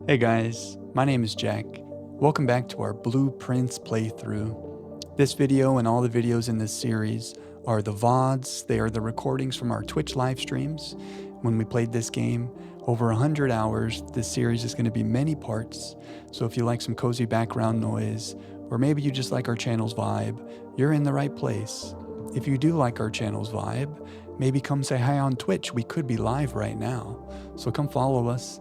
Hey guys, my name is Jack. Welcome back to our Blueprints playthrough. This video and all the videos in this series are the VODs. They are the recordings from our Twitch live streams when we played this game. Over 100 hours. This series is going to be many parts. So if you like some cozy background noise, or maybe you just like our channel's vibe, you're in the right place. If you do like our channel's vibe, maybe come say hi on Twitch. We could be live right now. So come follow us.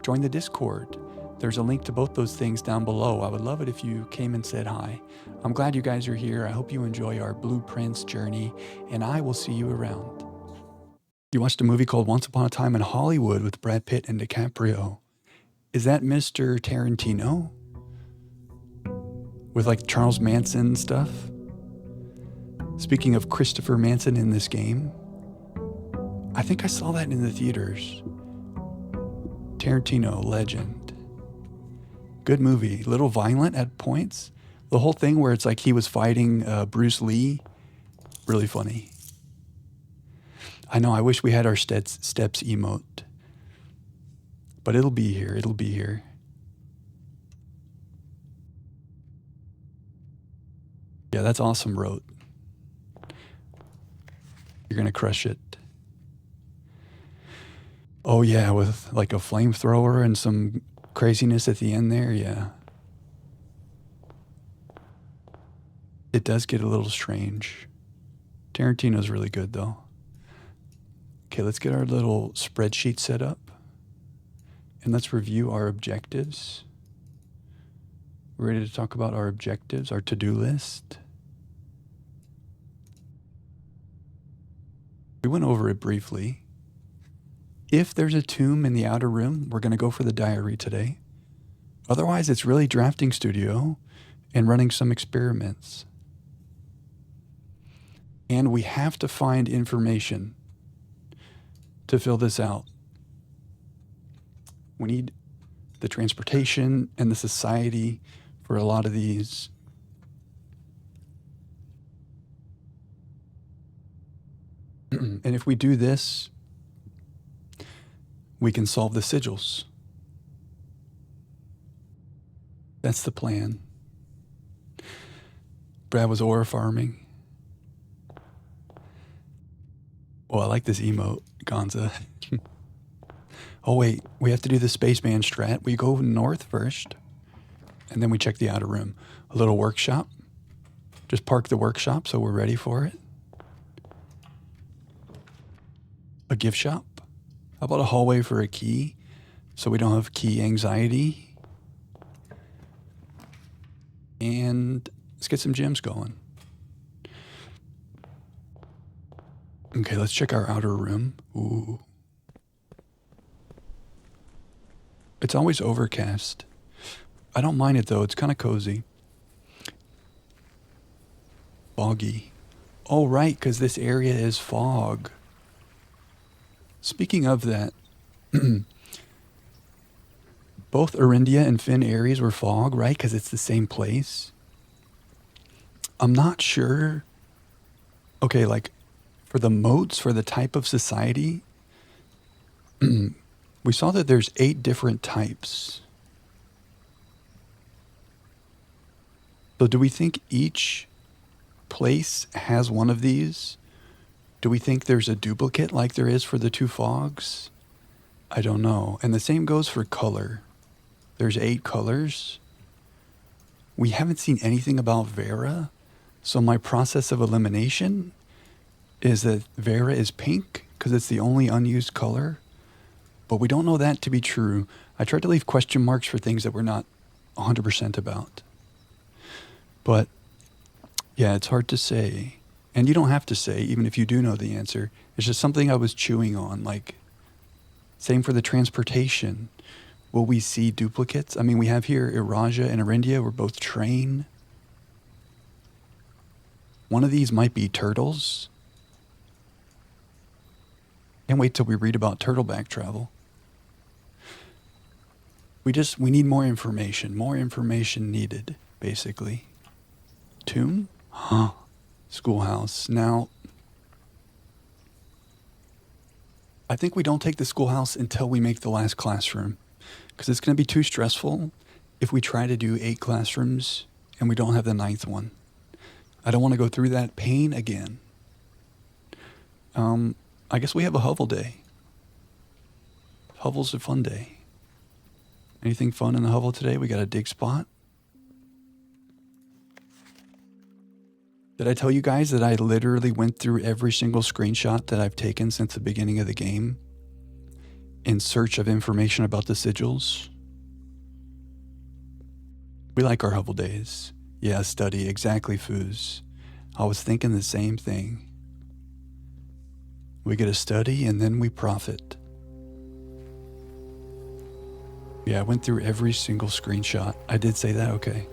Join the Discord. There's a link to both those things down below. I would love it if you came and said hi. I'm glad you guys are here. I hope you enjoy our Blueprints journey, and I will see you around. You watched a movie called Once Upon a Time in Hollywood with Brad Pitt and DiCaprio. Is that Mr. Tarantino? With like Charles Manson stuff? Speaking of Christopher Manson in this game, I think I saw that in the theaters. Tarantino, legend. Good movie. Little violent at points. The whole thing where it's like he was fighting Bruce Lee. Really funny. I know, I wish we had our steps emote. But it'll be here. It'll be here. Yeah, that's awesome, Rote. You're going to crush it. Oh yeah, with like a flamethrower and some craziness at the end there, yeah. It does get a little strange. Tarantino's really good though. Okay, let's get our little spreadsheet set up. And let's review our objectives. We're ready to talk about our objectives, our to-do list. We went over it briefly. If there's a tomb in the outer room, we're going to go for the diary today. Otherwise, it's really drafting studio and running some experiments. And we have to find information to fill this out. We need the transportation and the society for a lot of these. And if we do this, we can solve the sigils. That's the plan. Brad was ore farming. Oh, I like this emote, Gonza. Oh wait, we have to do the spaceman strat. We go north first, and then we check the outer room. A little workshop. Just park the workshop so we're ready for it. A gift shop. How about a hallway for a key so we don't have key anxiety? And let's get some gems going. Okay, let's check our outer room. Ooh. It's always overcast. I don't mind it though, it's kind of cozy. Foggy. Oh, right, because this area is fog. Speaking of that, both Arindia and Finn Aries were fog, right? Because it's the same place. I'm not sure. Okay, like for the moats, for the type of society, we saw that there's 8 different types. So do we think each place has one of these? Do we think there's a duplicate like there is for the 2 fogs? I don't know. And the same goes for color. There's 8 colors. We haven't seen anything about Vera, so my process of elimination is that Vera is pink because it's the only unused color. But we don't know that to be true. I tried to leave question marks for things that we're not 100% about. But yeah, it's hard to say. And you don't have to say, even if you do know the answer. It's just something I was chewing on. Like, same for the transportation. Will we see duplicates? I mean, we have here Iraja and Arindia. We're both train. One of these might be turtles. Can't wait till we read about turtleback travel. We need more information. More information needed, basically. Tomb? Huh. Schoolhouse. Now, I think we don't take the schoolhouse until we make the last classroom. because it's going to be too stressful if we try to do 8 classrooms and we don't have the 9th one. I don't want to go through that pain again. I guess we have a Hovel day. Hovel's a fun day. Anything fun in the Hovel today? We got a dig spot. Did I tell you guys that I literally went through every single screenshot that I've taken since the beginning of the game in search of information about the sigils? We like our Hovel days. Yeah, study. Exactly, Foos. I was thinking the same thing. We get a study and then we profit. Yeah, I went through every single screenshot. I did say that, okay.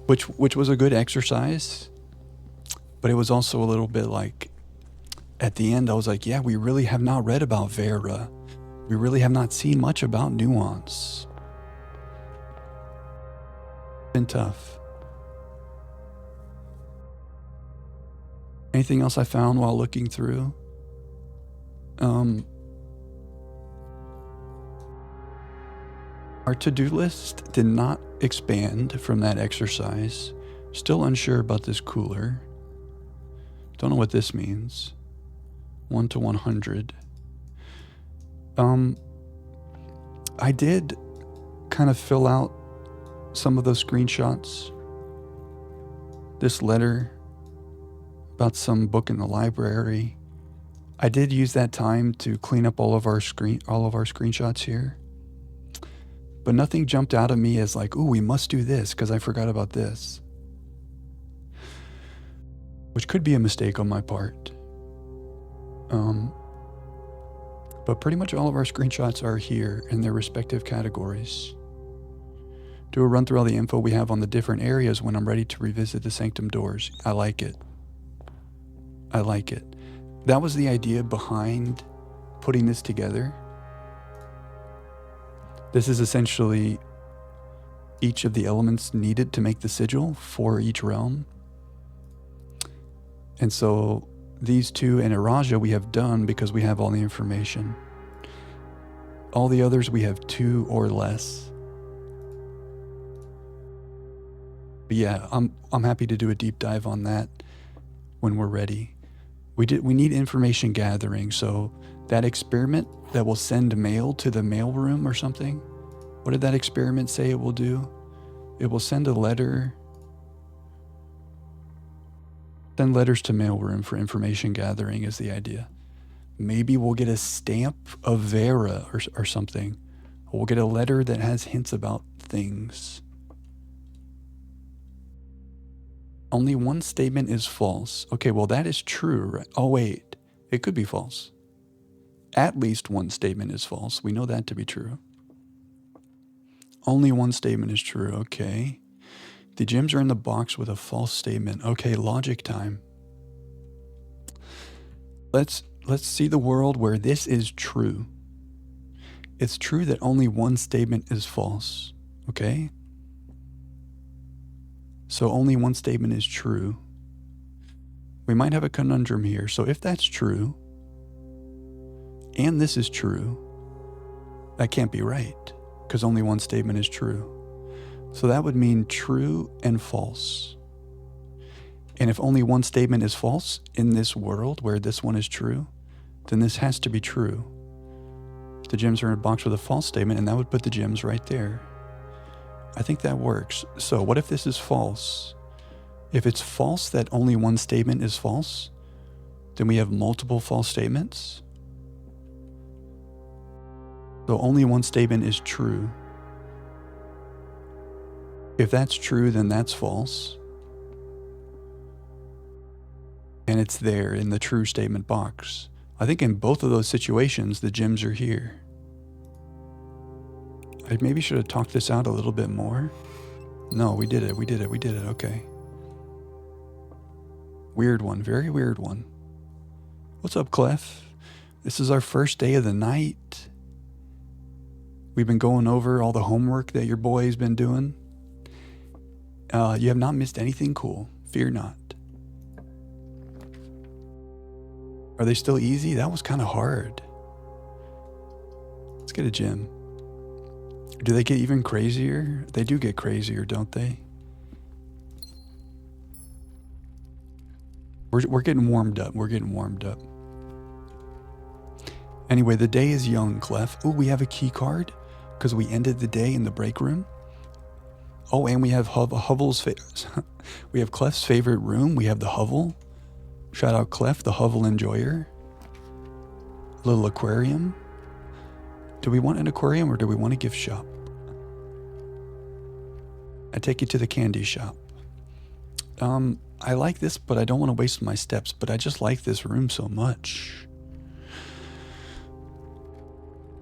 Which was a good exercise, but it was also a little bit like, at the end I was like, yeah, we really have not read about Vera. We really have not seen much about Nuance. Been tough. Anything else I found while looking through? Our to-do list did not expand from that exercise. Still unsure about this cooler. Don't know what this means. 1 to 100. I did kind of fill out some of those screenshots. This letter about some book in the library. I did use that time to clean up all of our screenshots here. But nothing jumped out at me as like, ooh, we must do this because I forgot about this. Which could be a mistake on my part. But pretty much all of our screenshots are here in their respective categories. Do a run through all the info we have on the different areas when I'm ready to revisit the Sanctum doors. I like it. I like it. That was the idea behind putting this together. This is essentially each of the elements needed to make the sigil for each realm. And so these two and Iraja we have done because we have all the information. All the others we have 2 or less. But yeah, I'm happy to do a deep dive on that when we're ready. We need information gathering, so that experiment that will send mail to the mailroom or something. What did that experiment say it will do? It will send a letter. Send letters to mailroom for information gathering is the idea. Maybe we'll get a stamp of Vera or something. We'll get a letter that has hints about things. Only one statement is false. Okay, well that is true, right? Oh wait, it could be false. At least one statement is false. We know that to be true. Only one statement is true, okay. The gems are in the box with a false statement. Okay, logic time. Let's see the world where this is true. It's true that only one statement is false, okay? So only one statement is true. We might have a conundrum here. So if that's true, and this is true, that can't be right, because only one statement is true. So that would mean true and false. And if only one statement is false in this world where this one is true, then this has to be true. The gems are in a box with a false statement, and that would put the gems right there. I think that works. So what if this is false? If it's false that only one statement is false, then we have multiple false statements. So only one statement is true. If that's true, then that's false. And it's there in the true statement box. I think in both of those situations, the gems are here. I maybe should have talked this out a little bit more. No, we did it, okay. Weird one, very weird one. What's up, Clef? This is our first day of the night. We've been going over all the homework that your boy's been doing. You have not missed anything cool. Fear not. Are they still easy? That was kind of hard. Let's get a gym. Do they get even crazier? They do get crazier, don't they? We're getting warmed up. We're getting warmed up. Anyway, the day is young, Clef. Oh, we have a key card because we ended the day in the break room. Oh, and we have we have Clef's favorite room. We have the hovel. Shout out Clef, the hovel enjoyer. Little aquarium. Do we want an aquarium or do we want a gift shop? I take you to the candy shop. I like this, but I don't want to waste my steps, but I just like this room so much.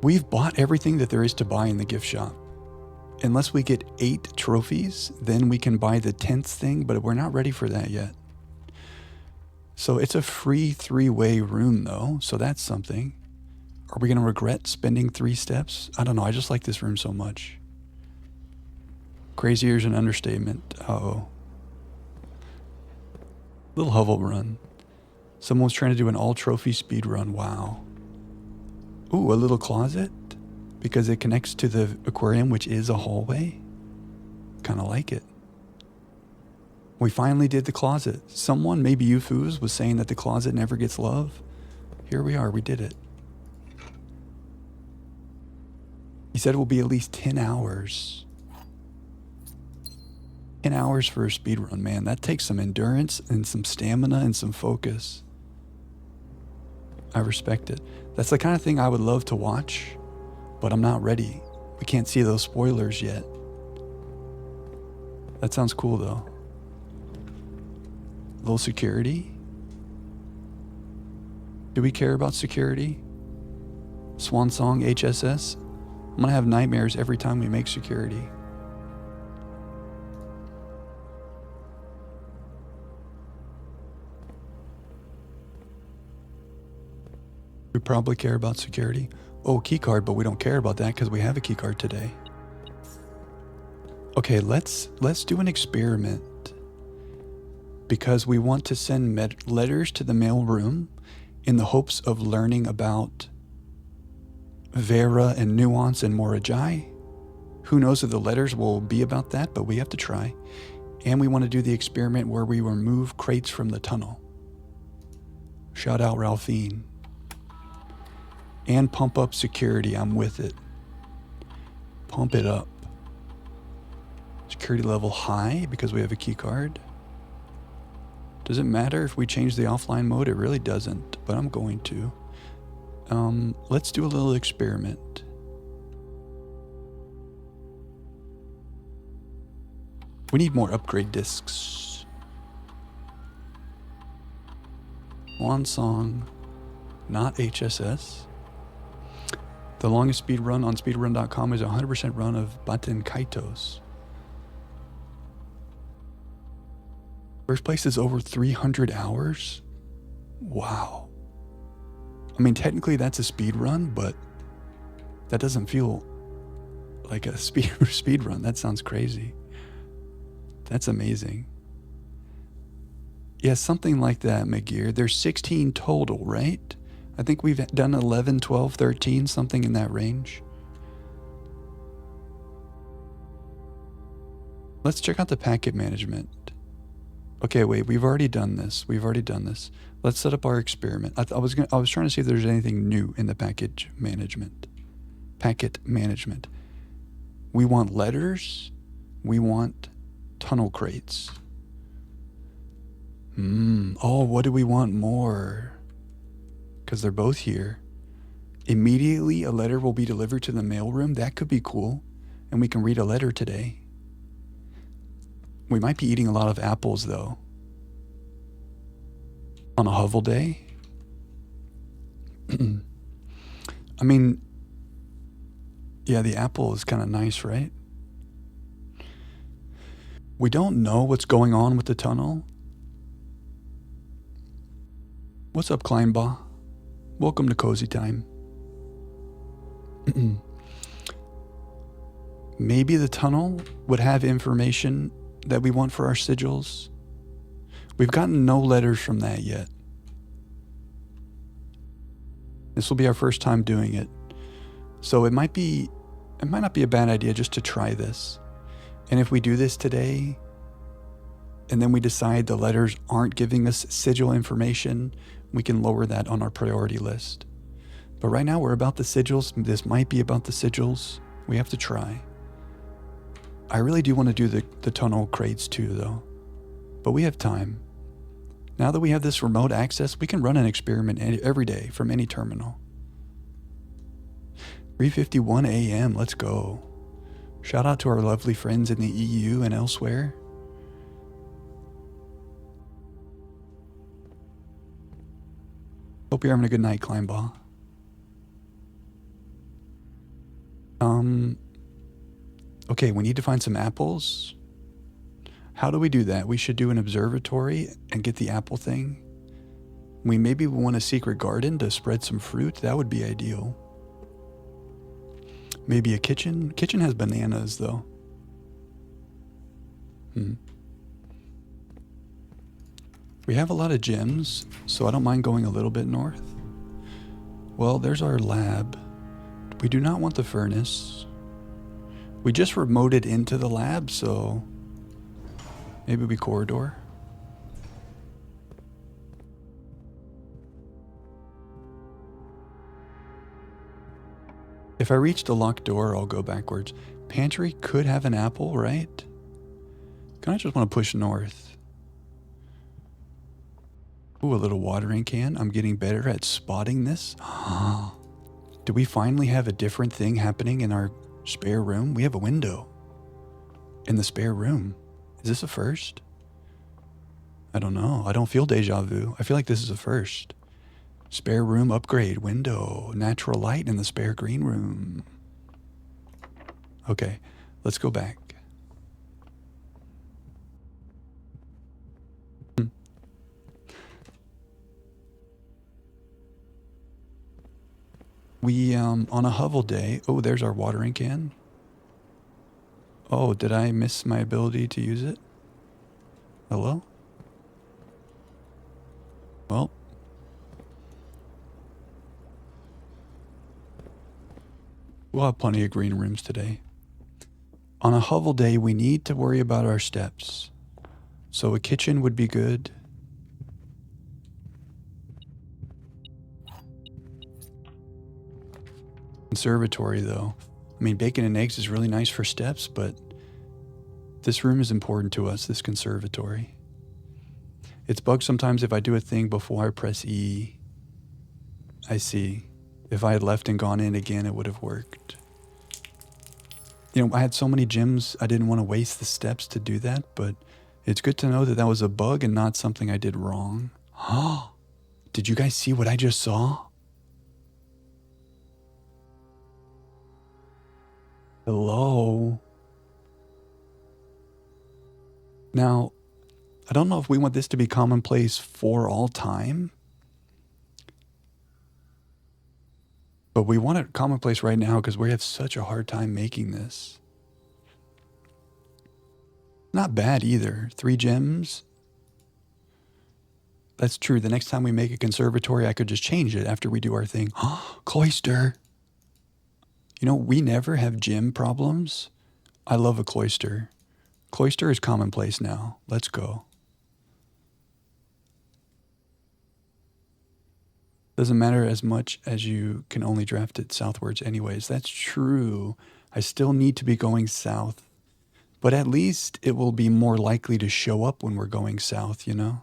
We've bought everything that there is to buy in the gift shop. Unless we get 8 trophies, then we can buy the 10th thing, but we're not ready for that yet. So it's a free 3-way room though, so that's something. Are we going to regret spending 3 steps? I don't know, I just like this room so much. Crazier is an understatement. Uh-oh. Little hovel run. Someone was trying to do an all trophy speed run. Wow. Ooh, a little closet because it connects to the aquarium, which is a hallway. Kind of like it. We finally did the closet. Someone, maybe you foos, was saying that the closet never gets love. Here we are. We did it. He said it will be at least 10 hours. 10 hours for a speed run, man. That takes some endurance and some stamina and some focus. I respect it. That's the kind of thing I would love to watch, but I'm not ready. We can't see those spoilers yet. That sounds cool though. A little security. Do we care about security? Swan Song HSS. I'm gonna have nightmares every time we make security. We probably care about security. Oh, key card, but we don't care about that because we have a key card today. Okay, let's do an experiment because we want to send letters to the mail room in the hopes of learning about Vera and Nuance and Morajai. Who knows if the letters will be about that, but we have to try. And we want to do the experiment where we remove crates from the tunnel. Shout out Ralphine. And pump up security. I'm with it. Pump it up. Security level high because we have a key card. Does it matter if we change the offline mode? It really doesn't, but I'm going to. Let's do a little experiment. We need more upgrade discs. Swan Song, not HSS. The longest speed run on speedrun.com is a 100% run of Baten Kaitos. First place is over 300 hours? Wow. I mean, technically that's a speed run, but that doesn't feel like a speed run. That sounds crazy. That's amazing. Yeah, something like that, McGear. There's 16 total, right? I think we've done 11, 12, 13, something in that range. Let's check out the packet management. Okay, wait, we've already done this. Let's set up our experiment. I was trying to see if there's anything new in the package management. Packet management. We want letters. We want tunnel crates. Oh, what do we want more? Because they're both here. Immediately a letter will be delivered to the mailroom. That could be cool. And we can read a letter today. We might be eating a lot of apples though. On a hovel day. I mean, yeah, the apple is kind of nice, right? We don't know what's going on with the tunnel. What's up, Kleinba? Welcome to Cozy Time. Maybe the tunnel would have information that we want for our sigils. We've gotten no letters from that yet. This will be our first time doing it. So it might not be a bad idea just to try this. And if we do this today, and then we decide the letters aren't giving us sigil information, we can lower that on our priority list. But right now we're about the sigils. This might be about the sigils. We have to try. I really do want to do the tunnel crates too, though. But we have time. Now that we have this remote access, we can run an experiment every day from any terminal. 3:51 a.m. Let's go. Shout out to our lovely friends in the EU and elsewhere. Hope you're having a good night, Kleinball. Okay, we need to find some apples. How do we do that? We should do an observatory and get the apple thing. We maybe want a secret garden to spread some fruit. That would be ideal. Maybe a kitchen. Kitchen has bananas, though. We have a lot of gems, so I don't mind going a little bit north. Well, there's our lab. We do not want the furnace. We just remoted into the lab, so maybe we corridor. If I reach the locked door, I'll go backwards. Pantry could have an apple, right? Kind of just want to push north. Ooh, a little watering can. I'm getting better at spotting this. Do we finally have a different thing happening in our spare room? We have a window in the spare room. Is this a first? I don't know. I don't feel deja vu. I feel like this is a first. Spare room upgrade, window, natural light in the spare green room. Okay, let's go back. We, on a hovel day, oh, there's our watering can. Oh, did I miss my ability to use it? Hello? Well. We'll have plenty of green rooms today. On a hovel day, we need to worry about our steps. So a kitchen would be good. Conservatory, though. I mean, bacon and eggs is really nice for steps, but this room is important to us, this conservatory. It's bugged sometimes if I do a thing before I press E. I see. If I had left and gone in again, it would have worked. You know, I had so many gems, I didn't want to waste the steps to do that, but it's good to know that that was a bug and not something I did wrong. Did you guys see what I just saw? Hello? Now, I don't know if we want this to be commonplace for all time, but we want it commonplace right now because we have such a hard time making this. Not bad either. 3 gems. That's true. The next time we make a conservatory, I could just change it after we do our thing. Cloister. You know, we never have gym problems. I love a cloister. Cloister is commonplace now. Let's go. Doesn't matter as much as you can only draft it southwards anyways. That's true. I still need to be going south. But at least it will be more likely to show up when we're going south, you know?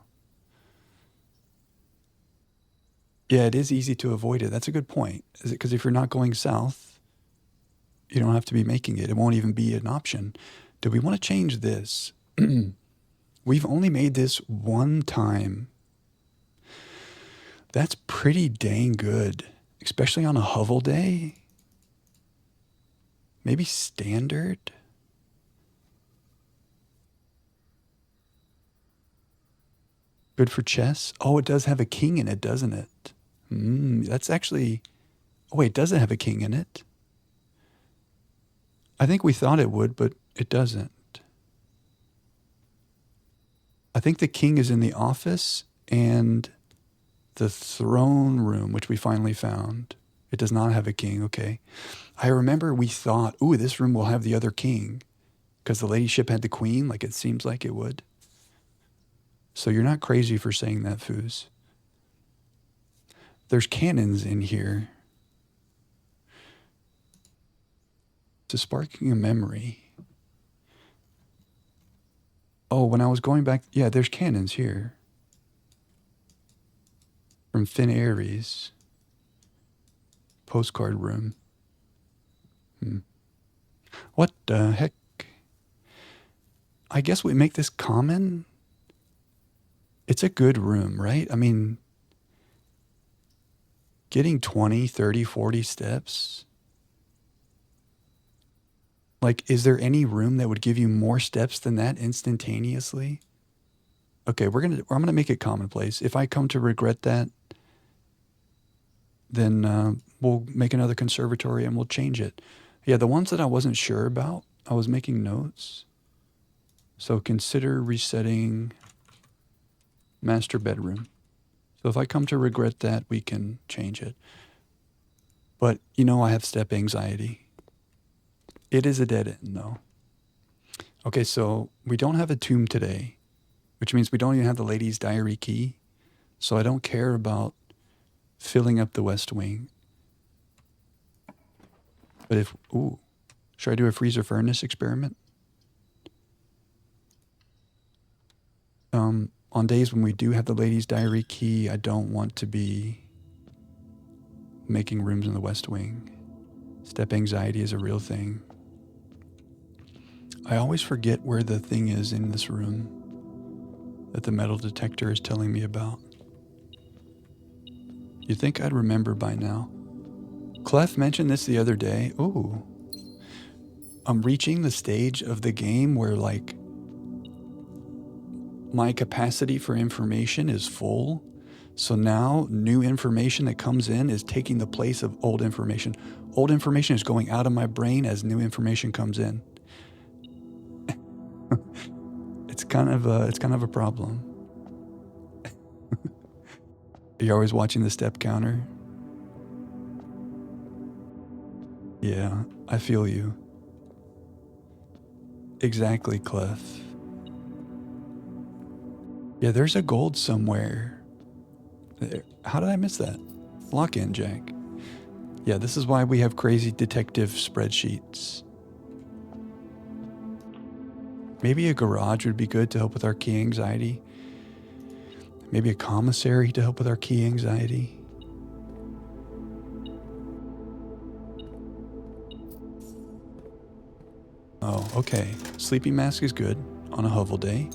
Yeah, it is easy to avoid it. That's a good point. Is it because if you're not going south, you don't have to be making it. It won't even be an option. Do we want to change this? We've only made this one time. That's pretty dang good, especially on a hovel day. Maybe standard? Good for chess? Oh, it does have a king in it, doesn't it? That's actually... Oh, wait, does it have a king in it? I think we thought it would, but it doesn't. I think the king is in the office and the throne room, which we finally found. It does not have a king. Okay. I remember we thought, ooh, this room will have the other king because the ladyship had the queen, like it seems like it would. So you're not crazy for saying that, Foos. There's cannons in here. It's sparking a memory. Oh, when I was going back, yeah, there's cannons here. From Finn Aries. Postcard room. What the heck? I guess we make this common. It's a good room, right? I mean, getting 20, 30, 40 steps. Like, is there any room that would give you more steps than that instantaneously? Okay, I'm gonna make it commonplace. If I come to regret that, then we'll make another conservatory and we'll change it. Yeah, the ones that I wasn't sure about, I was making notes. So consider resetting master bedroom. So if I come to regret that, we can change it. But you know, I have step anxiety. It is a dead end though. Okay, so we don't have a tomb today, which means we don't even have the lady's diary key. So I don't care about filling up the west wing. But should I do a freezer furnace experiment? On days when we do have the lady's diary key, I don't want to be making rooms in the west wing. Step anxiety is a real thing. I always forget where the thing is in this room that the metal detector is telling me about. You'd think I'd remember by now. Clef mentioned this the other day. Ooh. I'm reaching the stage of the game where, like, my capacity for information is full. So now new information that comes in is taking the place of old information. Old information is going out of my brain as new information comes in. It's kind of a problem. You're always watching the step counter. Yeah, I feel you. Exactly, Clef. Yeah, there's a gold somewhere. How did I miss that? Lock in, Jack. Yeah, this is why we have crazy detective spreadsheets. Maybe a garage would be good to help with our key anxiety. Maybe a commissary to help with our key anxiety. Oh, okay. Sleeping mask is good on a hovel day.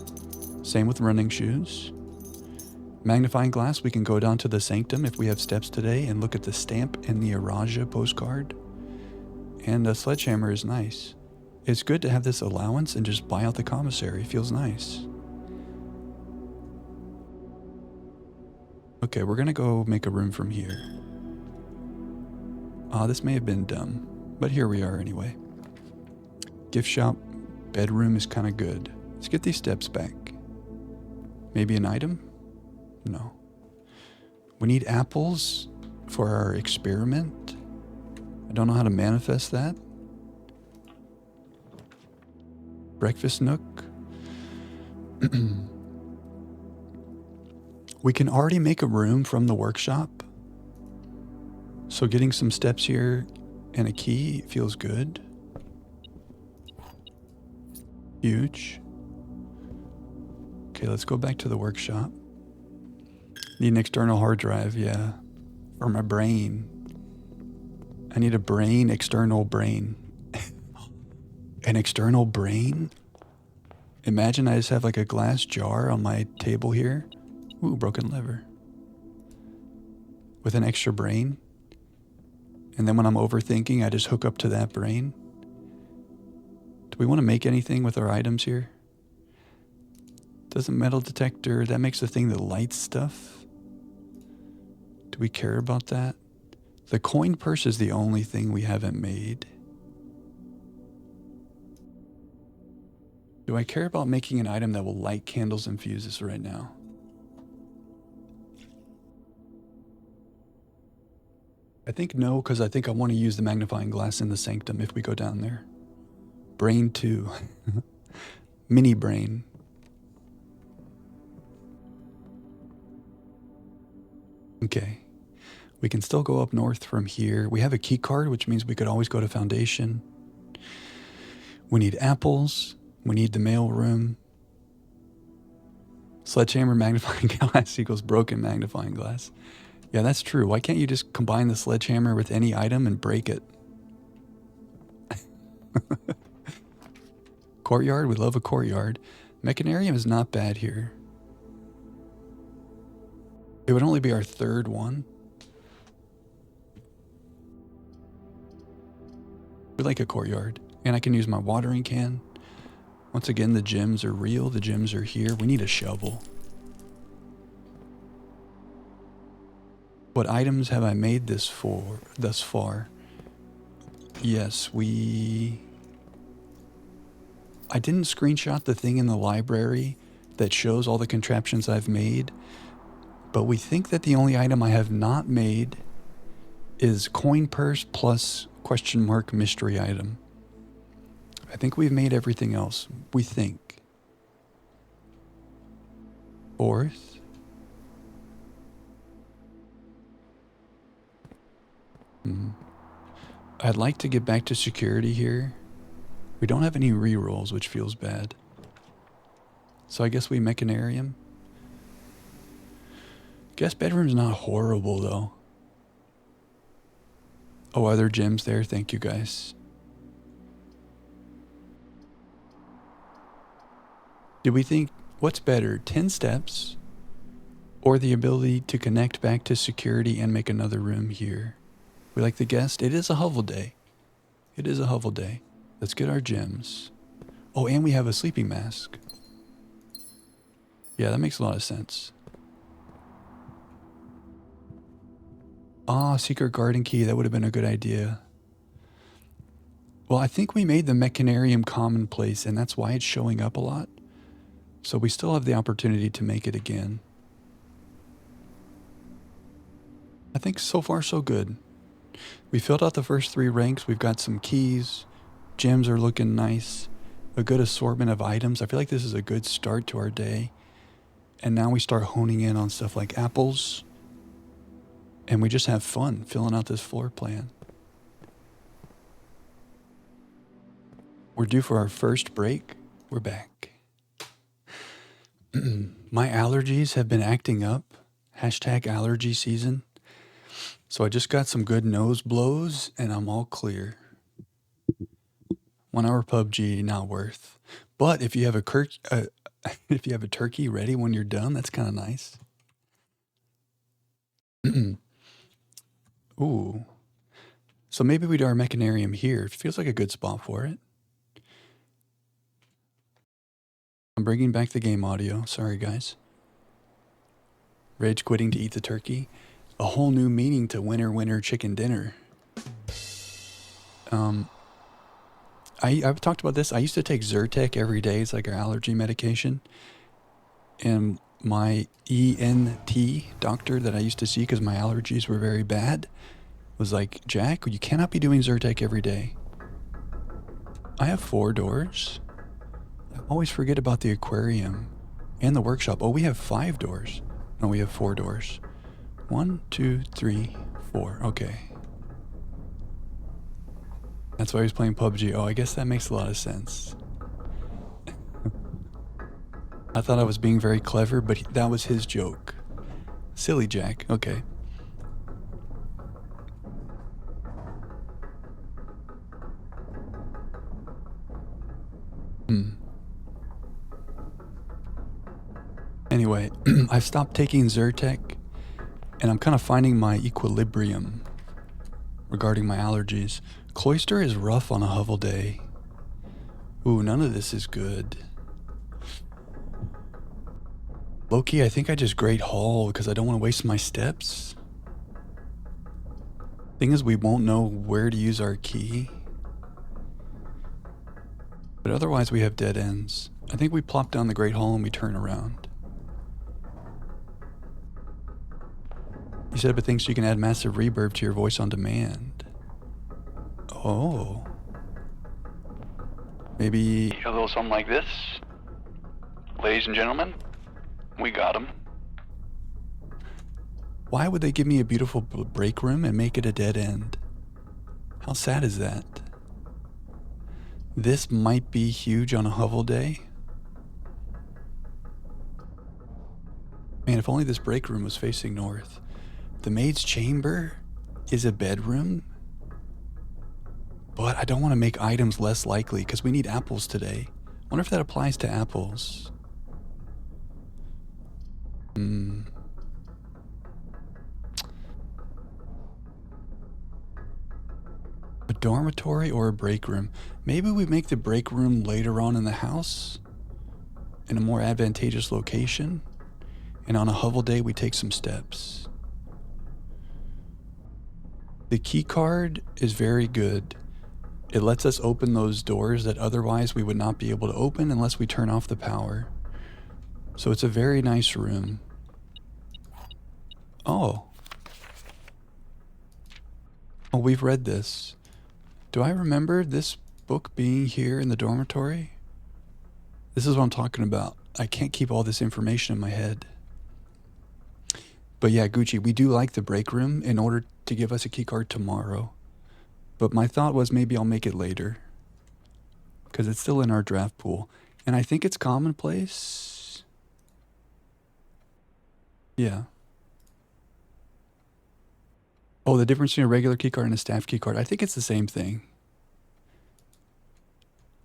Same with running shoes. Magnifying glass, we can go down to the sanctum if we have steps today and look at the stamp in the Araja postcard. And a sledgehammer is nice. It's good to have this allowance and just buy out the commissary. It feels nice. Okay, we're gonna go make a room from here. This may have been dumb, but here we are anyway. Gift shop, bedroom is kind of good. Let's get these steps back. Maybe an item? No. We need apples for our experiment. I don't know how to manifest that. Breakfast nook. We can already make a room from the workshop. So getting some steps here and a key feels good. Huge. Okay, let's go back to the workshop. Need an external hard drive, yeah. For my brain. I need a brain, external brain. An external brain? Imagine I just have like a glass jar on my table here. Ooh, broken lever. With an extra brain. And then when I'm overthinking, I just hook up to that brain. Do we want to make anything with our items here? Doesn't metal detector, that makes the thing that lights stuff? Do we care about that? The coin purse is the only thing we haven't made. Do I care about making an item that will light candles and fuses right now? I think no, because I think I want to use the magnifying glass in the sanctum if we go down there. Brain 2. Mini brain. Okay. We can still go up north from here. We have a key card, which means we could always go to Foundation. We need apples. We need the mail room. Sledgehammer magnifying glass equals broken magnifying glass. Yeah, that's true. Why can't you just combine the sledgehammer with any item and break it? Courtyard, we love a courtyard. Mechanarium is not bad here. It would only be our third one. We like a courtyard. And I can use my watering can. Once again, the gems are real. The gems are here. We need a shovel. What items have I made thus far? Yes, I didn't screenshot the thing in the library that shows all the contraptions I've made, but we think that the only item I have not made is coin purse plus question mark mystery item. I think we've made everything else. We think. Fourth. I'd like to get back to security here. We don't have any rerolls, which feels bad. So I guess we Mechanarium. Guest bedroom's not horrible though. Oh, are there gems there? Thank you guys. Do we think, what's better, 10 steps or the ability to connect back to security and make another room here? We like the guest. It is a hovel day. It is a hovel day. Let's get our gems. Oh, and we have a sleeping mask. Yeah, that makes a lot of sense. Ah, secret garden key. That would have been a good idea. Well, I think we made the Mechanarium commonplace, and that's why it's showing up a lot. So we still have the opportunity to make it again. I think so far so good. We filled out the first 3 ranks. We've got some keys. Gems are looking nice. A good assortment of items. I feel like this is a good start to our day. And now we start honing in on stuff like apples. And we just have fun filling out this floor plan. We're due for our first break. We're back. My allergies have been acting up. Hashtag allergy season. So I just got some good nose blows and I'm all clear. 1 hour PUBG, not worth. But if you have a turkey ready when you're done, that's kind of nice. Ooh. So maybe we do our Mechanarium here. It feels like a good spot for it. I'm bringing back the game audio. Sorry, guys. Rage quitting to eat the turkey. A whole new meaning to winner, winner, chicken dinner. I've talked about this. I used to take Zyrtec every day. It's like our allergy medication. And my ENT doctor that I used to see because my allergies were very bad was like, Jack, you cannot be doing Zyrtec every day. I have 4 doors. I always forget about the aquarium and the workshop. Oh, we have 5 doors. No, we have 4 doors. 1, 2, 3, 4. Okay. That's why he was playing PUBG. Oh, I guess that makes a lot of sense. I thought I was being very clever, but that was his joke. Silly Jack. Okay. Anyway, I've stopped taking Zyrtec, and I'm kind of finding my equilibrium regarding my allergies. Cloister is rough on a hovel day. Ooh, none of this is good. Loki, I think I just Great Hall because I don't want to waste my steps. Thing is, we won't know where to use our key. But otherwise, we have dead ends. I think we plop down the Great Hall and we turn around. You set up a thing so you can add massive reverb to your voice on demand. Oh. Maybe a little something like this. Ladies and gentlemen, we got him. Why would they give me a beautiful break room and make it a dead end? How sad is that? This might be huge on a Hovel day. Man, if only this break room was facing north. The maid's chamber is a bedroom. But I don't want to make items less likely because we need apples today. I wonder if that applies to apples. A dormitory or a break room? Maybe we make the break room later on in the house in a more advantageous location. And on a Hovel day, we take some steps. The key card is very good. It lets us open those doors that otherwise we would not be able to open unless we turn off the power. So it's a very nice room. Oh. Oh, we've read this. Do I remember this book being here in the dormitory? This is what I'm talking about. I can't keep all this information in my head. But yeah, Gucci, we do like the break room in order to give us a key card tomorrow. But my thought was maybe I'll make it later. Because it's still in our draft pool. And I think it's commonplace. Yeah. Oh, the difference between a regular key card and a staff key card. I think it's the same thing.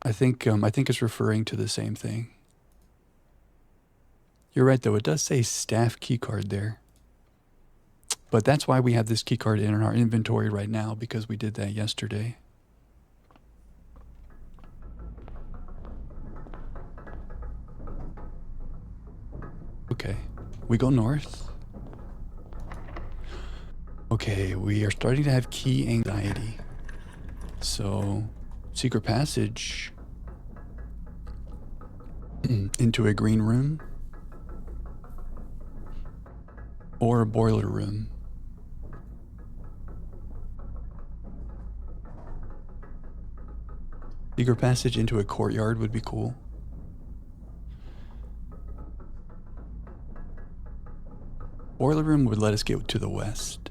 I think it's referring to the same thing. You're right though, it does say staff key card there. But that's why we have this key card in our inventory right now, because we did that yesterday. Okay, we go north. Okay, we are starting to have key anxiety. So, secret passage into a green room or a boiler room. Secret passage into a courtyard would be cool. Boiler room would let us get to the west.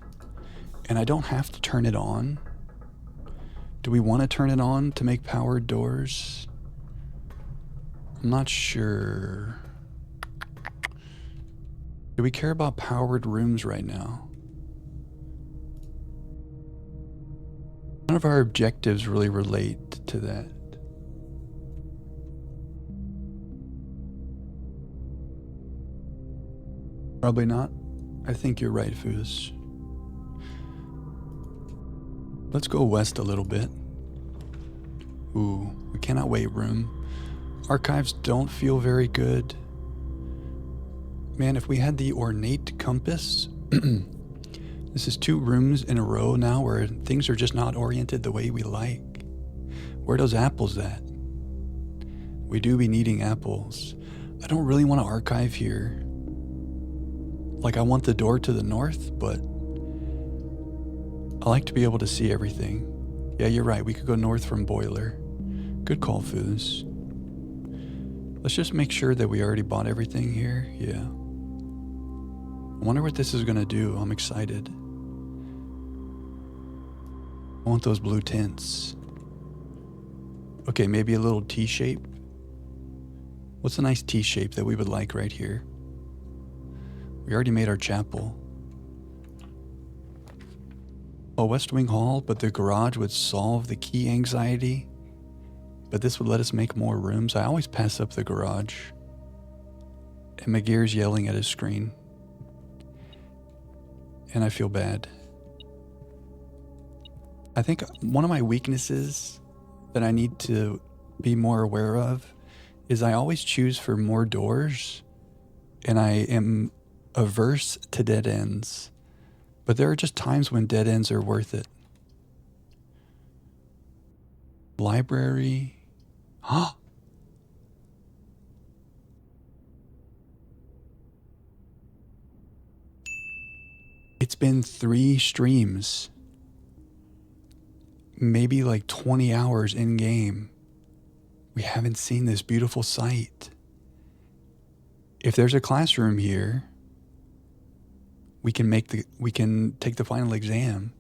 And I don't have to turn it on. Do we want to turn it on to make powered doors? I'm not sure. Do we care about powered rooms right now? None of our objectives really relate to that. Probably not. I think you're right, Foos. Let's go west a little bit. Ooh, we cannot wait room. Archives don't feel very good. Man, if we had the ornate compass, this is 2 rooms in a row now where things are just not oriented the way we like. Where are those apples at? We do be needing apples. I don't really want to archive here. Like, I want the door to the north, but I like to be able to see everything. Yeah, you're right. We could go north from Boiler. Good call, Foos. Let's just make sure that we already bought everything here. Yeah. I wonder what this is going to do. I'm excited. I want those blue tints. Okay, maybe a little T-shape. What's a nice T-shape that we would like right here? We already made our chapel. Oh, West Wing Hall, but the garage would solve the key anxiety. But this would let us make more rooms. I always pass up the garage. And McGear's yelling at his screen. And I feel bad. I think one of my weaknesses that I need to be more aware of is I always choose for more doors. And I am averse to dead ends. But there are just times when dead ends are worth it. Library. Huh? It's been 3 streams, maybe like 20 hours in game. We haven't seen this beautiful sight. If there's a classroom here, we can take the final exam.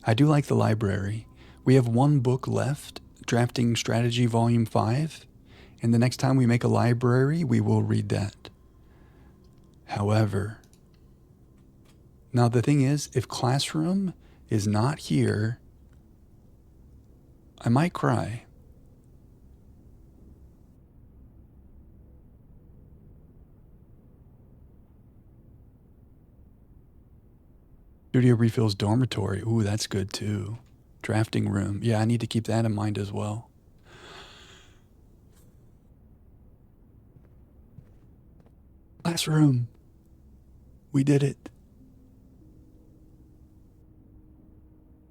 I do like the library. We have 1 book left, Drafting Strategy Volume 5, and the next time we make a library, we will read that. However, now the thing is, if classroom is not here, I might cry. Studio refills dormitory. Ooh, that's good too. Drafting room. Yeah, I need to keep that in mind as well. Classroom. We did it.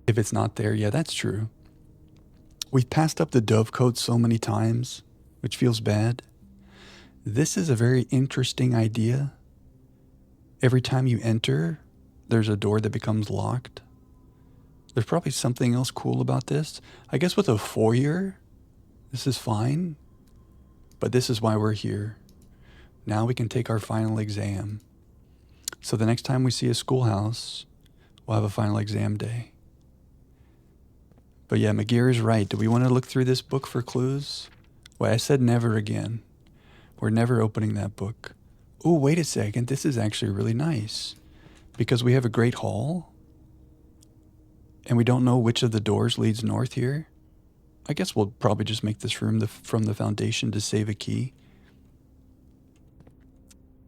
If it's not there, yeah, that's true. We've passed up the Dovecote so many times, which feels bad. This is a very interesting idea. Every time you enter, there's a door that becomes locked. There's probably something else cool about this. I guess with a foyer, this is fine. But this is why we're here. Now we can take our final exam. So the next time we see a schoolhouse, we'll have a final exam day. But yeah, McGear is right. Do we want to look through this book for clues? Well, I said never again. We're never opening that book. Oh, wait a second. This is actually really nice. Because we have a great hall. And we don't know which of the doors leads north here. I guess we'll probably just make this room from the foundation to save a key.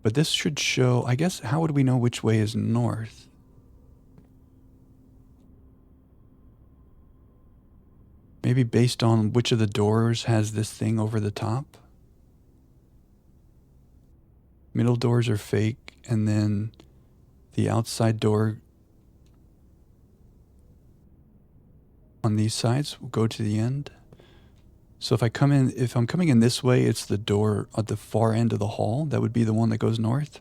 But this should show, I guess, how would we know which way is north? Maybe based on which of the doors has this thing over the top. Middle doors are fake, and then the outside door on these sides will go to the end. So if I'm coming in this way, it's the door at the far end of the hall. That would be the one that goes north.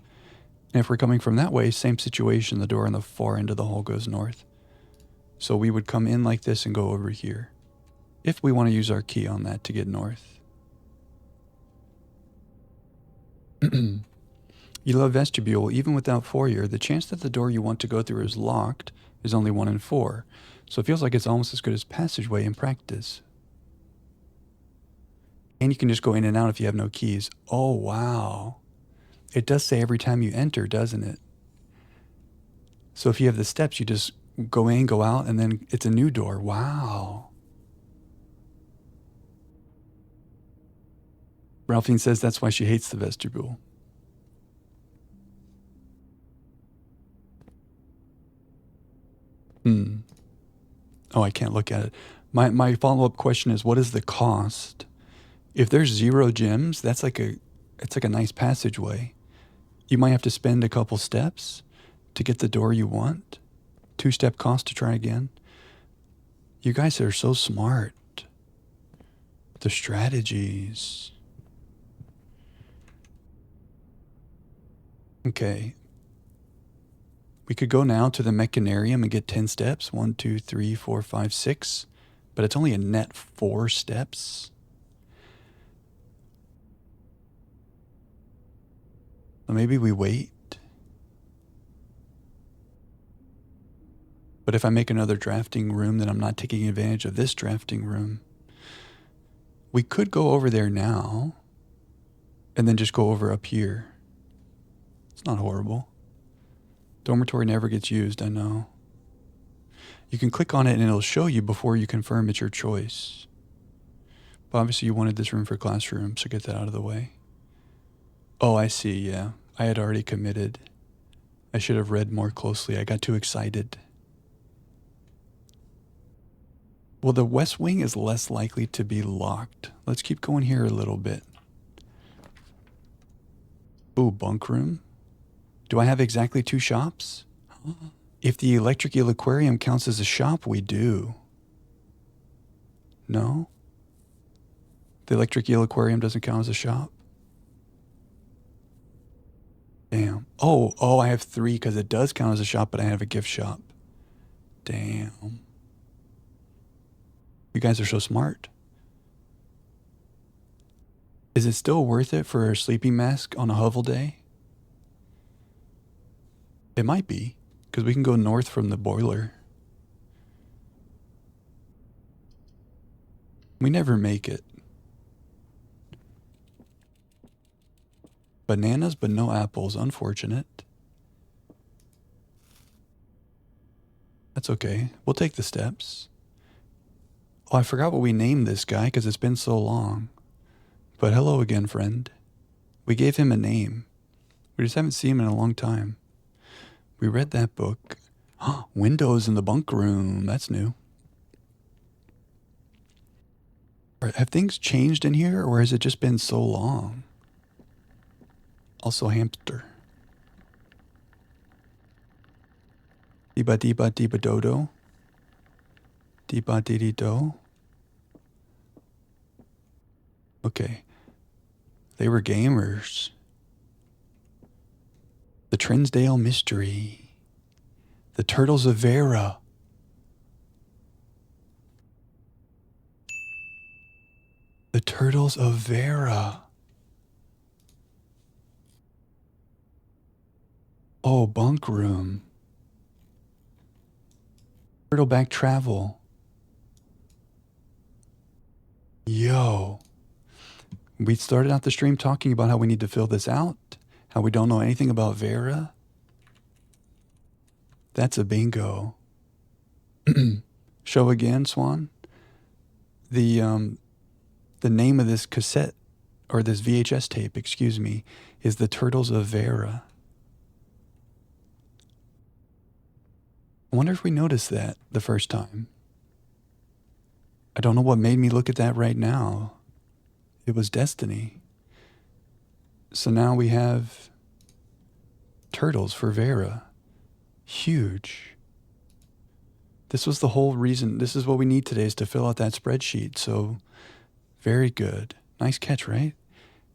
And if we're coming from that way, same situation, the door on the far end of the hall goes north. So we would come in like this and go over here, if we want to use our key on that to get north. You love vestibule. Even without foyer, the chance that the door you want to go through is locked is only 1 in 4. So it feels like it's almost as good as passageway in practice. And you can just go in and out if you have no keys. Oh, wow. It does say every time you enter, doesn't it? So if you have the steps, you just go in, go out, and then it's a new door. Wow. Ralphine says that's why she hates the vestibule. Oh, I can't look at it. My follow-up question is, what is the cost? If there's 0 gems, it's like a nice passageway. You might have to spend a couple steps to get the door you want. 2-step cost to try again. You guys are so smart. The strategies. Okay. We could go now to the Mechanarium and get 10 steps. 1, 2, 3, 4, 5, 6. But it's only a net 4 steps. So maybe we wait. But if I make another drafting room, then I'm not taking advantage of this drafting room. We could go over there now and then just go over up here. It's not horrible. Dormitory never gets used, I know. You can click on it and it'll show you before you confirm it's your choice. But obviously you wanted this room for classroom, so get that out of the way. Oh, I see, yeah. I had already committed. I should have read more closely. I got too excited. Well, the west wing is less likely to be locked. Let's keep going here a little bit. Ooh, bunk room. Do I have exactly 2 shops? If the Electric Eel Aquarium counts as a shop, we do. No? The Electric Eel Aquarium doesn't count as a shop? Damn. Oh, I have 3 because it does count as a shop, but I have a gift shop. Damn. You guys are so smart. Is it still worth it for a sleeping mask on a hovel day? It might be, because we can go north from the boiler. We never make it. Bananas, but no apples. Unfortunate. That's okay. We'll take the steps. Oh, I forgot what we named this guy because it's been so long. But hello again, friend. We gave him a name. We just haven't seen him in a long time. We read that book. Windows in the bunk room. That's new. Have things changed in here, or has it just been so long? Also hamster. Deba dodo. Deba diddy do. Okay. They were gamers. The Trinsdale Mystery. The Turtles of Vera. The Turtles of Vera. Oh, bunk room. Turtleback travel. Yo. We started out the stream talking about how we need to fill this out, how we don't know anything about Vera. That's a bingo. Show again, Swan. The name of this cassette, or this VHS tape, excuse me, is The Turtles of Vera. I wonder if we noticed that the first time. I don't know what made me look at that right now. It was destiny. So now we have Turtles for Vera. Huge. This was the whole reason. This is what we need today, is to fill out that spreadsheet. So very good. Nice catch, right?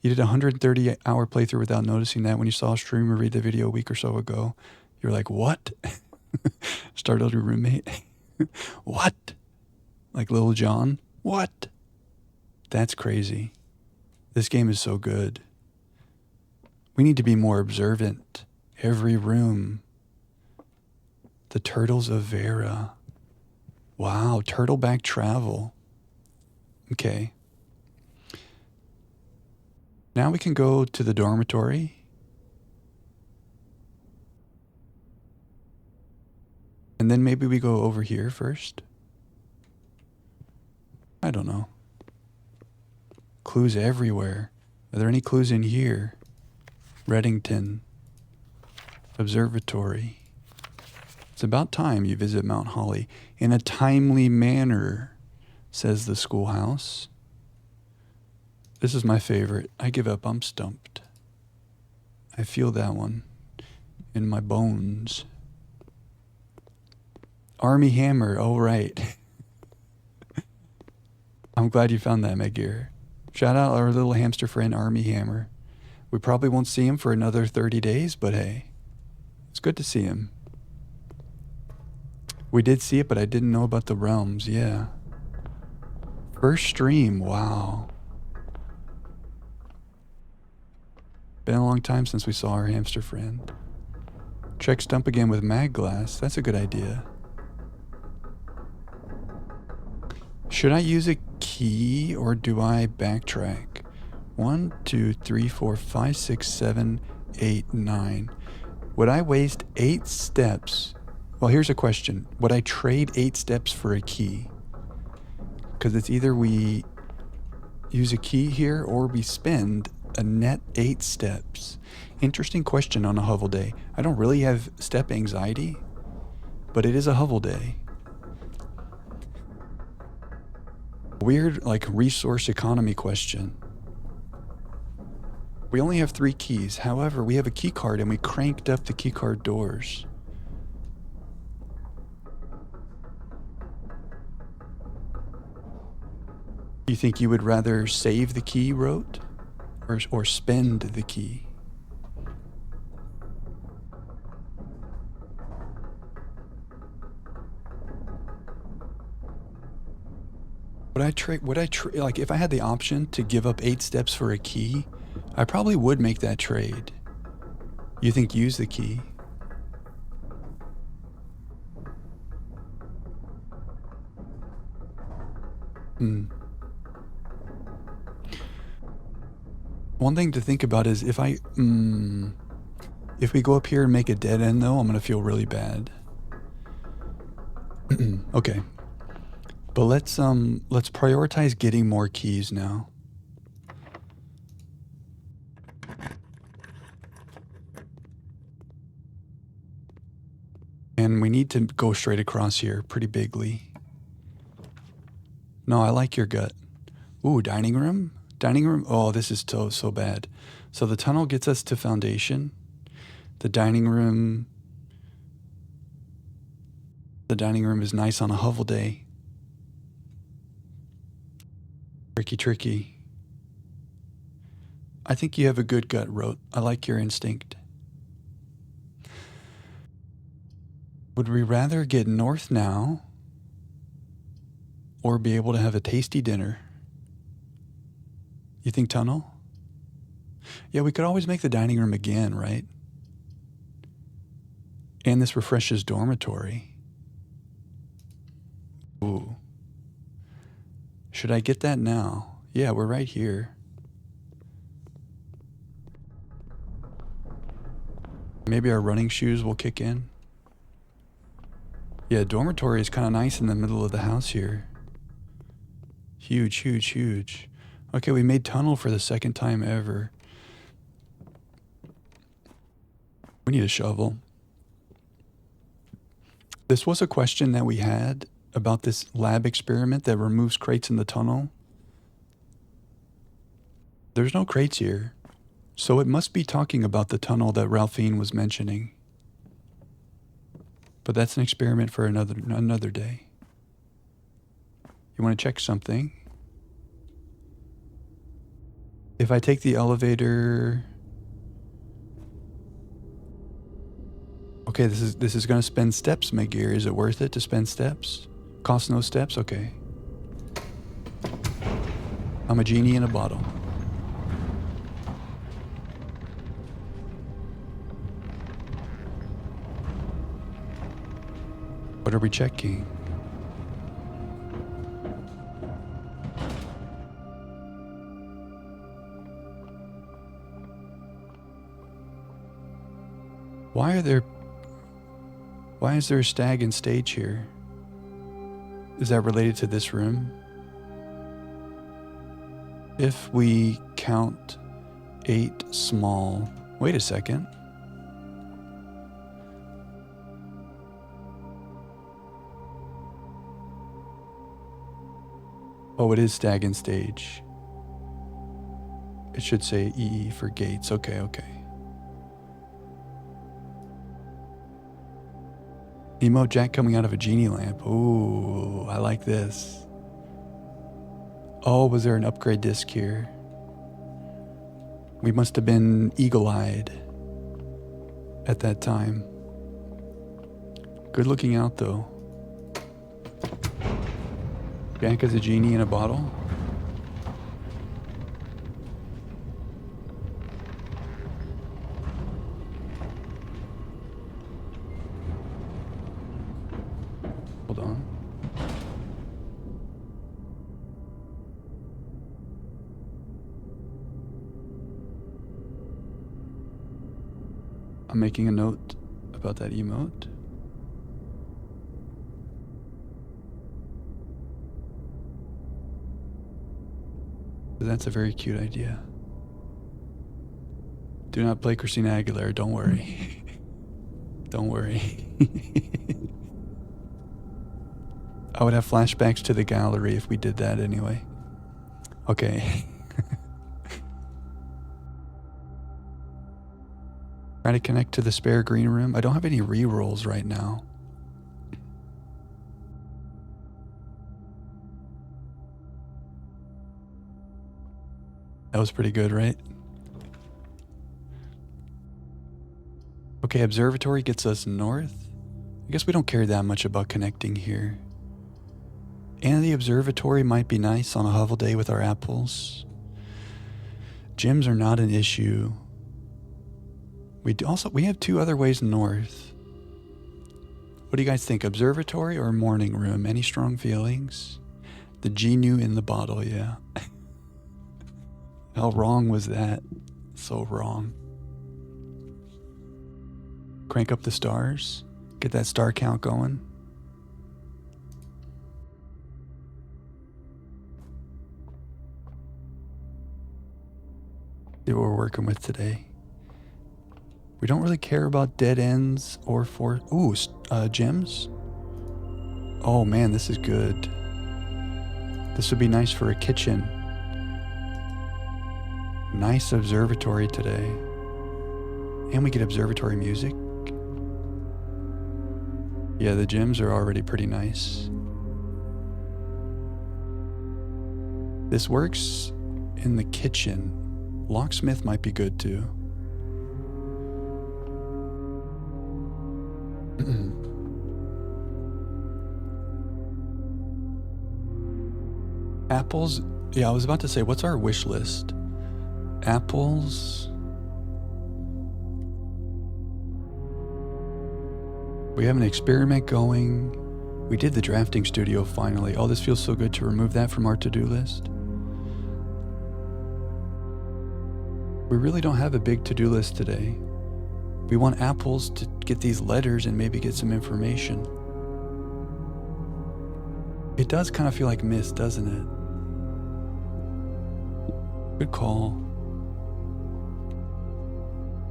You did a 130-hour playthrough without noticing that. When you saw a streamer read the video a week or so ago, you're like, what? Startled your roommate. What? Like Lil Jon? What? That's crazy. This game is so good. We need to be more observant. Every room. The Turtles of Vera. Wow, turtleback travel. Okay. Now we can go to the dormitory. And then maybe we go over here first. I don't know. Clues everywhere. Are there any clues in here? Reddington. Observatory. It's about time you visit Mount Holly in a timely manner, says the schoolhouse. This is my favorite. I give up, I'm stumped. I feel that one in my bones. Army Hammer, oh right. I'm glad you found that, Megir. Shout out our little hamster friend, Army Hammer. We probably won't see him for another 30 days, but hey, it's good to see him. We did see it, but I didn't know about the realms, yeah. First stream, wow. Been a long time since we saw our hamster friend. Check stump again with mag glass, that's a good idea. Should I use a key or do I backtrack? 1, 2, 3, 4, 5, 6, 7, 8, 9. Would I waste 8 steps? Well, here's a question. Would I trade 8 steps for a key? Because it's either we use a key here or we spend a net 8 steps. Interesting question on a hovel day. I don't really have step anxiety, but it is a hovel day. Weird, like, resource economy question. We only have 3 keys. However, we have a key card and we cranked up the key card doors. You think you would rather save the key, Wrote? Or spend the key? like if I had the option to give up 8 steps for a key, I probably would make that trade. You think use the key? One thing to think about is if we go up here and make a dead end though, I'm gonna feel really bad. Okay. But let's prioritize getting more keys now. And we need to go straight across here pretty bigly. No, I like your gut. Ooh, dining room? Dining room? Oh, this is so bad. So the tunnel gets us to foundation. The dining room is nice on a hovel day. Tricky. I think you have a good gut, Rote. I like your instinct. Would we rather get north now or be able to have a tasty dinner? You think tunnel? Yeah, we could always make the dining room again, right? And this refreshes dormitory. Ooh. Should I get that now? Yeah, we're right here. Maybe our running shoes will kick in. Yeah, dormitory is kind of nice in the middle of the house here. Huge. Okay, we made tunnel for the second time ever. We need a shovel. This was a question that we had about this lab experiment that removes crates in the tunnel. There's no crates here, so it must be talking about the tunnel that Ralphine was mentioning. But that's an experiment for another day. You want to check something? If I take the elevator... Okay, this is going to spend steps, my gear. Is it worth it to spend steps? Cost no steps? Okay. I'm a genie in a bottle. What are we checking? Why is there a stag and stage here? Is that related to this room? If we count 8 small... Wait a second. Oh, it is stag and stage. It should say EE for gates. Okay. Emote Jack coming out of a genie lamp. Ooh, I like this. Oh, was there an upgrade disc here? We must have been eagle-eyed at that time. Good looking out, though. Jack is a genie in a bottle. Hold on. I'm making a note about that emote. That's a very cute idea. Do not play Christina Aguilera, don't worry. Don't worry. I would have flashbacks to the gallery if we did that anyway. Okay. Try to connect to the spare green room. I don't have any re-rolls right now. That was pretty good, right? Okay, observatory gets us north. I guess we don't care that much about connecting here. And the observatory might be nice on a Hovel day with our apples. Gyms are not an issue. We have 2 other ways north. What do you guys think? Observatory or morning room? Any strong feelings? The Genu in the bottle, yeah. How wrong was that? So wrong. Crank up the stars. Get that star count going. See what we're working with today. We don't really care about dead ends or gems. Oh man, this is good. This would be nice for a kitchen. Nice observatory today. And we get observatory music. Yeah, the gems are already pretty nice. This works in the kitchen. Locksmith might be good too. Apples. Yeah, I was about to say, what's our wish list? Apples. We have an experiment going. We did the drafting studio finally. Oh, this feels so good to remove that from our to-do list. We really don't have a big to-do list today. We want apples to get these letters and maybe get some information. It does kind of feel like mist, doesn't it? Good call.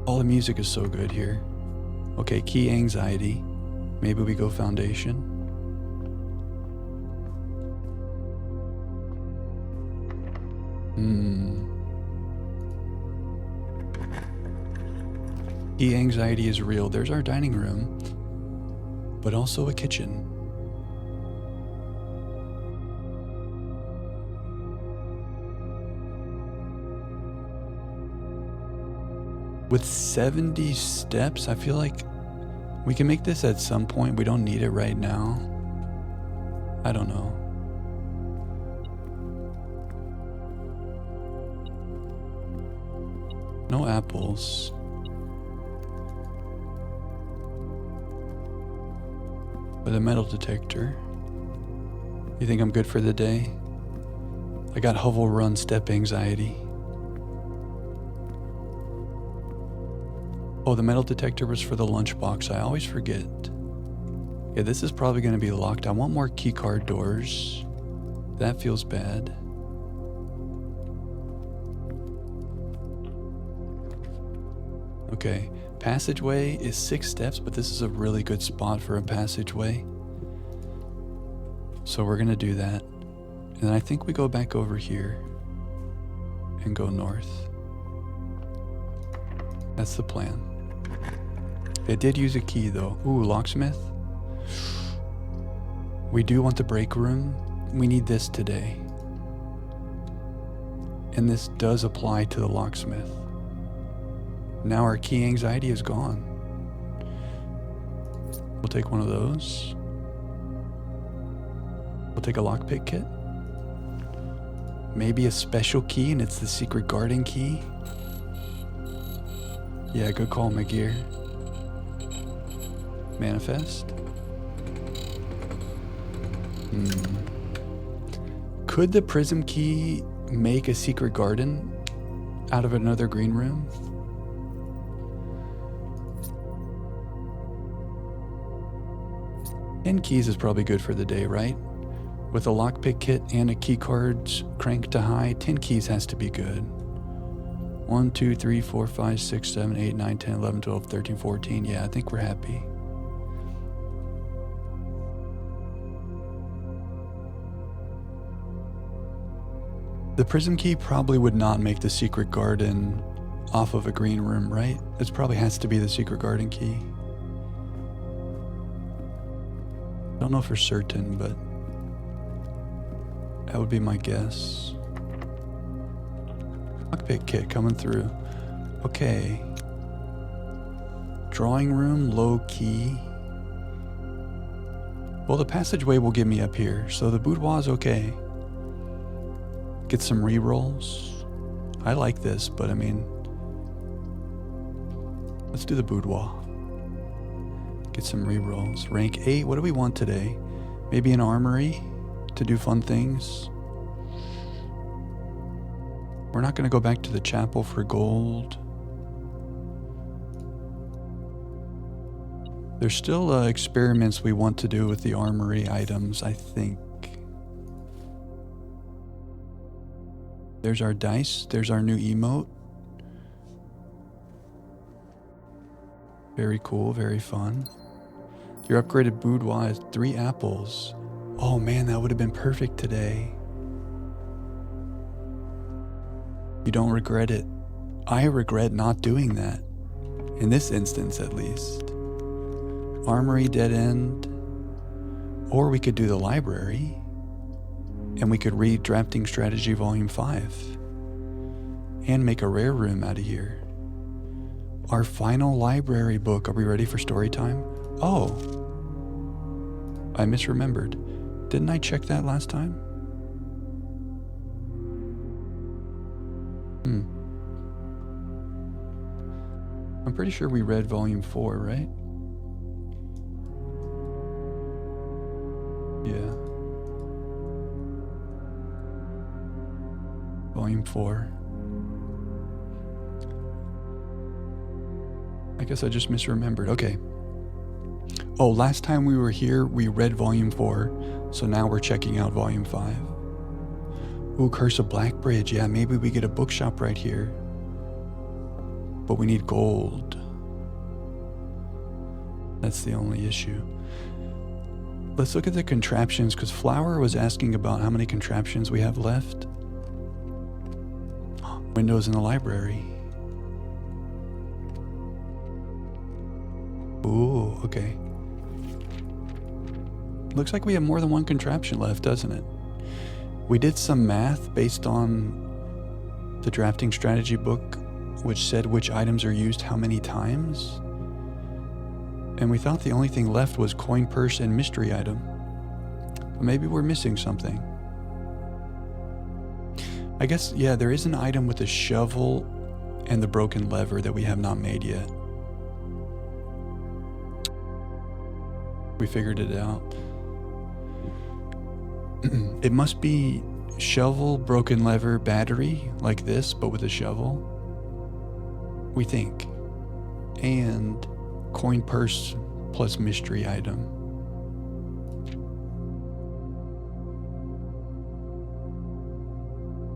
All the music is so good here. Okay, key anxiety. Maybe we go foundation. Key anxiety is real. There's our dining room, but also a kitchen. With 70 steps, I feel like we can make this at some point. We don't need it right now. I don't know. No apples. With a metal detector. You think I'm good for the day? I got Hovel Run step anxiety. Oh, the metal detector was for the lunchbox. I always forget. Yeah, this is probably going to be locked. I want more keycard doors. That feels bad. Okay, passageway is 6 steps, but this is a really good spot for a passageway. So we're going to do that. And then I think we go back over here and go north. That's the plan. It did use a key though. Ooh, locksmith. We do want the break room. We need this today. And this does apply to the locksmith. Now our key anxiety is gone. We'll take one of those. We'll take a lockpick kit. Maybe a special key and it's the secret garden key. Yeah, good call, McGear. Manifest. Could the prism key make a secret garden out of another green room? And keys is probably good for the day, right? With a lockpick kit and a key cards cranked to high, 10 keys has to be good. 1, 2, 3, 4, 5, 6, 7, 8, 9, 10, 11, 12, 13, 14. Yeah, I think we're happy. The prism key probably would not make the secret garden off of a green room, right? This probably has to be the secret garden key. Don't know for certain, but that would be my guess. Lockpick kit coming through. Okay. Drawing room, low key. Well, the passageway will get me up here, so the boudoir is okay. Get some re-rolls. I like this, but I mean, let's do the boudoir. Get some re-rolls. Rank 8, what do we want today? Maybe an armory to do fun things. We're not going to go back to the chapel for gold. There's still experiments we want to do with the armory items, I think. There's our dice. There's our new emote. Very cool, very fun. Your upgraded boudoir is 3 apples. Oh man, that would have been perfect today. You don't regret it. I regret not doing that. In this instance, at least. Armory dead end. Or we could do the library. And we could read Drafting Strategy Volume 5. And make a rare room out of here. Our final library book. Are we ready for story time? Oh. I misremembered. Didn't I check that last time? I'm pretty sure we read Volume 4, right? Yeah. Volume 4. I guess I just misremembered. Okay. Oh, last time we were here, we read Volume 4, so now we're checking out Volume 5. Ooh, Curse of Blackbridge. Yeah, maybe we get a bookshop right here. But we need gold. That's the only issue. Let's look at the contraptions, because Flower was asking about how many contraptions we have left. Windows in the library. Ooh, okay. Looks like we have more than one contraption left, doesn't it? We did some math based on the drafting strategy book, which said which items are used how many times. And we thought the only thing left was coin purse and mystery item. But maybe we're missing something. I guess, yeah, there is an item with a shovel and the broken lever that we have not made yet. We figured it out. It must be shovel, broken lever, battery, like this, but with a shovel. We think. And coin purse plus mystery item.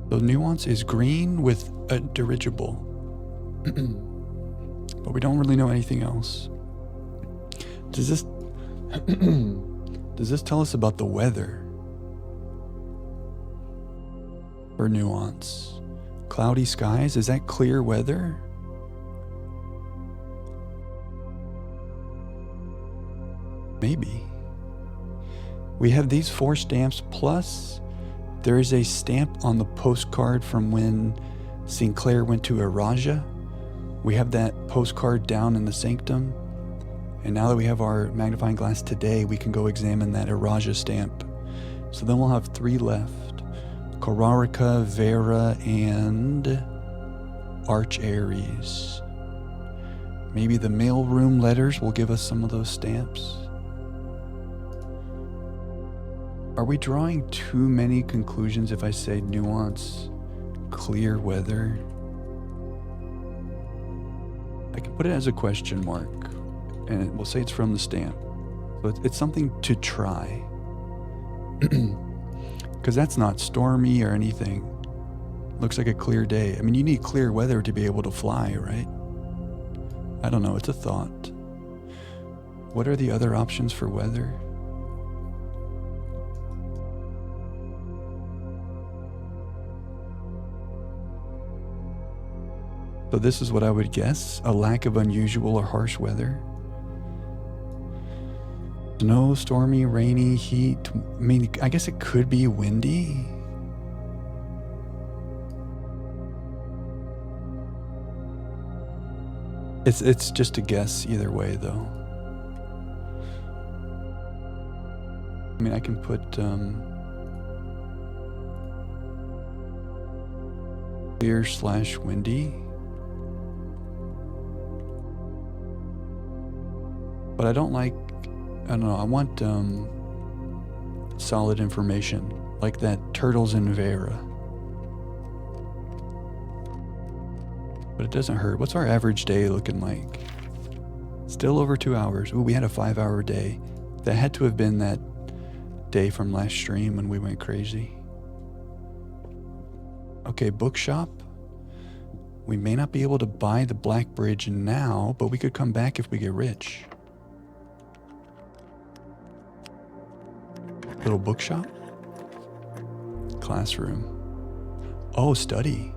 The nuance is green with a dirigible. But we don't really know anything else. Does this tell us about the weather? For nuance. Cloudy skies, is that clear weather? Maybe. We have these 4 stamps, plus there is a stamp on the postcard from when Sinclair went to Araja. We have that postcard down in the sanctum. And now that we have our magnifying glass today, we can go examine that Araja stamp. So then we'll have 3 left. Korarica, Vera, and Arch Aries. Maybe the mailroom letters will give us some of those stamps. Are we drawing too many conclusions if I say nuance, clear weather? I can put it as a question mark, and we'll say it's from the stamp. But it's something to try. Because that's not stormy or anything. Looks like a clear day. I mean, you need clear weather to be able to fly, right? I don't know, it's a thought. What are the other options for weather? So this is what I would guess, a lack of unusual or harsh weather. Snow, stormy, rainy, heat. I mean, I guess it could be windy. It's just a guess either way, though. mean, I can put clear/windy. But I don't like, I don't know, I want solid information, like that turtles in Vera. But it doesn't hurt. What's our average day looking like? Still over 2 hours. Ooh, we had a 5-hour day. That had to have been that day from last stream when we went crazy. Okay, bookshop. We may not be able to buy the Black Bridge now, but we could come back if we get rich. Little bookshop. Classroom. Oh, study.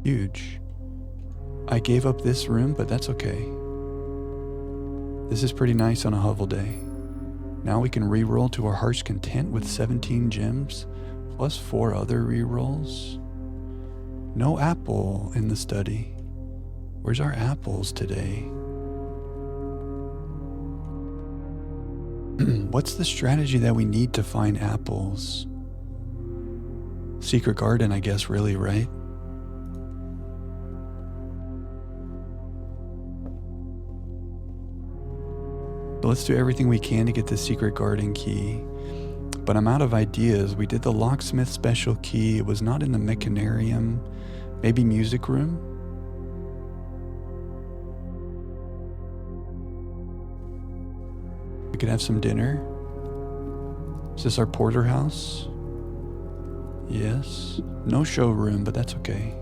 Huge. I gave up this room, but that's okay. This is pretty nice on a hovel day. Now we can re-roll to our heart's content with 17 gems, plus 4 other re-rolls. No apple in the study. Where's our apples today? What's the strategy that we need to find apples? Secret garden, I guess, really, right? So let's do everything we can to get the secret garden key. But I'm out of ideas. We did the locksmith special key. It was not in the mechanarium. Maybe music room? We could have some dinner. Is this our porterhouse? Yes. No showroom, but that's okay.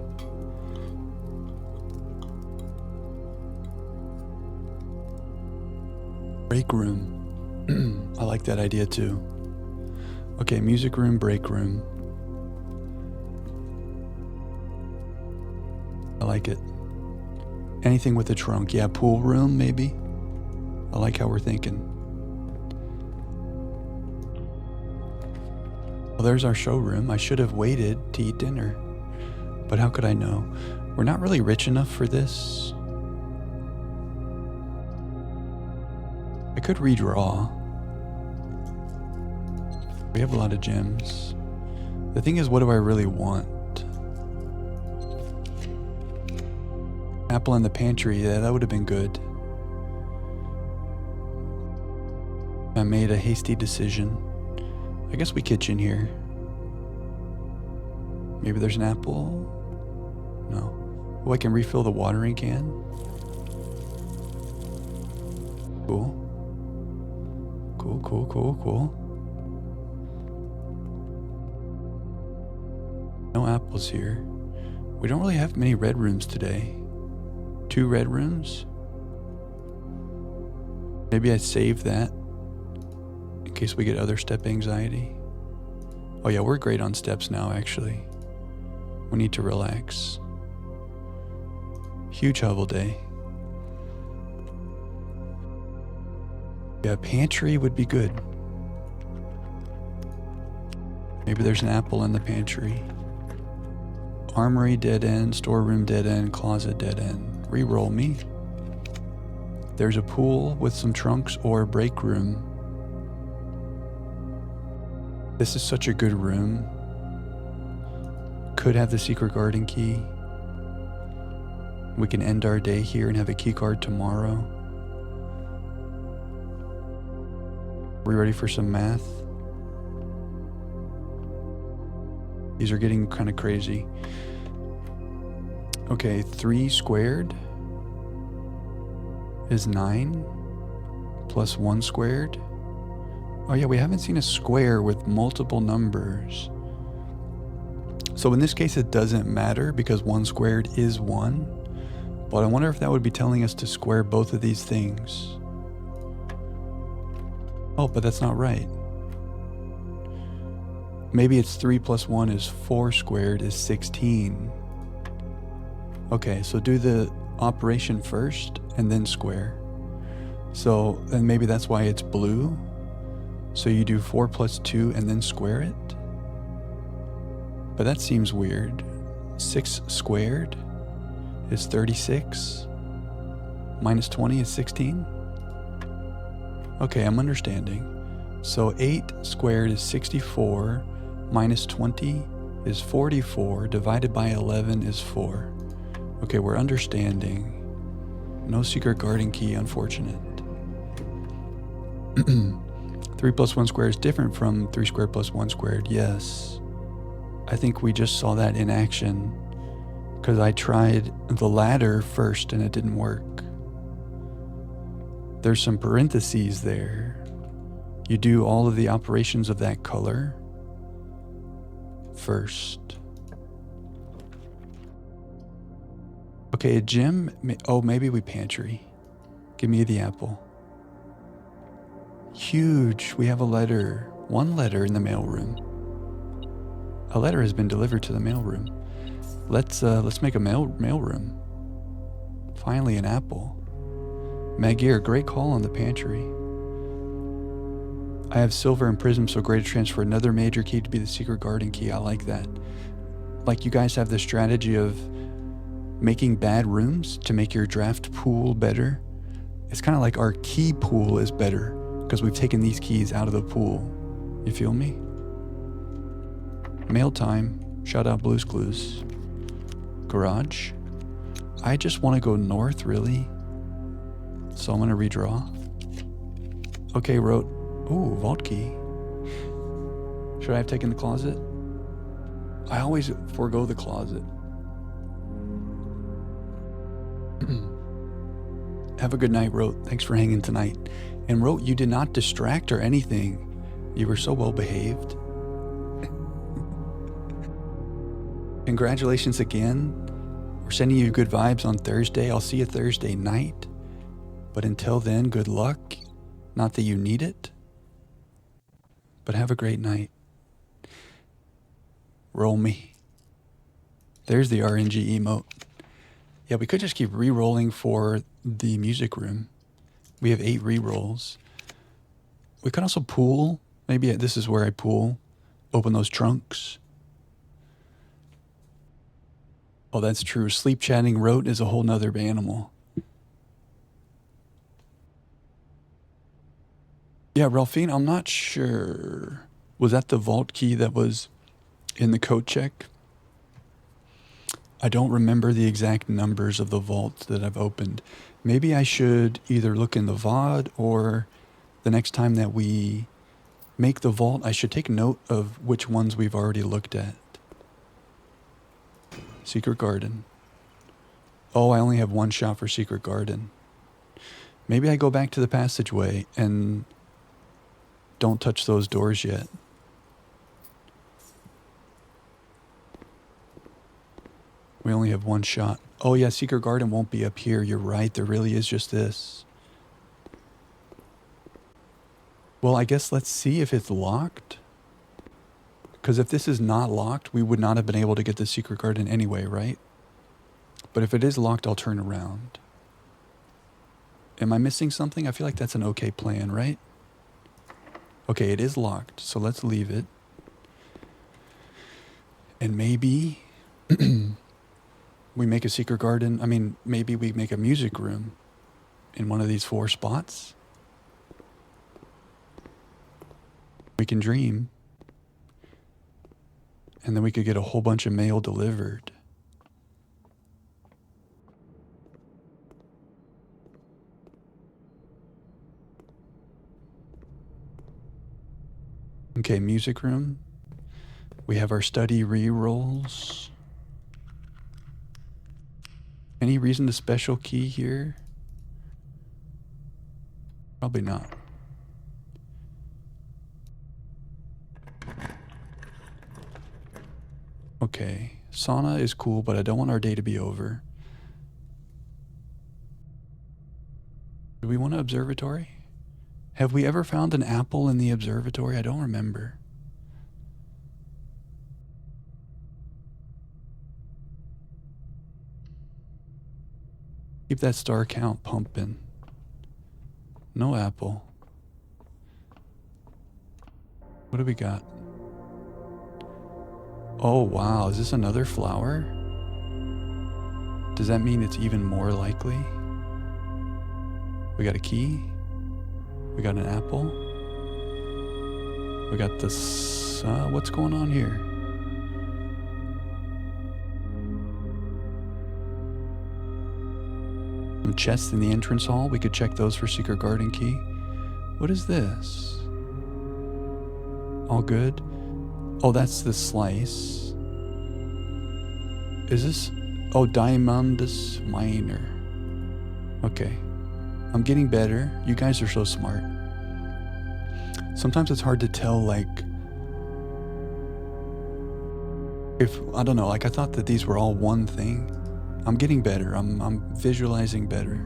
Break room. I like that idea too. Okay, music room, break room. I like it. Anything with a trunk. Yeah, pool room maybe. I like how we're thinking. Well, there's our showroom. I should have waited to eat dinner. But how could I know? We're not really rich enough for this. I could redraw. We have a lot of gems. The thing is, what do I really want? Apple in the pantry. Yeah, that would have been good. I made a hasty decision. I guess we kitchen here. Maybe there's an apple? No. Oh, I can refill the watering can? Cool. Cool. No apples here. We don't really have many red rooms today. 2 red rooms? Maybe I save that in case we get other step anxiety. Oh yeah, we're great on steps now, actually. We need to relax. Huge hovel day. Yeah, pantry would be good. Maybe there's an apple in the pantry. Armory dead end, storeroom dead end, closet dead end. Reroll me. There's a pool with some trunks or a break room. This is such a good room. Could have the secret garden key. We can end our day here and have a key card tomorrow. We ready for some math? These are getting kind of crazy. Okay, 3 squared is 9 plus 1 squared. Oh yeah, we haven't seen a square with multiple numbers. So in this case, it doesn't matter because 1 squared is 1. But I wonder if that would be telling us to square both of these things. Oh, but that's not right. Maybe it's 3 plus 1 is 4 squared is 16. Okay, so do the operation first and then square. So then maybe that's why it's blue. So you do 4 plus 2 and then square it. But that seems weird. 6 squared is 36. Minus 20 is 16. Okay, I'm understanding. So 8 squared is 64, minus 20 is 44, divided by 11 is 4. Okay, we're understanding. No secret garden key, unfortunate. 3 plus 1 squared is different from 3 squared plus 1 squared, yes. I think we just saw that in action because I tried the ladder first and it didn't work. There's some parentheses there. You do all of the operations of that color first. Okay, a gym. Oh, maybe we pantry. Give me the apple. Huge. We have a letter. One letter in the mailroom. A letter has been delivered to the mailroom. Let's make a mailroom. Finally, an apple. Magir, great call on the pantry. I have silver and prism, so great to transfer another major key to be the secret garden key. I like that. Like you guys have the strategy of making bad rooms to make your draft pool better. It's kind of like our key pool is better because we've taken these keys out of the pool. You feel me? Mail time. Shout out Blue's Clues. Garage. I just want to go north, really. So I'm going to redraw. Okay, wrote. Ooh, vault key. Should I have taken the closet? I always forego the closet. Have a good night, Wrote. Thanks for hanging tonight. And Wrote, you did not distract or anything. You were so well behaved. Congratulations again. We're sending you good vibes on Thursday. I'll see you Thursday night. But until then, good luck. Not that you need it. But have a great night. Roll me. There's the RNG emote. Yeah, we could just keep re-rolling for the music room. We have 8 re-rolls. We could also pool. Maybe this is where I pool. Open those trunks. Oh, that's true. Sleep chatting Rote is a whole nother animal. Yeah, Ralphine, I'm not sure. Was that the vault key that was in the code check? I don't remember the exact numbers of the vaults that I've opened. Maybe I should either look in the VOD or the next time that we make the vault, I should take note of which ones we've already looked at. Secret Garden. Oh, I only have 1 shot for Secret Garden. Maybe I go back to the passageway and don't touch those doors yet. We only have 1 shot. Oh yeah, Secret Garden won't be up here. You're right. There really is just this. Well, I guess let's see if it's locked. Because if this is not locked, we would not have been able to get the Secret Garden anyway, right? But if it is locked, I'll turn around. Am I missing something? I feel like that's an okay plan, right? Okay, it is locked, so let's leave it. And maybe we make a Secret Garden. I mean, maybe we make a music room in one of these 4 spots. We can dream. And then we could get a whole bunch of mail delivered. Okay, music room. We have our study re-rolls. Any reason to special key here? Probably not. Okay, sauna is cool, but I don't want our day to be over. Do we want an observatory? Have we ever found an apple in the observatory? I don't remember. Keep that star count pumping. No apple. What do we got? Oh wow, is this another flower? Does that mean it's even more likely? We got a key? We got an apple. We got this, what's going on here? Some chests in the entrance hall. We could check those for secret garden key. What is this? All good? Oh, that's the slice. Is this? Oh, Diamondus Minor. Okay. I'm getting better. You guys are so smart. Sometimes it's hard to tell, like, if, I don't know, like I thought that these were all one thing. I'm getting better. I'm visualizing better.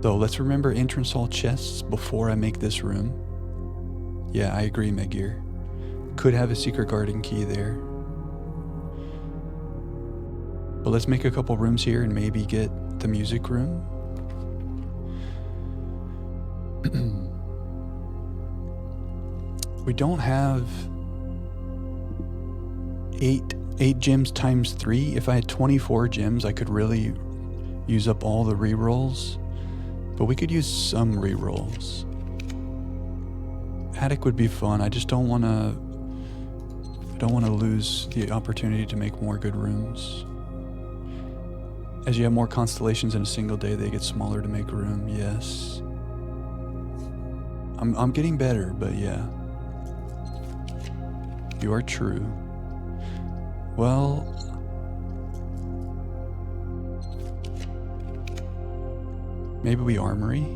So let's remember entrance hall chests before I make this room. Yeah, I agree, Megir. Could have a secret garden key there. But let's make a couple rooms here and maybe get the music room. We don't have eight gems times 3. If I had 24 gems, I could really use up all the rerolls. But we could use some rerolls. Attic would be fun. I just don't want to lose the opportunity to make more good rooms. As you have more constellations in a single day, they get smaller to make room. Yes. I'm getting better, but yeah. You are true. Well, maybe we armory.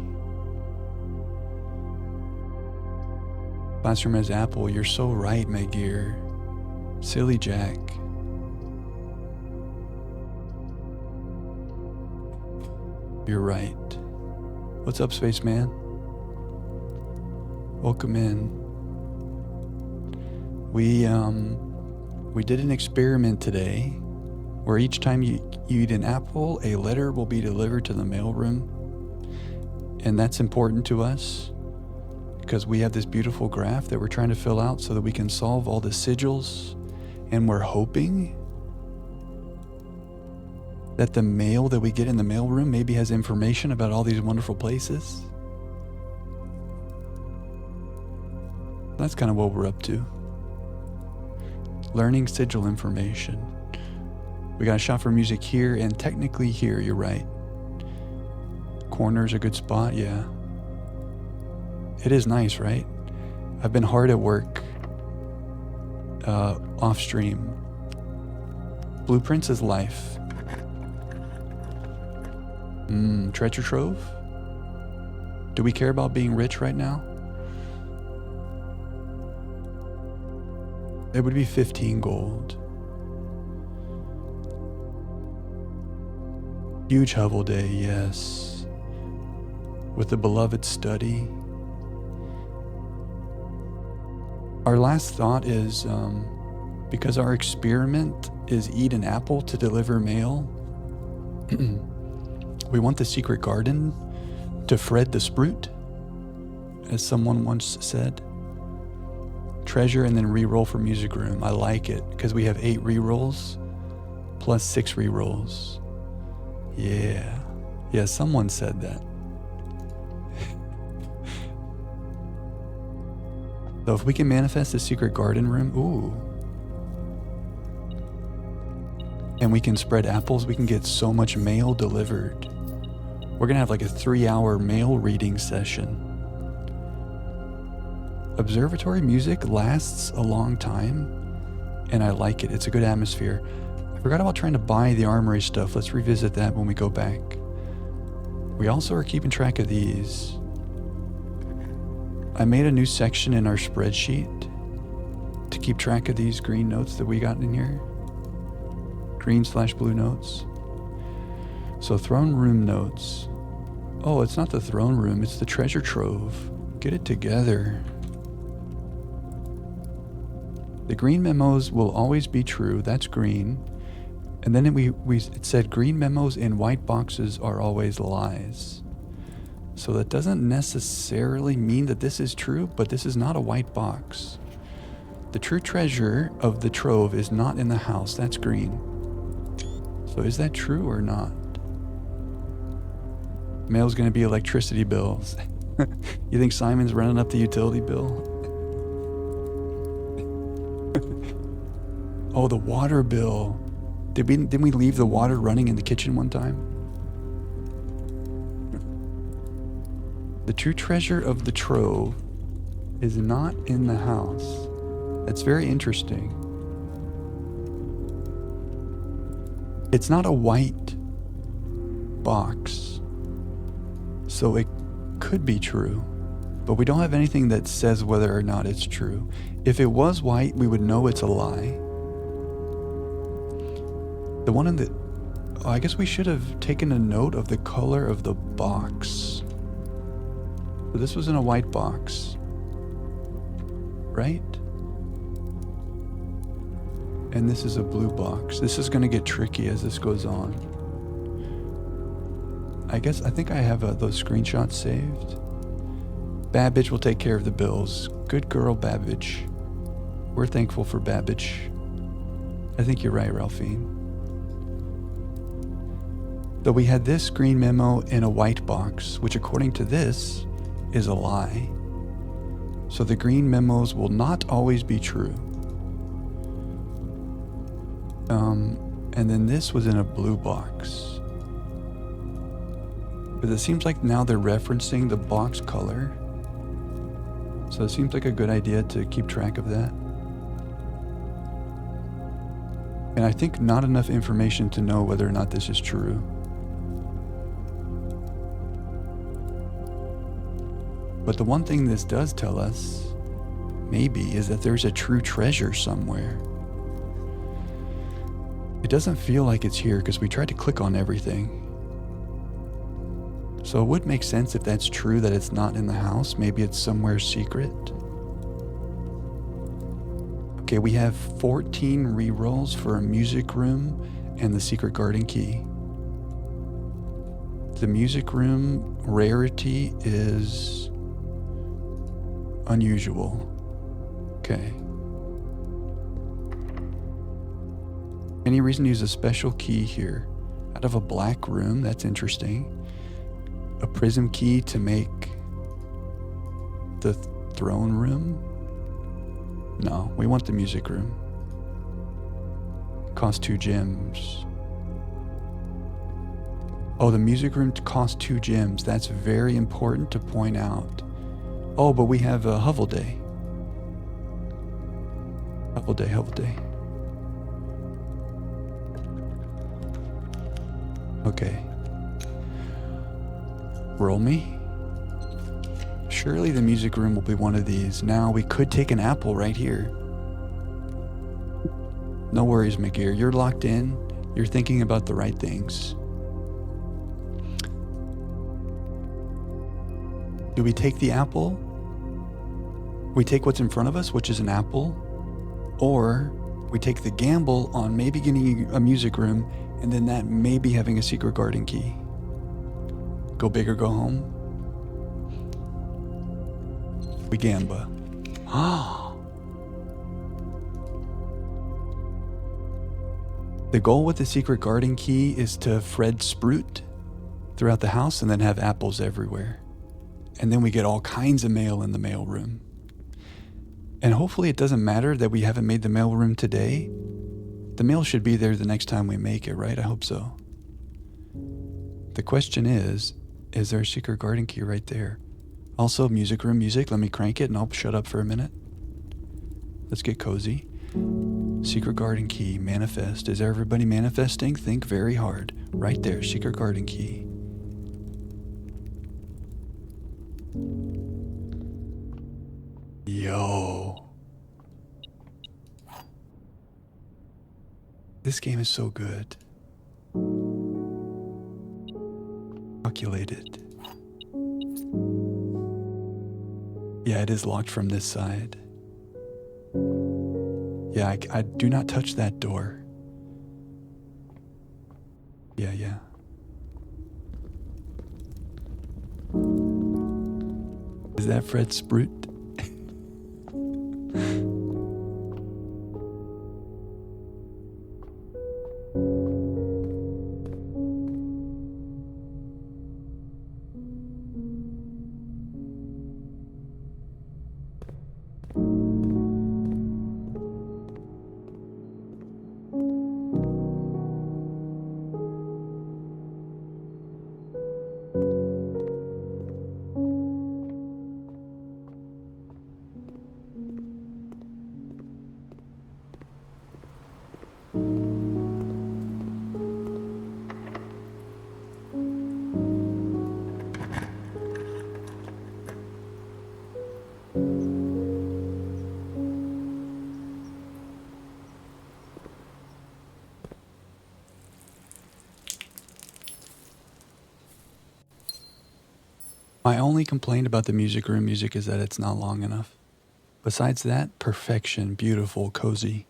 Classroom has apple. You're so right, Megir. Silly Jack. You're right. What's up, spaceman? Welcome in. We did an experiment today where each time you eat an apple, a letter will be delivered to the mailroom. And that's important to us because we have this beautiful graph that we're trying to fill out so that we can solve all the sigils. And we're hoping that the mail that we get in the mailroom maybe has information about all these wonderful places. That's kind of what we're up to. Learning sigil information. We got a shot for music here and technically here, you're right. Corner's a good spot, yeah. It is nice, right? I've been hard at work off stream. Blueprints is life. Treasure trove? Do we care about being rich right now? It would be 15 gold. Huge hovel day, yes. With the beloved study. Our last thought is, because our experiment is eat an apple to deliver mail, we want the secret garden to Fred the Sprout, as someone once said. Treasure and then re-roll for music room. I like it because we have 8 re-rolls plus 6 re-rolls. Yeah. Yeah, someone said that. So if we can manifest a secret garden room, ooh. And we can spread apples, we can get so much mail delivered. We're gonna have like a 3-hour mail reading session. Observatory music lasts a long time, and I like it. It's a good atmosphere. I forgot about trying to buy the armory stuff. Let's revisit that when we go back. We also are keeping track of these. I made a new section in our spreadsheet to keep track of these green notes that we got in here. Green/blue notes. So throne room notes. Oh, it's not the throne room, it's the treasure trove. Get it together. The green memos will always be true. That's green. And then it said green memos in white boxes are always lies. So that doesn't necessarily mean that this is true, but this is not a white box. The true treasure of the trove is not in the house. That's green. So is that true or not? Mail's gonna be electricity bills. You think Simon's running up the utility bill? Oh, the water bill. Didn't we leave the water running in the kitchen one time? The true treasure of the trove is not in the house. That's very interesting. It's not a white box, so it could be true, but we don't have anything that says whether or not it's true. If it was white, we would know it's a lie. The one in the... Oh, I guess we should have taken a note of the color of the box. So this was in a white box, right? And this is a blue box. This is going to get tricky as this goes on. I think I have those screenshots saved. Babbage will take care of the bills. Good girl, Babbage. We're thankful for Babbage. I think you're right, Ralphine. Though we had this green memo in a white box, which according to this is a lie. So the green memos will not always be true. And then this was in a blue box. But it seems like now they're referencing the box color. So it seems like a good idea to keep track of that. And I think not enough information to know whether or not this is true. But the one thing this does tell us, maybe, is that there's a true treasure somewhere. It doesn't feel like it's here because we tried to click on everything. So it would make sense if that's true that it's not in the house. Maybe it's somewhere secret. Okay, we have 14 rerolls for a music room and the secret garden key. The music room rarity is unusual. Okay. Any reason to use a special key here? Out of a black room, that's interesting. A prism key to make the throne room? No, we want the music room. Cost 2 gems. Oh, the music room costs 2 gems. That's very important to point out. Oh, but we have a Hovel Day. Hovel Day, Hovel Day. Okay. Roll me. Surely the music room will be one of these. Now we could take an apple right here. No worries, McGear. You're locked in. You're thinking about the right things. Do we take the apple? We take what's in front of us, which is an apple, or we take the gamble on maybe getting a music room and then that maybe having a secret garden key. Go big or go home. We gamba. The goal with the secret garden key is to Fred Sprout throughout the house and then have apples everywhere. And then we get all kinds of mail in the mail room. And hopefully it doesn't matter that we haven't made the mail room today. The mail should be there the next time we make it, right? I hope so. The question is there a secret garden key right there? Also, music room music. Let me crank it and I'll shut up for a minute. Let's get cozy. Secret garden key, manifest. Is everybody manifesting? Think very hard. Right there, secret garden key. Yo. This game is so good. Calculated. Yeah, it is locked from this side. Yeah, I do not touch that door. Yeah. Is that Fred Sprout? My only complaint about the music room music is that it's not long enough. Besides that, perfection, beautiful, cozy.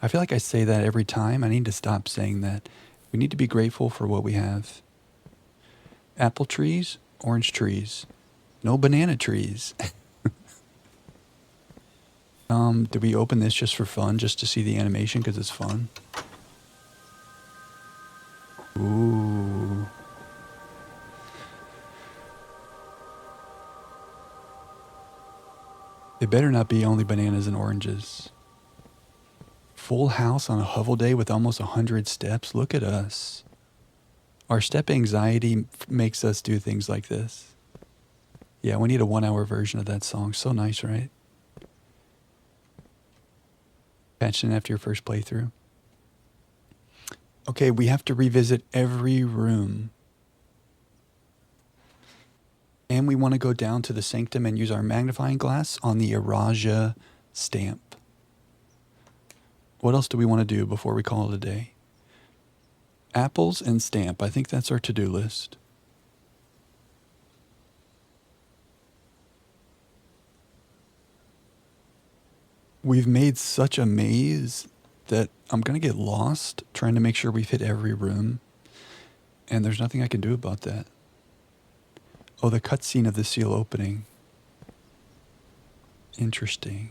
I feel like I say that every time. I need to stop saying that. We need to be grateful for what we have. Apple trees, orange trees. No banana trees. Did we open this just for fun, just to see the animation because it's fun? Ooh. It better not be only bananas and oranges. Full house on a hovel day with almost 100 steps. Look at us. Our step anxiety makes us do things like this. Yeah, we need a 1-hour version of that song. So nice, right? Patched in after your first playthrough. Okay, we have to revisit every room. And we want to go down to the sanctum and use our magnifying glass on the Araja stamp. What else do we want to do before we call it a day? Apples and stamp. I think that's our to-do list. We've made such a maze that I'm going to get lost trying to make sure we've hit every room. And there's nothing I can do about that. Oh, the cutscene of the seal opening. Interesting.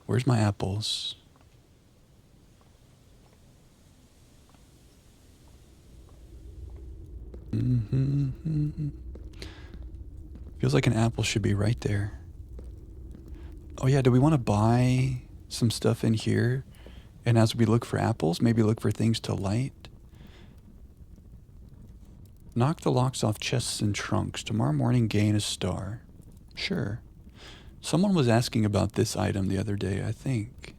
Where's my apples? Feels like an apple should be right there. Oh yeah, do we want to buy some stuff in here? And as we look for apples, maybe look for things to light? Knock the locks off chests and trunks. Tomorrow morning, gain a star. Sure. Someone was asking about this item the other day, I think.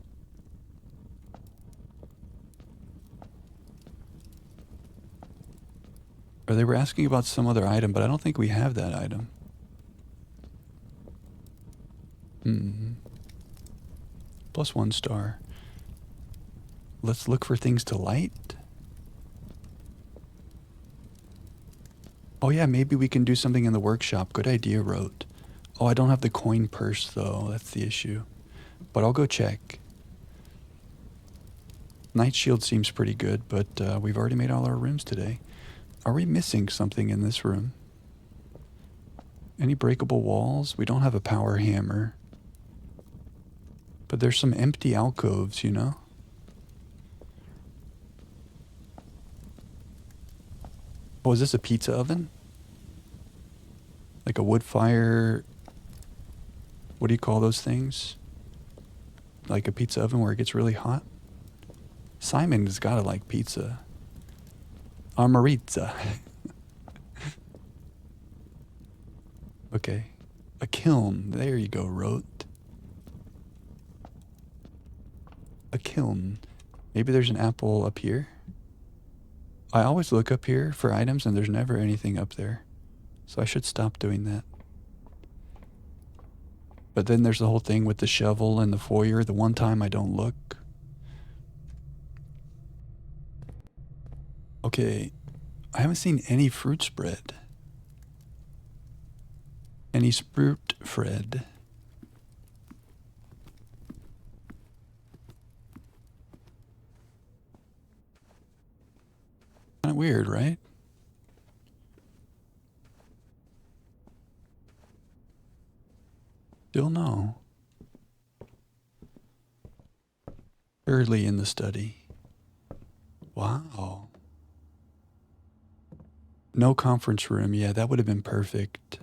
Or they were asking about some other item, but I don't think we have that item. Plus 1 star. Let's look for things to light. Oh yeah, maybe we can do something in the workshop. Good idea, Rote. Oh, I don't have the coin purse though. That's the issue. But I'll go check. Night shield seems pretty good, but we've already made all our rooms today. Are we missing something in this room? Any breakable walls? We don't have a power hammer. But there's some empty alcoves, you know? Oh, is this a pizza oven? Like a wood fire? What do you call those things? Like a pizza oven where it gets really hot? Simon has got to like pizza. Armorizza. Okay. A kiln. There you go, Rote. A kiln. Maybe there's an apple up here? I always look up here for items and there's never anything up there. So I should stop doing that. But then there's the whole thing with the shovel and the foyer. The one time I don't look. Okay. I haven't seen any fruit spread. Any fruit Fred. Kind of weird, right? Still no. Early in the study. Wow. No conference room. Yeah, that would have been perfect.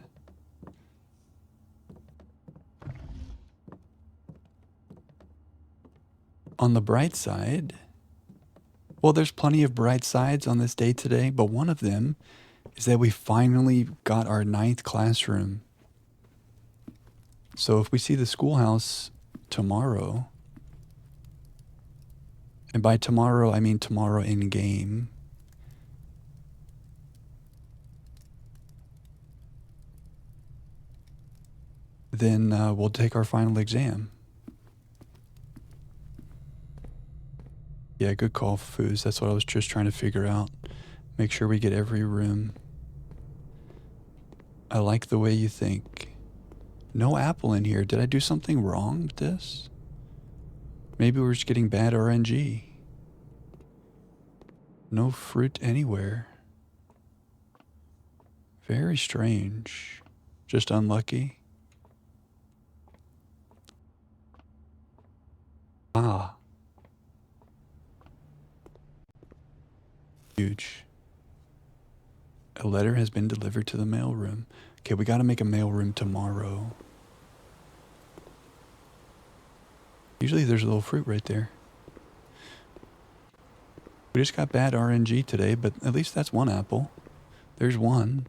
On the bright side, well, there's plenty of bright sides on this day today, but one of them is that we finally got our 9th classroom. So if we see the schoolhouse tomorrow, and by tomorrow, I mean tomorrow in game, then we'll take our final exam. Yeah, good call, Foos. That's what I was just trying to figure out. Make sure we get every room. I like the way you think. No apple in here. Did I do something wrong with this? Maybe we're just getting bad RNG. No fruit anywhere. Very strange. Just unlucky. Ah. Huge. A letter has been delivered to the mailroom. Okay, we gotta make a mailroom tomorrow. Usually there's a little fruit right there. We just got bad RNG today, but at least that's one apple. There's one.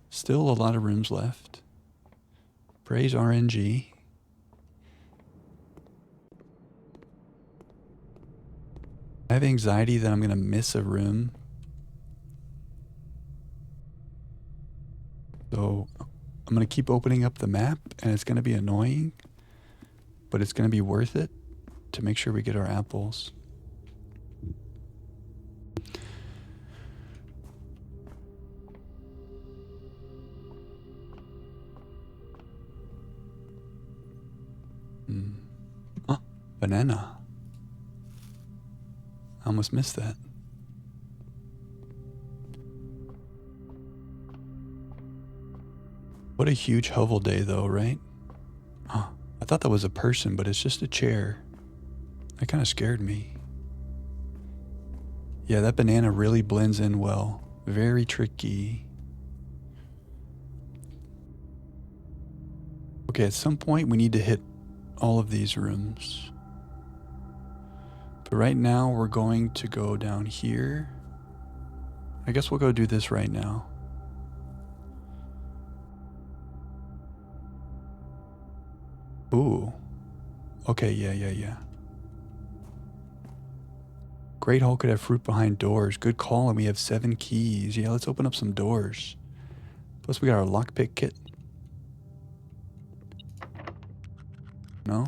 Still a lot of rooms left. Praise RNG. I have anxiety that I'm gonna miss a room. So I'm gonna keep opening up the map, and it's gonna be annoying, but it's gonna be worth it to make sure we get our apples. Oh, banana. I almost missed that. What a huge hovel day though, right? Oh, I thought that was a person, but it's just a chair. That kind of scared me. Yeah, that banana really blends in well. Very tricky. Okay, at some point we need to hit all of these rooms. But right now we're going to go down here. I guess we'll go do this right now. Ooh. Okay, yeah. Great Hall could have fruit behind doors. Good call, and we have 7 keys. Yeah, let's open up some doors. Plus we got our lockpick kit. No?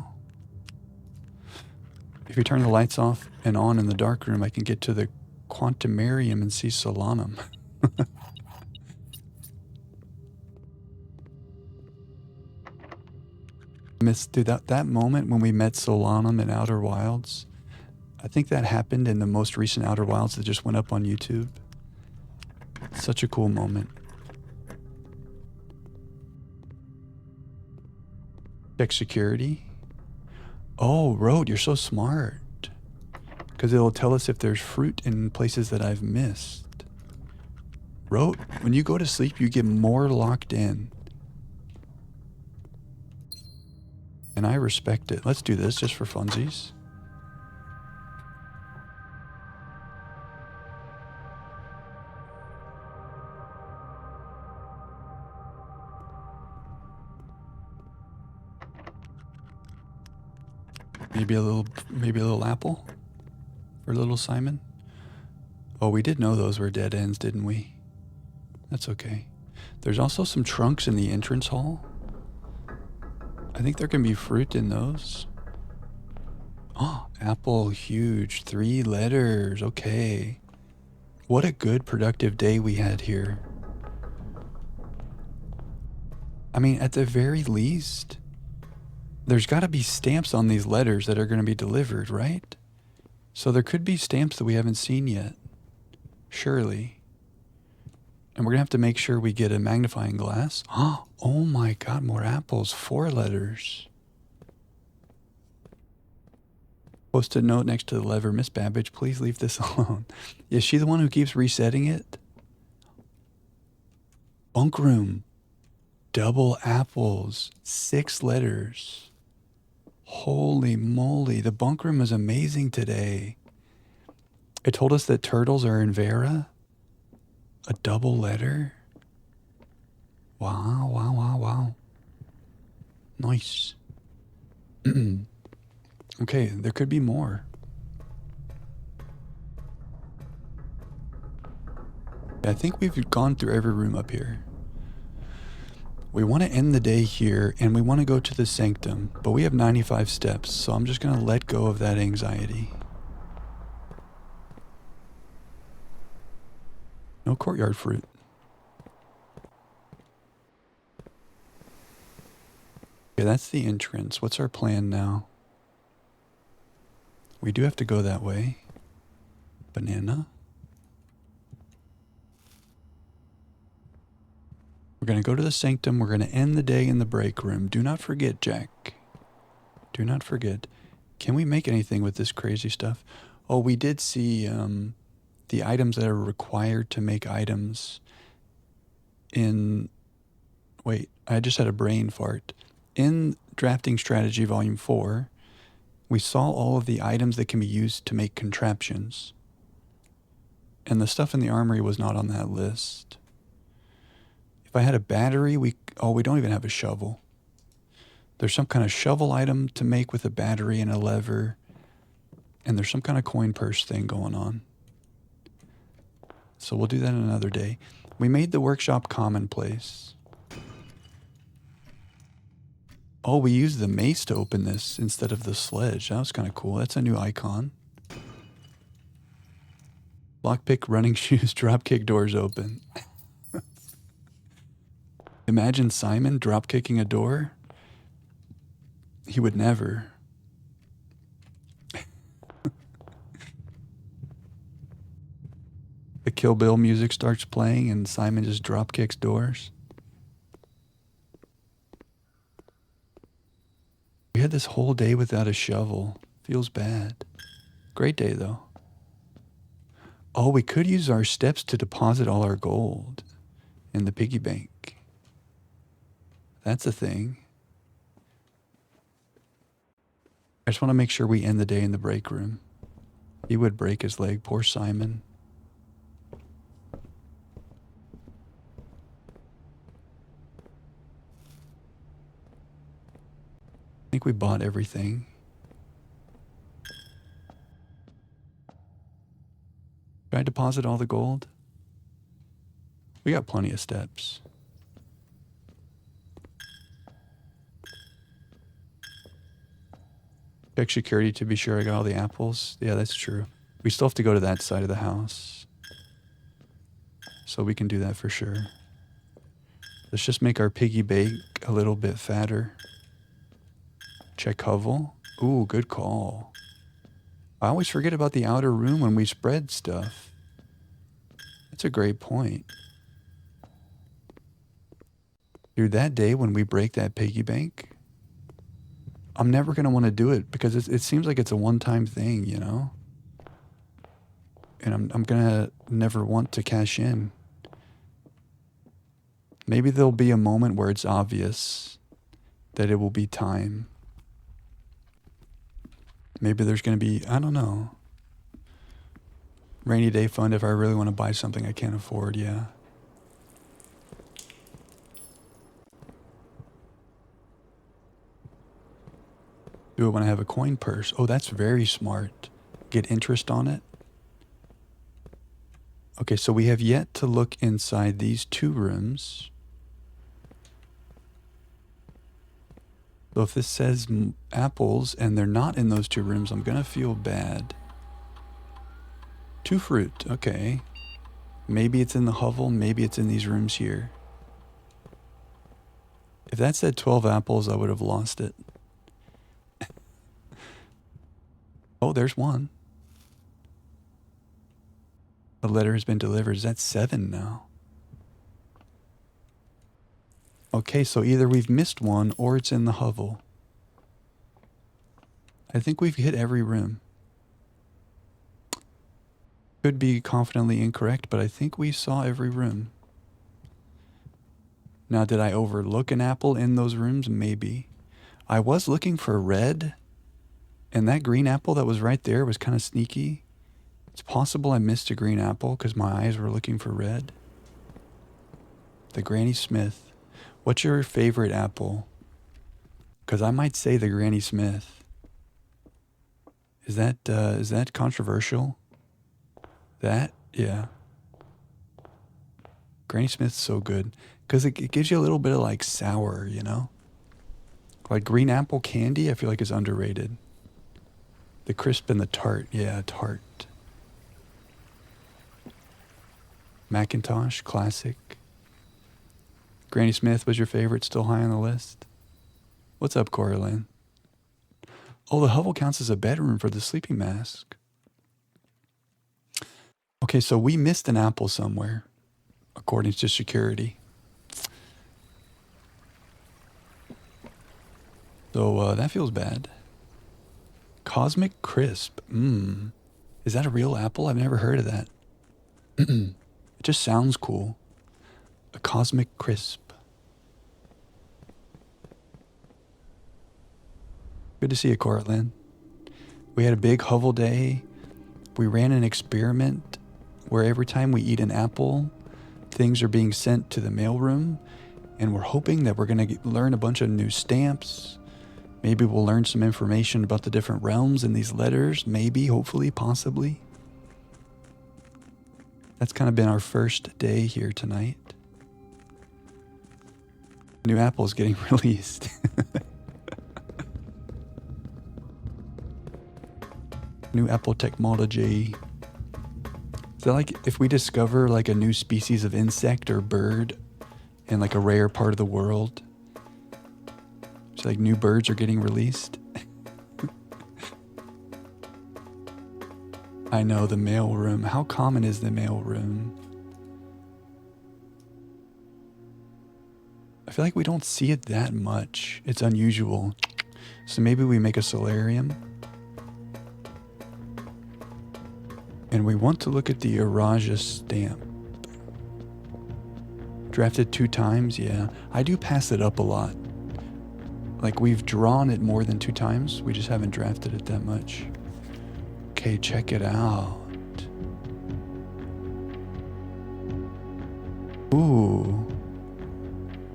If you turn the lights off and on in the dark room, I can get to the Quantumarium and see Solanum. Dude, that moment when we met Solanum in Outer Wilds, I think that happened in the most recent Outer Wilds that just went up on YouTube. Such a cool moment. Check security. Oh, Road, you're so smart. Because it'll tell us if there's fruit in places that I've missed. Road, when you go to sleep, you get more locked in. And I respect it. Let's do this just for funsies. Maybe a little apple for little Simon. Oh, we did know those were dead ends, didn't we? That's okay. There's also some trunks in the entrance hall. I think there can be fruit in those. Oh, apple, huge. 3 letters. Okay. What a good productive day we had here. I mean, at the very least, there's got to be stamps on these letters that are going to be delivered, right? So there could be stamps that we haven't seen yet. Surely. And we're going to have to make sure we get a magnifying glass. Oh my God, more apples. 4 letters. Post-it note next to the lever. Miss Babbage, please leave this alone. Is she the one who keeps resetting it? Bunk room. Double apples. 6 letters. Holy moly. The bunk room is amazing today. It told us that turtles are in Vera. A double letter. Wow. Nice. Okay, there could be more. I think we've gone through every room up here. We want to end the day here, and we want to go to the sanctum, but we have 95 steps, so I'm just going to let go of that anxiety. No courtyard fruit. Okay, that's the entrance. What's our plan now? We do have to go that way. Banana. We're going to go to the sanctum. We're going to end the day in the break room. Do not forget, Jack. Do not forget. Can we make anything with this crazy stuff? Oh, we did see the items that are required to make items in... Wait, I just had a brain fart. In Drafting Strategy Volume 4, we saw all of the items that can be used to make contraptions. And the stuff in the armory was not on that list. If I had a battery, we don't even have a shovel. There's some kind of shovel item to make with a battery and a lever. And there's some kind of coin purse thing going on. So we'll do that another day. We made the workshop commonplace. Oh, we used the mace to open this instead of the sledge. That was kind of cool. That's a new icon. Lockpick, running shoes, dropkick doors open. Imagine Simon drop kicking a door. He would never. The Kill Bill music starts playing and Simon just drop kicks doors. We had this whole day without a shovel. Feels bad. Great day though. Oh, we could use our steps to deposit all our gold in the piggy bank. That's a thing. I just want to make sure we end the day in the break room. He would break his leg. Poor Simon. I think we bought everything. Should I deposit all the gold? We got plenty of steps. Check security to be sure I got all the apples. Yeah, that's true. We still have to go to that side of the house. So we can do that for sure. Let's just make our piggy bank a little bit fatter. Check hovel. Ooh, good call. I always forget about the outer room when we spread stuff. That's a great point. Dude, that day when we break that piggy bank, I'm never going to want to do it because it seems like it's a one-time thing, you know? And I'm going to never want to cash in. Maybe there'll be a moment where it's obvious that it will be time. Maybe there's going to be, I don't know. Rainy day fund if I really want to buy something I can't afford, yeah. Do it when I have a coin purse. Oh, that's very smart. Get interest on it. Okay, so we have yet to look inside these two rooms. So if this says apples and they're not in those two rooms, I'm going to feel bad. 2 fruit, okay. Maybe it's in the hovel, maybe it's in these rooms here. If that said 12 apples, I would have lost it. Oh, there's one. The letter has been delivered. Is that 7 now? Okay, so either we've missed one or it's in the hovel. I think we've hit every room. Could be confidently incorrect, but I think we saw every room. Now, did I overlook an apple in those rooms? Maybe. I was looking for red, and that green apple that was right there was kind of sneaky. It's possible I missed a green apple because my eyes were looking for red. The Granny Smith. What's your favorite apple? Because I might say the Granny Smith. Is that controversial? That? Yeah. Granny Smith's so good. Because it gives you a little bit of like sour, you know? Like green apple candy, I feel like is underrated. The crisp and the tart. Yeah, tart. Macintosh, classic. Granny Smith was your favorite, still high on the list? What's up, Coraline? Oh, the hovel counts as a bedroom for the sleeping mask. Okay, so we missed an apple somewhere, according to security. So that feels bad. Cosmic Crisp. Is that a real apple? I've never heard of that. It just sounds cool. A Cosmic Crisp. Good to see you, Cortland. We had a big hovel day. We ran an experiment where every time we eat an apple, things are being sent to the mailroom, and we're hoping that we're going to learn a bunch of new stamps. Maybe we'll learn some information about the different realms in these letters. Maybe, hopefully, possibly. That's kind of been our first day here tonight. New apple is getting released. New apple technology. Is that like if we discover like a new species of insect or bird in like a rare part of the world? So like new birds are getting released? I know, the mailroom. How common is the mailroom? I feel like we don't see it that much. It's unusual. So maybe we make a solarium. And we want to look at the Araja stamp. Drafted 2 times, yeah. I do pass it up a lot. Like we've drawn it more than 2 times. We just haven't drafted it that much. Okay, check it out. Ooh.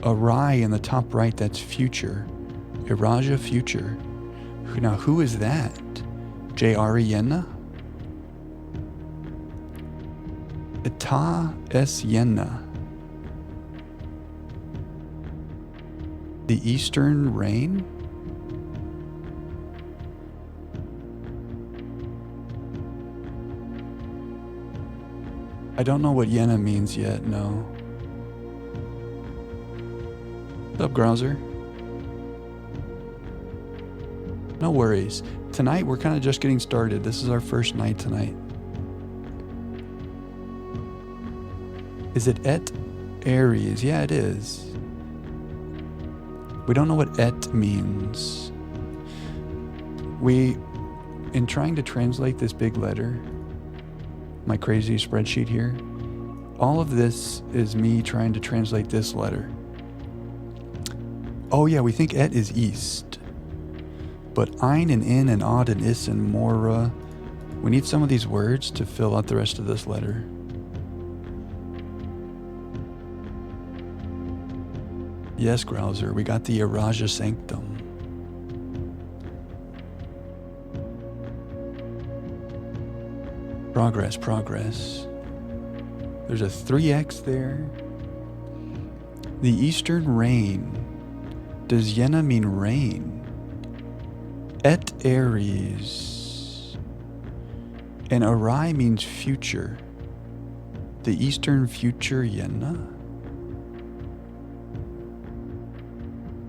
Arai in the top right, that's future. Araja future. Now who is that? J.R.E.N.A? Eta es Yenna. The Eastern Rain? I don't know what Yenna means yet, no. What's up, Grouser? No worries. Tonight, we're kind of just getting started. This is our first night tonight. Is it Et Aries? Yeah, it is. We don't know what Et means. In trying to translate this big letter, my crazy spreadsheet here, all of this is me trying to translate this letter. Oh yeah, we think Et is east. But Ein and In and Od and Is and Mora, we need some of these words to fill out the rest of this letter. Yes, Grouser, we got the Araja Sanctum. Progress. There's a 3x there. The Eastern Rain. Does Yenna mean rain? Et Aries. And Arai means future. The Eastern future Yenna?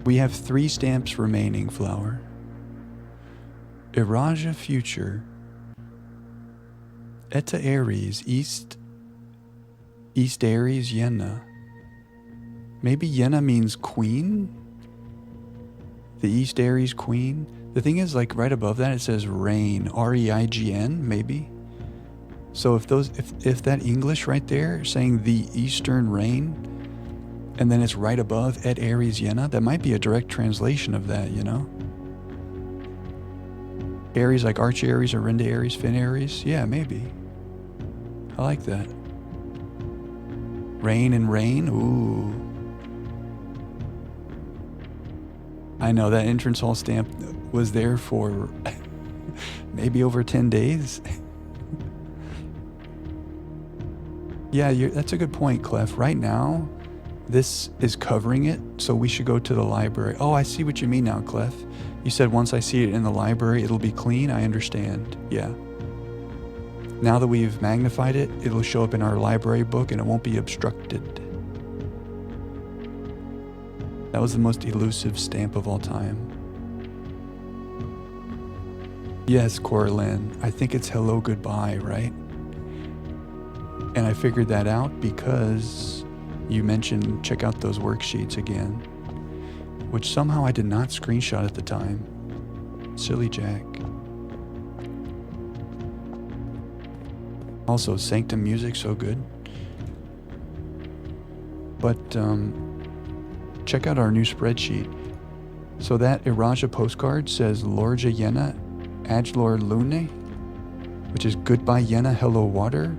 We have 3 stamps remaining, Flower. Araja future. Eta Aries, East Aries, Yenna. Maybe Yenna means queen? The East Aries queen? The thing is, like right above that it says Reign, R-E-I-G-N, maybe? So if that English right there saying the Eastern Reign, and then it's right above Et Aries Yenna, that might be a direct translation of that, you know? Aries like Arch Aries or Rinda Aries, Fin Aries? Yeah, maybe. I like that. Rain and rain? Ooh. I know that entrance hall stamp was there for maybe over 10 days. Yeah, that's a good point, Clef. Right now, this is covering it, so we should go to the library. Oh, I see what you mean now, Clef. You said once I see it in the library, it'll be clean. I understand. Yeah. Now that we've magnified it, it'll show up in our library book and it won't be obstructed. That was the most elusive stamp of all time. Yes, Coraline. I think it's hello goodbye, right? And I figured that out because you mentioned check out those worksheets again, which somehow I did not screenshot at the time. Silly Jack. Also, Sanctum music, so good. But check out our new spreadsheet. So that Iraja postcard says Lorja Yenna, Adlor Lune, which is goodbye Yenna, hello water.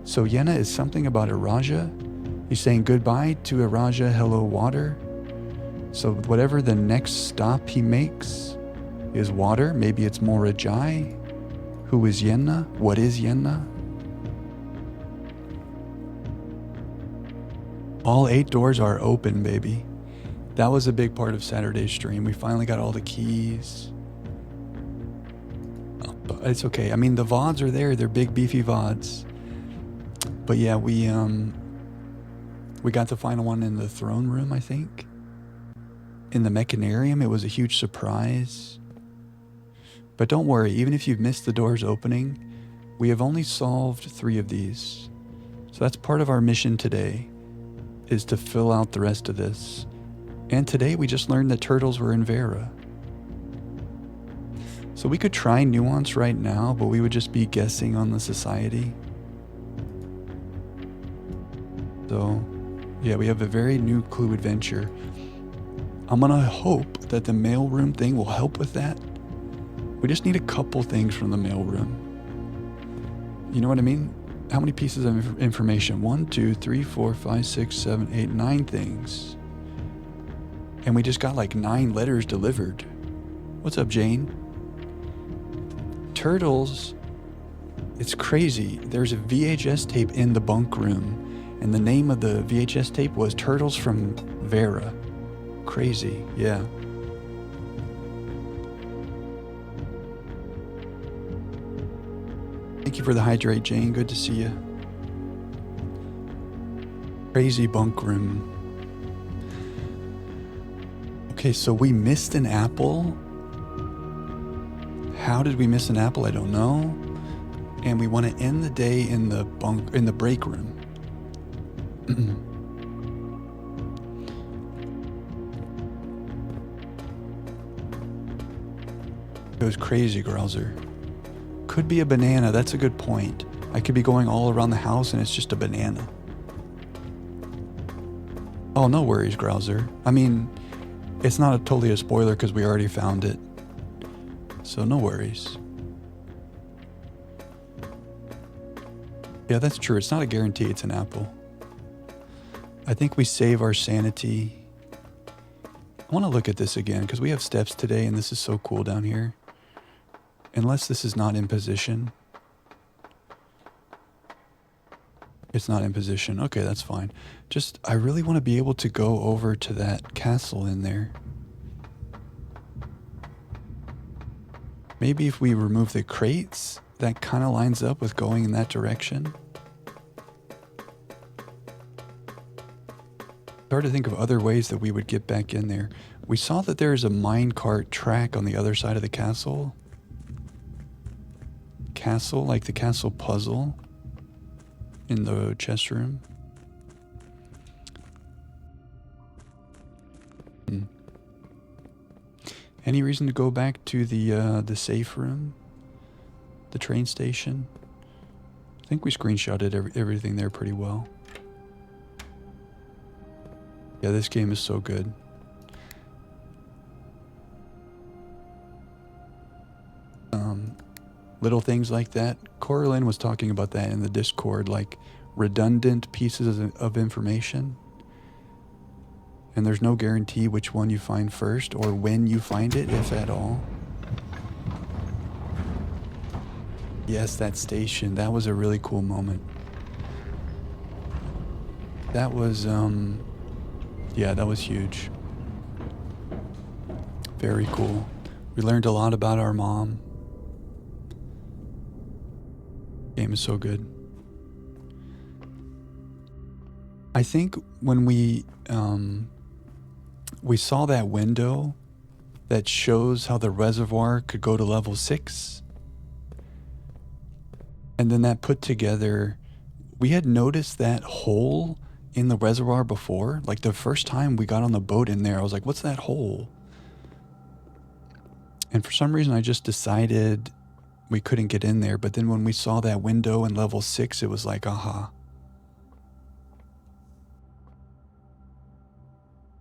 So Yenna is something about Iraja. He's saying goodbye to Iraja, hello water. So whatever the next stop he makes is water. Maybe it's Morajai. Who is Yenna? What is Yenna? All 8 doors are open, baby. That was a big part of Saturday's stream. We finally got all the keys. Oh, but it's okay. I mean, the VODs are there. They're big, beefy VODs. But yeah, we got the final one in the throne room, I think. In the Mechanarium, it was a huge surprise. But don't worry, even if you've missed the doors opening, we have only solved 3 of these. So that's part of our mission today, is to fill out the rest of this. And today we just learned that turtles were in Vera. So we could try Nuance right now, but we would just be guessing on the society. So yeah, we have a very new clue adventure. I'm gonna hope that the mailroom thing will help with that. We just need a couple things from the mailroom. You know what I mean? How many pieces of information? 1, 2, 3, 4, 5, 6, 7, 8, 9 things. And we just got like 9 letters delivered. What's up, Jane? Turtles, it's crazy. There's a VHS tape in the bunk room, and the name of the VHS tape was Turtles from Vera. Crazy, yeah. Thank you for the hydrate, Jane. Good to see you. Crazy bunk room. Okay, so we missed an apple. How did we miss an apple? I don't know. And we want to end the day in the break room. It was crazy, Growler. Could be a banana. That's a good point. I could be going all around the house and it's just a banana. Oh, no worries, Growler. I mean, it's not totally a spoiler because we already found it. So no worries. Yeah, that's true. It's not a guarantee it's an apple. I think we save our sanity. I want to look at this again because we have steps today and this is so cool down here. Unless this is not in position. It's not in position. Okay, that's fine. Just, I really want to be able to go over to that castle in there. Maybe if we remove the crates, that kind of lines up with going in that direction. It's hard to think of other ways that we would get back in there. We saw that there is a minecart track on the other side of the castle. Castle, like the castle puzzle in the chest room. Any reason to go back to the safe room, the train station? I think we screenshotted everything there pretty well. Yeah, this game is so good. Little things like that. Coraline was talking about that in the Discord, like redundant pieces of information. And there's no guarantee which one you find first or when you find it, if at all. Yes, that station. That was a really cool moment. That was, yeah, that was huge. Very cool. We learned a lot about our mom. Game is so good. I think when we saw that window that shows how the reservoir could go to level 6, And then that put together, we had noticed that hole in the reservoir before. Like the first time we got on the boat in there, I was like, what's that hole? And for some reason, I just decided we couldn't get in there. But then when we saw that window in level 6, it was like, aha.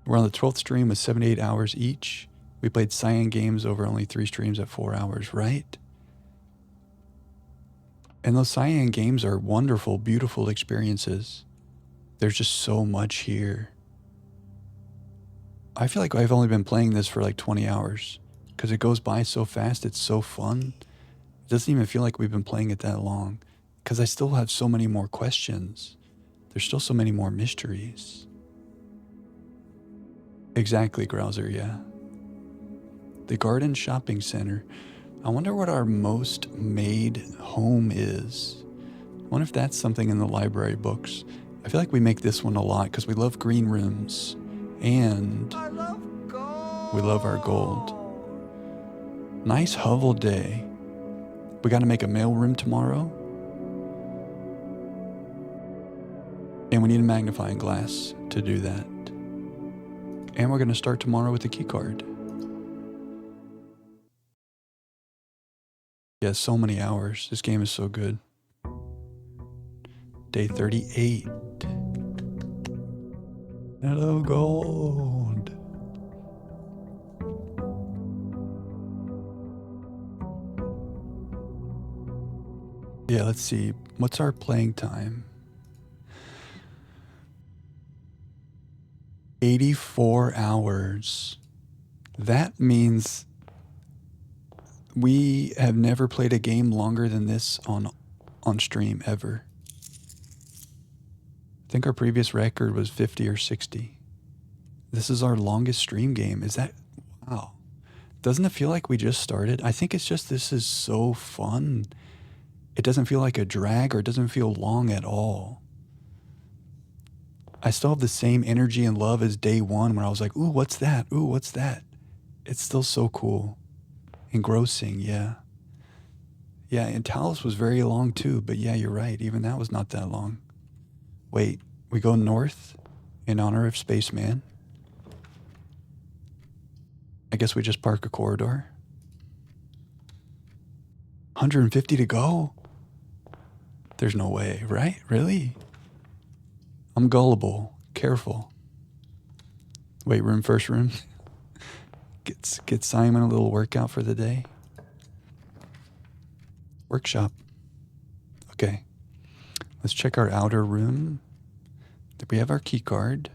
We're on the 12th stream with 78 hours each. We played Cyan games over only 3 streams at 4 hours, right? And those Cyan games are wonderful, beautiful experiences. There's just so much here. I feel like I've only been playing this for like 20 hours because it goes by so fast. It's so fun. It doesn't even feel like we've been playing it that long because I still have so many more questions. There's still so many more mysteries. Exactly, Grouser, yeah. The Garden Shopping Center. I wonder what our most made home is. I wonder if that's something in the library books. I feel like we make this one a lot because we love green rooms and we love our gold. Nice hovel day. We got to make a mail room tomorrow. And we need a magnifying glass to do that. And we're going to start tomorrow with the key card. Yeah, so many hours. This game is so good. Day 38. Hello, gold. Yeah, let's see. What's our playing time? 84 hours. That means we have never played a game longer than this on stream ever. I think our previous record was 50 or 60. This is our longest stream game. Is that, wow. Doesn't it feel like we just started? I think it's just this is so fun. It doesn't feel like a drag or it doesn't feel long at all. I still have the same energy and love as day one when I was like, ooh, what's that? Ooh, what's that? It's still so cool. Engrossing, yeah. Yeah, and Talos was very long too, but yeah, you're right. Even that was not that long. Wait, we go north in honor of Spaceman. I guess we just park a corridor. 150 to go? There's no way, right? Really? I'm gullible. Careful. Wait, room, first room. Get Simon a little workout for the day. Workshop. Okay. Let's check our outer room. We have our key card.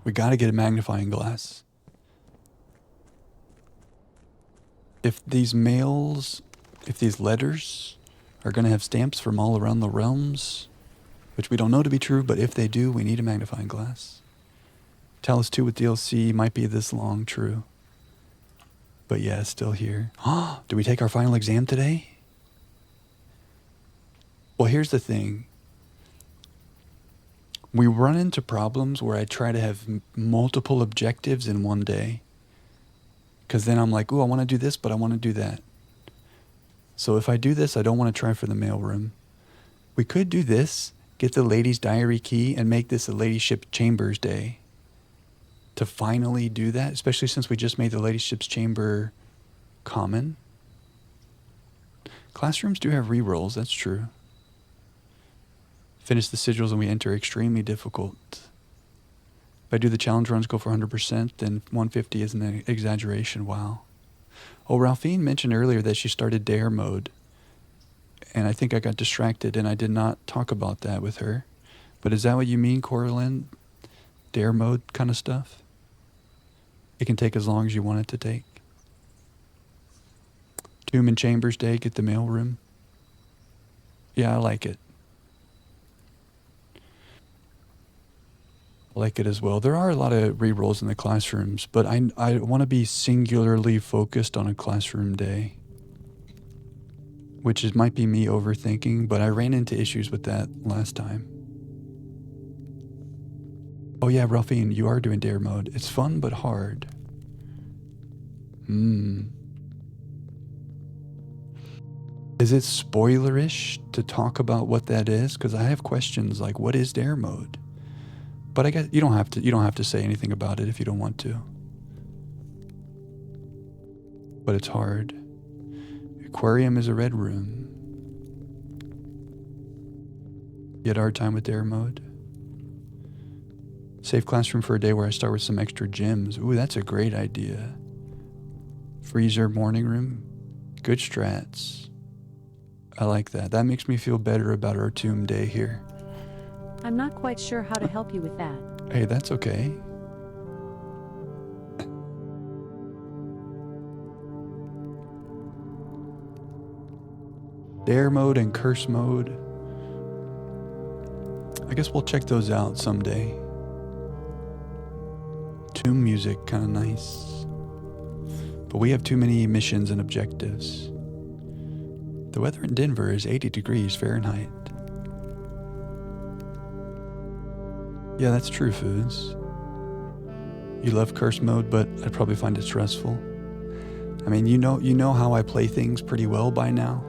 We got to get a magnifying glass. If these mails, if these letters are going to have stamps from all around the realms, which we don't know to be true, but if they do, we need a magnifying glass. Talos 2 with DLC might be this long, true. But yeah, it's still here. Do we take our final exam today? Well, here's the thing. We run into problems where I try to have multiple objectives in one day. Because then I'm like, ooh, I want to do this, but I want to do that. So if I do this, I don't want to try for the mailroom. We could do this, get the Lady's Diary key, and make this a Ladyship Chambers day. To finally do that, especially since we just made the Ladyship's Chamber common. Classrooms do have rerolls, that's true. Finish the sigils and we enter extremely difficult. If I do the challenge runs, go for 100%, then 150 is an exaggeration, wow. Oh, Ralphine mentioned earlier that she started dare mode. And I think I got distracted and I did not talk about that with her. But is that what you mean, Coraline? Dare mode kind of stuff? It can take as long as you want it to take. Tomb and Chambers Day, get the mailroom. Yeah, I like it. I like it as well. There are a lot of rerolls in the classrooms, but I want to be singularly focused on a classroom day. Which might be me overthinking, but I ran into issues with that last time. Oh yeah, Ralphine, you are doing dare mode. It's fun, but hard. Is Is it spoilerish to talk about what that is? Because I have questions like, what is dare mode? But I guess you don't have to say anything about it if you don't want to. But it's hard. Aquarium is a red room. You had a hard time with dare mode? Safe classroom for a day where I start with some extra gyms. Ooh, that's a great idea. Freezer morning room. Good strats. I like that. That makes me feel better about our tomb day here. I'm not quite sure how to help you with that. Hey, that's okay. Dare mode and curse mode. I guess we'll check those out someday. Tomb music, kind of nice. But we have too many missions and objectives. The weather in Denver is 80 degrees Fahrenheit. Yeah, that's true, Foods. You love curse mode, but I'd probably find it stressful. I mean, you know how I play things pretty well by now.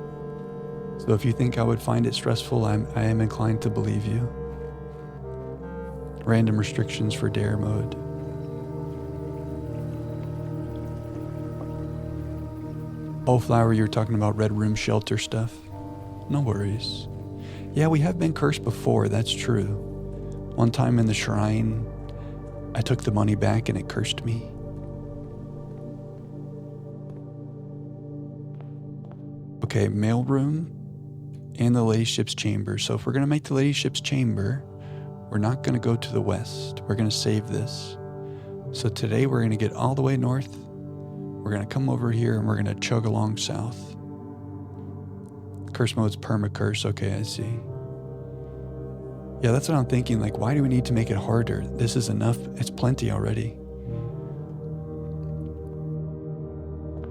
So if you think I would find it stressful, I am inclined to believe you. Random restrictions for dare mode. Oh, Flower, you were talking about Red Room shelter stuff. No worries. Yeah, we have been cursed before, that's true. One time in the shrine, I took the money back and it cursed me. Okay, mailroom and the ladyship's chamber. So if we're going to make the ladyship's chamber, we're not going to go to the west. We're going to save this. So today we're going to get all the way north. We're going to come over here and we're going to chug along south. Curse mode's perma-curse. Okay, I see. Yeah, that's what I'm thinking. Like, why do we need to make it harder? This is enough. It's plenty already.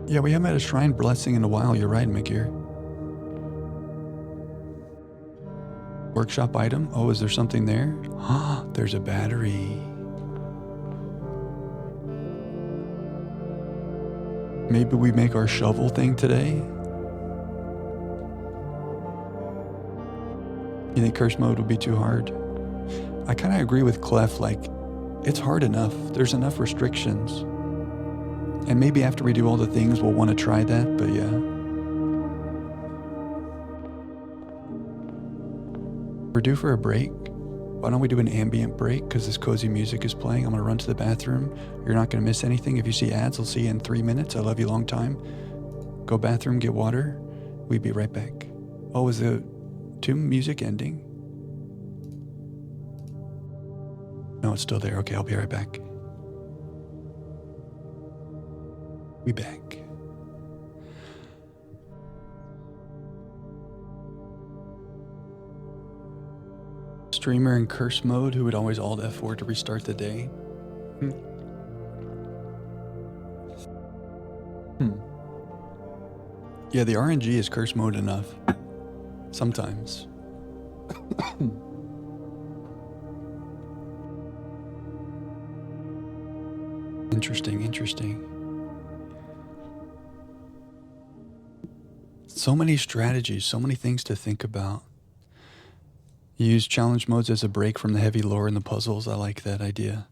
Yeah, we haven't had a shrine blessing in a while. You're right, Mikir. Workshop item. Oh, is there something there? Ah, there's a battery. Maybe we make our shovel thing today? You think curse mode would be too hard? I kind of agree with Clef, like, it's hard enough. There's enough restrictions. And maybe after we do all the things, we'll want to try that, but yeah. We're due for a break. Why don't we do an ambient break? Because this cozy music is playing. I'm going to run to the bathroom. You're not going to miss anything. If you see ads, I'll see you in 3 minutes. I love you long time. Go bathroom, get water. We'll be right back. Oh, is the tomb music ending? No, it's still there. Okay, I'll be right back. We back. Streamer in curse mode who would always alt F4 to restart the day. Yeah, the RNG is curse mode enough. Sometimes. Interesting. So many strategies, so many things to think about. You use challenge modes as a break from the heavy lore and the puzzles. I like that idea.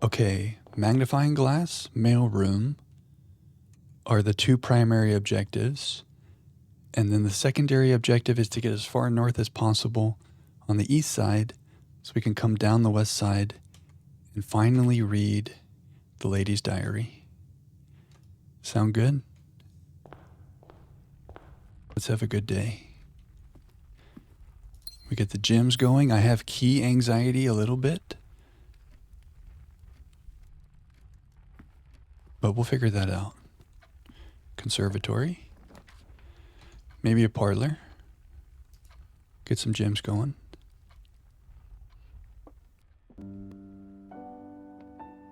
Okay, magnifying glass, mailroom are the two primary objectives. And then the secondary objective is to get as far north as possible on the east side so we can come down the west side and finally read the lady's diary. Sound good? Let's have a good day. We get the gyms going. I have key anxiety a little bit, but we'll figure that out. Conservatory. Maybe a parlor. Get some gyms going.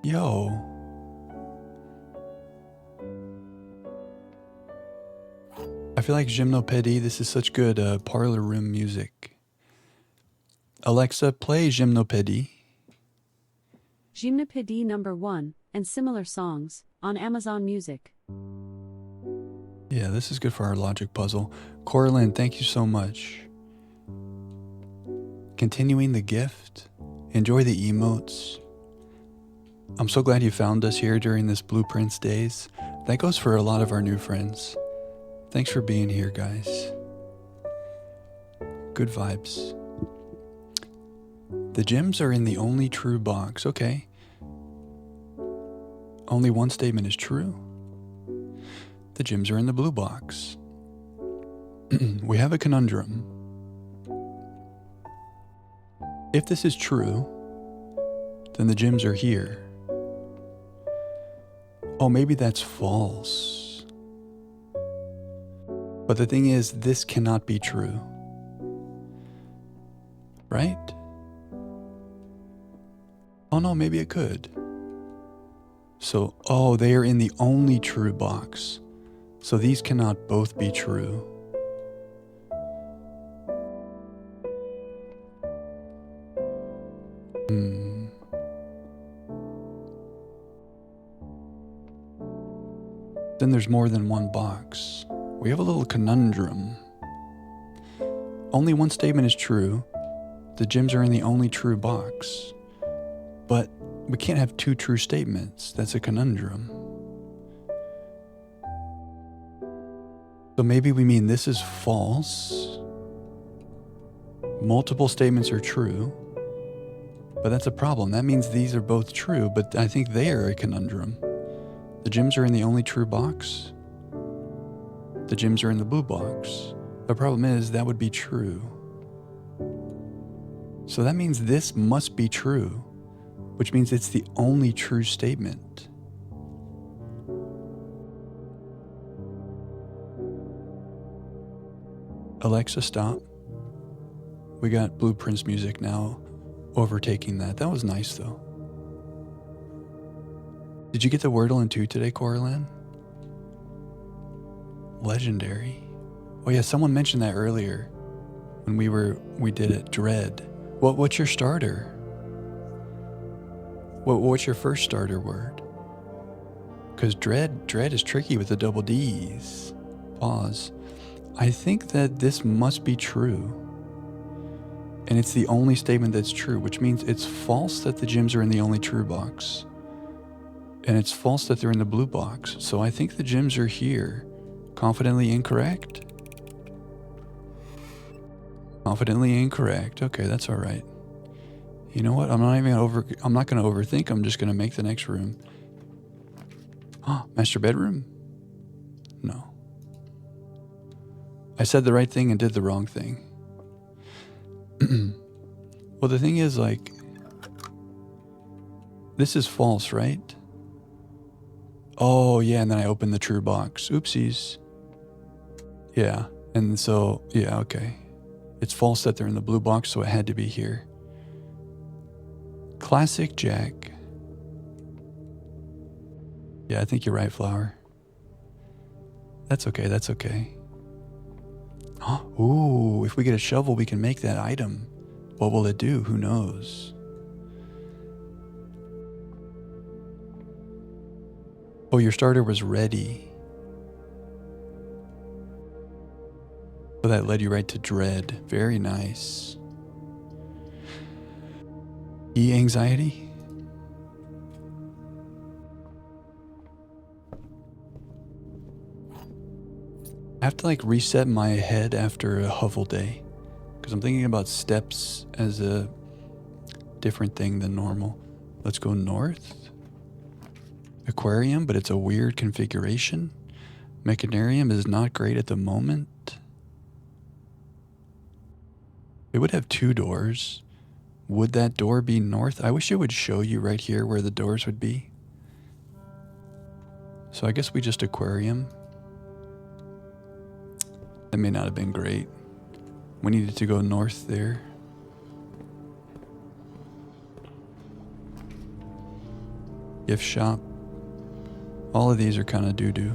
Yo. I feel like Gymnopédie, this is such good parlor room music. Alexa, play Gymnopédie. Gymnopédie #1 and similar songs on Amazon Music. Yeah, this is good for our logic puzzle. Coraline, thank you so much. Continuing the gift. Enjoy the emotes. I'm so glad you found us here during this Blueprints days. That goes for a lot of our new friends. Thanks for being here, guys. Good vibes. The gems are in the only true box. Okay. Only one statement is true. The gems are in the blue box. We have a conundrum. If this is true, then the gems are here. Oh, maybe that's false. But the thing is, this cannot be true. Right? Oh no, maybe it could. So, oh, they are in the only true box. So these cannot both be true. Then there's more than one box. We have a little conundrum. Only one statement is true. The gems are in the only true box. But we can't have two true statements. That's a conundrum. So maybe we mean this is false. Multiple statements are true. But that's a problem. That means these are both true, but I think they are a conundrum. The gems are in the only true box. The gems are in the blue box. The problem is that would be true. So that means this must be true, which means it's the only true statement. Alexa, stop. We got Blueprints music now overtaking that. That was nice though. Did you get the Wordle in 2 today, Coraline? Legendary. Oh yeah, someone mentioned that earlier when we did it. Dread. What's your starter? What's your first starter word? Because dread is tricky with the double D's. Pause. I think that this must be true. And it's the only statement that's true, which means it's false that the gems are in the only true box. And it's false that they're in the blue box. So I think the gems are here. Confidently incorrect? Confidently incorrect. Okay, that's all right. You know what? I'm not going to overthink. I'm just going to make the next room. Master bedroom? No. I said the right thing and did the wrong thing. Well, the thing is, like, this is false, right? Oh, yeah, and then I opened the true box. Oopsies. Yeah, and so, yeah, okay. It's false that they're in the blue box, so it had to be here. Classic Jack. Yeah, I think you're right, Flower. That's okay, that's okay. Ooh, if we get a shovel, we can make that item. What will it do? Who knows? Oh, your starter was ready. So that led you right to dread. Very nice. E-anxiety? I have to like reset my head after a Huffle day because I'm thinking about steps as a different thing than normal. Let's go north. Aquarium, but it's a weird configuration. Mechanarium is not great at the moment. It would have 2 doors. Would that door be north? I wish it would show you right here where the doors would be. So I guess we just aquarium. That may not have been great. We needed to go north there. Gift shop. All of these are kind of doo-doo.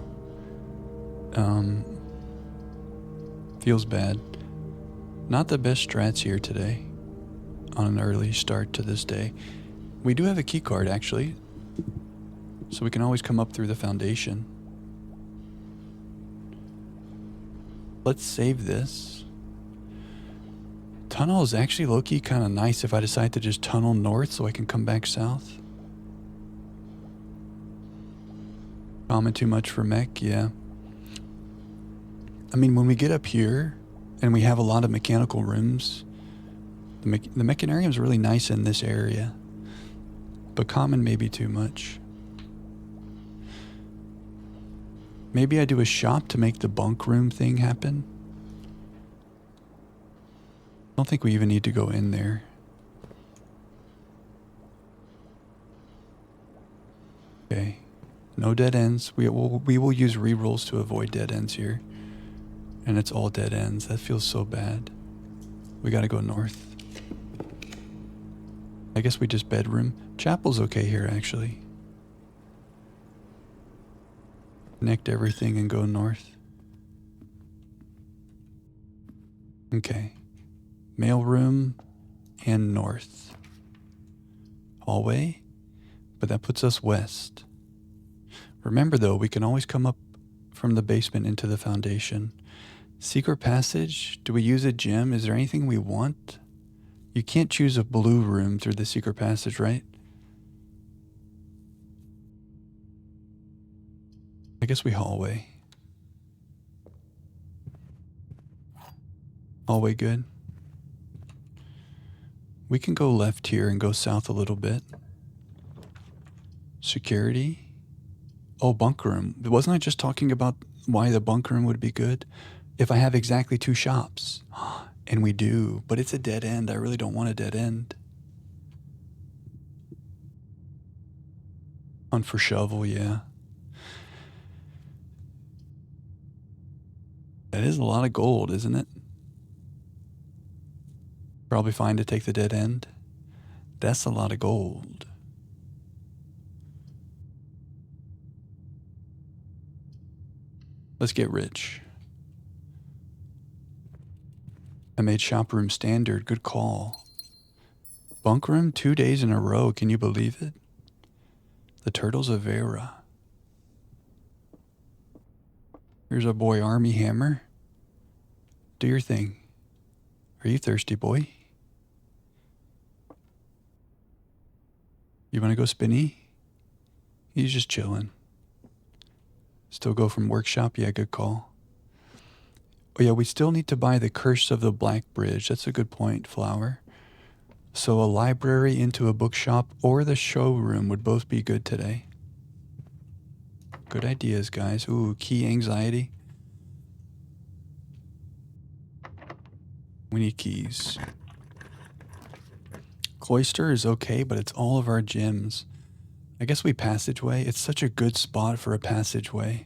Feels bad. Not the best strats here today on an early start to this day. We do have a key card actually, so we can always come up through the foundation. Let's save this. Tunnel is actually low-key kind of nice if I decide to just tunnel north so I can come back south. Common too much for mech, yeah. I mean, when we get up here and we have a lot of mechanical rooms, the mechanarium is really nice in this area. But common may be too much. Maybe I do a shop to make the bunk room thing happen. I don't think we even need to go in there. Okay. No dead ends. We will use rerolls to avoid dead ends here. And it's all dead ends. That feels so bad. We gotta go north. I guess we just bedroom. Chapel's okay here, actually. Connect everything and go north. Okay. Mailroom and north. Hallway, but that puts us west. Remember though, we can always come up from the basement into the foundation. Secret passage, do we use a gem? Is there anything we want? You can't choose a blue room through the secret passage, right? I guess we hallway. Hallway good. We can go left here and go south a little bit. Security. Oh, bunk room. Wasn't I just talking about why the bunk room would be good? If I have exactly 2 shops. And we do, but it's a dead end. I really don't want a dead end. Hunt for shovel, yeah. That is a lot of gold, isn't it? Probably fine to take the dead end. That's a lot of gold. Let's get rich. I made shop room standard. Good call. Bunk room 2 days in a row. Can you believe it? The Turtles of Vera. Here's our boy Army Hammer. Do your thing. Are you thirsty, boy? You want to go spinny? He's just chilling. Still go from workshop? Yeah, good call. Oh yeah, we still need to buy the Curse of the Black Bridge. That's a good point, Flower. So a library into a bookshop or the showroom would both be good today. Good ideas, guys. Ooh, key anxiety. We need keys. Cloister is okay, but it's all of our gyms. I guess we passageway. It's such a good spot for a passageway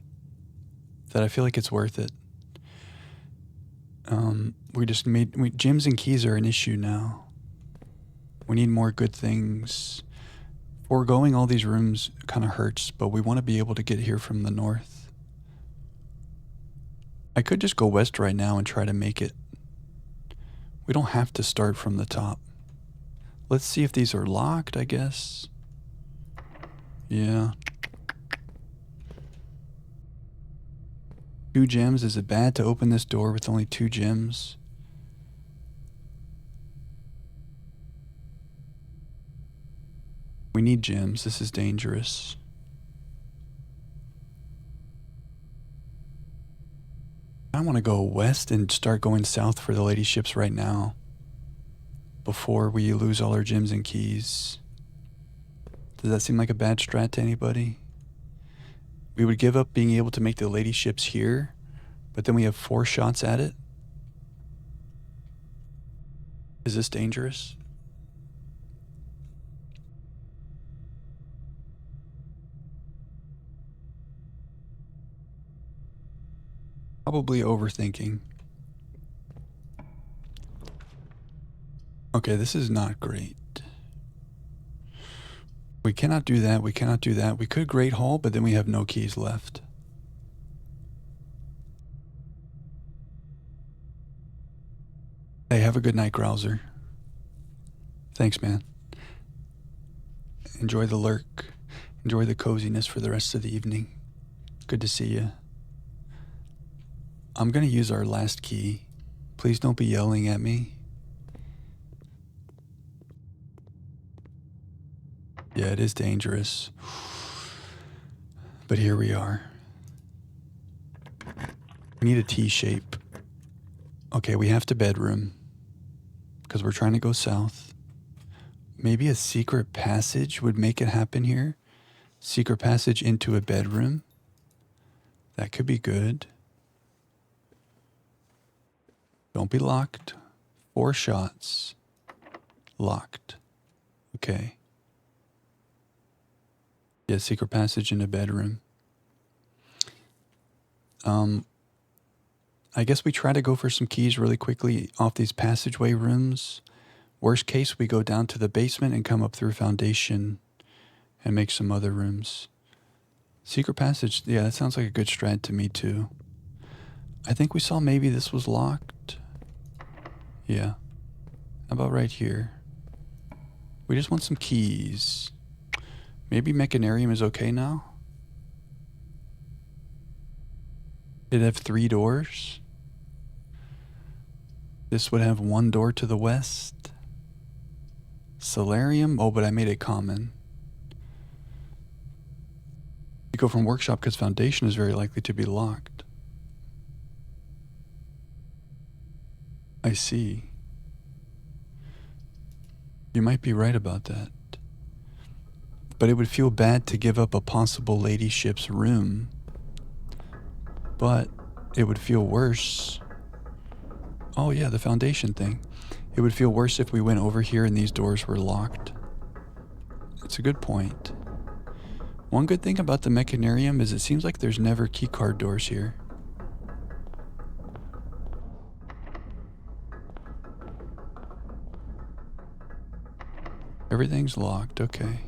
that I feel like it's worth it. Gyms and keys are an issue now. We need more good things. Foregoing all these rooms kind of hurts, but we want to be able to get here from the north. I could just go west right now and try to make it. We don't have to start from the top. Let's see if these are locked, I guess. Yeah. 2 gems. Is it bad to open this door with only 2 gems? We need gems. This is dangerous. I want to go west and start going south for the lady ships right now, before we lose all our gems and keys. Does that seem like a bad strat to anybody? We would give up being able to make the lady ships here, but then we have 4 shots at it. Is this dangerous? Probably overthinking. Okay, this is not great. We cannot do that. We cannot do that. We could Great Hall, but then we have no keys left. Hey, have a good night, Grouser. Thanks, man. Enjoy the lurk. Enjoy the coziness for the rest of the evening. Good to see you. I'm gonna use our last key. Please don't be yelling at me. Yeah, it is dangerous. But here we are. We need a T shape. Okay, we have to bedroom. Because we're trying to go south. Maybe a secret passage would make it happen here. Secret passage into a bedroom. That could be good. Don't be locked. 4 shots. Locked. Okay. Yeah, secret passage in a bedroom. I guess we try to go for some keys really quickly off these passageway rooms. Worst case, we go down to the basement and come up through foundation and make some other rooms. Secret passage, yeah, that sounds like a good strat to me too. I think we saw maybe this was locked. Yeah. How about right here? We just want some keys. Maybe Mechanarium is okay now? It'd have 3 doors. This would have 1 door to the west. Solarium? Oh, but I made it common. You go from workshop because foundation is very likely to be locked. I see. You might be right about that. But it would feel bad to give up a possible ladyship's room. But it would feel worse. Oh yeah, the foundation thing. It would feel worse if we went over here and these doors were locked. That's a good point. One good thing about the Mechanarium is it seems like there's never keycard doors here. Everything's locked, okay.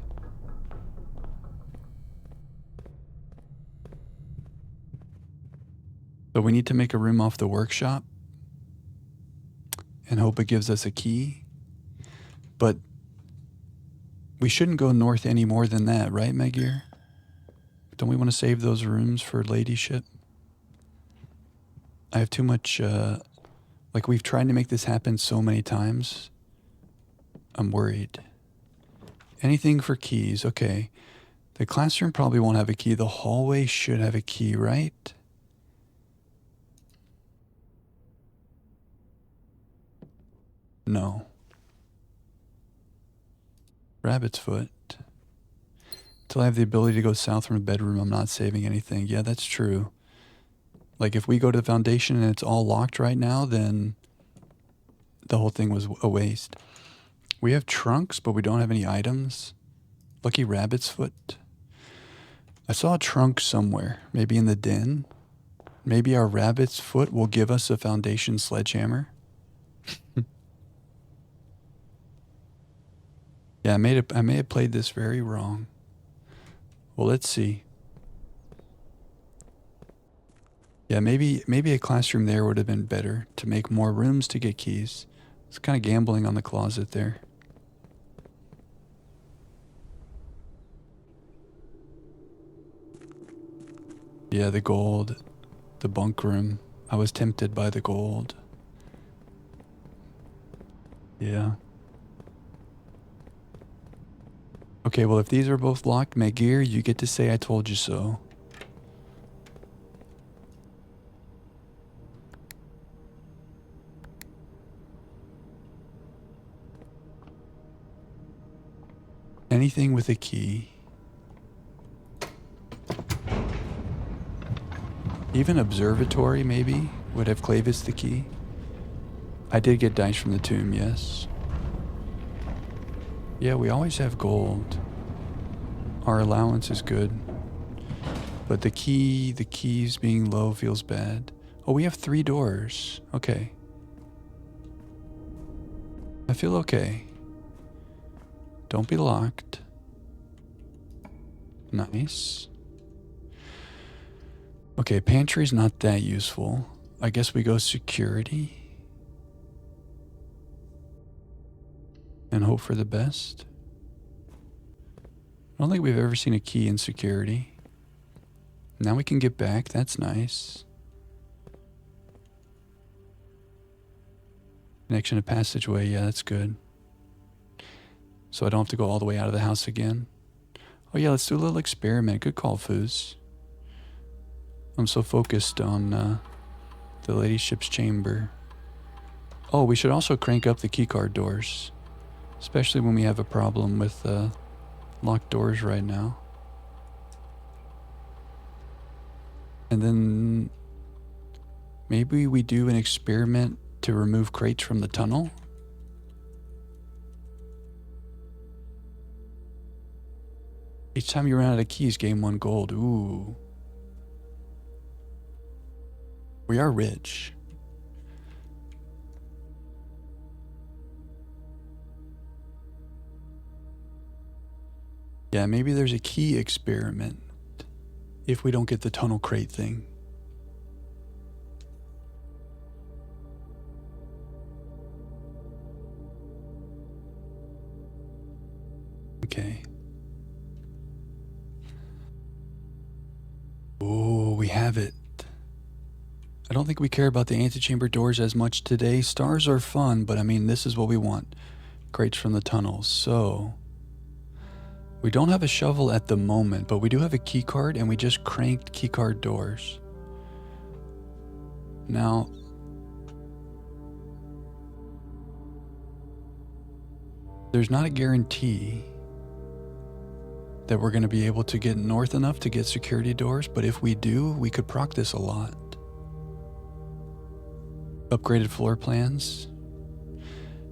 So we need to make a room off the workshop and hope it gives us a key. But we shouldn't go north any more than that, right, Megir? Don't we want to save those rooms for ladyship? I have too much, like we've tried to make this happen so many times. I'm worried. Anything for keys, okay. The classroom probably won't have a key. The hallway should have a key, right? No. Rabbit's foot. Until I have the ability to go south from a bedroom, I'm not saving anything. Yeah, that's true. Like if we go to the foundation and it's all locked right now, then the whole thing was a waste. We have trunks, but we don't have any items. Lucky rabbit's foot. I saw a trunk somewhere, maybe in the den. Maybe our rabbit's foot will give us a foundation sledgehammer. Yeah, I may have played this very wrong. Well, let's see. Yeah, maybe a classroom there would have been better to make more rooms to get keys. It's kind of gambling on the closet there. Yeah, the gold, the bunk room. I was tempted by the gold. Yeah. Okay, well, if these are both locked, Megir, you get to say I told you so. Anything with a key. Even observatory, maybe, would have Clavis the key. I did get dice from the tomb, yes. Yeah, we always have gold. Our allowance is good. But the keys being low feels bad. Oh, we have 3 doors. Okay. I feel okay. Don't be locked. Nice. Okay, pantry's not that useful. I guess we go security. And hope for the best. I don't think we've ever seen a key in security. Now we can get back. That's nice. Connection to passageway. Yeah, that's good. So I don't have to go all the way out of the house again. Oh yeah, let's do a little experiment. Good call, Foos. I'm so focused on the ladyship's chamber. Oh, we should also crank up the keycard doors. Especially when we have a problem with locked doors right now. And then maybe we do an experiment to remove crates from the tunnel. Each time you run out of keys, gain 1 gold. Ooh. We are rich. Yeah, maybe there's a key experiment if we don't get the tunnel crate thing. Okay. Oh, we have it. I don't think we care about the antechamber doors as much today. Stars are fun, but I mean, this is what we want. Crates from the tunnels. So, we don't have a shovel at the moment, but we do have a key card, and we just cranked key card doors. Now, there's not a guarantee that we're going to be able to get north enough to get security doors, but if we do, we could proc this a lot. Upgraded floor plans.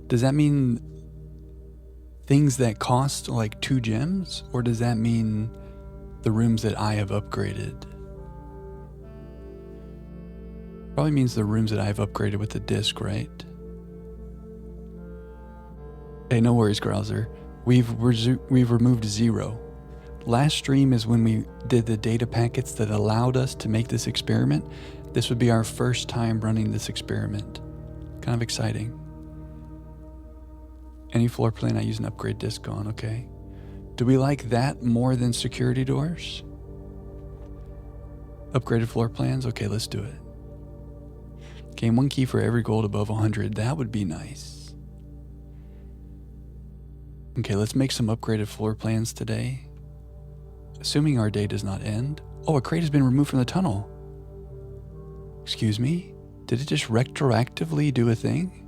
Does that mean things that cost like 2 gems, or does that mean the rooms that I have upgraded? Probably means the rooms that I have upgraded with the disc, right? Hey, no worries, Grouser. We've removed 0. Last stream is when we did the data packets that allowed us to make this experiment. This would be our first time running this experiment. Kind of exciting. Any floor plan I use an upgrade disc on, okay. Do we like that more than security doors? Upgraded floor plans? Okay, let's do it. Gain 1 key for every gold above 100. That would be nice. Okay, let's make some upgraded floor plans today. Assuming our day does not end. Oh, a crate has been removed from the tunnel. Excuse me? Did it just retroactively do a thing?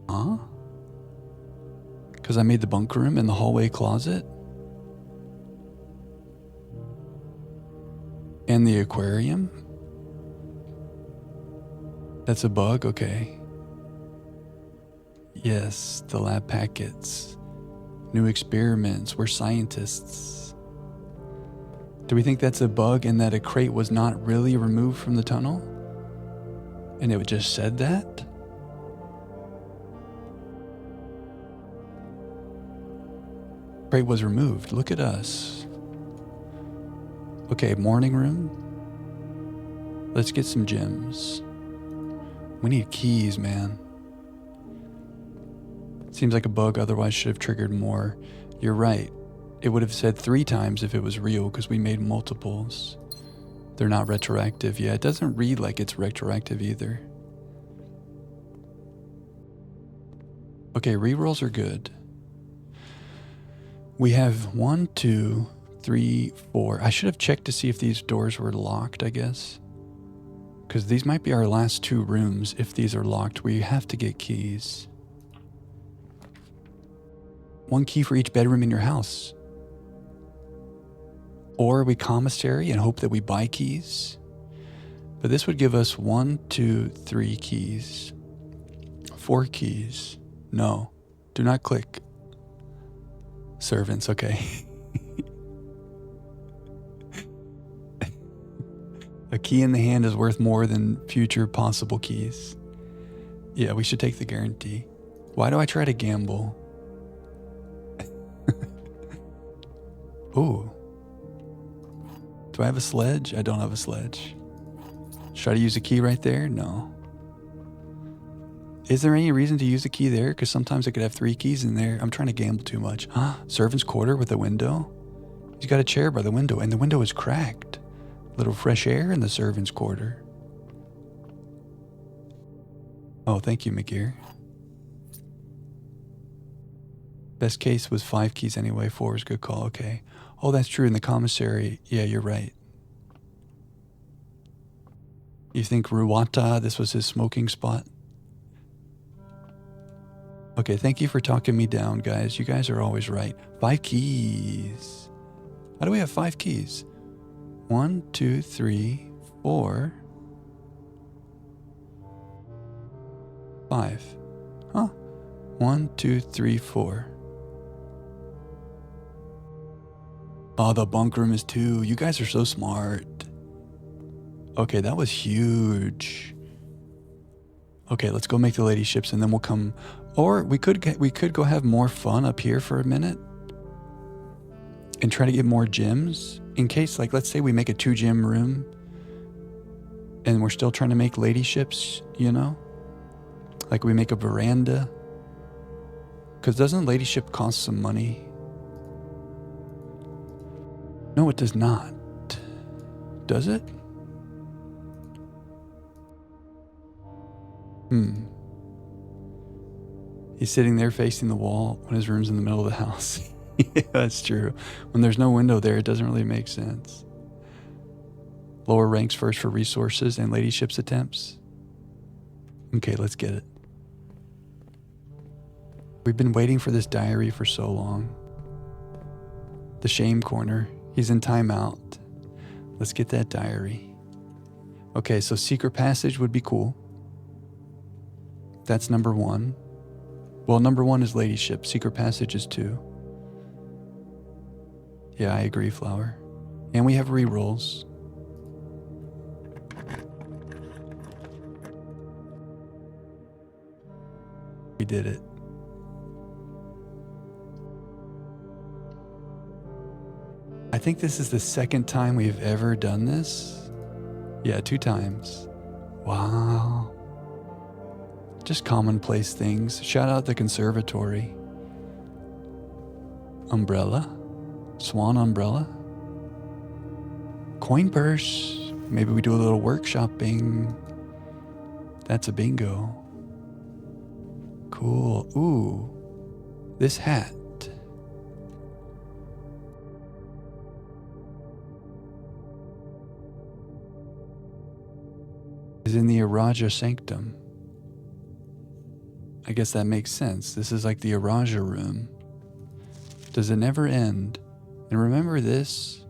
Huh? Because I made the bunk room in the hallway closet? And the aquarium? That's a bug? Okay. Yes, the lab packets. New experiments. We're scientists. Do we think that's a bug and that a crate was not really removed from the tunnel? And it just said that? Crate was removed. Look at us. Okay, morning room. Let's get some gems. We need keys, man. Seems like a bug, otherwise should have triggered more. You're right. It would have said 3 times if it was real because we made multiples. They're not retroactive. Yeah, it doesn't read like it's retroactive either. Okay, rerolls are good. We have 1, 2, 3, 4. I should have checked to see if these doors were locked, I guess. Because these might be our last 2 rooms. If these are locked, we have to get keys. 1 key for each bedroom in your house. Or we commissary and hope that we buy keys. But this would give us 1, 2, 3 keys. 4 keys. No, do not click. Servants, okay. A key in the hand is worth more than future possible keys. Yeah, we should take the guarantee. Why do I try to gamble? Ooh. Do I have a sledge? I don't have a sledge. Should I use a key right there? No. Is there any reason to use a key there? Because sometimes I could have 3 keys in there. I'm trying to gamble too much. Servant's quarter with a window? He's got a chair by the window, and the window is cracked. Little fresh air in the servant's quarter. Oh, thank you, McGear. Best case was 5 keys anyway. 4 is a good call. Okay. Oh, that's true. In the commissary. Yeah, you're right. You think Ruwata, this was his smoking spot? Okay, thank you for talking me down, guys. You guys are always right. 5 keys. How do we have 5 keys? 1, 2, 3, 4, 5. Huh? 1, 2, 3, 4. Oh, the bunk room is 2. You guys are so smart. Okay, that was huge. Okay, let's go make the lady ships and then we'll come. Or we could go have more fun up here for a minute and try to get more gyms in case, like, let's say we make a 2 gym room and we're still trying to make lady ships, you know? Like we make a veranda. Because doesn't lady ship cost some money? No, it does not. Does it? He's sitting there facing the wall when his room's in the middle of the house. Yeah, that's true. When there's no window there, it doesn't really make sense. Lower ranks first for resources and lady ships attempts. Okay, let's get it. We've been waiting for this diary for so long. The shame corner. He's in timeout. Let's get that diary. Okay, so secret passage would be cool. That's number 1. Well, number 1 is lady ship. Secret passage is 2. Yeah, I agree, Flower. And we have rerolls. We did it. I think this is the 2nd time we've ever done this. Yeah, 2 times. Wow. Just commonplace things. Shout out the conservatory. Umbrella. Swan umbrella. Coin purse. Maybe we do a little workshopping. That's a bingo. Cool. Ooh. This hat. Is in the Araja Sanctum. I guess that makes sense. This is like the Araja room. Does it never end? And remember this?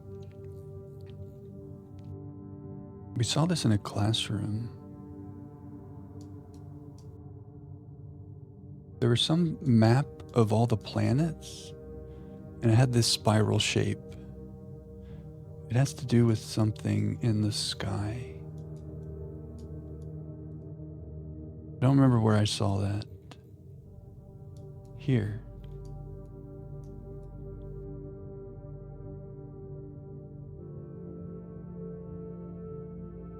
We saw this in a classroom. There was some map of all the planets, and it had this spiral shape. It has to do with something in the sky. I don't remember where I saw that. Here.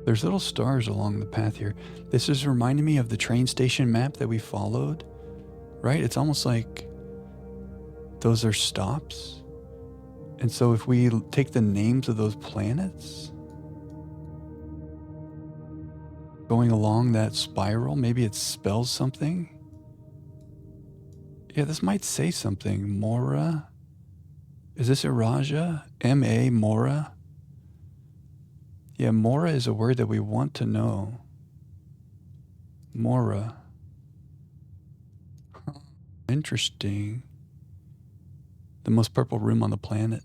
There's little stars along the path here. This is reminding me of the train station map that we followed, right? It's almost like those are stops. And so if we take the names of those planets, going along that spiral, maybe it spells something. Yeah, this might say something. Mora. Is this Araja? M-A, Mora? Yeah, Mora is a word that we want to know. Mora. Interesting. The most purple room on the planet.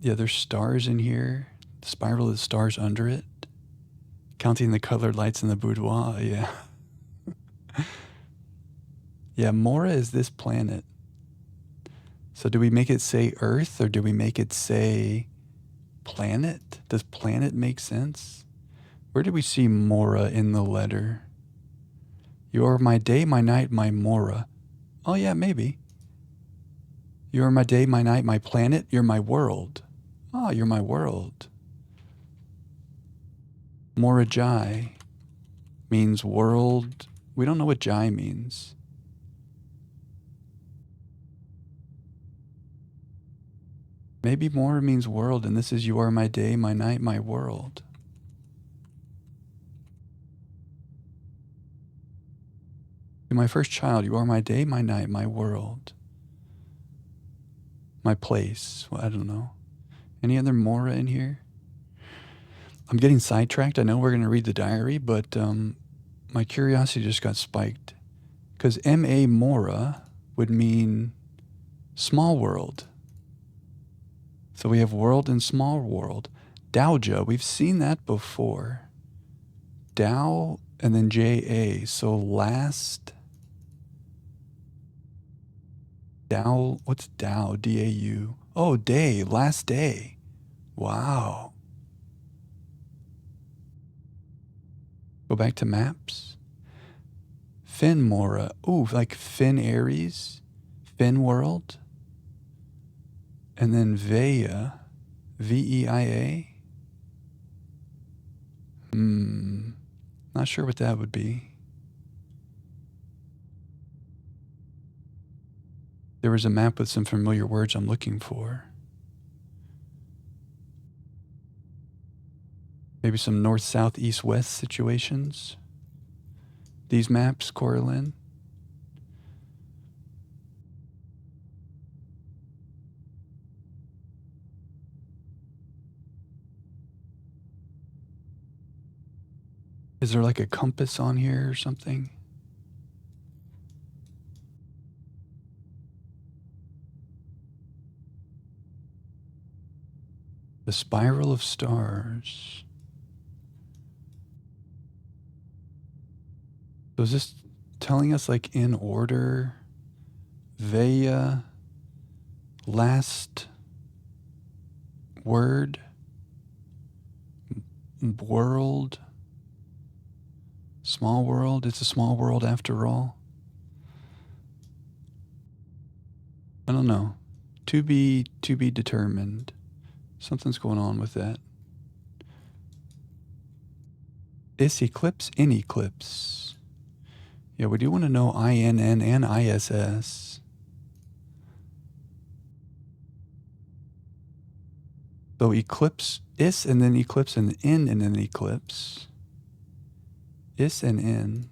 Yeah, there's stars in here. The spiral of the stars under it. Counting the colored lights in the boudoir, yeah. Yeah, Mora is this planet. So do we make it say Earth or do we make it say planet? Does planet make sense? Where do we see Mora in the letter? You're my day, my night, my Mora. Oh yeah, maybe. You're my day, my night, my planet. You're my world. Oh, you're my world. Morajai means world. We don't know what Jai means. Maybe Mora means world, and this is you are my day, my night, my world. You're my first child. You are my day, my night, my world, my place. Well, I don't know. Any other Mora in here? I'm getting sidetracked. I know we're going to read the diary, but my curiosity just got spiked. Because M.A. Mora would mean small world. So we have world and small world. Daoja, we've seen that before. Dao and then J.A. So last. Dao, what's Dao? D-A-U. Oh, day, last day. Wow. Go back to maps. Fin Mora. Ooh, like Fin Aries. Fin World. And then Veia. V-E-I-A. Not sure what that would be. There was a map with some familiar words I'm looking for. Maybe some north, south, east, west situations. These maps, Coraline. Is there like a compass on here or something? The spiral of stars. So is this telling us like in order? Veia, last word, world, small world. It's a small world after all. I don't know. To be determined. Something's going on with that. Is eclipse in eclipse? Yeah, we do want to know INN and ISS. So eclipse, is and then eclipse and in and then eclipse. Is and in.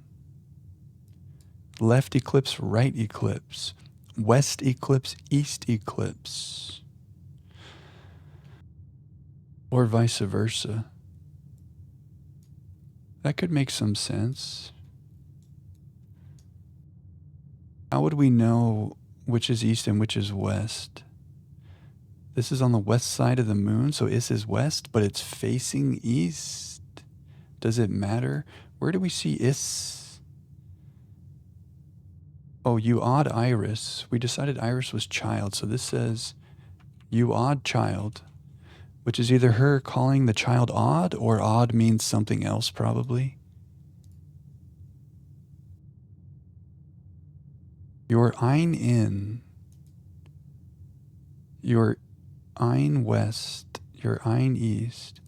Left eclipse, right eclipse. West eclipse, east eclipse. Or vice versa. That could make some sense. How would we know which is east and which is west? This is on the west side of the moon, so Is is west, but it's facing east. Does it matter? Where do we see Is? Oh, you odd Iris. We decided Iris was child, so this says you odd child, which is either her calling the child odd, or odd means something else probably. Your Ein in, your Ein west, your Ein east,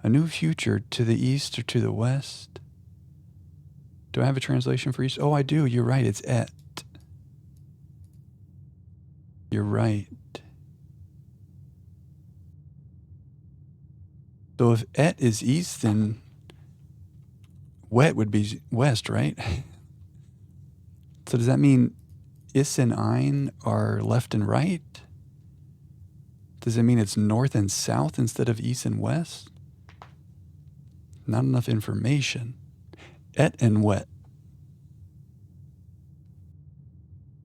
a new future to the east or to the west. Do I have a translation for east? Oh, I do. You're right. It's et. You're right. So if et is east, then wet would be west, right? So does that mean Is and Ein are left and right? Does it mean it's north and south instead of east and west? Not enough information. Et and wet.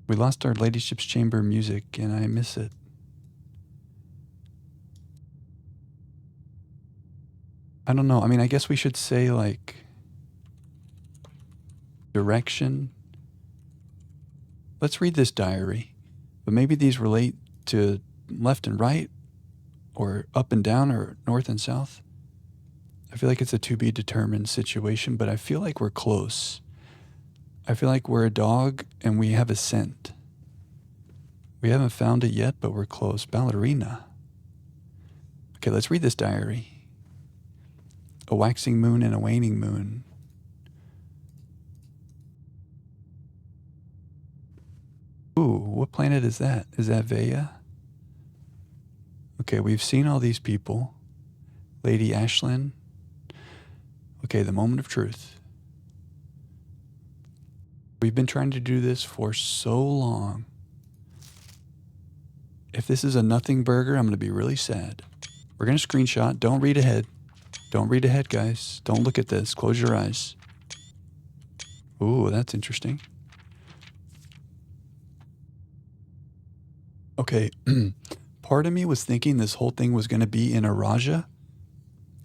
We lost our ladyship's chamber music and I miss it. I don't know. I mean, I guess we should say like direction. Let's read this diary, but maybe these relate to left and right or up and down or north and south. I feel like it's a to be determined situation, but I feel like we're close. I feel like we're a dog and we have a scent. We haven't found it yet, but we're close. Ballerina. Okay, let's read this diary. A waxing moon and a waning moon. Ooh, what planet is that? Is that Veia? Okay, we've seen all these people. Lady Ashlyn. Okay, the moment of truth. We've been trying to do this for so long. If this is a nothing burger, I'm going to be really sad. We're going to screenshot. Don't read ahead. Don't read ahead, guys. Don't look at this. Close your eyes. Ooh, that's interesting. Okay. Part of me was thinking this whole thing was going to be in Araja,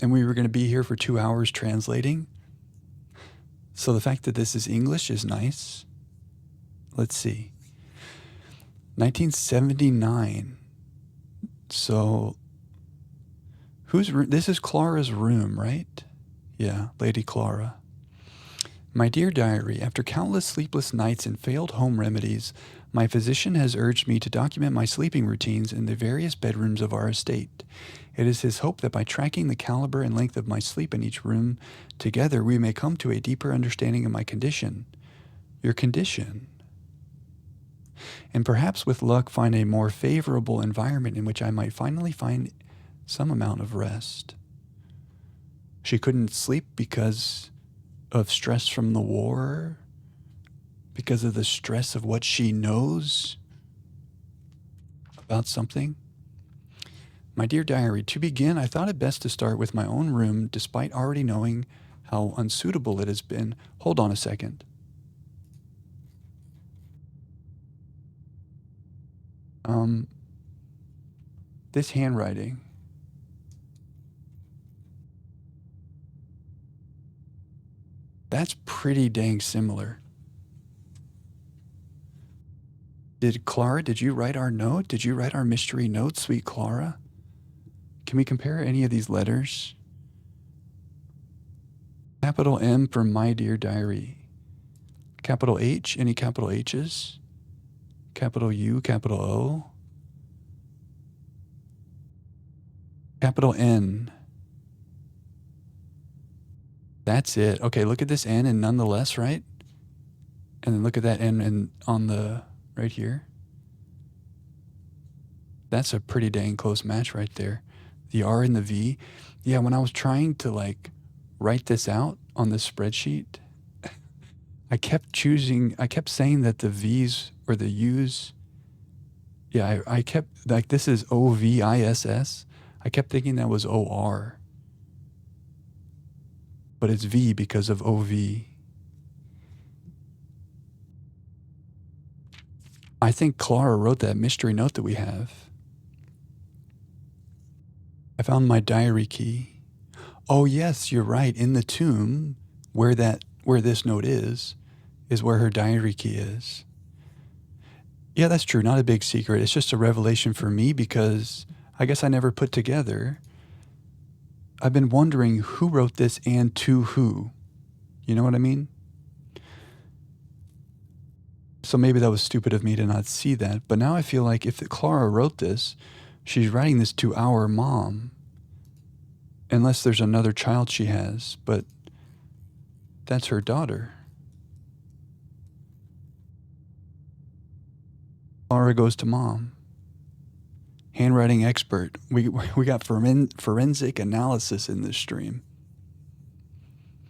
and we were going to be here for 2 hours translating. So the fact that this is English is nice. Let's see. 1979. So this is Clara's room, right? Yeah, Lady Clara. My dear diary, after countless sleepless nights and failed home remedies, my physician has urged me to document my sleeping routines in the various bedrooms of our estate. It is his hope that by tracking the caliber and length of my sleep in each room together, we may come to a deeper understanding of my condition. Your condition. And perhaps with luck find a more favorable environment in which I might finally find some amount of rest. She couldn't sleep because of stress from the war, because of the stress of what she knows about something. My dear diary, to begin, I thought it best to start with my own room, despite already knowing how unsuitable it has been. Hold on a second. This handwriting. That's pretty dang similar. Did you write our note? Did you write our mystery note, sweet Clara? Can we compare any of these letters? Capital M for my dear diary. Capital H, any capital H's? Capital U, capital O. Capital N. That's it. Okay, look at this N and nonetheless, right? And then look at that N and on the right here. That's a pretty dang close match right there. The R and the V. Yeah, when I was trying to like write this out on this spreadsheet, I kept saying that the V's or the U's. Yeah, I kept, like, this is OVISS. I kept thinking that was OR. But it's V because of OV. I think Clara wrote that mystery note that we have. I found my diary key. Oh yes, you're right. In the tomb, where this note is where her diary key is. Yeah, that's true. Not a big secret. It's just a revelation for me because I guess I never put together. I've been wondering who wrote this and to who. You know what I mean? So maybe that was stupid of me to not see that. But now I feel like if Clara wrote this, she's writing this to our mom. Unless there's another child she has. But that's her daughter. Clara goes to mom. Handwriting expert. We got forensic analysis in this stream.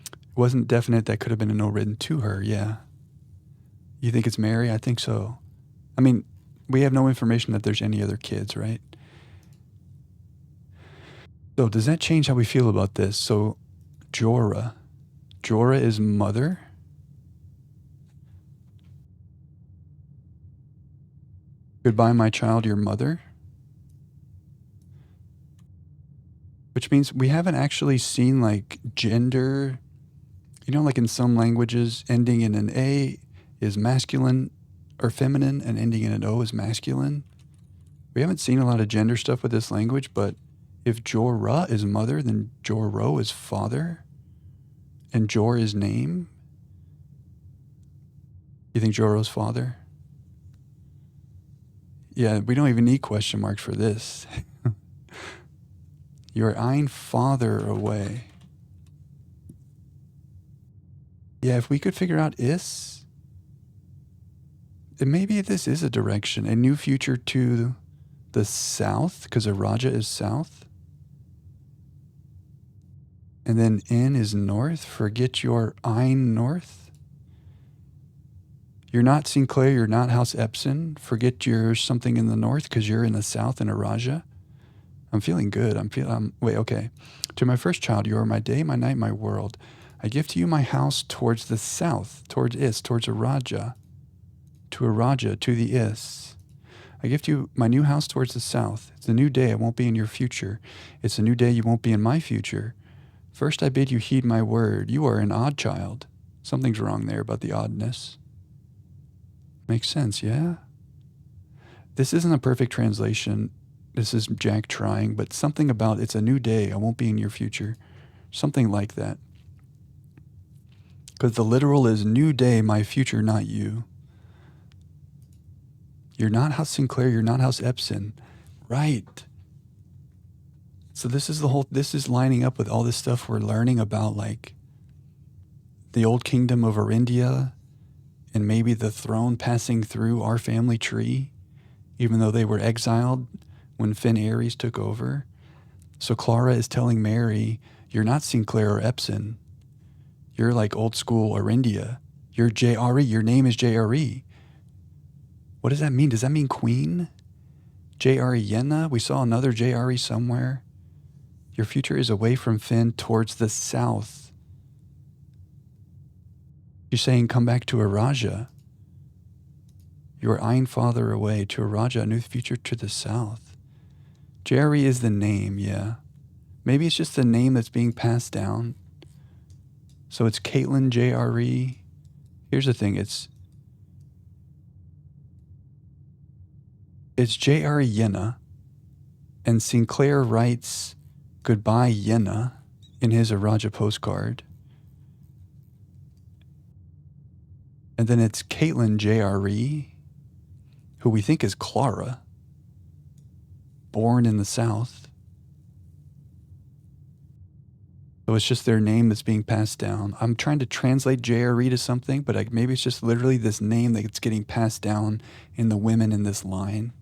It wasn't definite that could have been a note written to her, yeah. You think it's Mary? I think so. I mean, we have no information that there's any other kids, right? So does that change how we feel about this? So Jorah is mother. Goodbye, my child, your mother. Which means we haven't actually seen like gender. You know, like in some languages, ending in an A is masculine or feminine and ending in an O is masculine. We haven't seen a lot of gender stuff with this language, but if Jorah is mother, then Jor-Ro is father and Jor is name. You think Jor-Ro's father? Yeah, we don't even need question marks for this. You're ein father away. Yeah, if we could figure out is, maybe this is a direction, a new future to the south, because Araja is south. And then in is north. Forget your ein north. You're not Sinclair, you're not House Epson. Forget you're something in the north because you're in the south in Araja. I'm feeling good. Wait, okay. To my first child, you are my day, my night, my world. I give to you my house towards the south, towards Araja, to the Is. I give to you my new house towards the south. It's a new day, I won't be in your future. It's a new day, you won't be in my future. First I bid you heed my word. You are an odd child. Something's wrong there about the oddness. Makes sense, yeah? This isn't a perfect translation. This is Jack trying, but something about it's a new day, I won't be in your future. Something like that. Because the literal is new day, my future, not you. You're not House Sinclair, you're not House Epson. Right. So this is lining up with all this stuff we're learning about, like the old kingdom of Arindia and maybe the throne passing through our family tree, even though they were exiled when Finn Ares took over. So Clara is telling Mary, you're not Sinclair or Epson. You're like old school Arindia. You're JRE. Your name is JRE. What does that mean? Does that mean queen? JRE Yenna? We saw another JRE somewhere. Your future is away from Finn towards the south. You're saying come back to Araja. Your Ein father away to Araja, a new future to the south. JRE is the name, yeah. Maybe it's just the name that's being passed down. So it's Caitlin JRE. Here's the thing, it's JRE Yenna, and Sinclair writes goodbye Yenna in his Araja postcard. And then it's Caitlin JRE, who we think is Clara, born in the south. So it's just their name that's being passed down. I'm trying to translate JRE to something, but maybe it's just literally this name that's getting passed down in the women in this line.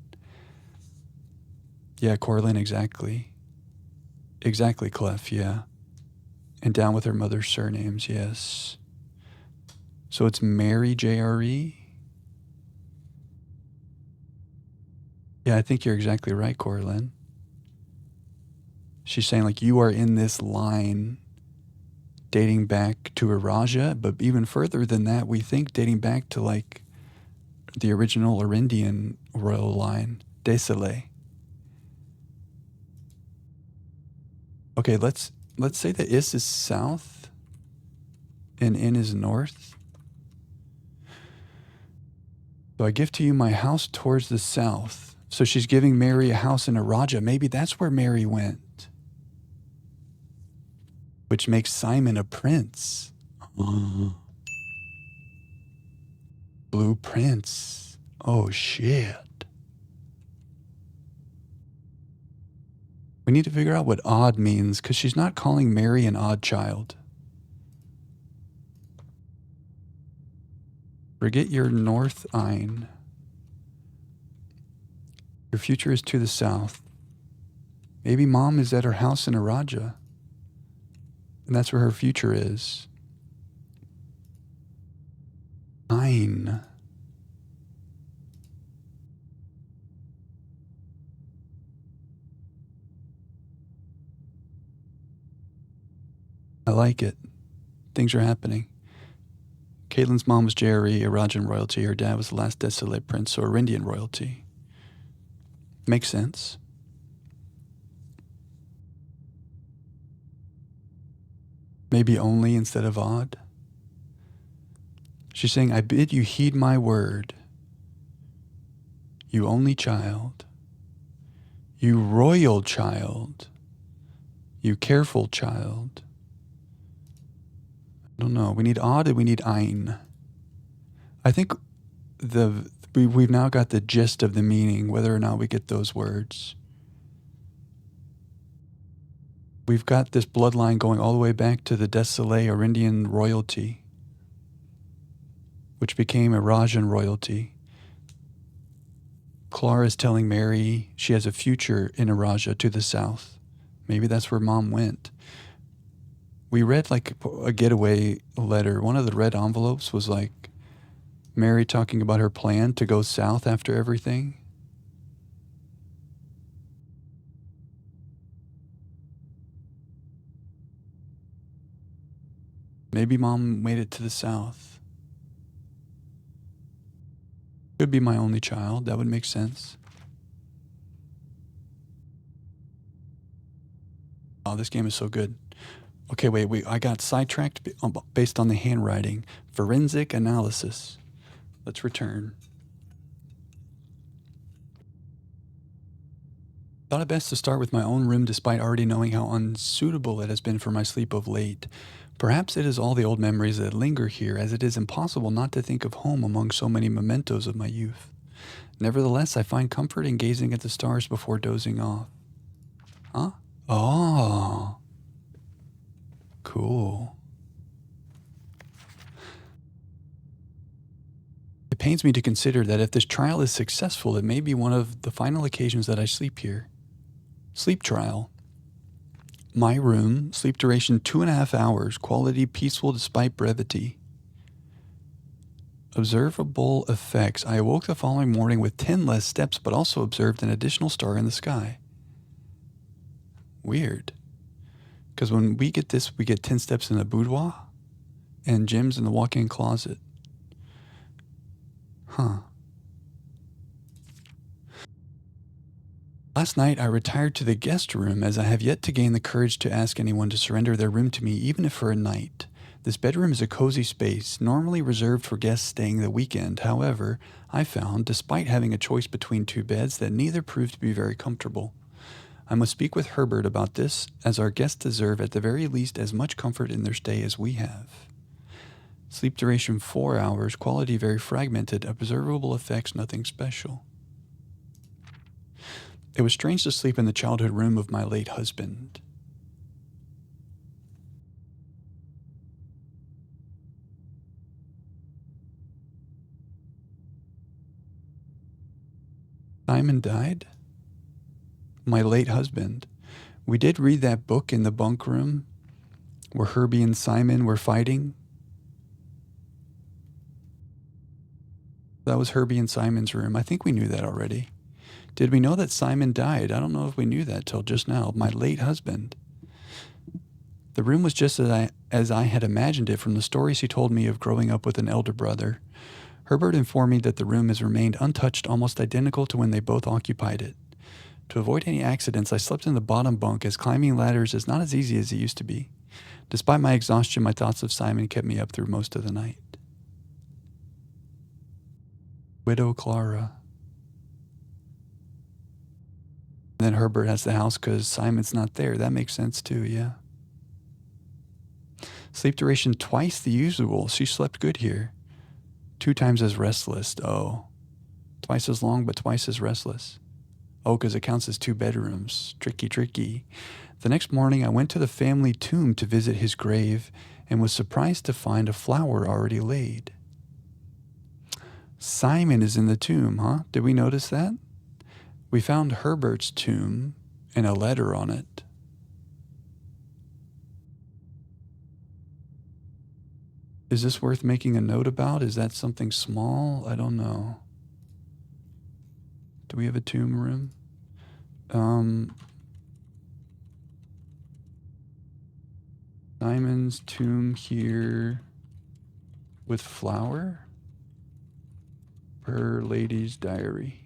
Yeah, Corlin, exactly. Exactly, Clef, yeah. And down with her mother's surnames, yes. So it's Mary JRE? Yeah, I think you're exactly right, Corlin. She's saying, like, you are in this line dating back to Araja, but even further than that, we think dating back to, like, the original Arindian royal line, Desilets. Okay, let's say that Is is south and In is north. So I give to you my house towards the south. So she's giving Mary a house in Araja. Maybe that's where Mary went. Which makes Simon a prince. Blue Prince. Oh, shit. We need to figure out what odd means, because she's not calling Mary an odd child. Forget your north Ein. Your future is to the south. Maybe mom is at her house in Araja, and that's where her future is. Ein. I like it. Things are happening. Caitlin's mom was JRE, Arajan royalty. Her dad was the last Desilets prince, so Arindian royalty. Makes sense. Maybe only instead of odd. She's saying, I bid you heed my word. You only child. You royal child. You careful child. I don't know. We need odd and we need ein. I think we've now got the gist of the meaning, whether or not we get those words. We've got this bloodline going all the way back to the Desilets Arindian royalty, which became Arajan royalty. Clara is telling Mary she has a future in Araja to the south. Maybe that's where mom went. We read like a getaway letter. One of the red envelopes was like, Mary talking about her plan to go south after everything. Maybe Mom made it to the south. Could be my only child. That would make sense. Oh, this game is so good. Okay, wait. I got sidetracked based on the handwriting. Forensic analysis. Let's return. Thought it best to start with my own room despite already knowing how unsuitable it has been for my sleep of late. Perhaps it is all the old memories that linger here, as it is impossible not to think of home among so many mementos of my youth. Nevertheless, I find comfort in gazing at the stars before dozing off. Huh? Oh. Cool. It pains me to consider that if this trial is successful, it may be one of the final occasions that I sleep here. Sleep trial. My room, sleep duration 2.5 hours, quality peaceful despite brevity. Observable effects. I awoke the following morning with 10 less steps, but also observed an additional star in the sky. Weird. Because when we get this, we get 10 steps in the boudoir and Jim's in the walk-in closet. Huh. Last night, I retired to the guest room as I have yet to gain the courage to ask anyone to surrender their room to me, even if for a night. This bedroom is a cozy space, normally reserved for guests staying the weekend. However, I found, despite having a choice between 2 beds, that neither proved to be very comfortable. I must speak with Herbert about this, as our guests deserve at the very least as much comfort in their stay as we have. Sleep duration 4 hours, quality very fragmented, observable effects nothing special. It was strange to sleep in the childhood room of my late husband. Simon died? My late husband. We did read that book in the bunk room where Herbie and Simon were fighting. That was Herbie and Simon's room. I think we knew that already. Did we know that Simon died? I don't know if we knew that till just now. My late husband. The room was just as I had imagined it from the stories he told me of growing up with an elder brother. Herbert informed me that the room has remained untouched, almost identical to when they both occupied it. To avoid any accidents, I slept in the bottom bunk, as climbing ladders is not as easy as it used to be. Despite my exhaustion, my thoughts of Simon kept me up through most of the night. Widow Clara. And then Herbert has the house because Simon's not there. That makes sense too, yeah. Sleep duration twice the usual. She slept good here. 2 times as restless. Oh. Twice as long, but twice as restless. Oh, because it counts as 2 bedrooms. Tricky. The next morning, I went to the family tomb to visit his grave and was surprised to find a flower already laid. Simon is in the tomb, huh? Did we notice that? We found Herbert's tomb and a letter on it. Is this worth making a note about? Is that something small? I don't know. Do we have a tomb room? Simon's tomb here with flower? Her lady's diary.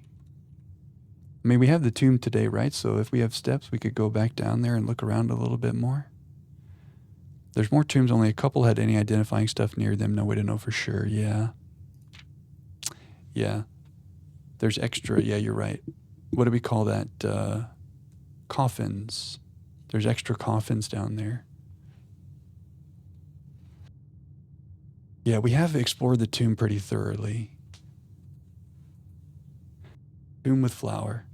I mean, we have the tomb today, right? So if we have steps, we could go back down there and look around a little bit more. There's more tombs. Only a couple had any identifying stuff near them. No way to know for sure. Yeah. There's extra. Yeah, you're right. What do we call that? Coffins. There's extra coffins down there. Yeah, we have explored the tomb pretty thoroughly. Tomb with flower.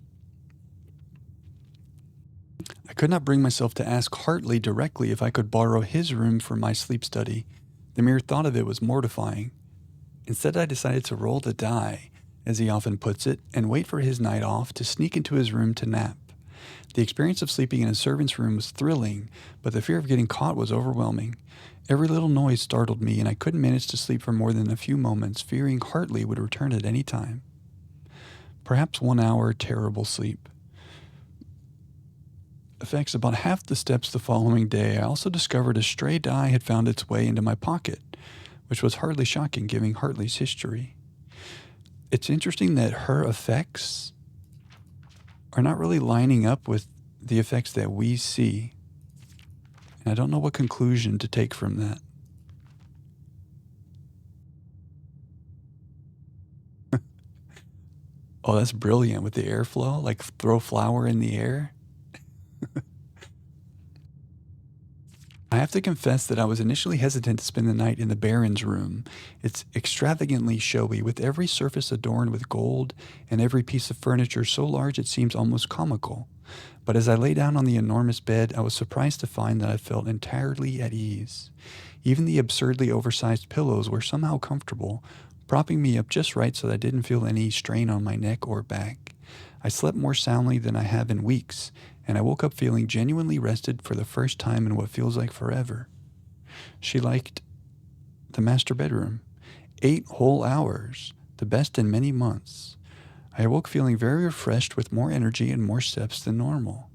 I could not bring myself to ask Hartley directly if I could borrow his room for my sleep study. The mere thought of it was mortifying. Instead, I decided to roll the die, as he often puts it, and wait for his night off to sneak into his room to nap. The experience of sleeping in a servant's room was thrilling, but the fear of getting caught was overwhelming. Every little noise startled me, and I couldn't manage to sleep for more than a few moments, fearing Hartley would return at any time. Perhaps 1 hour terrible sleep. Effects about half the steps the following day. I also discovered a stray die had found its way into my pocket, which was hardly shocking given Hartley's history. It's interesting that her effects are not really lining up with the effects that we see. And I don't know what conclusion to take from that. Oh, that's brilliant with the airflow, like throw flour in the air. I have to confess that I was initially hesitant to spend the night in the Baron's room. It's extravagantly showy, with every surface adorned with gold and every piece of furniture so large it seems almost comical. But as I lay down on the enormous bed, I was surprised to find that I felt entirely at ease. Even the absurdly oversized pillows were somehow comfortable, propping me up just right so that I didn't feel any strain on my neck or back. I slept more soundly than I have in weeks, and I woke up feeling genuinely rested for the first time in what feels like forever. She liked the master bedroom. 8 whole hours, the best in many months. I awoke feeling very refreshed with more energy and more steps than normal.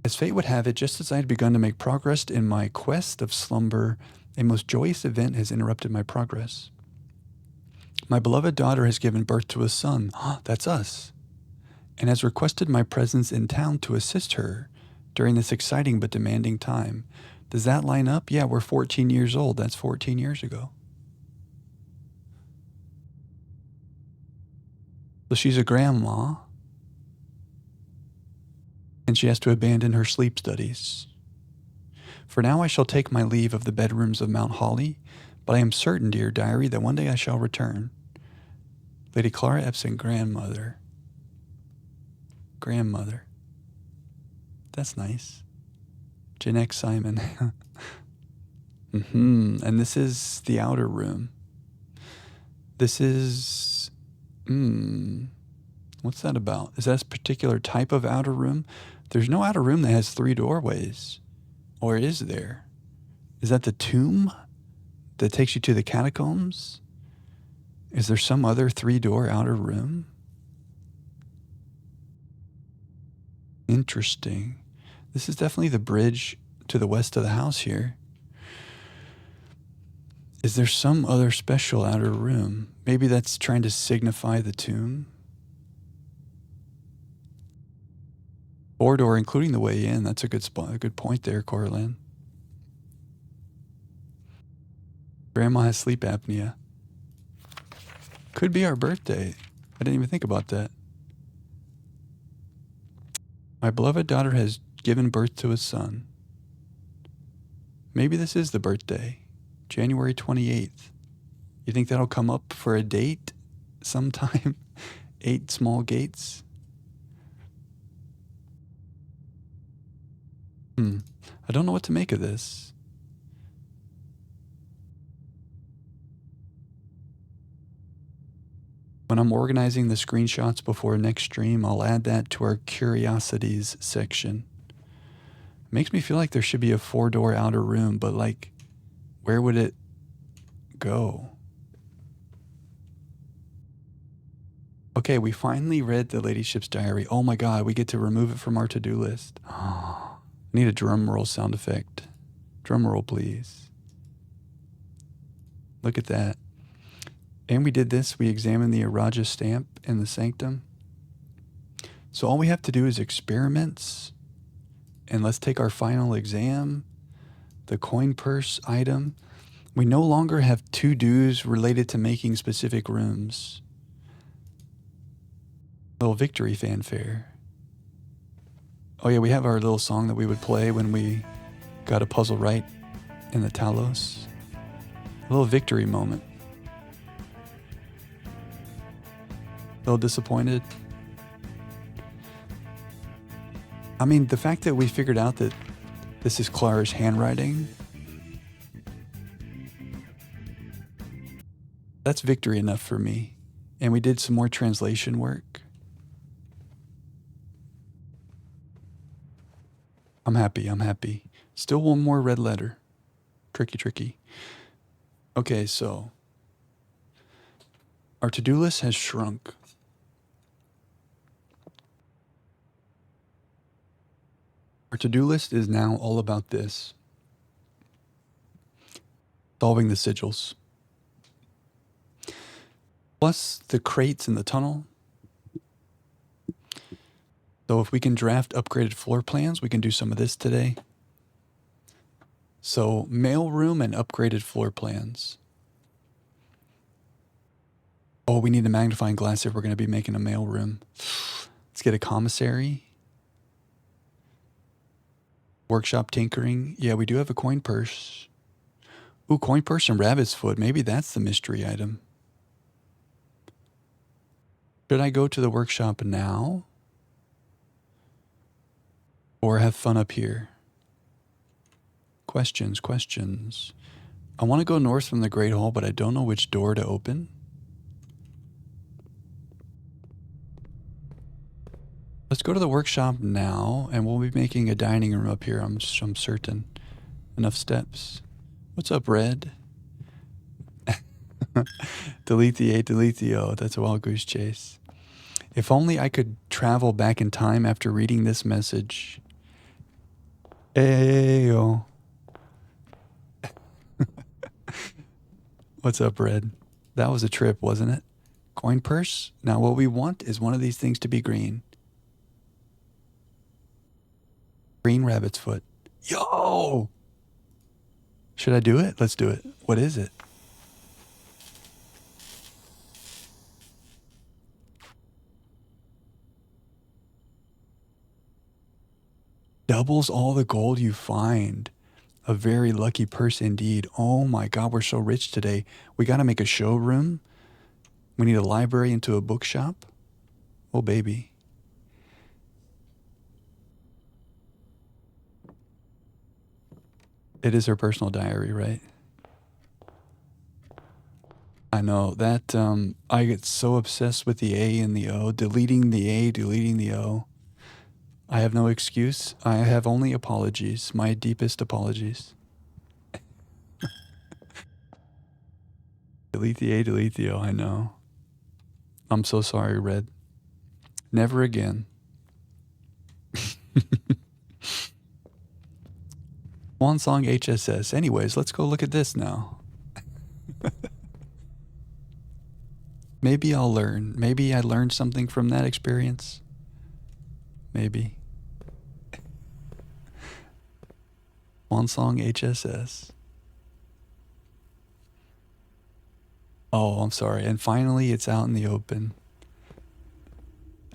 As fate would have it, just as I had begun to make progress in my quest of slumber, a most joyous event has interrupted my progress. My beloved daughter has given birth to a son. That's us. And has requested my presence in town to assist her during this exciting but demanding time. Does that line up? Yeah, we're 14 years old. That's 14 years ago. So she's a grandma, and she has to abandon her sleep studies. For now I shall take my leave of the bedrooms of Mount Holly, but I am certain, dear diary, that one day I shall return. Lady Clara Epson, grandmother. Grandmother. That's nice. Jeanette Simon. And this is the outer room. This is... what's that about? Is that a particular type of outer room? There's no outer room that has 3 doorways. Or is there? Is that the tomb that takes you to the catacombs? Is there some other 3-door outer room? Interesting. This is definitely the bridge to the west of the house here. Is there some other special outer room? Maybe that's trying to signify the tomb? 4-door, including the way in. That's a good spot. A good point there, Corlin. Grandma has sleep apnea. Could be our birthday. I didn't even think about that. My beloved daughter has given birth to a son. Maybe this is the birthday. January 28th. You think that'll come up for a date sometime? 8 small gates? I don't know what to make of this. When I'm organizing the screenshots before next stream, I'll add that to our curiosities section. It makes me feel like there should be a 4-door outer room, but like, where would it go? Okay, we finally read the Ladyship's Diary. Oh my god, we get to remove it from our to-do list. I need a drum roll sound effect. Drum roll, please. Look at that. And we did this. We examined the Araja stamp in the sanctum. So all we have to do is experiments. And let's take our final exam. The coin purse item. We no longer have to-dos related to making specific rooms. Little victory fanfare. Oh yeah, we have our little song that we would play when we got a puzzle right in the Talos. A little victory moment. A little disappointed. I mean, the fact that we figured out that this is Clara's handwriting, that's victory enough for me. And we did some more translation work. I'm happy. I'm happy. Still one more red letter. Tricky, tricky. Okay, so our to-do list has shrunk. Our to-do list is now all about this. Solving the sigils. Plus the crates in the tunnel. So if we can draft upgraded floor plans, we can do some of this today. So mailroom and upgraded floor plans. Oh, we need a magnifying glass if we're going to be making a mailroom. Let's get a commissary. Workshop tinkering. Yeah, we do have a coin purse. Ooh, coin purse and rabbit's foot. Maybe that's the mystery item. Should I go to the workshop now? Or have fun up here? Questions. I want to go north from the Great Hall, but I don't know which door to open. Let's go to the workshop now, and we'll be making a dining room up here, I'm certain. Enough steps. What's up, Red? Delete the A, delete the O. That's a wild goose chase. If only I could travel back in time after reading this message. Ayo. What's up, Red? That was a trip, wasn't it? Coin purse? Now what we want is one of these things to be green. Green rabbit's foot. Yo! Should I do it? Let's do it. What is it? Doubles all the gold you find. A very lucky purse indeed. Oh my God, we're so rich today. We got to make a showroom. We need a library into a bookshop. Oh, baby. It is her personal diary, right? I know that I get so obsessed with the A and the O, deleting the A, deleting the O. I have no excuse. I have only apologies, my deepest apologies. Delete the A, delete the O, I know. I'm so sorry, Red. Never again. Swan Song HSS. Anyways, let's go look at this now. Maybe I'll learn. Maybe I learned something from that experience. Maybe. Swan Song HSS. Oh, I'm sorry. And finally, it's out in the open.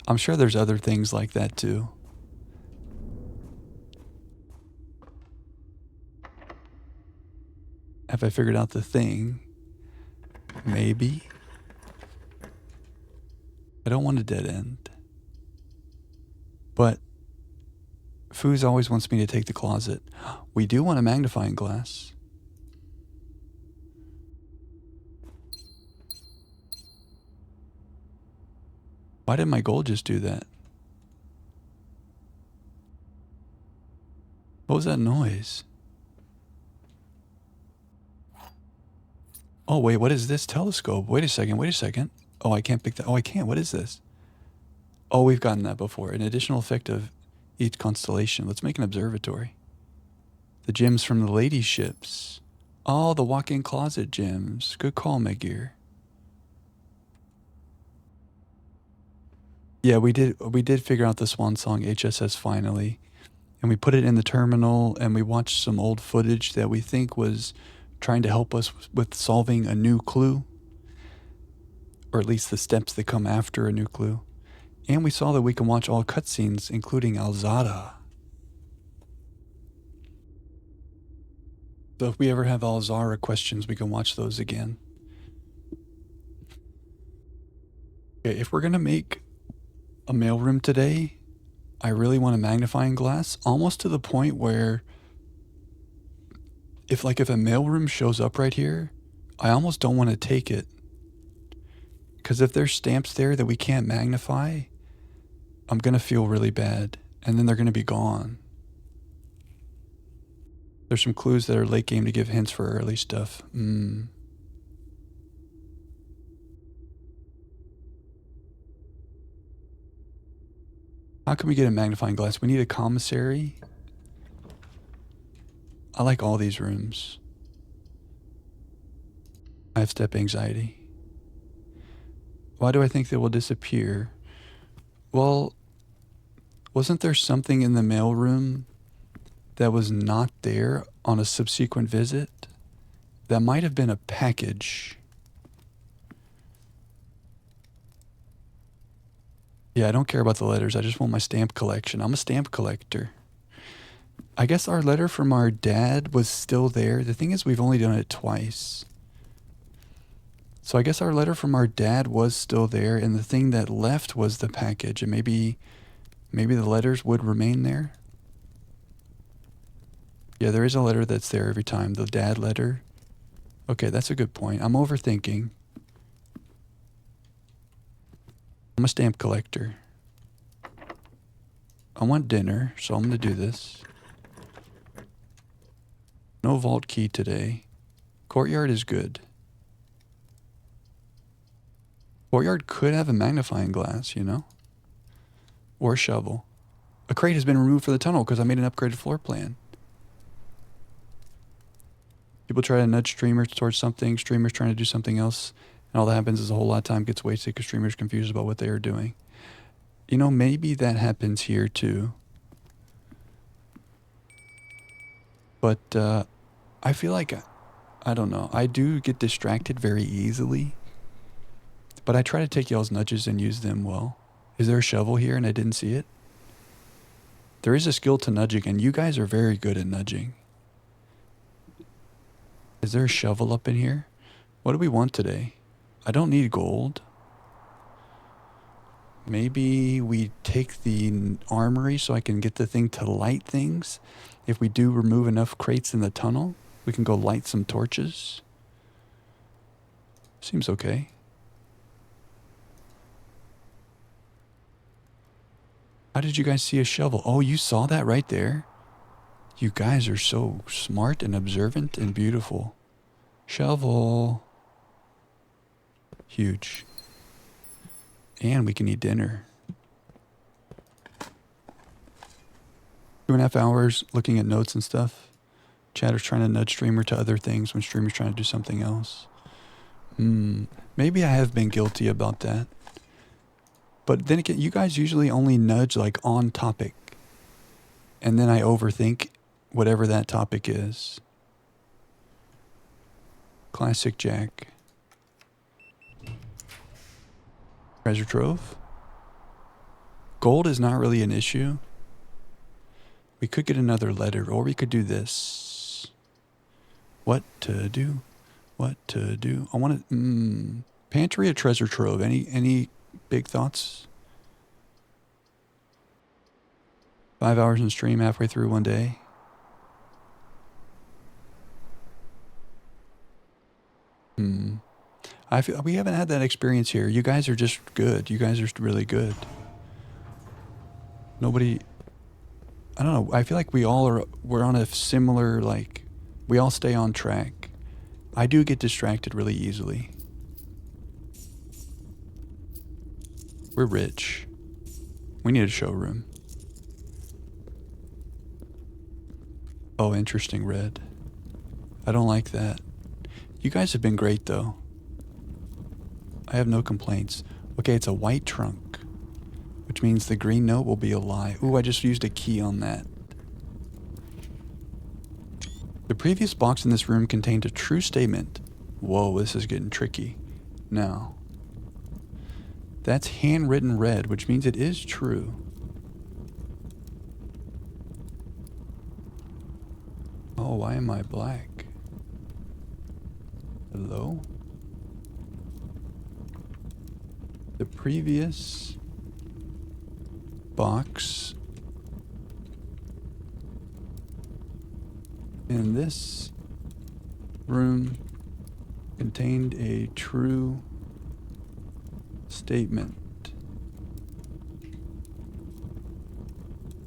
I'm sure there's other things like that too. Have I figured out the thing? Maybe. I don't want a dead end. But Foos always wants me to take the closet. We do want a magnifying glass. Why did my gold just do that? What was that noise? Oh, wait, what is this telescope? Wait a second. Oh, I can't pick that. Oh, I can't. What is this? Oh, we've gotten that before. An additional effect of each constellation. Let's make an observatory. The gems from the lady ships. Oh, the walk-in closet gems. Good call, Megir. Yeah, we did figure out the Swan Song HSS finally. And we put it in the terminal, and we watched some old footage that we think was trying to help us with solving a new clue, or at least the steps that come after a new clue. And we saw that we can watch all cutscenes, including Alzada. So if we ever have Alzara questions, we can watch those again. Okay, if we're gonna make a mailroom today, I really want a magnifying glass, almost to the point where if a mailroom shows up right here, I almost don't want to take it. Because if there's stamps there that we can't magnify, I'm going to feel really bad. And then they're going to be gone. There's some clues that are late game to give hints for early stuff. How can we get a magnifying glass? We need a commissary. I like all these rooms. I have step anxiety. Why do I think they will disappear? Well, wasn't there something in the mailroom that was not there on a subsequent visit? That might have been a package. Yeah, I don't care about the letters. I just want my stamp collection. I'm a stamp collector. I guess our letter from our dad was still there. The thing is, we've only done it twice. So I guess our letter from our dad was still there, and the thing that left was the package, and maybe the letters would remain there. Yeah, there is a letter that's there every time, the dad letter. Okay, that's a good point. I'm overthinking. I'm a stamp collector. I want dinner, so I'm going to do this. No vault key today. Courtyard is good. Courtyard could have a magnifying glass, you know? Or a shovel. A crate has been removed for the tunnel because I made an upgraded floor plan. People try to nudge streamers towards something, streamers trying to do something else, and all that happens is a whole lot of time gets wasted because streamers confused about what they are doing. You know, maybe that happens here too. But I feel like, I don't know, I do get distracted very easily. But I try to take y'all's nudges and use them well. Is there a shovel here and I didn't see it? There is a skill to nudging, and you guys are very good at nudging. Is there a shovel up in here? What do we want today? I don't need gold. Maybe we take the armory so I can get the thing to light things. If we do remove enough crates in the tunnel, we can go light some torches. Seems okay. How did you guys see a shovel? Oh, you saw that right there? You guys are so smart and observant and beautiful. Shovel. Huge. And we can eat dinner. 2.5 hours looking at notes and stuff. Chatter's trying to nudge streamer to other things when streamer's trying to do something else. Maybe I have been guilty about that. But then again, you guys usually only nudge like on topic. And then I overthink whatever that topic is. Classic Jack. Treasure trove. Gold is not really an issue. We could get another letter, or we could do this. What to do? What to do? I want to... Pantry or treasure trove? Any big thoughts? 5 hours in stream, halfway through one day. I feel we haven't had that experience here. You guys are just good. You guys are really good. Nobody... I don't know. I feel like we're on a similar, like... We all stay on track. I do get distracted really easily. We're rich. We need a showroom. Oh, interesting, red. I don't like that. You guys have been great, though. I have no complaints. Okay, it's a white trunk, which means the green note will be a lie. Ooh, I just used a key on that. The previous box in this room contained a true statement. Whoa, this is getting tricky. Now, that's handwritten red, which means it is true. Oh, why am I black? Hello? The previous box in this room contained a true statement.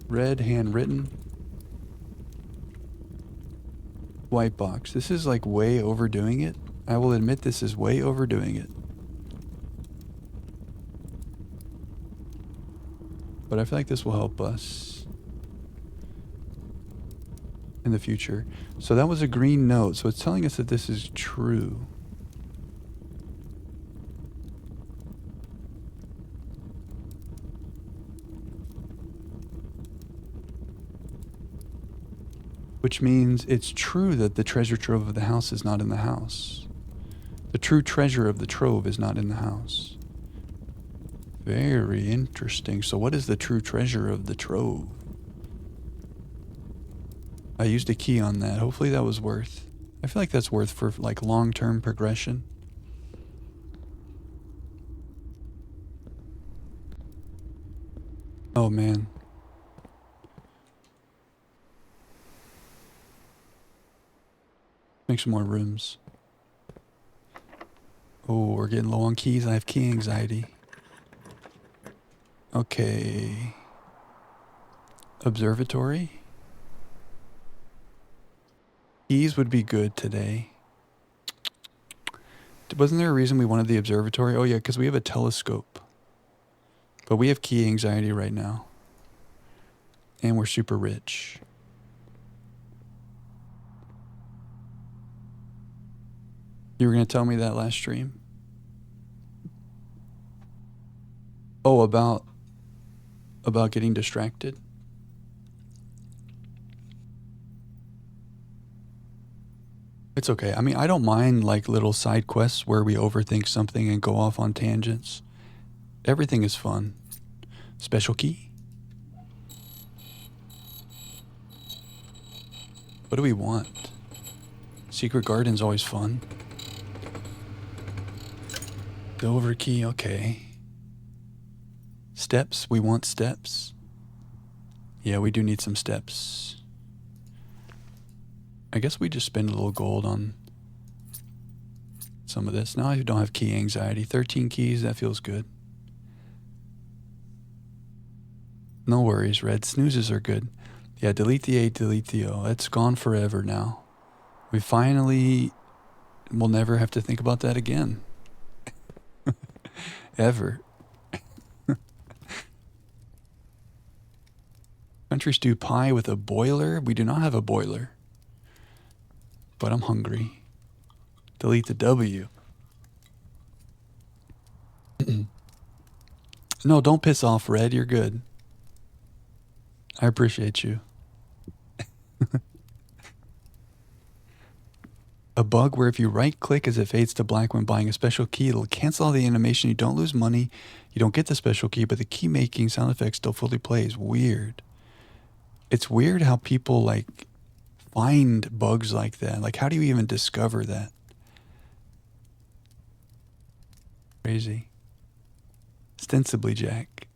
Red handwritten. White box. This is like way overdoing it. I will admit this is way overdoing it. But I feel like this will help us in the future. So that was a green note. So it's telling us that this is true. Which means it's true that the treasure trove of the house is not in the house. The true treasure of the trove is not in the house. Very interesting. So what is the true treasure of the trove? I used a key on that. Hopefully that was worth. I feel like that's worth for like long-term progression. Oh man. Make some more rooms. Oh, we're getting low on keys. I have key anxiety. Okay. Observatory. Keys would be good today. Wasn't there a reason we wanted the observatory? Oh yeah, because we have a telescope. But we have key anxiety right now. And we're super rich. You were going to tell me that last stream? Oh, about getting distracted? It's okay. I mean, I don't mind like little side quests where we overthink something and go off on tangents. Everything is fun. Special key? What do we want? Secret Garden's always fun. Silver key, okay. Steps, we want steps. Yeah, we do need some steps. I guess we just spend a little gold on some of this. Now I don't have key anxiety. 13 keys, that feels good. No worries, Red. Snoozes are good. Yeah, delete the A, delete the O. It's gone forever now. We finally will never have to think about that again. Ever. Country stew pie with a boiler? We do not have a boiler. But I'm hungry. Delete the W. No, don't piss off, Red. You're good. I appreciate you. A bug where if you right click as it fades to black when buying a special key, it'll cancel all the animation. You don't lose money. You don't get the special key, but the key making sound effect still fully plays. Weird. It's weird how people like find bugs like that. Like, how do you even discover that? Crazy. Ostensibly, Jack.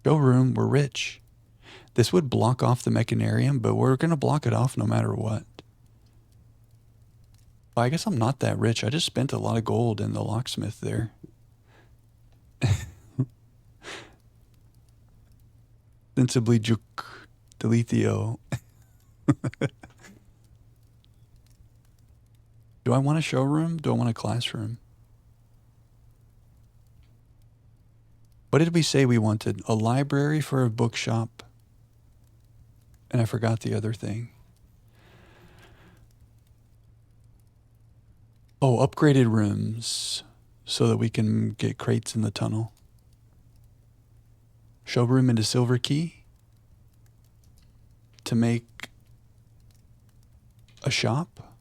Showroom, we're rich. This would block off the mechanarium, but we're going to block it off no matter what. Well, I guess I'm not that rich. I just spent a lot of gold in the locksmith there. Sensibly juke. Delete the O. Do I want a showroom? Do I want a classroom? What did we say we wanted? A library for a bookshop. And I forgot the other thing. Oh, upgraded rooms so that we can get crates in the tunnel. Showroom into Silver Key to make a shop.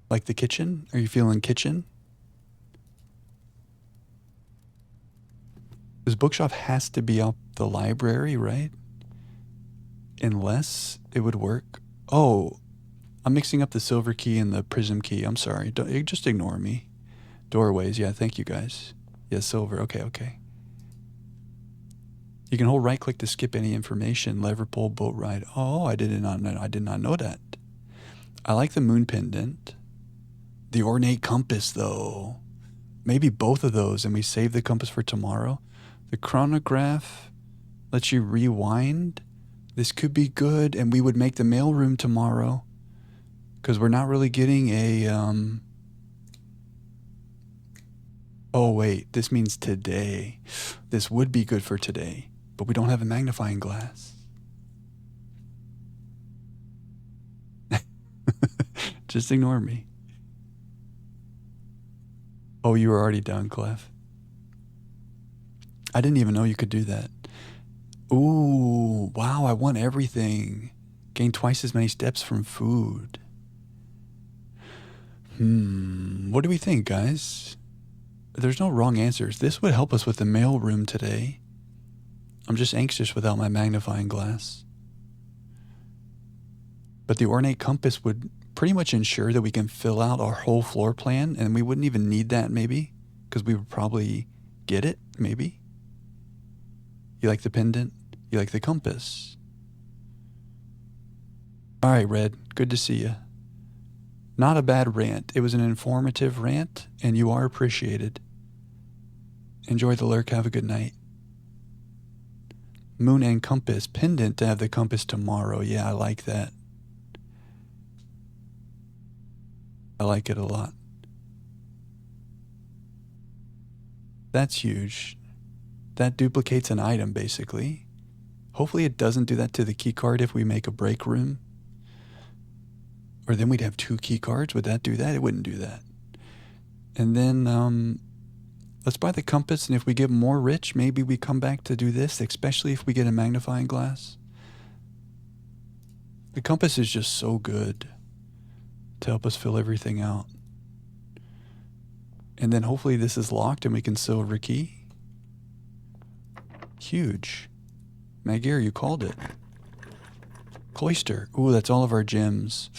Like the kitchen? Are you feeling kitchen? This bookshop has to be up the library, right? Unless it would work. Oh, I'm mixing up the Silver Key and the Prism Key. I'm sorry. Don't, just ignore me. Doorways. Yeah, thank you guys. Yeah, silver. Okay, okay. You can hold right click to skip any information. Lever pull, boat ride. Oh, I did not know that. I like the moon pendant. The ornate compass, though. Maybe both of those, and we save the compass for tomorrow. The chronograph Lets you rewind. This could be good, and we would make the mailroom tomorrow. Because we're not really getting a, Oh, wait. This means today. This would be good for today. But we don't have a magnifying glass. Just ignore me. Oh, you were already done, Clef. I didn't even know you could do that. Ooh, wow, I want everything. Gain twice as many steps from food. What do we think, guys? There's no wrong answers. This would help us with the mailroom today. I'm just anxious without my magnifying glass. But the ornate compass would pretty much ensure that we can fill out our whole floor plan, and we wouldn't even need that maybe, because we would probably get it, maybe. You like the pendant? You like the compass? All right, Red, good to see you. Not a bad rant. It was an informative rant, and you are appreciated. Enjoy the lurk. Have a good night. Moon and compass. Pendant to have the compass tomorrow. Yeah, I like that. I like it a lot. That's huge. That duplicates an item, basically. Hopefully it doesn't do that to the key card if we make a break room. Or then we'd have 2 key cards. Would that do that? It wouldn't do that. And then let's buy the compass, and if we get more rich, maybe we come back to do this, especially if we get a magnifying glass. The compass is just so good to help us fill everything out. And then hopefully this is locked and we can silver key. Huge. Magir, you called it. Cloister. Ooh, that's all of our gems.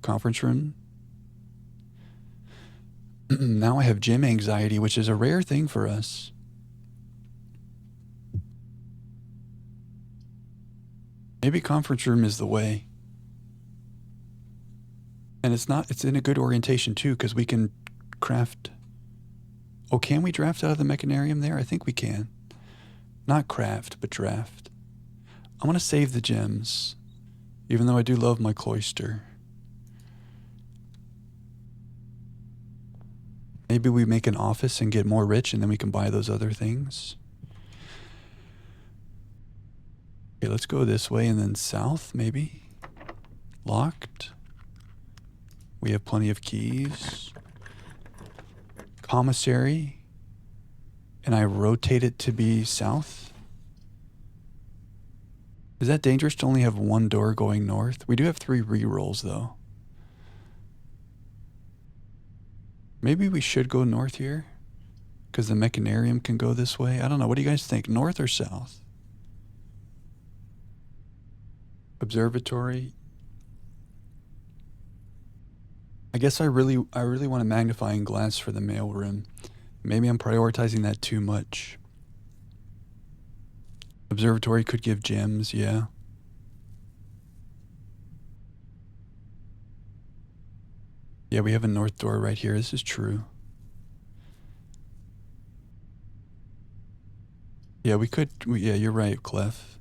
Conference room. Now I have gem anxiety, which is a rare thing for us. Maybe conference room is the way. And it's in a good orientation too, because we can craft. Oh, can we draft out of the mechanarium there? I think we can. Not craft, but draft. I want to save the gems, even though I do love my cloister. Maybe we make an office and get more rich, and then we can buy those other things. Okay, let's go this way and then south, maybe. Locked. We have plenty of keys. Commissary. And I rotate it to be south. Is that dangerous to only have one door going north? We do have 3 rerolls though. Maybe we should go north here, because the mechanarium can go this way. I don't know. What do you guys think? North or south? Observatory. I guess I really want a magnifying glass for the mailroom. Maybe I'm prioritizing that too much. Observatory could give gems, yeah. Yeah, we have a north door right here. This is true. Yeah, we could. Yeah, you're right, Clef.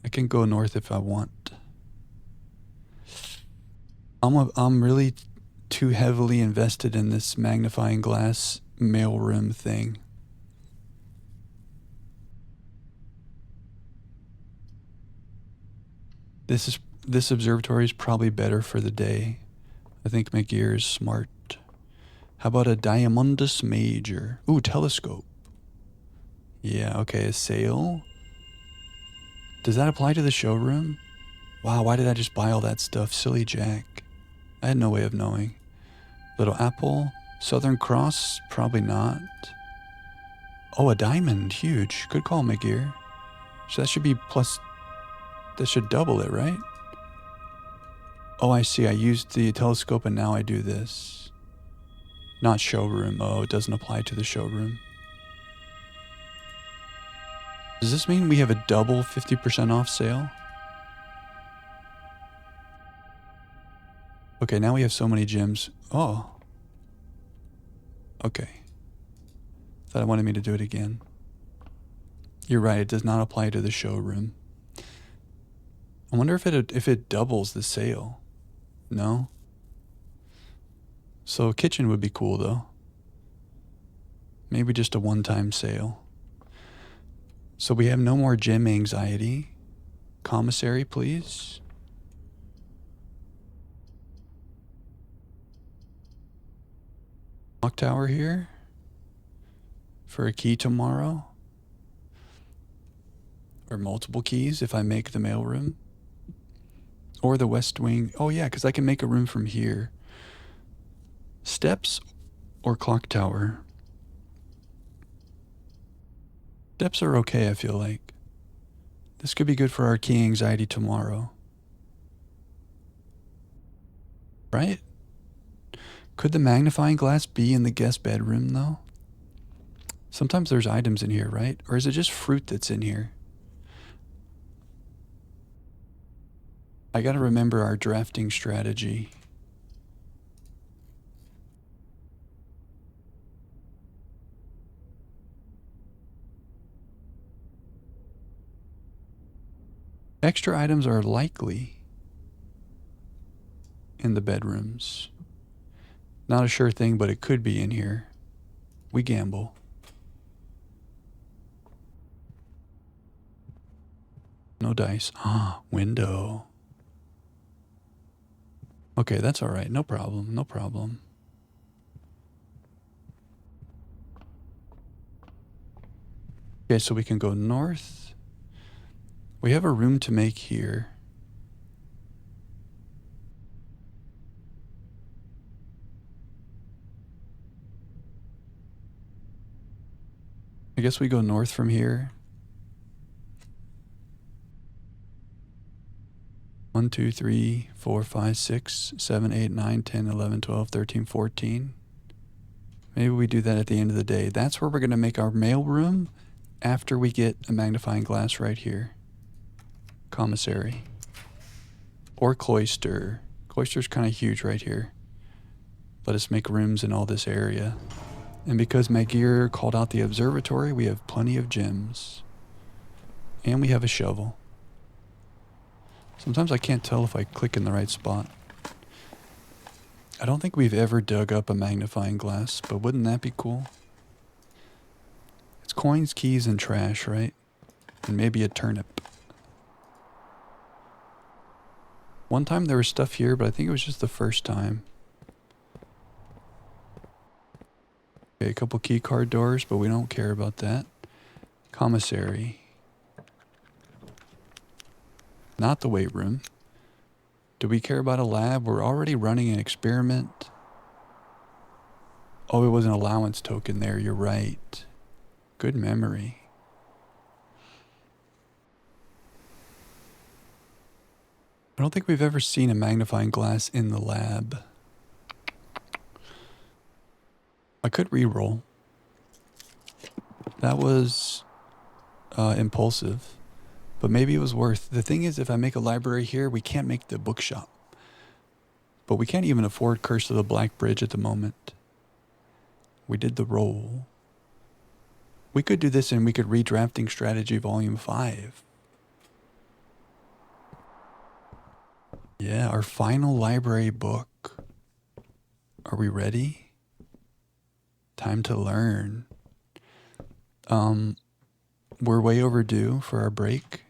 I can go north if I want. I'm really too heavily invested in this magnifying glass mailroom thing. This observatory is probably better for the day. I think Magir is smart. How about a Diamondus Major? Ooh, telescope. Yeah, okay, a sail. Does that apply to the showroom? Wow, why did I just buy all that stuff? Silly Jack. I had no way of knowing. Little apple. Southern Cross? Probably not. Oh, a diamond. Huge. Good call, Magir. So that should be plus... That should double it, right? Oh, I see. I used the telescope and now I do this. Not showroom. Oh, it doesn't apply to the showroom. Does this mean we have a double 50% off sale? Okay, now we have so many gems. Oh. Okay. Thought I wanted me to do it again. You're right, it does not apply to the showroom. I wonder if it doubles the sale. No? So kitchen would be cool though. Maybe just a one-time sale. So we have no more gym anxiety. Commissary, please. Clock tower here for a key tomorrow. Or multiple keys if I make the mailroom. Or the west wing. Oh yeah, because I can make a room from here. Steps or clock tower? Steps are okay, I feel like. This could be good for our key anxiety tomorrow. Right? Could the magnifying glass be in the guest bedroom though? Sometimes there's items in here, right? Or is it just fruit that's in here? I gotta remember our drafting strategy. Extra items are likely in the bedrooms. Not a sure thing, but it could be in here. We gamble. No dice. Window. Okay, that's all right. No problem. No problem. Okay, so we can go north. We have a room to make here. I guess we go north from here. 1, 2, 3, 4, 5, 6, 7, 8, 9, 10, 11, 12, 13, 14. Maybe we do that at the end of the day. That's where we're going to make our mail room after we get a magnifying glass right here. Commissary. Or cloister. Cloister's kind of huge right here. Let us make rooms in all this area. And because Magir called out the observatory, we have plenty of gems. And we have a shovel. Sometimes I can't tell if I click in the right spot. I don't think we've ever dug up a magnifying glass, but wouldn't that be cool? It's coins, keys, and trash, right? And maybe a turnip. One time there was stuff here, but I think it was just the first time. Okay, a couple key card doors, but we don't care about that. Commissary. Not the weight room. Do we care about a lab? We're already running an experiment. Oh, it was an allowance token there. You're right. Good memory. I don't think we've ever seen a magnifying glass in the lab. I could re-roll. That was impulsive. But maybe it was worth. The thing is, if I make a library here, we can't make the bookshop. But we can't even afford Curse of the Black Bridge at the moment. We did the roll. We could do this and we could redrafting strategy volume 5. Yeah, our final library book. Are we ready? Time to learn. We're way overdue for our break.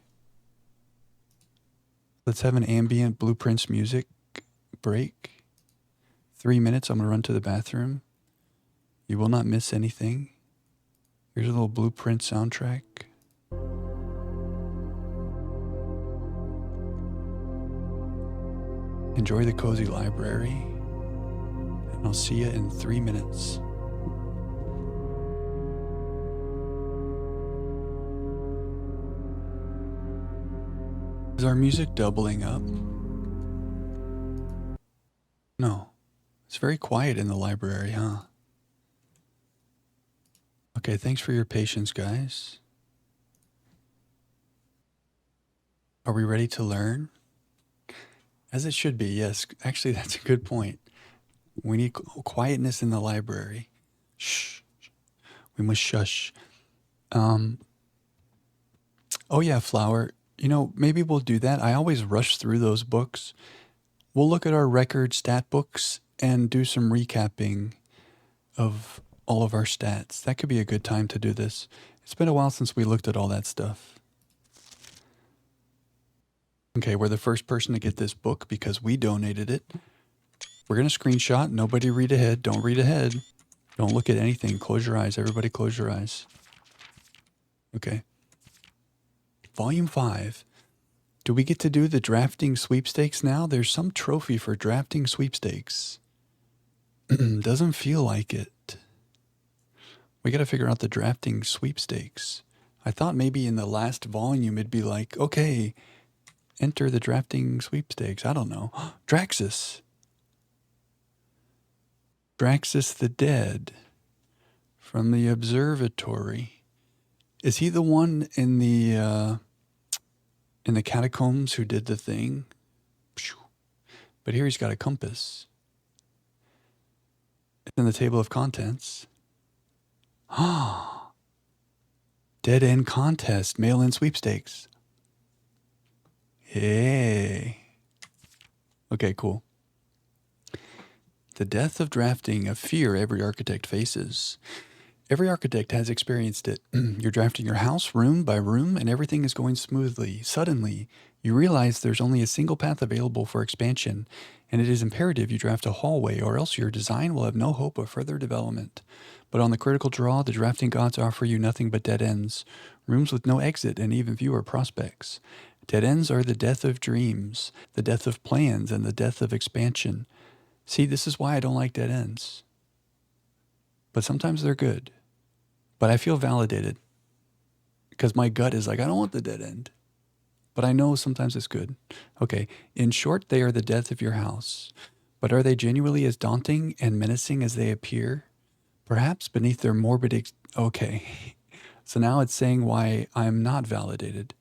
Let's have an ambient Blueprints music break. 3 minutes, I'm going to run to the bathroom. You will not miss anything. Here's a little Blueprint soundtrack. Enjoy the cozy library. And I'll see you in 3 minutes. Is our music doubling up? No. It's very quiet in the library, huh? Okay, thanks for your patience, guys. Are we ready to learn? As it should be, yes. Actually, that's a good point. We need quietness in the library. Shh. We must shush. Oh yeah, Flower. You know, maybe we'll do that. I always rush through those books. We'll look at our record stat books and do some recapping of all of our stats. That could be a good time to do this. It's been a while since we looked at all that stuff. Okay, we're the first person to get this book because we donated it. We're going to screenshot. Nobody read ahead. Don't read ahead. Don't look at anything. Close your eyes. Everybody close your eyes. Okay. Volume 5. Do we get to do the drafting sweepstakes now? There's some trophy for drafting sweepstakes. Doesn't feel like it. We got to figure out the drafting sweepstakes. I thought maybe in the last volume it'd be like, okay, enter the drafting sweepstakes. I don't know. Draxus. Draxus the Dead from the observatory. Is he the one in the catacombs who did the thing? But here he's got a compass. It's in the table of contents. Dead end contest, mail-in sweepstakes. Hey. Okay, cool. The death of drafting, a fear every architect faces. Every architect has experienced it. You're drafting your house room by room and everything is going smoothly. Suddenly, you realize there's only a single path available for expansion, and it is imperative you draft a hallway or else your design will have no hope of further development. But on the critical draw, the drafting gods offer you nothing but dead ends, rooms with no exit and even fewer prospects. Dead ends are the death of dreams, the death of plans, and the death of expansion. See, this is why I don't like dead ends. But sometimes they're good. But I feel validated because my gut is like, I don't want the dead end. But I know sometimes it's good. Okay, in short, they are the death of your house. But are they genuinely as daunting and menacing as they appear? Perhaps beneath their morbid... Okay, so now it's saying why I'm not validated.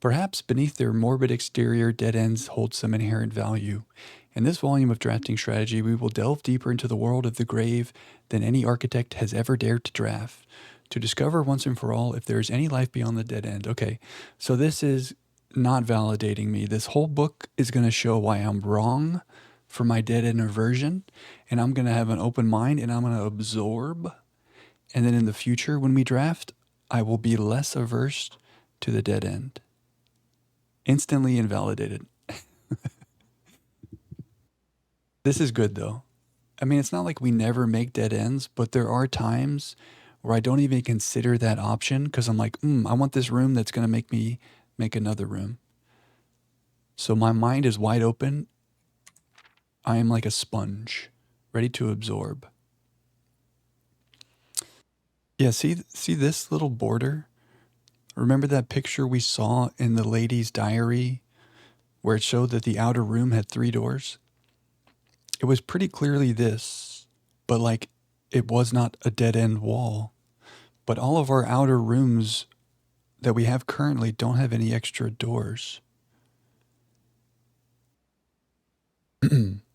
Perhaps beneath their morbid exterior, dead ends hold some inherent value. In this volume of drafting strategy, we will delve deeper into the world of the grave than any architect has ever dared to draft, to discover once and for all if there is any life beyond the dead end. Okay, so this is not validating me. This whole book is going to show why I'm wrong for my dead end aversion, and I'm going to have an open mind, and I'm going to absorb. And then in the future, when we draft, I will be less averse to the dead end. Instantly invalidated. This is good though. I mean, it's not like we never make dead ends, but there are times where I don't even consider that option because I'm like, I want this room that's going to make me make another room. So my mind is wide open. I am like a sponge, ready to absorb. Yeah, see this little border? Remember that picture we saw in the lady's diary where it showed that the outer room had 3 doors? It was pretty clearly this, but like it was not a dead end wall. But all of our outer rooms that we have currently don't have any extra doors.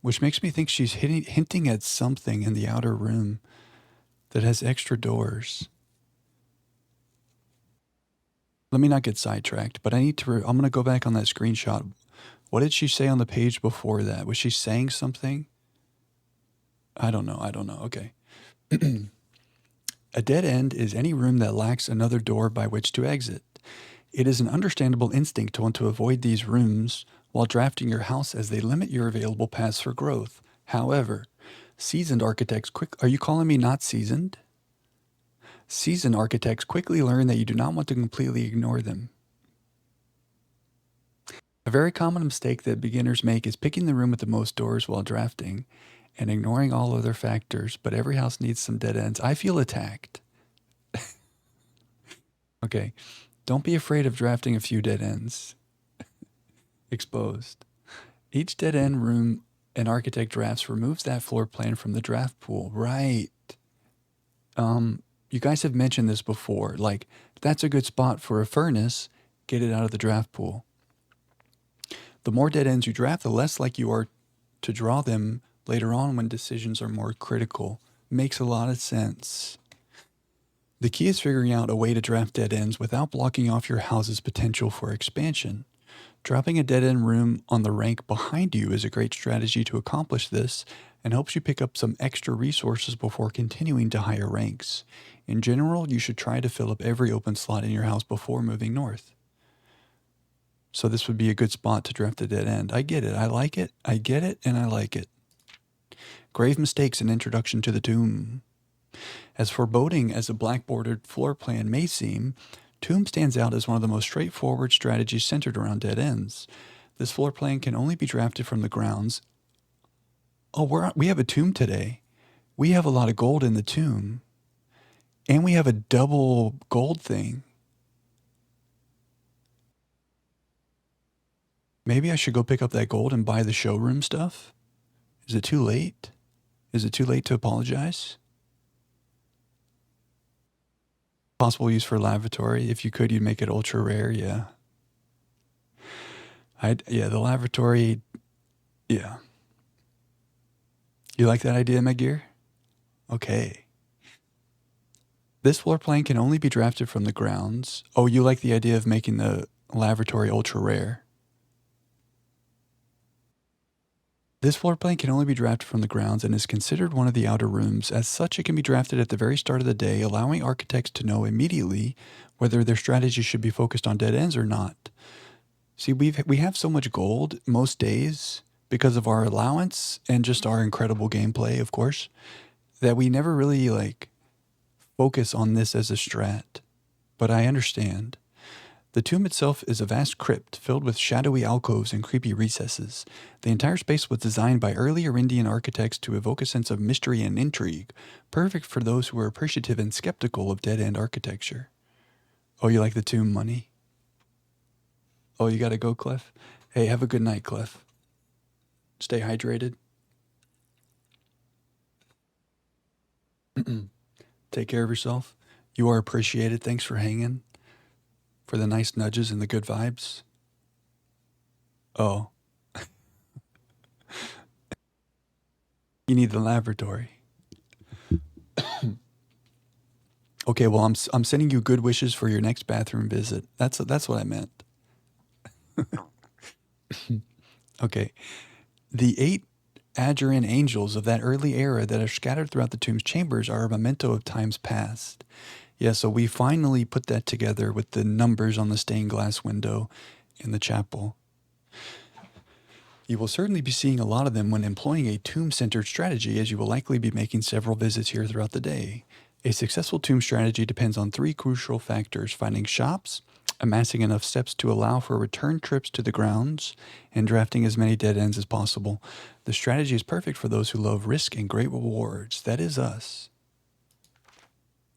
Which makes me think she's hinting at something in the outer room that has extra doors. Let me not get sidetracked, but I need to, I'm going to go back on that screenshot. What did she say on the page before that? Was she saying something? I don't know. Okay. A dead end is any room that lacks another door by which to exit. It is an understandable instinct to want to avoid these rooms while drafting your house as they limit your available paths for growth. However, seasoned architects are you calling me not seasoned? Seasoned architects quickly learn that you do not want to completely ignore them. A very common mistake that beginners make is picking the room with the most doors while drafting and ignoring all other factors, but every house needs some dead ends. I feel attacked. Okay, don't be afraid of drafting a few dead ends. Exposed. Each dead end room an architect drafts removes that floor plan from the draft pool. Right. You guys have mentioned this before. Like, that's a good spot for a furnace. Get it out of the draft pool. The more dead ends you draft, the less like you are to draw them later on when decisions are more critical. Makes a lot of sense. The key is figuring out a way to draft dead ends without blocking off your house's potential for expansion. Dropping a dead end room on the rank behind you is a great strategy to accomplish this and helps you pick up some extra resources before continuing to higher ranks. In general, you should try to fill up every open slot in your house before moving north. So this would be a good spot to draft a dead end. I get it. I like it. I get it, and I like it. Grave mistakes in Introduction to the Tomb. As foreboding as a black-bordered floor plan may seem, Tomb stands out as one of the most straightforward strategies centered around dead ends. This floor plan can only be drafted from the grounds. Oh, we have a tomb today. We have a lot of gold in the tomb. And we have a double gold thing. Maybe I should go pick up that gold and buy the showroom stuff? Is it too late? Is it too late to apologize? Possible use for lavatory. If you could, you'd make it ultra rare. Yeah. The lavatory. Yeah. You like that idea, Magir? Okay. This floor plan can only be drafted from the grounds. Oh, you like the idea of making the lavatory ultra rare? This floor plan can only be drafted from the grounds and is considered one of the outer rooms. As such, it can be drafted at the very start of the day, allowing architects to know immediately whether their strategy should be focused on dead ends or not. See, we have so much gold most days because of our allowance and just our incredible gameplay, of course, that we never really focus on this as a strat. But I understand. The tomb itself is a vast crypt filled with shadowy alcoves and creepy recesses. The entire space was designed by earlier Indian architects to evoke a sense of mystery and intrigue, perfect for those who are appreciative and skeptical of dead-end architecture. Oh, you like the tomb money? Oh, you gotta go, Clef? Hey, have a good night, Clef. Stay hydrated. Take care of yourself. You are appreciated. Thanks for hanging. For the nice nudges and the good vibes. Oh. You need the lavatory. Okay, well, I'm sending you good wishes for your next bathroom visit. That's what I meant. Okay. The 8 Ajuran angels of that early era that are scattered throughout the tomb's chambers are a memento of times past. Yeah, so we finally put that together with the numbers on the stained glass window in the chapel. You will certainly be seeing a lot of them when employing a tomb-centered strategy, as you will likely be making several visits here throughout the day. A successful tomb strategy depends on 3 crucial factors: finding shops, amassing enough steps to allow for return trips to the grounds, and drafting as many dead ends as possible. The strategy is perfect for those who love risk and great rewards. That is us.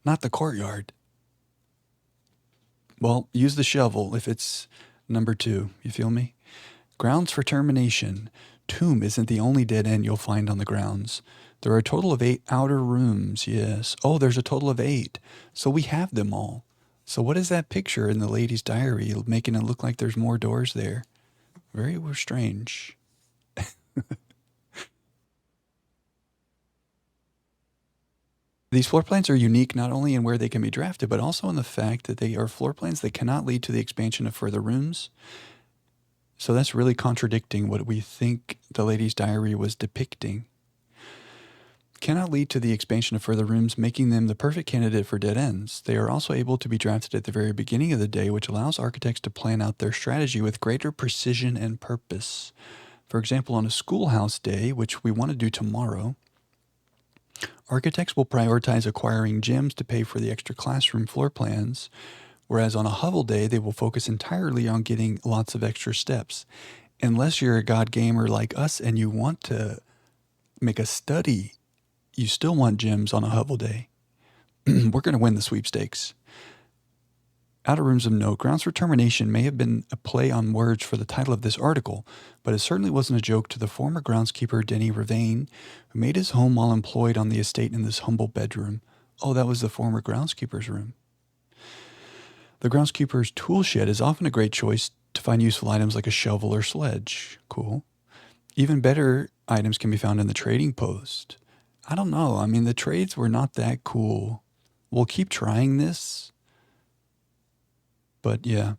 Not the courtyard. Well, use the shovel if it's number 2. You feel me? Grounds for termination. Tomb isn't the only dead end you'll find on the grounds. There are a total of 8 outer rooms, yes. Oh, there's a total of 8. So we have them all. So what is that picture in the lady's diary making it look like there's more doors there? Very strange. These floor plans are unique not only in where they can be drafted, but also in the fact that they are floor plans that cannot lead to the expansion of further rooms. So that's really contradicting what we think the lady's diary was depicting. Cannot lead to the expansion of further rooms, making them the perfect candidate for dead ends. They are also able to be drafted at the very beginning of the day, which allows architects to plan out their strategy with greater precision and purpose. For example, on a schoolhouse day, which we want to do tomorrow, architects will prioritize acquiring gems to pay for the extra classroom floor plans, whereas on a hovel day, they will focus entirely on getting lots of extra steps. Unless you're a god gamer like us and you want to make a study, you still want gems on a hovel day. We're going to win the sweepstakes. Outer rooms of note. Grounds for termination may have been a play on words for the title of this article, but it certainly wasn't a joke to the former groundskeeper Denny Ravane, who made his home while employed on the estate in this humble bedroom. Oh, that was the former groundskeeper's room. The groundskeeper's tool shed is often a great choice to find useful items like a shovel or sledge. Cool. Even better items can be found in the trading post. I don't know. I mean, the trades were not that cool we'll keep trying this. But yeah,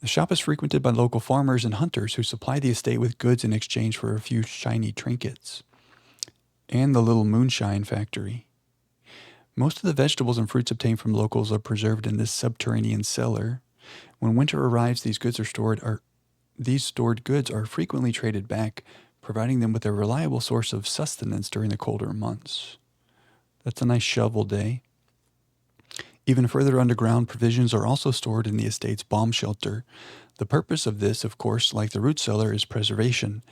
the shop is frequented by local farmers and hunters who supply the estate with goods in exchange for a few shiny trinkets. And the little moonshine factory. Most of the vegetables and fruits obtained from locals are preserved in this subterranean cellar. When winter arrives, these stored goods are frequently traded back, providing them with a reliable source of sustenance during the colder months. That's a nice shovel day. Even further underground, provisions are also stored in the estate's bomb shelter. The purpose of this, of course, like the root cellar, is preservation.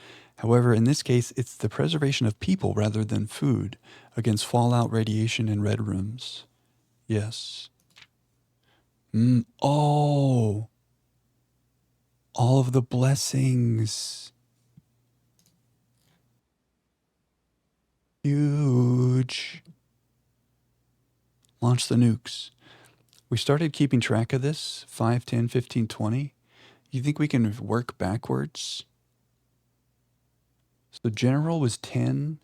However, in this case, it's the preservation of people rather than food against fallout, radiation, and red rooms. Yes. Oh, all of the blessings. Huge. Launch the nukes. We started keeping track of this, 5, 10, 15, 20. You think we can work backwards? So General was 10,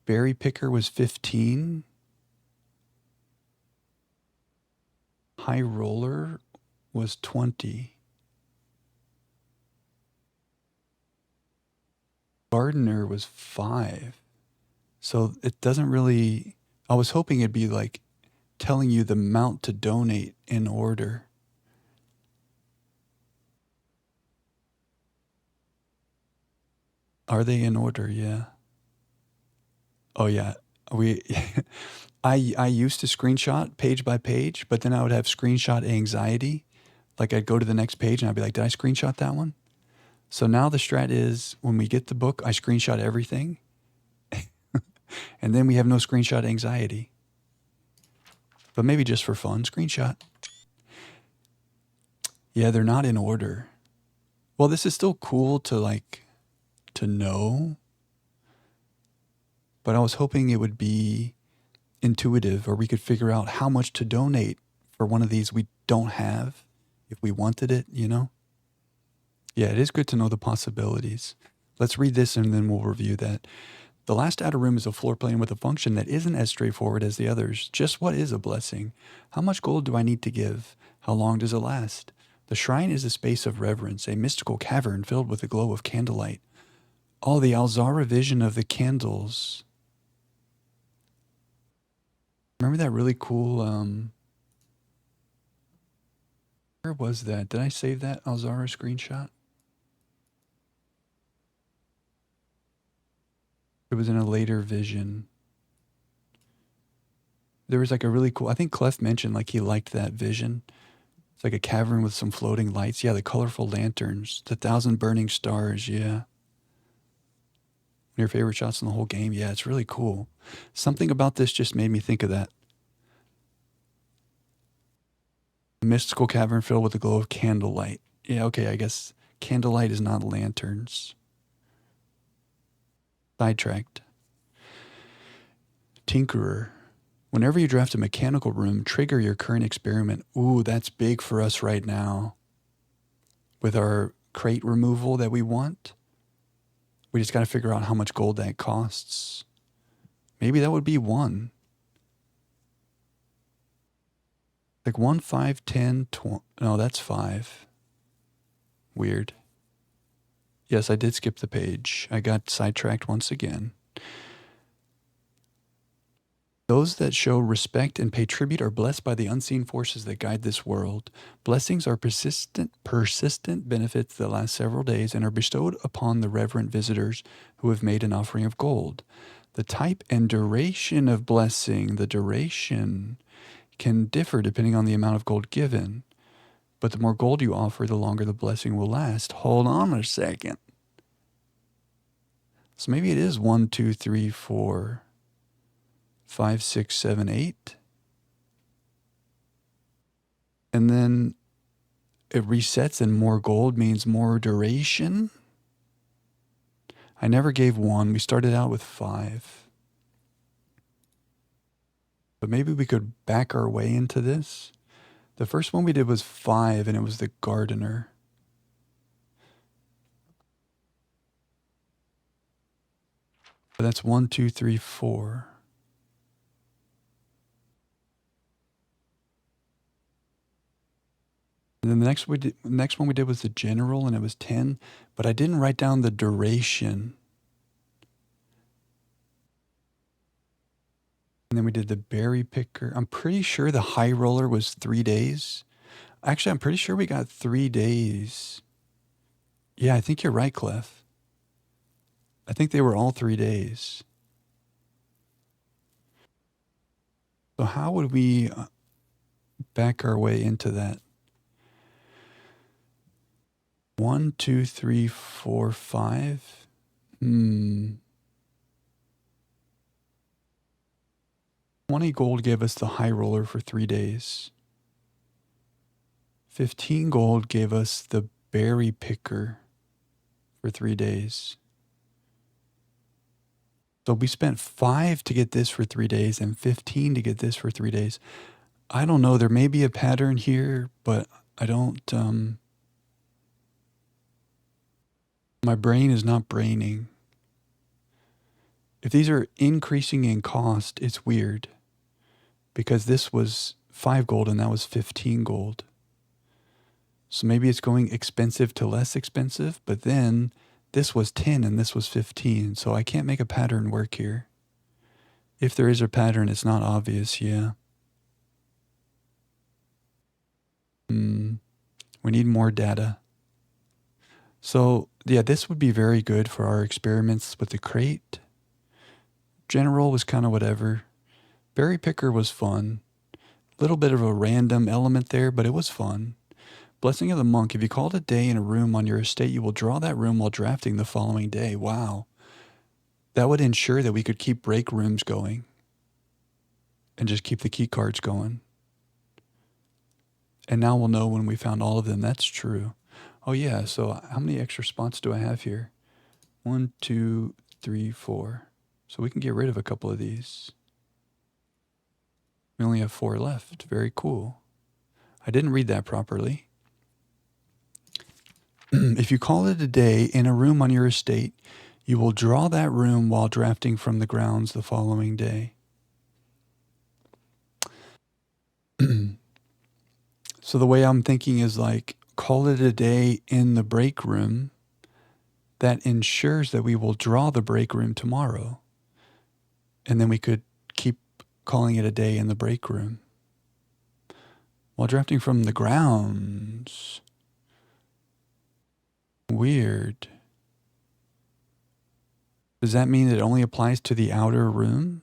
Berry Picker was 15, High Roller was 20, Gardener was 5. So it doesn't really, I was hoping it'd be like telling you the amount to donate in order. Are they in order? Yeah. Oh yeah. I used to screenshot page by page, but then I would have screenshot anxiety. Like I'd go to the next page and I'd be like, did I screenshot that one? So now the strat is when we get the book, I screenshot everything. And then we have no screenshot anxiety. But maybe just for fun, screenshot. Yeah, they're not in order. Well, this is still cool to know. But I was hoping it would be intuitive, or we could figure out how much to donate for one of these we don't have if we wanted it, you know? Yeah, it is good to know the possibilities. Let's read this and then we'll review that. The last outer room is a floor plan with a function that isn't as straightforward as the others. Just what is a blessing? How much gold do I need to give? How long does it last? The shrine is a space of reverence, a mystical cavern filled with the glow of candlelight. Oh, the Alzara vision of the candles. Remember that really cool, where was that? Did I save that Alzara screenshot? It was in a later vision. There was like a really cool, I think Clef mentioned like he liked that vision. It's like a cavern with some floating lights. Yeah, the colorful lanterns, the 1,000 burning stars. Yeah. Your favorite shots in the whole game. Yeah, it's really cool. Something about this just made me think of that. Mystical cavern filled with the glow of candlelight. Yeah, okay, I guess candlelight is not lanterns. Sidetracked. Tinkerer. Whenever you draft a mechanical room, trigger your current experiment. Ooh, that's big for us right now. With our crate removal that we want, we just got to figure out how much gold that costs. Maybe that would be 1. Like 1, 5, 10, 20. No, that's 5. Weird. Yes, I did skip the page. I got sidetracked once again. Those that show respect and pay tribute are blessed by the unseen forces that guide this world. Blessings are persistent benefits that last several days and are bestowed upon the reverent visitors who have made an offering of gold. The type and duration of blessing, the duration, can differ depending on the amount of gold given. But the more gold you offer, the longer the blessing will last. Hold on a second. So maybe it is 1, 2, 3, 4, 5, 6, 7, 8. And then it resets and more gold means more duration. I never gave 1. We started out with 5. But maybe we could back our way into this. The first one we did was 5 and it was the gardener. But that's 1, 2, 3, 4. then the next one we did was the general, and it was 10, but I didn't write down the duration. And then we did the berry picker. I'm pretty sure the high roller was 3 days. Actually, I'm pretty sure we got 3 days. Yeah, I think you're right, Clef. I think they were all 3 days. So how would we back our way into that? 1, 2, 3, 4, 5. 20 gold gave us the high roller for 3 days. 15 gold gave us the berry picker for 3 days. So we spent 5 to get this for 3 days and 15 to get this for 3 days. I don't know. There may be a pattern here, but I don't... my brain is not braining. If these are increasing in cost, it's weird. Because this was 5 gold and that was 15 gold. So maybe it's going expensive to less expensive, but then this was 10 and this was 15. So I can't make a pattern work here. If there is a pattern, it's not obvious, yeah. We need more data. So yeah, this would be very good for our experiments with the crate. General was kind of whatever. Berry picker was fun. Little bit of a random element there, but it was fun. Blessing of the monk. If you called a day in a room on your estate, you will draw that room while drafting the following day. Wow. That would ensure that we could keep break rooms going and just keep the key cards going. And now we'll know when we found all of them. That's true. Oh yeah, so how many extra spots do I have here? 1, 2, 3, 4. So we can get rid of a couple of these. We only have 4 left. Very cool. I didn't read that properly. If you call it a day in a room on your estate, you will draw that room while drafting from the grounds the following day. So the way I'm thinking is like, call it a day in the break room. That ensures that we will draw the break room tomorrow. And then we could keep calling it a day in the break room. While drafting from the grounds. Weird. Does that mean it only applies to the outer room?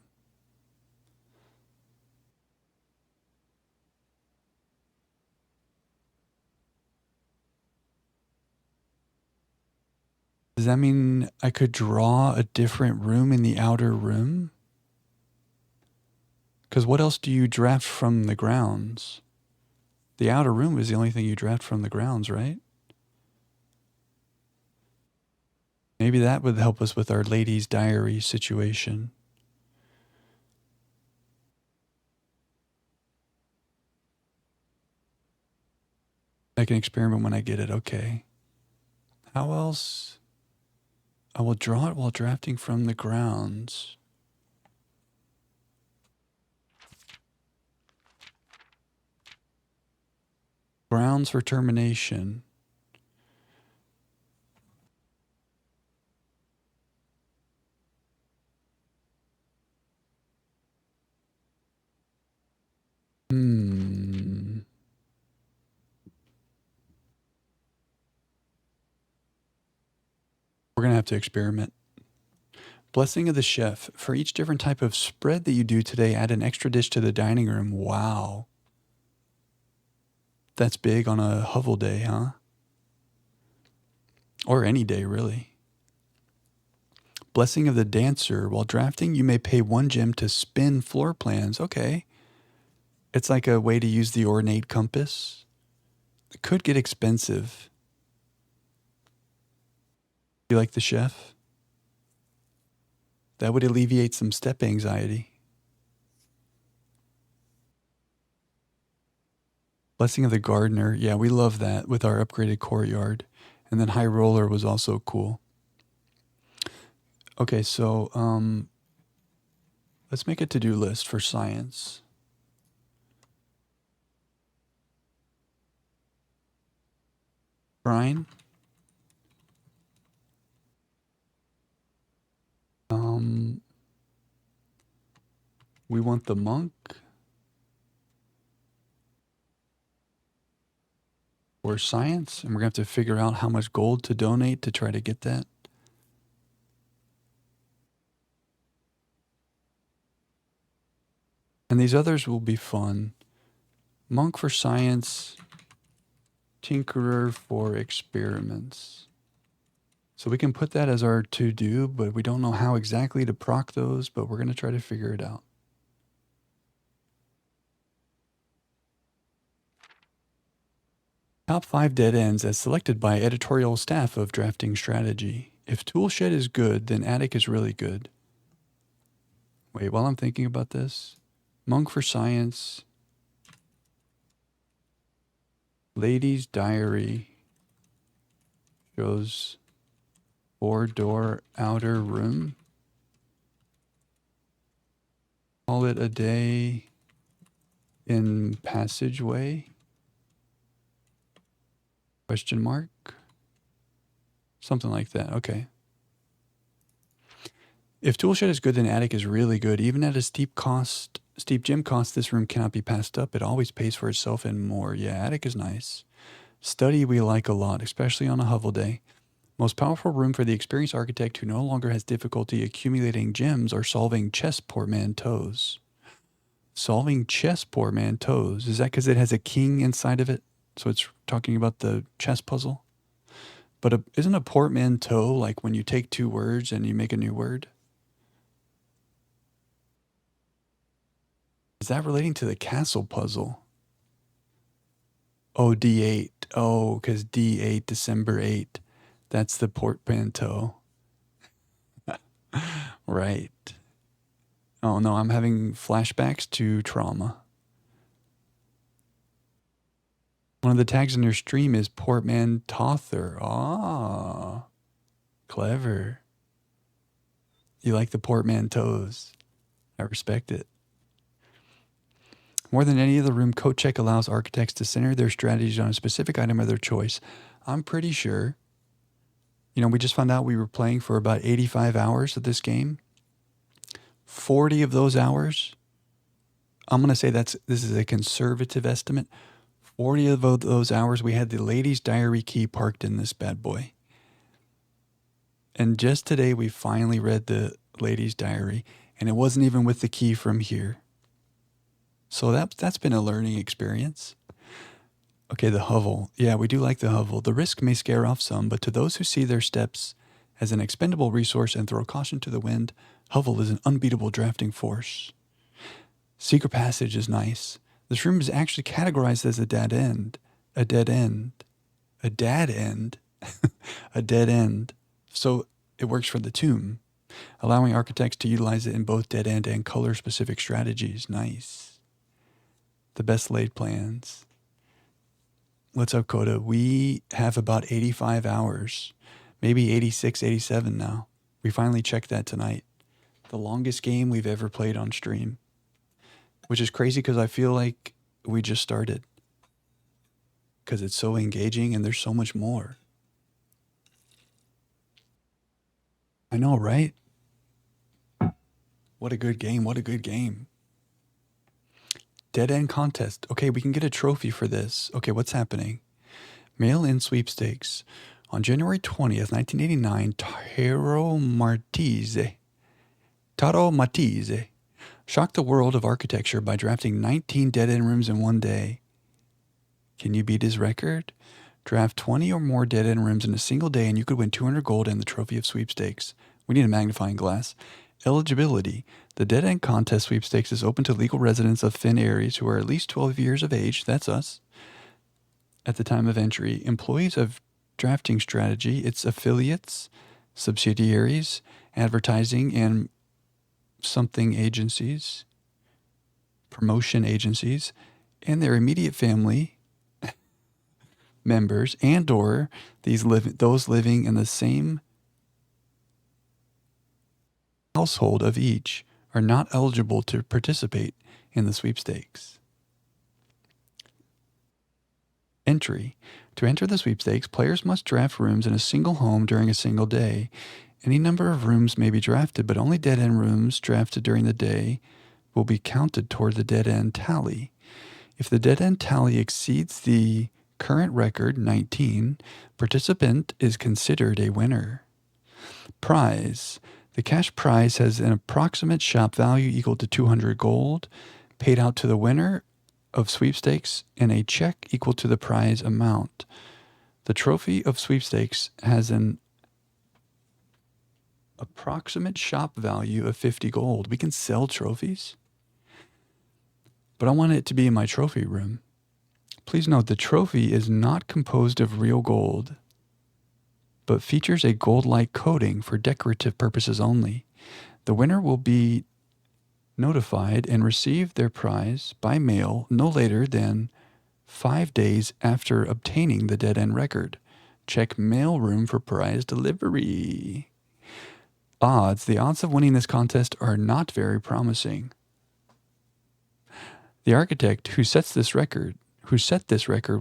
Does that mean I could draw a different room in the outer room? Because what else do you draft from the grounds? The outer room is the only thing you draft from the grounds, right? Maybe that would help us with our lady's diary situation. I can experiment when I get it. Okay. How else? I will draw it while drafting from the grounds. Grounds for termination. We're going to have to experiment. Blessing of the chef. For each different type of spread that you do today, add an extra dish to the dining room. Wow. That's big on a Hovel day, huh? Or any day, really. Blessing of the dancer. While drafting, you may pay 1 gem to spin floor plans. Okay. It's like a way to use the ornate compass. It could get expensive. You like the chef? That would alleviate some step anxiety. Blessing of the gardener. Yeah, we love that with our upgraded courtyard. And then high roller was also cool. Okay, so let's make a to-do list for science. Shrine. We want the monk. Or science, and we're going to have to figure out how much gold to donate to try to get that. And these others will be fun. Monk for science, tinkerer for experiments. So we can put that as our to-do, but we don't know how exactly to proc those, but we're going to try to figure it out. Top 5 dead ends as selected by editorial staff of Drafting Strategy. If Toolshed is good, then Attic is really good. Wait, while I'm thinking about this, Monk for science, Lady's Diary shows 4-door outer room. Call it a day in passageway. Question mark? Something like that. Okay. If Toolshed is good, then Attic is really good. Even at a steep gym cost, this room cannot be passed up. It always pays for itself and more. Yeah, Attic is nice. Study we like a lot, especially on a Hovel day. Most powerful room for the experienced architect who no longer has difficulty accumulating gems or solving chess portmanteaus. Solving chess portmanteaus. Is that because it has a king inside of it? So it's talking about the chess puzzle? But isn't a portmanteau like when you take two words and you make a new word? Is that relating to the castle puzzle? Oh, D8. Oh, because D8, December 8. That's the portmanteau. Right. Oh, no, I'm having flashbacks to trauma. One of the tags in your stream is portmanteau. Ah, clever. You like the portmanteaus. I respect it. More than any other room, CodeCheck allows architects to center their strategies on a specific item of their choice. I'm pretty sure. You know, we just found out we were playing for about 85 hours of this game. 40 of those hours, I'm going to say this is a conservative estimate. 40 of those hours, we had the Lady's Diary key parked in this bad boy. And just today, we finally read the Lady's Diary, and it wasn't even with the key from here. So that's been a learning experience. Okay, the hovel. Yeah, we do like the hovel. The risk may scare off some, but to those who see their steps as an expendable resource and throw caution to the wind, hovel is an unbeatable drafting force. Secret passage is nice. This room is actually categorized as a dead end. A dead end. A dad end. A dead end. So it works for the tomb, allowing architects to utilize it in both dead end and color-specific strategies. Nice. The best laid plans. What's up, Coda? We have about 85 hours, maybe 86, 87 now. We finally checked that tonight. The longest game we've ever played on stream, which is crazy because I feel like we just started because it's so engaging and there's so much more. I know, right? What a good game. What a good game. Dead end contest. Okay, we can get a trophy for this. Okay, what's happening? Mail-in sweepstakes. On January 20th, 1989, Taro Matisse shocked the world of architecture by drafting 19 dead-end rooms in one day. Can you beat his record? Draft 20 or more dead-end rooms in a single day and you could win 200 gold and the trophy of sweepstakes. We need a magnifying glass. Eligibility. The Dead End Contest sweepstakes is open to legal residents of Finn Aries who are at least 12 years of age, that's us, at the time of entry. Employees of Drafting Strategy, its affiliates, subsidiaries, advertising, and something agencies, promotion agencies, and their immediate family members and or those living in the same household of each are not eligible to participate in the sweepstakes. Entry. To enter the sweepstakes, players must draft rooms in a single home during a single day. Any number of rooms may be drafted, but only dead-end rooms drafted during the day will be counted toward the dead-end tally. If the dead-end tally exceeds the current record, 19, participant is considered a winner. Prize. The cash prize has an approximate shop value equal to 200 gold, paid out to the winner of sweepstakes in a check equal to the prize amount. The trophy of sweepstakes has an approximate shop value of 50 gold. We can sell trophies, but I want it to be in my trophy room. Please note the trophy is not composed of real gold, but features a gold-like coating for decorative purposes only. The winner will be notified and receive their prize by mail no later than 5 days after obtaining the dead-end record. Check mailroom for prize delivery. Odds. The odds of winning this contest are not very promising. The architect who set this record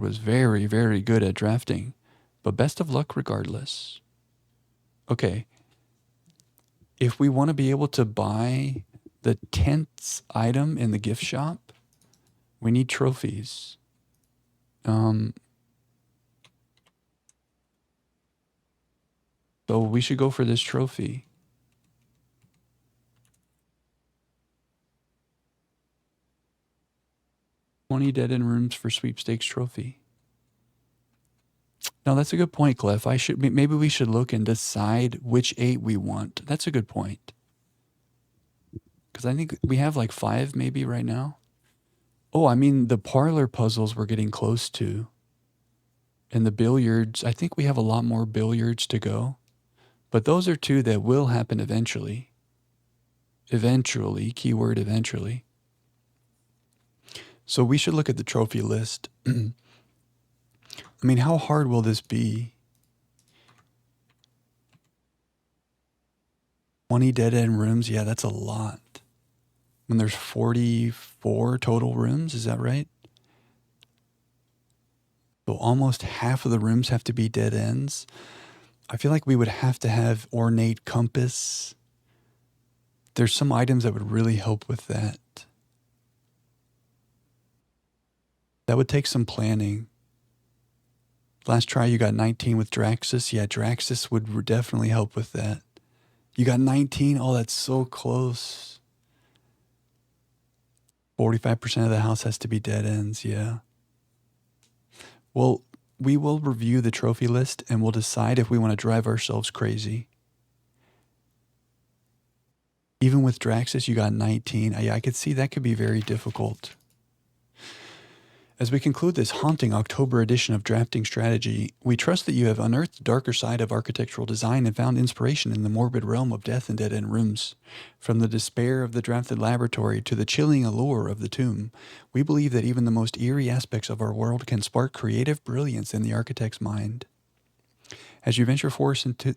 was very, very good at drafting, but best of luck regardless. Okay. If we want to be able to buy the 10th item in the gift shop, we need trophies. So we should go for this trophy. $20 dead-end rooms for sweepstakes trophy. No, that's a good point, Clef. Maybe we should look and decide which 8 we want. That's a good point. Because I think we have like 5 maybe right now. Oh, I mean, the parlor puzzles we're getting close to. And the billiards, I think we have a lot more billiards to go. But those are 2 that will happen eventually. Eventually, keyword eventually. So we should look at the trophy list. I mean, how hard will this be? 20 dead-end rooms? Yeah, that's a lot. When there's 44 total rooms, is that right? So almost half of the rooms have to be dead ends. I feel like we would have to have ornate compass. There's some items that would really help with that. That would take some planning. Last try you got 19 with Draxus. Yeah, Draxus would definitely help with that. You got 19? Oh, that's so close. 45% of the house has to be dead ends, yeah. Well, we will review the trophy list and we'll decide if we want to drive ourselves crazy. Even with Draxus, you got 19. Yeah, I could see that could be very difficult. As we conclude this haunting October edition of Drafting Strategy, we trust that you have unearthed the darker side of architectural design and found inspiration in the morbid realm of death and dead-end rooms. From the despair of the drafted laboratory to the chilling allure of the tomb, we believe that even the most eerie aspects of our world can spark creative brilliance in the architect's mind. As you venture forth into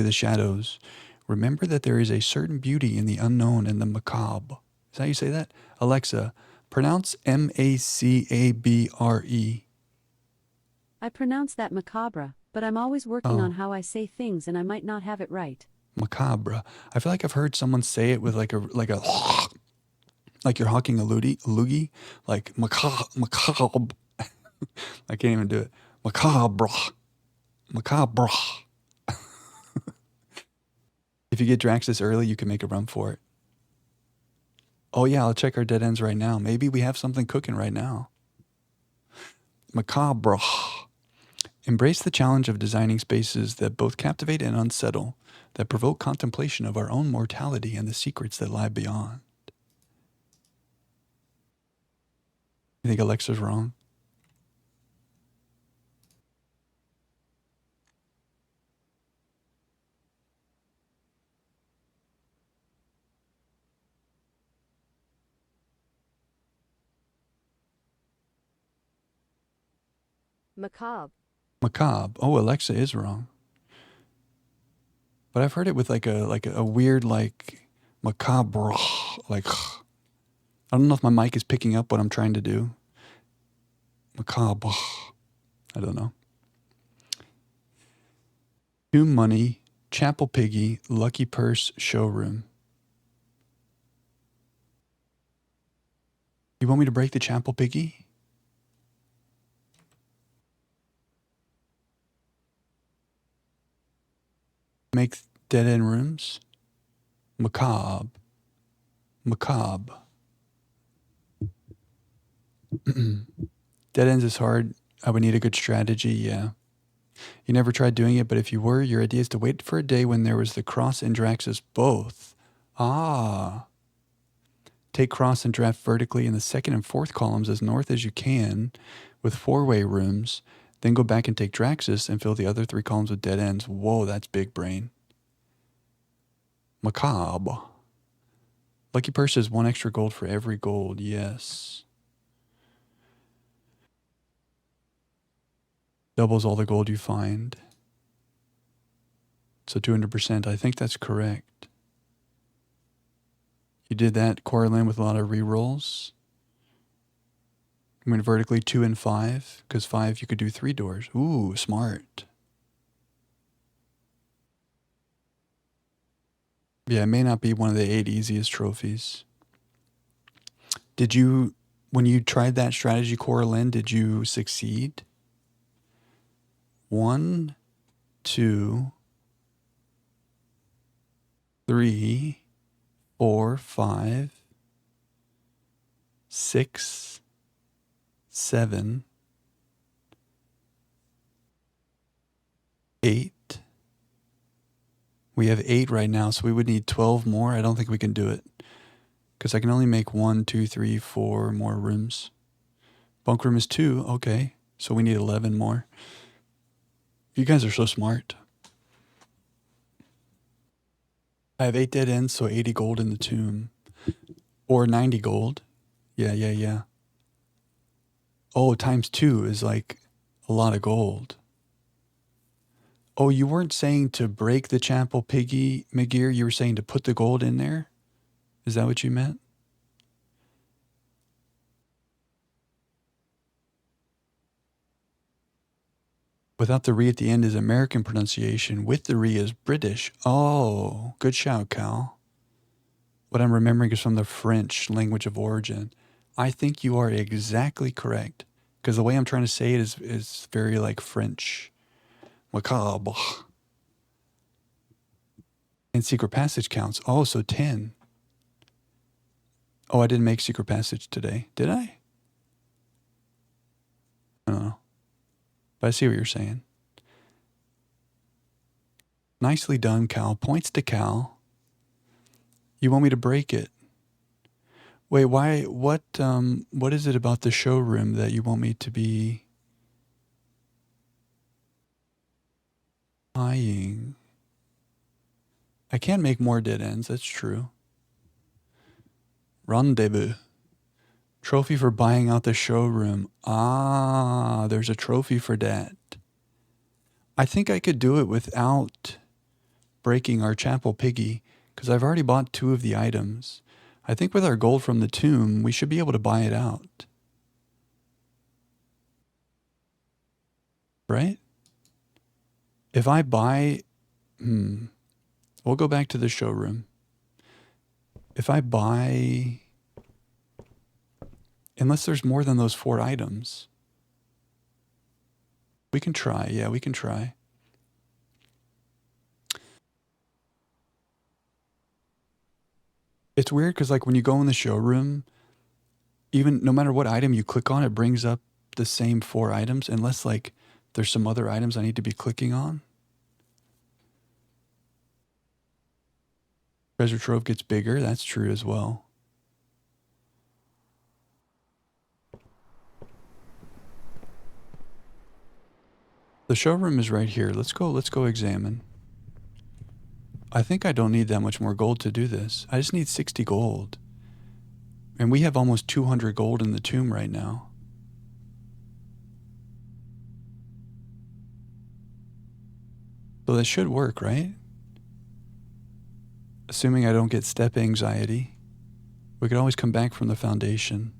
the shadows, remember that there is a certain beauty in the unknown and the macabre. Is that how you say that? Alexa, pronounce M-A-C-A-B-R-E. I pronounce that macabre, but I'm always working on how I say things and I might not have it right. Macabre. I feel like I've heard someone say it with like a like you're hawking a loogie, like macabre. I can't even do it. Macabre. Macabre. If you get Draxus early, you can make a run for it. Oh yeah, I'll check our dead ends right now. Maybe we have something cooking right now. Macabre. Embrace the challenge of designing spaces that both captivate and unsettle, that provoke contemplation of our own mortality and the secrets that lie beyond. You think Alexa's wrong? Macabre. Macabre. Oh, Alexa is wrong. But I've heard it with like a weird like macabre, like I don't know if my mic is picking up what I'm trying to do. Macabre. I don't know. Tomb Money, Chapel Piggy, Lucky Purse, Showroom. You want me to break the Chapel Piggy? Make dead end rooms? Macabre. Macabre. Dead ends is hard. I would need a good strategy, yeah. You never tried doing it, but if you were, your idea is to wait for a day when there was the Cross and Draxus both. Ah. Take Cross and draft vertically in the second and fourth columns as north as you can with four-way rooms. Then go back and take Draxus and fill the other three columns with dead ends. Whoa, that's big brain. Macabre. Lucky Purse is 1 extra gold for every gold. Yes. Doubles all the gold you find. So 200%. I think that's correct. You did that, Coraline, with a lot of rerolls. You went vertically 2 and 5, because 5 you could do 3 doors. Ooh, smart. Yeah, it may not be one of the 8 easiest trophies. Did you, when you tried that strategy, Coraline, did you succeed? 1, 2, 3, 4, 5, 6, 7, 8. We have 8 right now, so we would need 12 more. I don't think we can do it because I can only make 1, 2, 3, 4 more rooms. Bunk room is 2. Okay, so we need 11 more. You guys are so smart. I have 8 dead ends, so 80 gold in the tomb. Or 90 gold. Yeah. Oh, times 2 is like a lot of gold. Oh, you weren't saying to break the Chapel Piggy, McGear. You were saying to put the gold in there? Is that what you meant? Without the re at the end is American pronunciation. With the re is British. Oh, good shout, Cal. What I'm remembering is from the French language of origin. I think you are exactly correct. Because the way I'm trying to say it is very like French. Macabre. And Secret Passage counts. Oh, so 10. Oh, I didn't make Secret Passage today. Did I? I don't know. But I see what you're saying. Nicely done, Cal. Points to Cal. You want me to break it? Wait, why? What is it about the showroom that you want me to be buying? I can't make more dead ends. That's true. Rendezvous. Trophy for buying out the showroom. Ah, there's a trophy for that. I think I could do it without breaking our Chapel Piggy because I've already bought 2 of the items. I think with our gold from the tomb, we should be able to buy it out. Right? If I buy... We'll go back to the showroom. If I buy... Unless there's more than those 4 items. We can try. Yeah, we can try. It's weird because like when you go in the showroom, even no matter what item you click on, it brings up the same 4 items unless like there's some other items I need to be clicking on. Treasure trove gets bigger. That's true as well. The showroom is right here. Let's go examine. I think I don't need that much more gold to do this. I just need 60 gold. And we have almost 200 gold in the tomb right now. So that should work, right? Assuming I don't get step anxiety. We could always come back from the foundation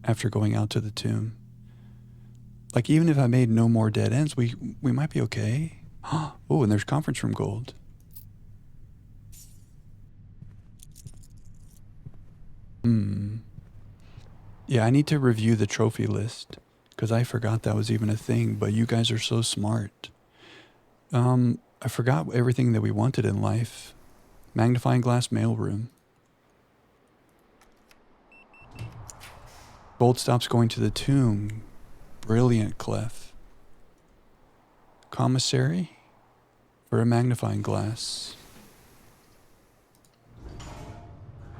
after going out to the tomb. Like, even if I made no more dead ends, we might be okay. Oh, and there's conference room gold. Yeah, I need to review the trophy list because I forgot that was even a thing, but you guys are so smart. I forgot everything that we wanted in life. Magnifying glass mailroom. Gold stops going to the tomb. Brilliant, Clef. Commissary for a magnifying glass.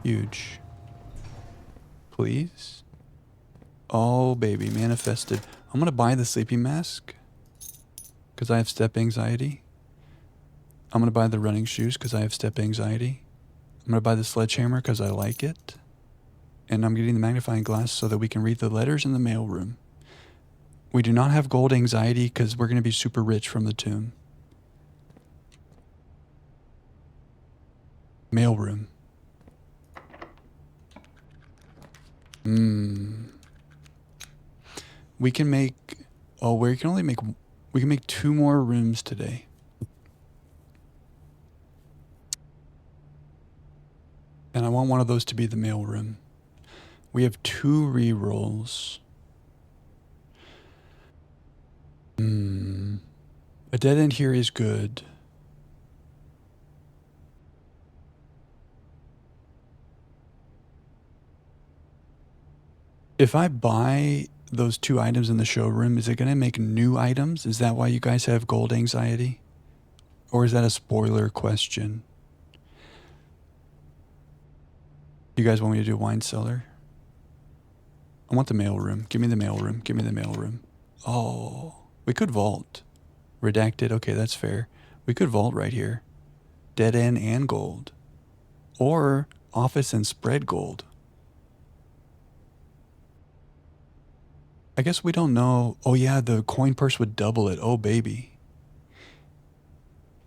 Huge. Please. Oh, baby, manifested. I'm going to buy the sleeping mask because I have step anxiety. I'm going to buy the running shoes because I have step anxiety. I'm going to buy the sledgehammer because I like it. And I'm getting the magnifying glass so that we can read the letters in the mailroom. We do not have gold anxiety because we're going to be super rich from the tomb. Mailroom. We can make... Oh, we can only make... We can make 2 more rooms today. And I want one of those to be the mailroom. We have 2 rerolls. A dead end here is good. If I buy those 2 items in the showroom, is it going to make new items? Is that why you guys have gold anxiety? Or is that a spoiler question? You guys want me to do wine cellar? I want the mailroom. Give me the mailroom. Give me the mailroom. Oh, we could vault. Redacted. Okay, that's fair. We could vault right here. Dead end and gold. Or office and spread gold. I guess we don't know. Oh yeah, the coin purse would double it. Oh baby.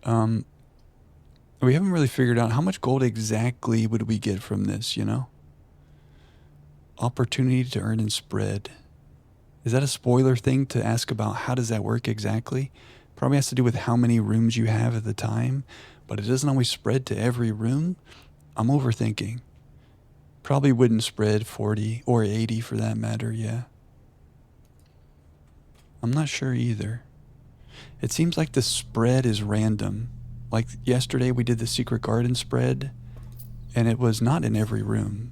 We haven't really figured out how much gold exactly would we get from this, you know? Opportunity to earn and spread. Is that a spoiler thing to ask about? How does that work exactly? Probably has to do with how many rooms you have at the time, but it doesn't always spread to every room. I'm overthinking. Probably wouldn't spread 40 or 80 for that matter, yeah. I'm not sure either. It seems like the spread is random. Like yesterday we did the secret garden spread, and it was not in every room.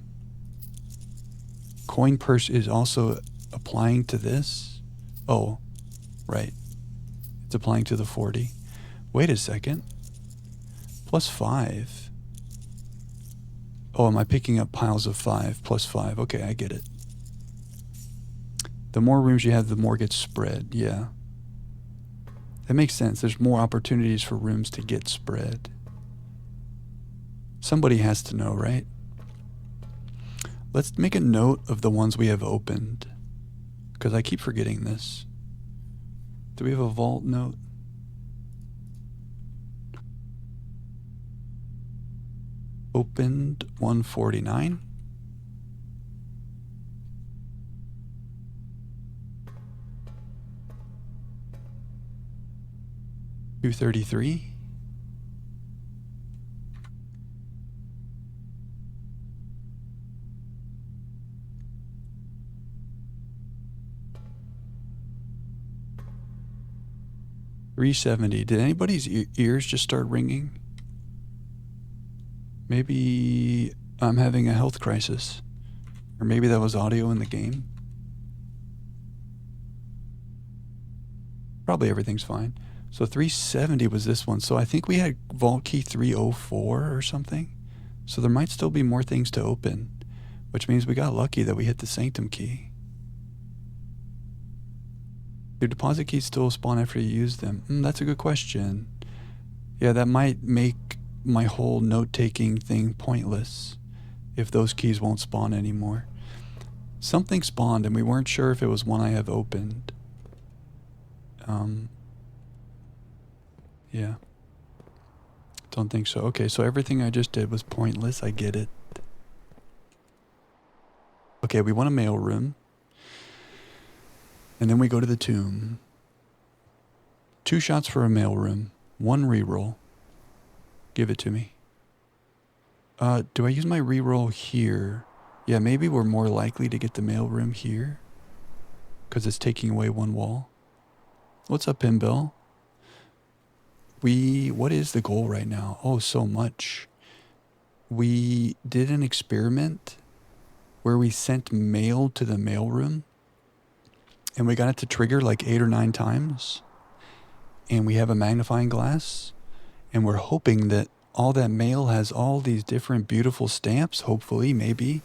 Coin purse is also applying to this. Oh, right. It's applying to the 40. Wait a second. +5. Oh, am I picking up piles of 5? +5. Okay, I get it. The more rooms you have, the more gets spread. Yeah. That makes sense. There's more opportunities for rooms to get spread. Somebody has to know, right? Let's make a note of the ones we have opened, because I keep forgetting this. Do we have a vault note? Opened 149. $233. $370. Did anybody's ears just start ringing? Maybe I'm having a health crisis. Or maybe that was audio in the game. Probably everything's fine. So 370 was this one. So I think we had vault key 304 or something. So there might still be more things to open, which means we got lucky that we hit the sanctum key. Do deposit keys still spawn after you use them? That's a good question. Yeah, that might make my whole note-taking thing pointless if those keys won't spawn anymore. Something spawned and we weren't sure if it was one I have opened. Yeah. Don't think so. Okay, so everything I just did was pointless. I get it. Okay, we want a mail room. And then we go to the tomb. 2 shots for a mailroom. 1 reroll. Give it to me. Do I use my reroll here? Yeah, maybe we're more likely to get the mailroom here. Because it's taking away 1 wall. What's up, Pinbell? What is the goal right now? Oh, so much. We did an experiment where we sent mail to the mailroom. And we got it to trigger like 8 or 9 times. And we have a magnifying glass. And we're hoping that all that mail has all these different beautiful stamps, hopefully, maybe.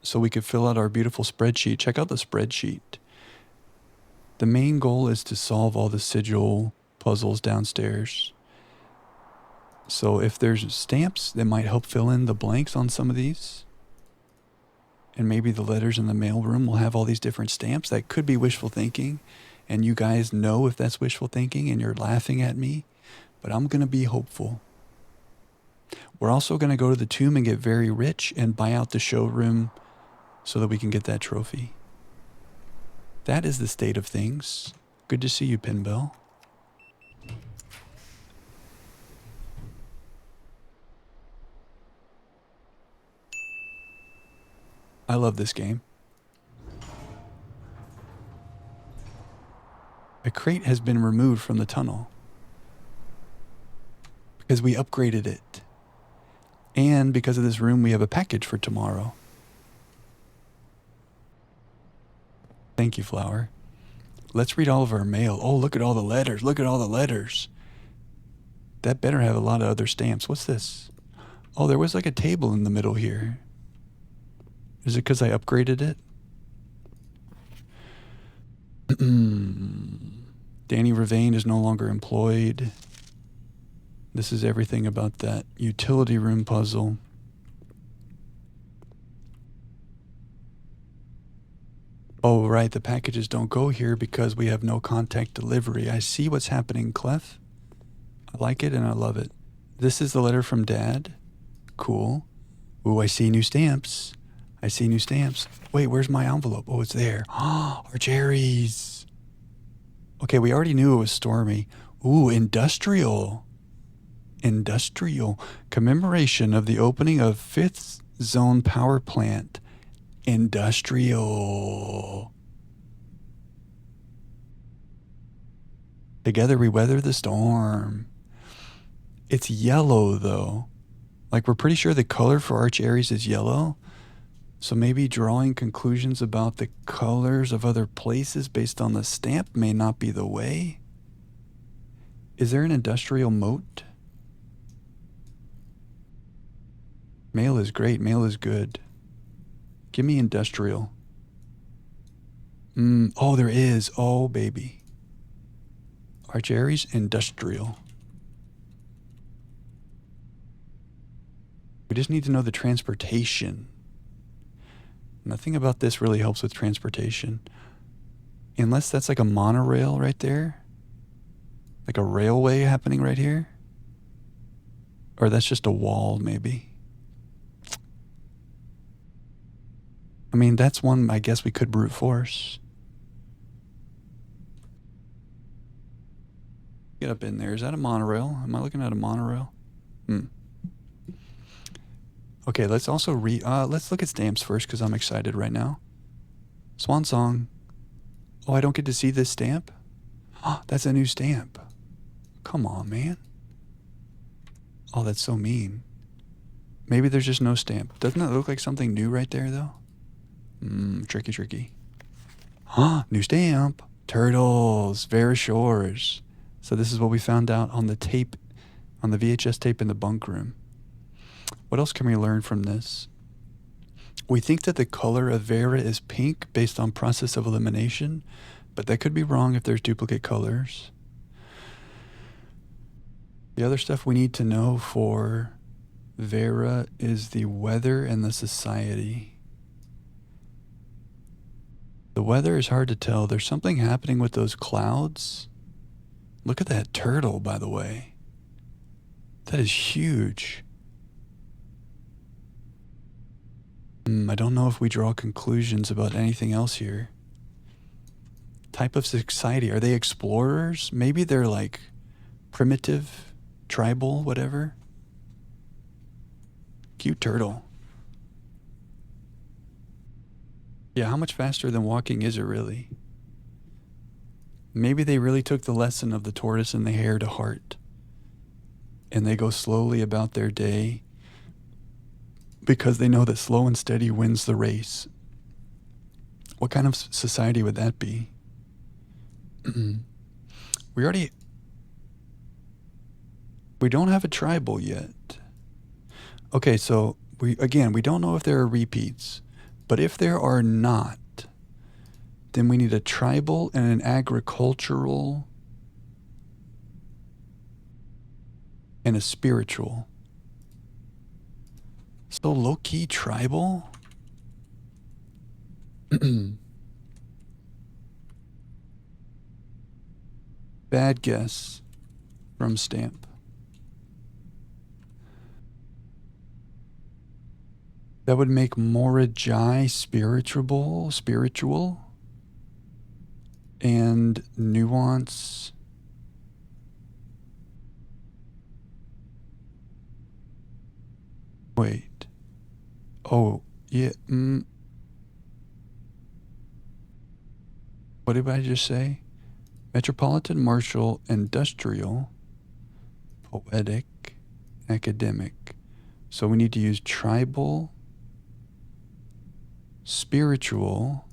So we could fill out our beautiful spreadsheet. Check out the spreadsheet. The main goal is to solve all the sigil puzzles downstairs. So if there's stamps that might help fill in the blanks on some of these, and maybe the letters in the mailroom will have all these different stamps, that could be wishful thinking. And you guys know if that's wishful thinking and you're laughing at me, but I'm going to be hopeful. We're also going to go to the tomb and get very rich and buy out the showroom so that we can get that trophy. That is the state of things. Good to see you, Pinbell. I love this game. A crate has been removed from the tunnel because we upgraded it. And because of this room, we have a package for tomorrow. Thank you, Flower. Let's read all of our mail. Oh, look at all the letters. Look at all the letters. That better have a lot of other stamps. What's this? Oh, there was like a table in the middle here. Is it because I upgraded it? Danny Ravane is no longer employed. This is everything about that utility room puzzle. Oh, right. The packages don't go here because we have no contact delivery. I see what's happening, Clef. I like it and I love it. This is the letter from Dad. Cool. Ooh, I see new stamps. I see new stamps. Wait, where's my envelope? Oh, it's there. Our cherries. Okay, we already knew it was stormy. Ooh, industrial. Industrial. Commemoration of the opening of 5th Zone Power Plant. Industrial. Together we weather the storm. It's yellow, though. Like, we're pretty sure the color for Arch Aries is yellow. So maybe drawing conclusions about the colors of other places based on the stamp may not be the way. Is there an industrial moat? Mail is great. Mail is good. Give me industrial. Oh, there is. Oh, baby. Arch Aries, industrial. We just need to know the transportation. Nothing about this really helps with transportation. Unless that's like a monorail right there. Like a railway happening right here. Or that's just a wall, maybe. I mean, that's one I guess we could brute force. Get up in there. Is that a monorail? Am I looking at a monorail? Okay, let's also let's look at stamps first because I'm excited right now. Swan Song. Oh, I don't get to see this stamp? Oh, that's a new stamp. Come on, man. Oh, that's so mean. Maybe there's just no stamp. Doesn't that look like something new right there, though? Tricky, tricky. New stamp. Turtles. Vera Shores. So this is what we found out on the tape, on the VHS tape in the bunk room. What else can we learn from this? We think that the color of Vera is pink based on process of elimination, but that could be wrong if there's duplicate colors. The other stuff we need to know for Vera is the weather and the society. The weather is hard to tell. There's something happening with those clouds. Look at that turtle, by the way. That is huge. I don't know if we draw conclusions about anything else here. type of society. Are they explorers? Maybe they're like primitive, tribal, whatever. Cute turtle. Yeah, how much faster than walking is it really? Maybe they really took the lesson of the tortoise and the hare to heart, and they go slowly about their day because they know that slow and steady wins the race. What kind of society would that be? We don't have a tribal yet. Okay, so we don't know if there are repeats, but if there are not, then we need a tribal and an agricultural and a spiritual. So low-key tribal? Bad guess from Stamp. That would make Morajai spiritual, and Nuance wait. Oh, yeah. What did I just say? Metropolitan, martial, industrial, poetic, academic. So we need to use tribal, spiritual,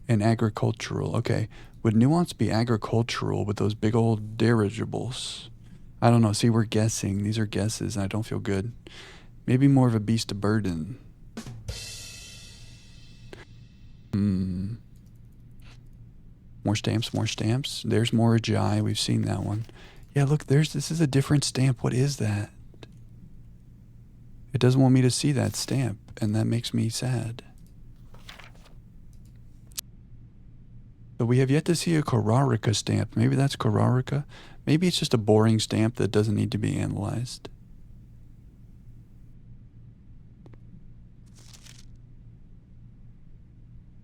and agricultural. Okay, would nuance be agricultural with those big old dirigibles? I don't know. See, we're guessing. These are guesses, and I don't feel good. Maybe more of a beast of burden. More stamps, more stamps. There's more Ajay. We've seen that one. Yeah, look, this is a different stamp. What is that? It doesn't want me to see that stamp, and that makes me sad. So we have yet to see a Kararika stamp. Maybe that's Kararika. Maybe it's just a boring stamp that doesn't need to be analyzed.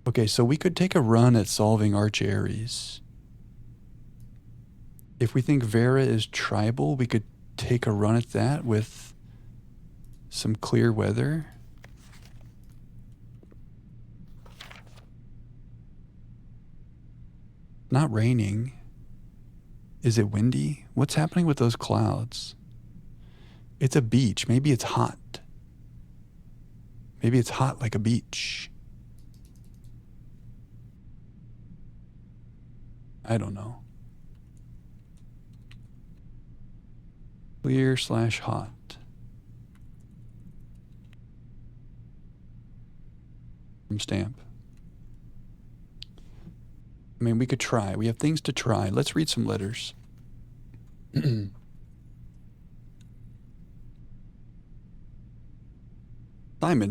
Okay, so we could take a run at solving Arch Aries. If we think Vera is tribal, we could take a run at that with some clear weather. Not raining. Is it windy? What's happening with those clouds? It's a beach. Maybe it's hot. Maybe it's hot like a beach. I don't know. Clear/hot. From Stamp. I mean, we could try. We have things to try. Let's read some letters. Simon,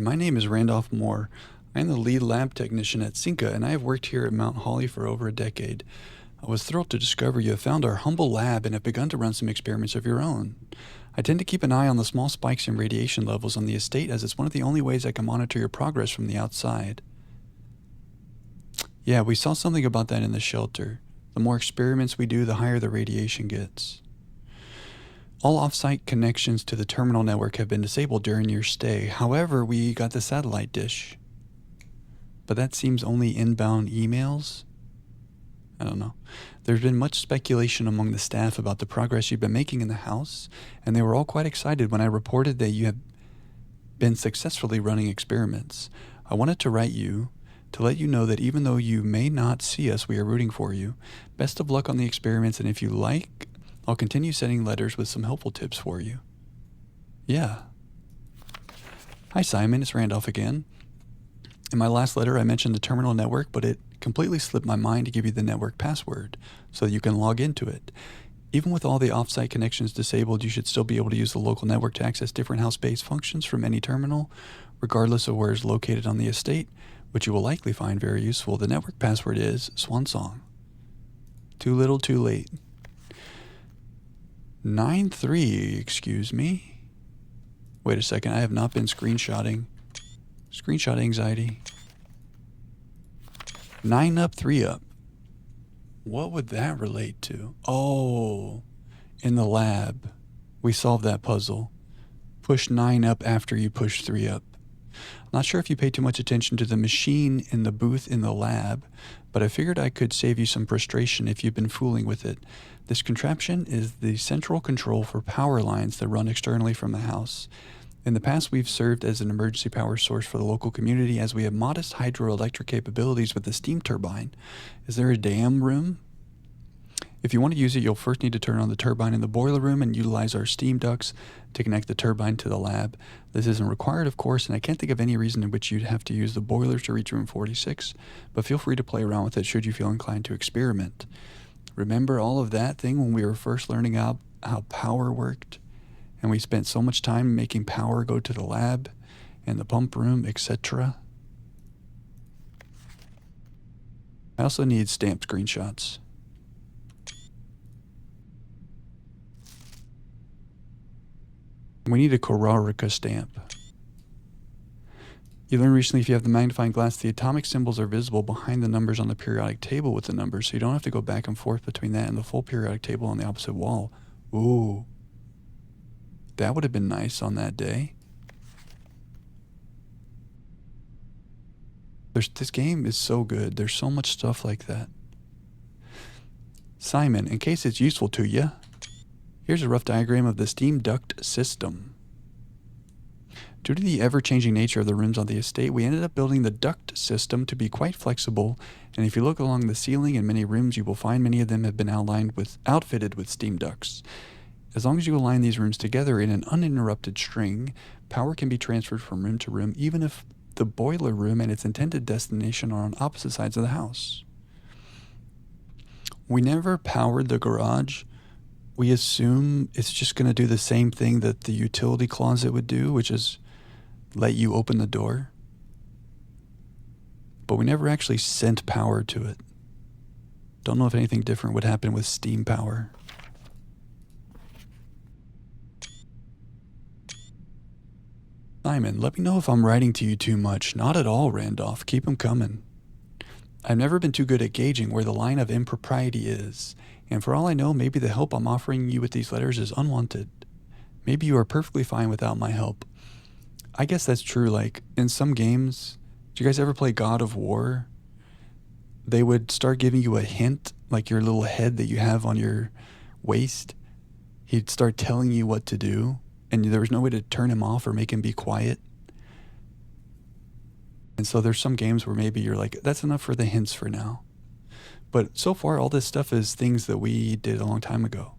my name is Randolph Moore. I am the lead lab technician at Cinca, and I have worked here at Mount Holly for over a decade. I was thrilled to discover you have found our humble lab and have begun to run some experiments of your own. I tend to keep an eye on the small spikes in radiation levels on the estate, as it's one of the only ways I can monitor your progress from the outside. Yeah, we saw something about that in the shelter. The more experiments we do, the higher the radiation gets. All off-site connections to the terminal network have been disabled during your stay. However, we got the satellite dish. But that seems only inbound emails? I don't know. There's been much speculation among the staff about the progress you've been making in the house, and they were all quite excited when I reported that you have been successfully running experiments. I wanted to write you to let you know that even though you may not see us, we are rooting for you. Best of luck on the experiments, and if you like, I'll continue sending letters with some helpful tips for you. Yeah. Hi Simon, it's Randolph again. In my last letter, I mentioned the terminal network, but it completely slipped my mind to give you the network password so that you can log into it. Even with all the off-site connections disabled, you should still be able to use the local network to access different house-based functions from any terminal, regardless of where it's located on the estate, which you will likely find very useful. The network password is Swan Song. Too little, too late. 9-3, excuse me. Wait a second, I have not been screenshotting. Screenshot anxiety. 9 up, 3 up. What would that relate to? Oh, in the lab, we solved that puzzle. Push 9 up after you push 3 up. Not sure if you pay too much attention to the machine in the booth in the lab, but I figured I could save you some frustration if you've been fooling with it. This contraption is the central control for power lines that run externally from the house. In the past, we've served as an emergency power source for the local community as we have modest hydroelectric capabilities with a steam turbine. Is there a dam room? If you want to use it, you'll first need to turn on the turbine in the boiler room and utilize our steam ducts to connect the turbine to the lab. This isn't required, of course, and I can't think of any reason in which you'd have to use the boilers to reach room 46, but feel free to play around with it should you feel inclined to experiment. Remember all of that thing when we were first learning how power worked? And we spent so much time making power go to the lab and the pump room, etc. I also need stamp screenshots. We need a Korarika stamp. You learned recently if you have the magnifying glass, the atomic symbols are visible behind the numbers on the periodic table with the numbers, so you don't have to go back and forth between that and the full periodic table on the opposite wall. Ooh. That would have been nice on that day. This game is so good. There's so much stuff like that. Simon, in case it's useful to you, here's a rough diagram of the steam duct system. Due to the ever-changing nature of the rooms on the estate, we ended up building the duct system to be quite flexible, and if you look along the ceiling in many rooms, you will find many of them have been outfitted with steam ducts. As long as you align these rooms together in an uninterrupted string, power can be transferred from room to room, even if the boiler room and its intended destination are on opposite sides of the house. We never powered the garage. We assume it's just going to do the same thing that the utility closet would do, which is let you open the door. But we never actually sent power to it. Don't know if anything different would happen with steam power. Simon, let me know if I'm writing to you too much. Not at all, Randolph. Keep 'em coming. I've never been too good at gauging where the line of impropriety is, and for all I know, maybe the help I'm offering you with these letters is unwanted. Maybe you are perfectly fine without my help. I guess that's true. Like, in some games, did you guys ever play God of War? They would start giving you a hint, like your little head that you have on your waist. He'd start telling you what to do, and there was no way to turn him off or make him be quiet. And so there's some games where maybe you're like, that's enough for the hints for now. But so far, all this stuff is things that we did a long time ago.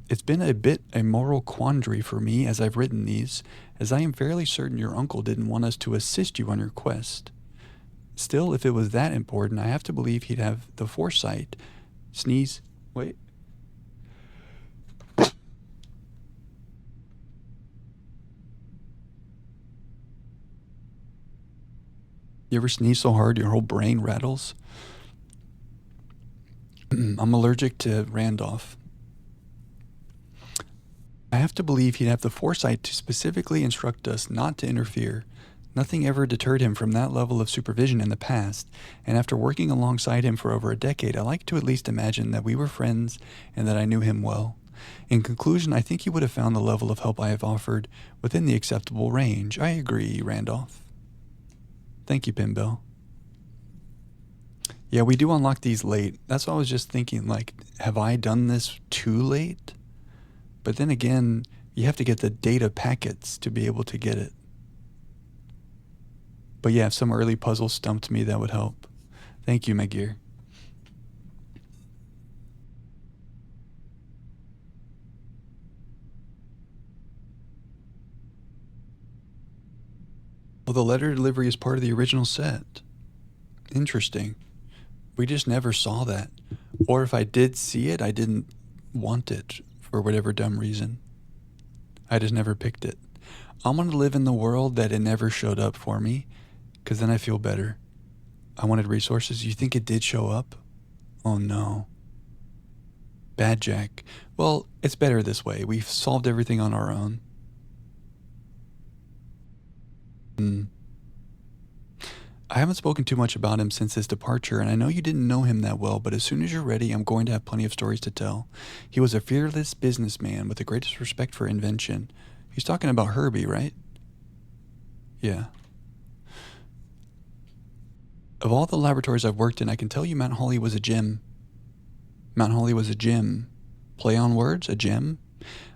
It's been a moral quandary for me as I've written these, as I am fairly certain your uncle didn't want us to assist you on your quest. Still, if it was that important, I have to believe he'd have the foresight. Sneeze. Wait. You ever sneeze so hard your whole brain rattles? I'm allergic to Randolph. I have to believe he'd have the foresight to specifically instruct us not to interfere. Nothing ever deterred him from that level of supervision in the past, and after working alongside him for over a decade, I like to at least imagine that we were friends and that I knew him well. In conclusion, I think he would have found the level of help I have offered within the acceptable range. I agree, Randolph. Thank you, Pinbell. Yeah, we do unlock these late. That's what I was just thinking, like, have I done this too late? But then again, you have to get the data packets to be able to get it. But yeah, if some early puzzle stumped me, that would help. Thank you, Magir. Well, the letter delivery is part of the original set. Interesting. We just never saw that. Or if I did see it, I didn't want it for whatever dumb reason. I just never picked it. I'm going to live in the world that it never showed up for me, because then I feel better. I wanted resources. You think it did show up? Oh no. Bad Jack. Well, it's better this way. We've solved everything on our own. I haven't spoken too much about him since his departure, and I know you didn't know him that well, but as soon as you're ready, I'm going to have plenty of stories to tell. He was a fearless businessman with the greatest respect for invention. He's talking about Herbie, right? Yeah. Of all the laboratories I've worked in, I can tell you Mount Holly was a gem. Mount Holly was a gem. Play on words, a gem?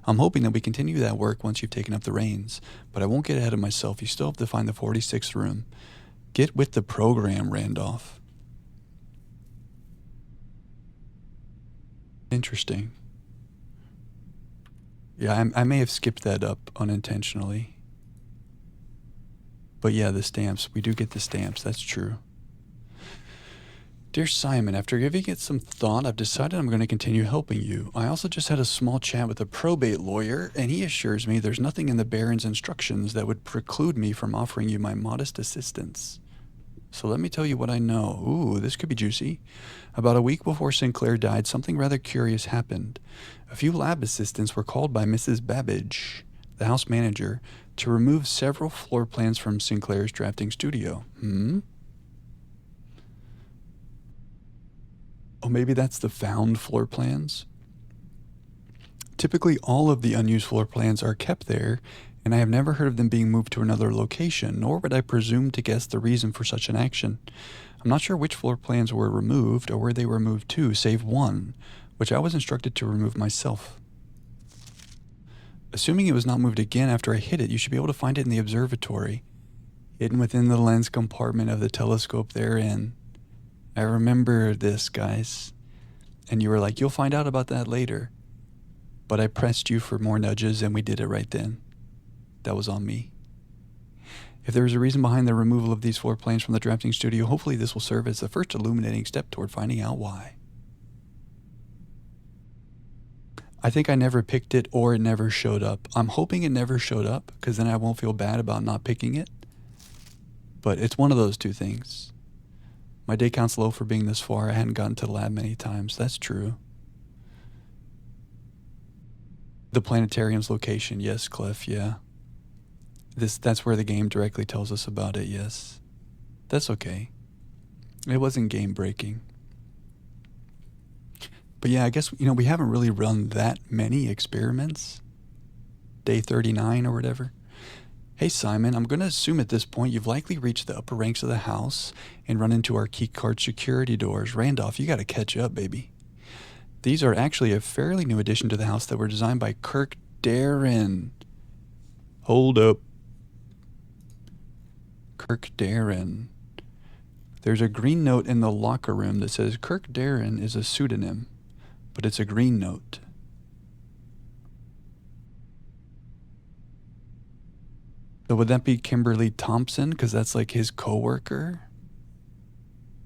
I'm hoping that we continue that work once you've taken up the reins, but I won't get ahead of myself. You still have to find the 46th room. Get with the program, Randolph. Interesting. Yeah, I may have skipped that up unintentionally. But yeah, the stamps. We do get the stamps. That's true. Dear Simon, after giving it some thought, I've decided I'm going to continue helping you. I also just had a small chat with a probate lawyer, and he assures me there's nothing in the Baron's instructions that would preclude me from offering you my modest assistance. So let me tell you what I know. Ooh, this could be juicy. About a week before Sinclair died, something rather curious happened. A few lab assistants were called by Mrs. Babbage, the house manager, to remove several floor plans from Sinclair's drafting studio. Oh, maybe that's the found floor plans? Typically, all of the unused floor plans are kept there, and I have never heard of them being moved to another location, nor would I presume to guess the reason for such an action. I'm not sure which floor plans were removed or where they were moved to, save one, which I was instructed to remove myself. Assuming it was not moved again after I hit it, you should be able to find it in the observatory, hidden within the lens compartment of the telescope therein. I remember this, guys. And you were like, you'll find out about that later. But I pressed you for more nudges, and we did it right then. That was on me. If there is a reason behind the removal of these floor plans from the drafting studio, hopefully this will serve as the first illuminating step toward finding out why. I think I never picked it, or it never showed up. I'm hoping it never showed up, because then I won't feel bad about not picking it. But it's one of those two things. My day count's low for being this far. I hadn't gotten to the lab many times. That's true. The planetarium's location. Yes, Cliff, yeah. That's where the game directly tells us about it, yes. That's okay. It wasn't game breaking. But yeah, I guess, we haven't really run that many experiments. Day 39 or whatever. Hey Simon, I'm going to assume at this point you've likely reached the upper ranks of the house and run into our keycard security doors. Randolph, you got to catch up, baby. These are actually a fairly new addition to the house that were designed by Kirk Darren. Hold up. Kirk Darren. There's a green note in the locker room that says Kirk Darren is a pseudonym, but it's a green note. So would that be Kimberly Thompson? Because that's like his coworker?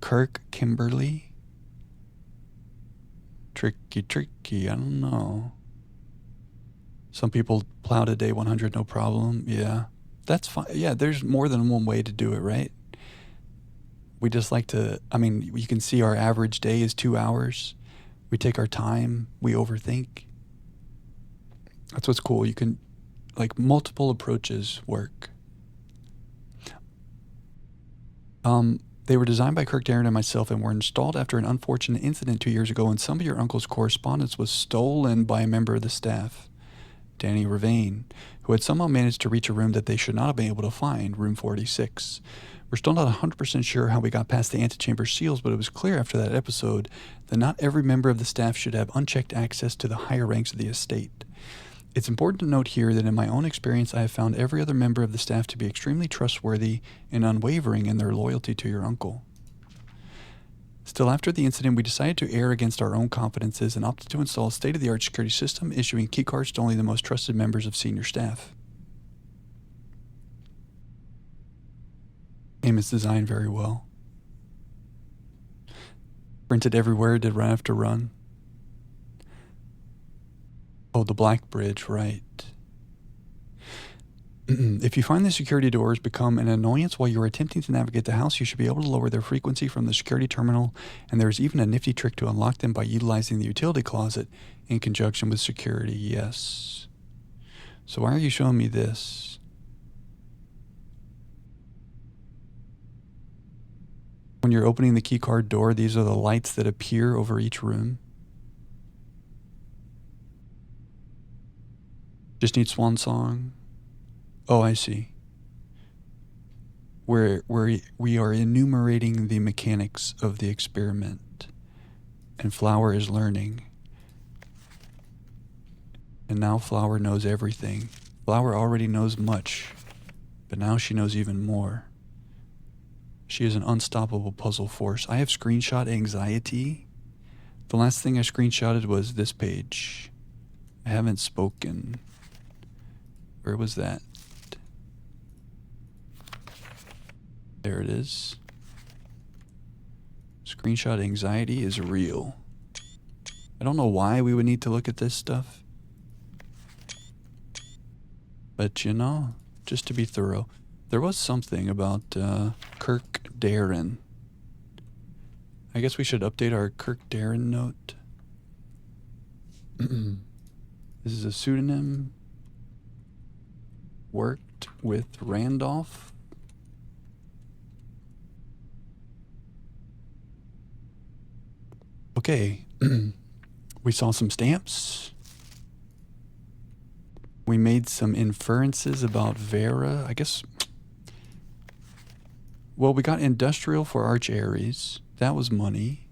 Kirk Kimberly? Tricky, I don't know. Some people plow to day 100, no problem. Yeah, that's fine. Yeah, there's more than one way to do it, right? We just like to, you can see our average day is 2 hours. We take our time, we overthink. That's what's cool. You can, multiple approaches work. They were designed by Kirk Darren and myself and were installed after an unfortunate incident 2 years ago when some of your uncle's correspondence was stolen by a member of the staff, Danny Ravane, who had somehow managed to reach a room that they should not have been able to find, room 46. We're still not 100% sure how we got past the antechamber seals, but it was clear after that episode that not every member of the staff should have unchecked access to the higher ranks of the estate. It's important to note here that in my own experience, I have found every other member of the staff to be extremely trustworthy and unwavering in their loyalty to your uncle. Still, after the incident, we decided to err against our own confidences and opted to install a state-of-the-art security system, issuing keycards to only the most trusted members of senior staff. Game is designed very well. Printed everywhere, did run after run. Oh, the Black Bridge, right. If you find the security doors become an annoyance while you're attempting to navigate the house, you should be able to lower their frequency from the security terminal, and there's even a nifty trick to unlock them by utilizing the utility closet in conjunction with security, yes. So why are you showing me this? you're opening the keycard door, these are the lights that appear over each room. Just need Swan Song. Oh, I see. Where we are enumerating the mechanics of the experiment. And Flower is learning. And now Flower knows everything. Flower already knows much, but now she knows even more. She is an unstoppable puzzle force. I have screenshot anxiety. The last thing I screenshotted was this page. I haven't spoken. Where was that? There it is. Screenshot anxiety is real. I don't know why we would need to look at this stuff. But you know, just to be thorough, there was something about Kirk Darren. I guess we should update our Kirk Darren note. This is a pseudonym. Worked with Randolph. Okay. We saw some stamps. We made some inferences about Vera. I guess. Well, we got industrial for Arch Aries. That was money.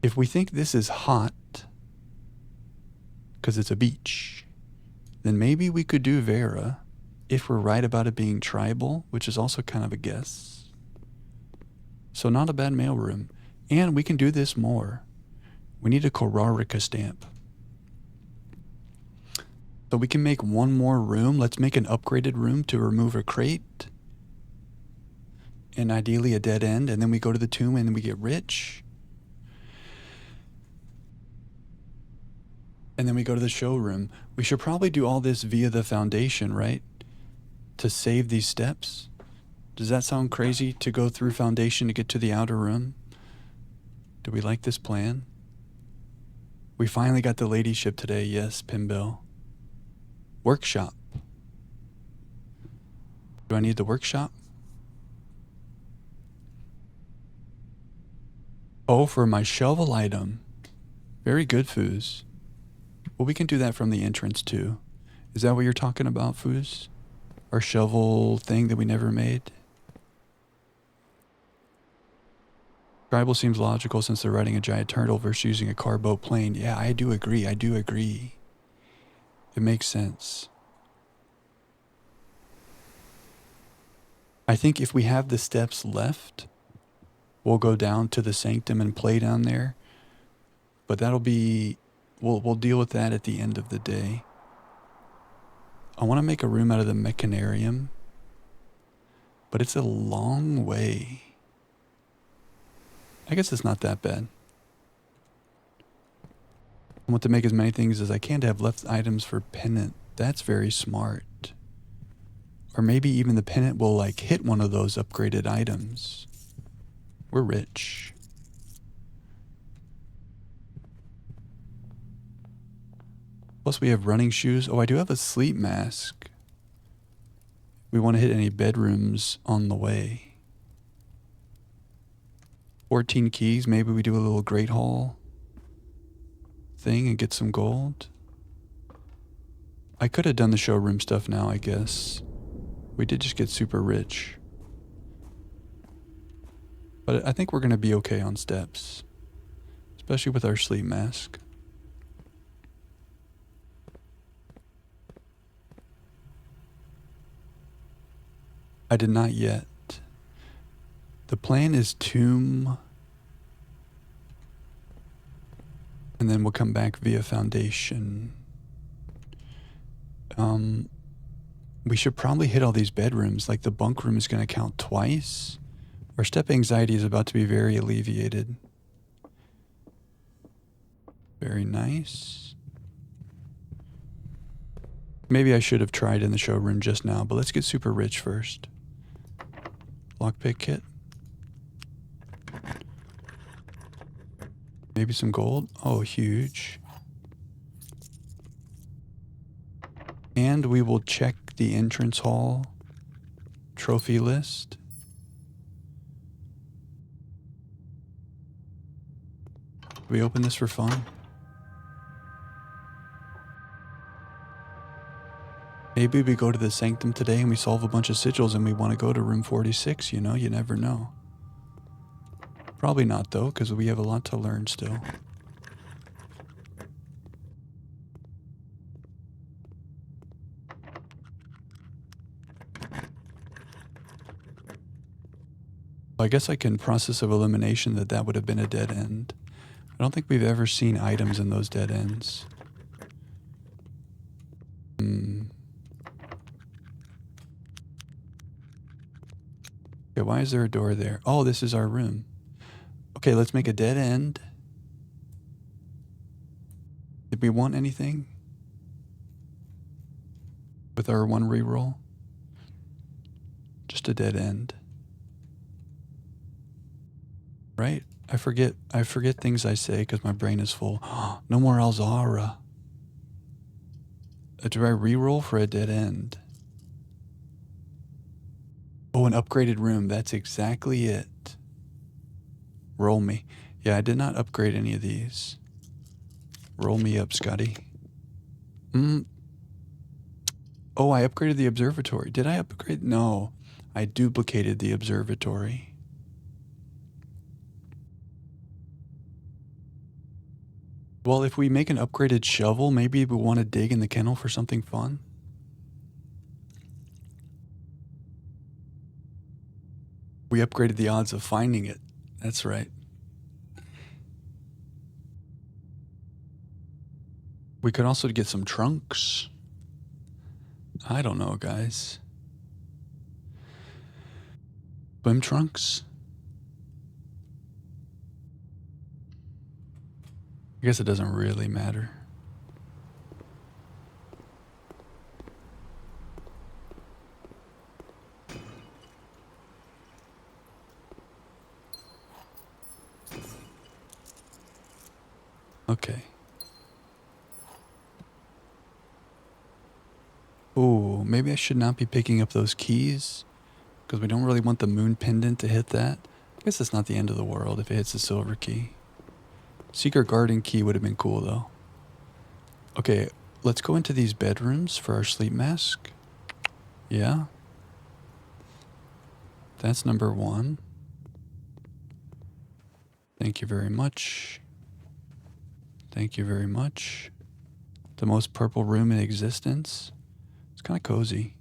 If we think this is hot, because it's a beach, then maybe we could do Vera if we're right about it being tribal, which is also kind of a guess. So not a bad mailroom. And we can do this more. We need a Korarika stamp. So we can make one more room. Let's make an upgraded room to remove a crate. And ideally a dead end. And then we go to the tomb and we get rich. And then we go to the showroom. We should probably do all this via the foundation, right? To save these steps. Does that sound crazy to go through foundation to get to the outer room? Do we like this plan? We finally got the ladyship today. Yes, Pimbell. Workshop. Do I need the workshop? Oh, for my shovel item. Very good, Foos. Well, we can do that from the entrance too. Is that what you're talking about, Foos? Our shovel thing that we never made? Tribal seems logical since they're riding a giant turtle versus using a car, boat, plane. Yeah, I do agree. I do agree. It makes sense. I think if we have the steps left, we'll go down to the sanctum and play down there. But that'll be... We'll deal with that at the end of the day. I want to make a room out of the mechanarium. But it's a long way. I guess it's not that bad. I want to make as many things as I can to have left items for pennant. That's very smart. Or maybe even the pennant will like hit one of those upgraded items. We're rich. Plus we have running shoes. Oh, I do have a sleep mask. We want to hit any bedrooms on the way. 14 keys. Maybe we do a little Great Hall thing and get some gold. I could have done the showroom stuff now, I guess. We did just get super rich. But I think we're going to be okay on steps. Especially with our sleep mask. I did not yet. The plan is tomb. And then we'll come back via foundation. We should probably hit all these bedrooms. Like the bunk room is going to count twice. Our step anxiety is about to be very alleviated. Very nice. Maybe I should have tried in the showroom just now, but let's get super rich first. Lockpick kit. Maybe some gold. Oh, huge. And we will check the entrance hall trophy list. We open this for fun. Maybe we go to the sanctum today and we solve a bunch of sigils and we want to go to room 46, you know? You never know. Probably not, though, because we have a lot to learn still. I guess I can process of elimination that would have been a dead end. I don't think we've ever seen items in those dead ends. Okay, why is there a door there? Oh, this is our room. Okay, let's make a dead end. Did we want anything with our one reroll? Just a dead end. Right? I forget things I say because my brain is full. No more Alzara. Do I reroll for a dead end? Oh, an upgraded room. That's exactly it. Roll me. Yeah, I did not upgrade any of these. Roll me up, Scotty. Oh, I upgraded the observatory. Did I upgrade? No, I duplicated the observatory. Well, if we make an upgraded shovel, maybe we want to dig in the kennel for something fun. We upgraded the odds of finding it. That's right. We could also get some trunks. I don't know, guys. Swim trunks? I guess it doesn't really matter. Okay. Ooh, maybe I should not be picking up those keys because we don't really want the moon pendant to hit that. I guess it's not the end of the world if it hits the silver key. Secret garden key would have been cool though. Okay, let's go into these bedrooms for our sleep mask. Yeah. That's number 1. Thank you very much. Thank you very much. The most purple room in existence. It's kind of cozy.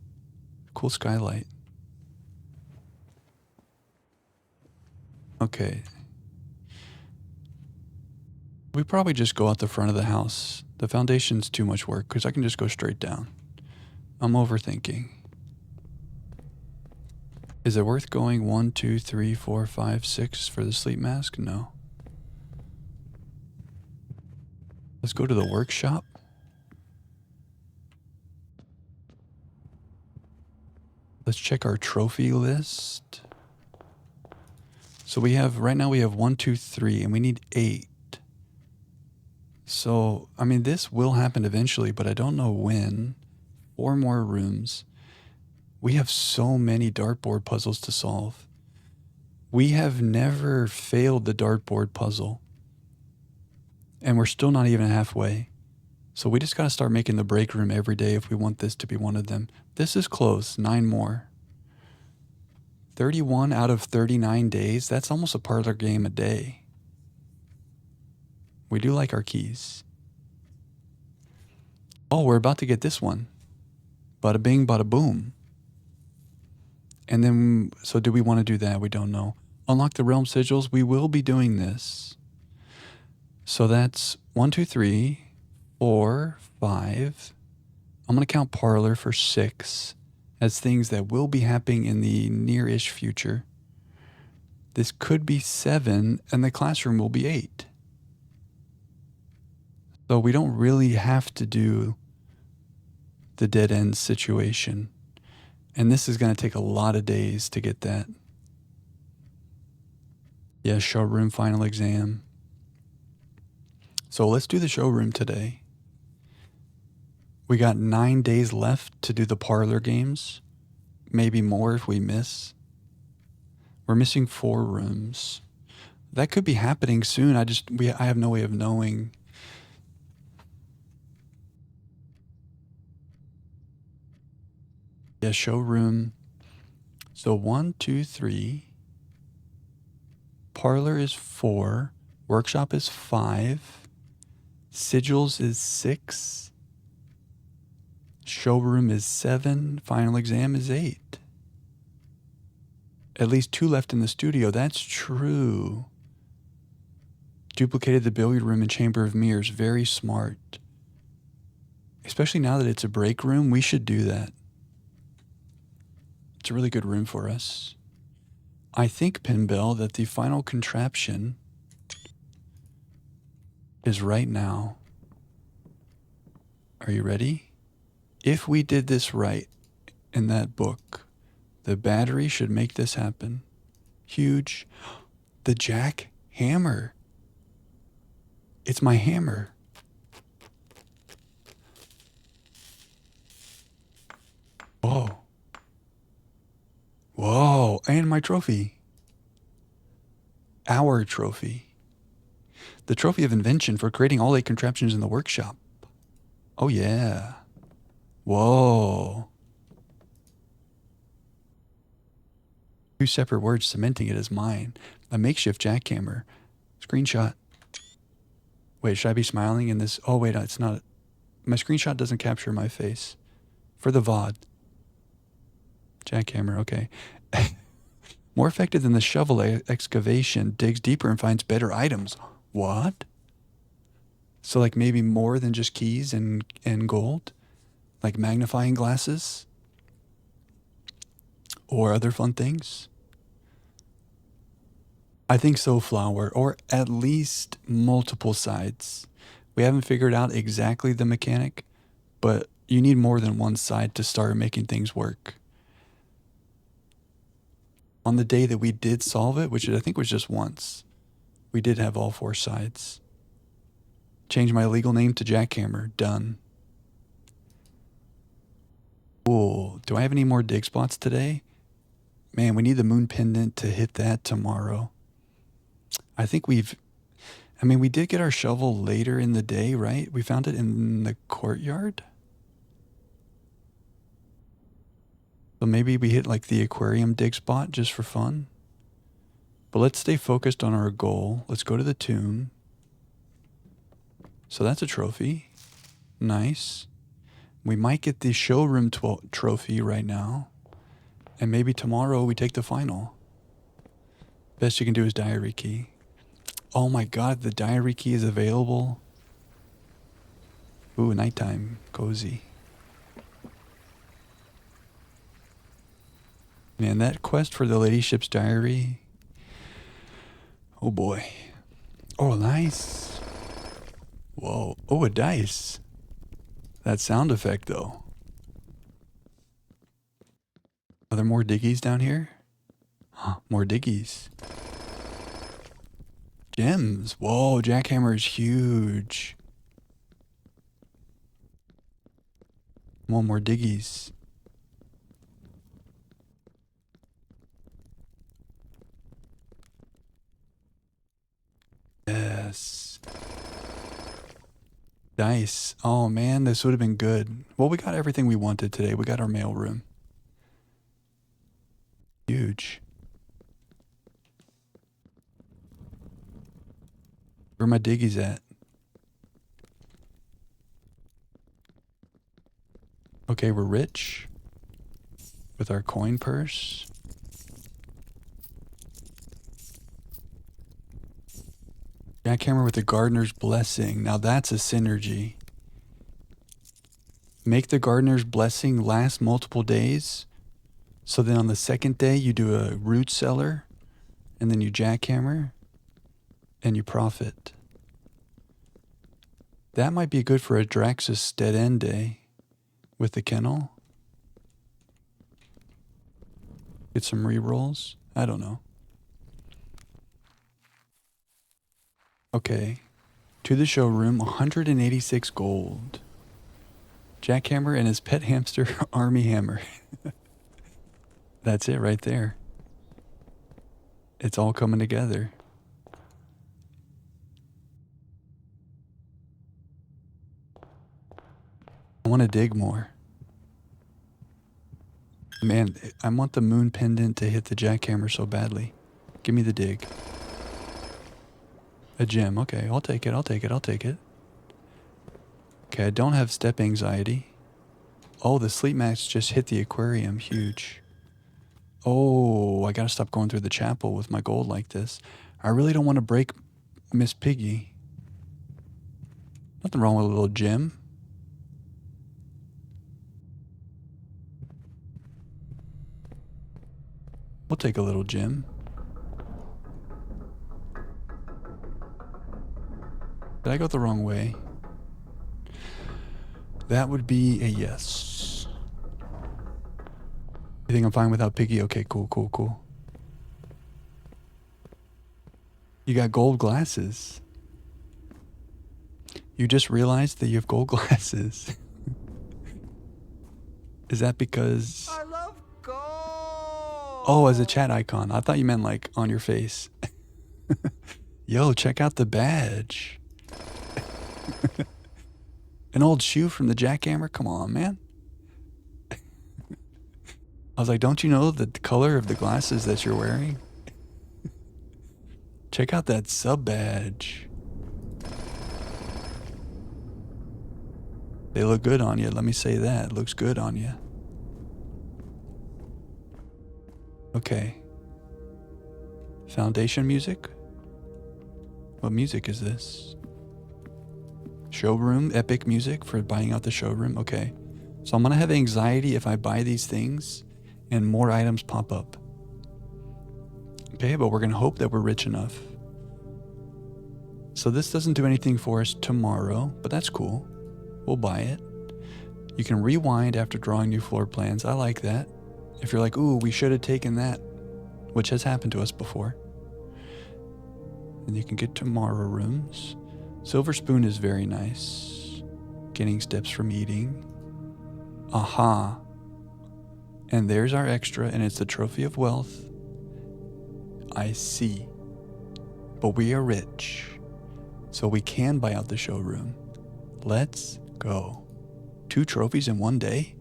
Cool skylight. Okay. We probably just go out the front of the house. The foundation's too much work because I can just go straight down. I'm overthinking. Is it worth going 1, 2, 3, 4, 5, 6 for the sleep mask? No. Let's go to the workshop. Let's check our trophy list. So right now we have 1, 2, 3, and we need 8. So, I mean, this will happen eventually, but I don't know when. 4 more rooms. We have so many dartboard puzzles to solve. We have never failed the dartboard puzzle. And we're still not even halfway. So we just got to start making the break room every day if we want this to be one of them. This is close. 9 more. 31 out of 39 days. That's almost a parlor game a day. We do like our keys. Oh, we're about to get this one. Bada bing, bada boom. And then, so do we want to do that? We don't know. Unlock the realm sigils. We will be doing this. So that's 1, 2, 3, 4, 5. I'm going to count parlor for 6 as things that will be happening in the near-ish future. This could be 7, and the classroom will be 8. So we don't really have to do the dead end situation. And this is going to take a lot of days to get that. Yeah, showroom final exam. So let's do the showroom today. We got 9 days left to do the parlor games. Maybe more if we miss. We're missing 4 rooms. That could be happening soon. I have no way of knowing. Yeah, showroom. So 1, 2, 3. Parlor is 4. Workshop is 5. Sigils is 6. Showroom is 7. Final exam is 8. At least 2 left in the studio. That's true. Duplicated the billiard room and chamber of mirrors. Very smart. Especially now that it's a break room, we should do that. It's a really good room for us. I think, Pinbell, that the final contraption is right now. Are you ready? If we did this right in that book, the battery should make this happen. Huge. The jack hammer. It's my hammer. Whoa. Whoa. And my trophy. Our trophy. The trophy of invention for creating all 8 contraptions in the workshop. Oh, yeah. Whoa. 2 separate words cementing it as mine. A makeshift jackhammer. Screenshot. Wait, should I be smiling in this? Oh, wait, it's not. My screenshot doesn't capture my face. For the VOD. Jackhammer, okay. More effective than the shovel excavation, digs deeper and finds better items. What? So like maybe more than just keys and gold? Like magnifying glasses? Or other fun things? I think so, Flower. Or at least multiple sides. We haven't figured out exactly the mechanic, but you need more than one side to start making things work. On the day that we did solve it, which I think was just once, we did have all 4 sides. Change my legal name to Jackhammer. Done. Cool. Do I have any more dig spots today? Man, we need the moon pendant to hit that tomorrow. I think we did get our shovel later in the day, right? We found it in the courtyard. So maybe we hit like the aquarium dig spot just for fun. But let's stay focused on our goal. Let's go to the tomb. So that's a trophy. Nice. We might get the showroom trophy right now. And maybe tomorrow we take the final. Best you can do is diary key. Oh my god, the diary key is available. Ooh, nighttime. Cozy. Man, that quest for the ladyship's diary. Oh boy. Oh, nice. Whoa. Oh, a dice. That sound effect, though. Are there more diggies down here? Huh, more diggies. Gems. Whoa, jackhammer is huge. One more diggies. Yes. Dice. Oh man, this would have been good. Well, we got everything we wanted today. We got our mail room. Huge. Where are my diggies at? Okay, we're rich. With our coin purse. Jackhammer with the gardener's blessing. Now that's a synergy. Make the gardener's blessing last multiple days. So then on the second day you do a root cellar. And then you jackhammer. And you profit. That might be good for a Draxus dead end day. With the kennel. Get some rerolls. I don't know. Okay. To the showroom, 186 gold. Jackhammer and his pet hamster, Army Hammer. That's it right there. It's all coming together. want to dig more. Man, I want the moon pendant to hit the jackhammer so badly. Give me the dig. A gem. Okay, I'll take it. I'll take it. I'll take it. Okay, I don't have step anxiety. Oh, the sleep mask just hit the aquarium. Huge. Oh, I gotta stop going through the chapel with my gold like this. I really don't want to break Miss Piggy. Nothing wrong with a little gem. We'll take a little gem. Did I go the wrong way? That would be a yes. You think I'm fine without Piggy? Okay, cool, cool, cool. You got gold glasses. You just realized that you have gold glasses. Is that because... I love gold. Oh, as a chat icon. I thought you meant like on your face. Yo, check out the badge. An old shoe from the jackhammer? Come on, man. I was like, don't you know the color of the glasses that you're wearing? Check out that sub badge. They look good on you. Let me say that. It looks good on you. Okay. Foundation music? What music is this? Showroom, epic music for buying out the showroom. Okay. So I'm going to have anxiety if I buy these things and more items pop up. Okay, but we're going to hope that we're rich enough. So this doesn't do anything for us tomorrow, but that's cool. We'll buy it. You can rewind after drawing new floor plans. I like that. If you're like, ooh, we should have taken that, which has happened to us before. And you can get tomorrow rooms. Silver spoon is very nice. Getting steps from eating. Aha. And there's our extra, and it's the trophy of wealth. I see. But we are rich, so we can buy out the showroom. Let's go. 2 trophies in one day?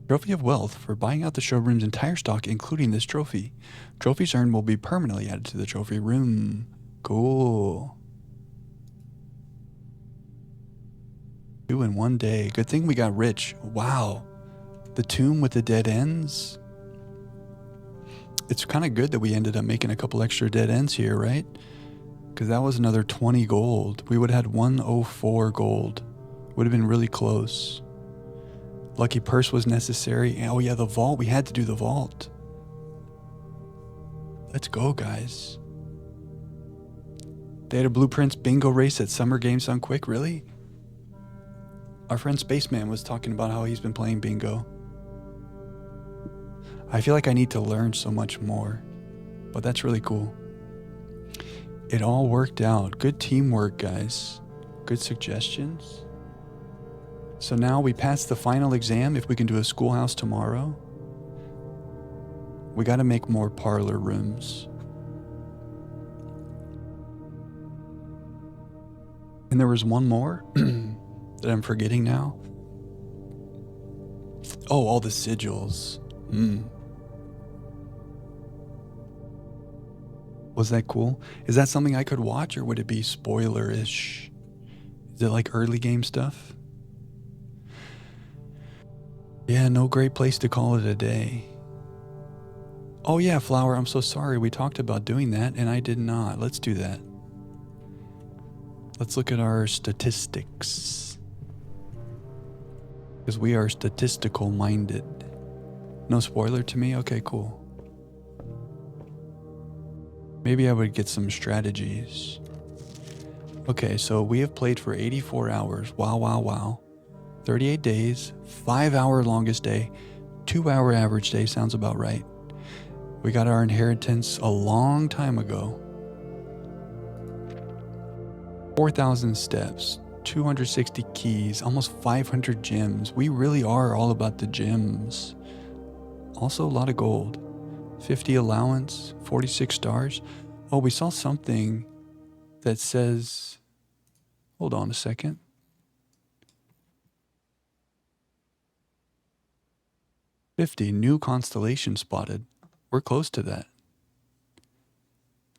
Trophy of wealth for buying out the showroom's entire stock, including this trophy. Trophies earned will be permanently added to the trophy room. Cool. 2 in one day. Good thing we got rich. Wow. The tomb with the dead ends. It's kind of good that we ended up making a couple extra dead ends here, right? Because that was another 20 gold. We would have had 104 gold. Would have been really close. Lucky purse was necessary. Oh yeah, the vault. We had to do the vault. Let's go, guys. They had a Blueprints bingo race at Summer Games Done Quick. Really? Our friend Spaceman was talking about how he's been playing bingo. I feel like I need to learn so much more, but that's really cool. It all worked out. Good teamwork, guys. Good suggestions. So now we passed the final exam. If we can do a schoolhouse tomorrow, we got to make more parlor rooms. And there was one more that I'm forgetting now. Oh, all the sigils. Was that cool? Is that something I could watch, or would it be spoiler-ish? Is it like early game stuff? Yeah, no great place to call it a day. Oh yeah, Flower, I'm so sorry. We talked about doing that, and I did not. Let's do that. Let's look at our statistics. Because we are statistical minded. No spoiler to me? Okay, cool. Maybe I would get some strategies. Okay, so we have played for 84 hours. Wow, wow, wow. 38 days, 5-hour longest day, 2-hour average day sounds about right. We got our inheritance a long time ago. 4,000 steps, 260 keys, almost 500 gems. We really are all about the gems. Also a lot of gold. 50 allowance, 46 stars. Oh, we saw something that says, hold on a second. 50. New constellation spotted. We're close to that.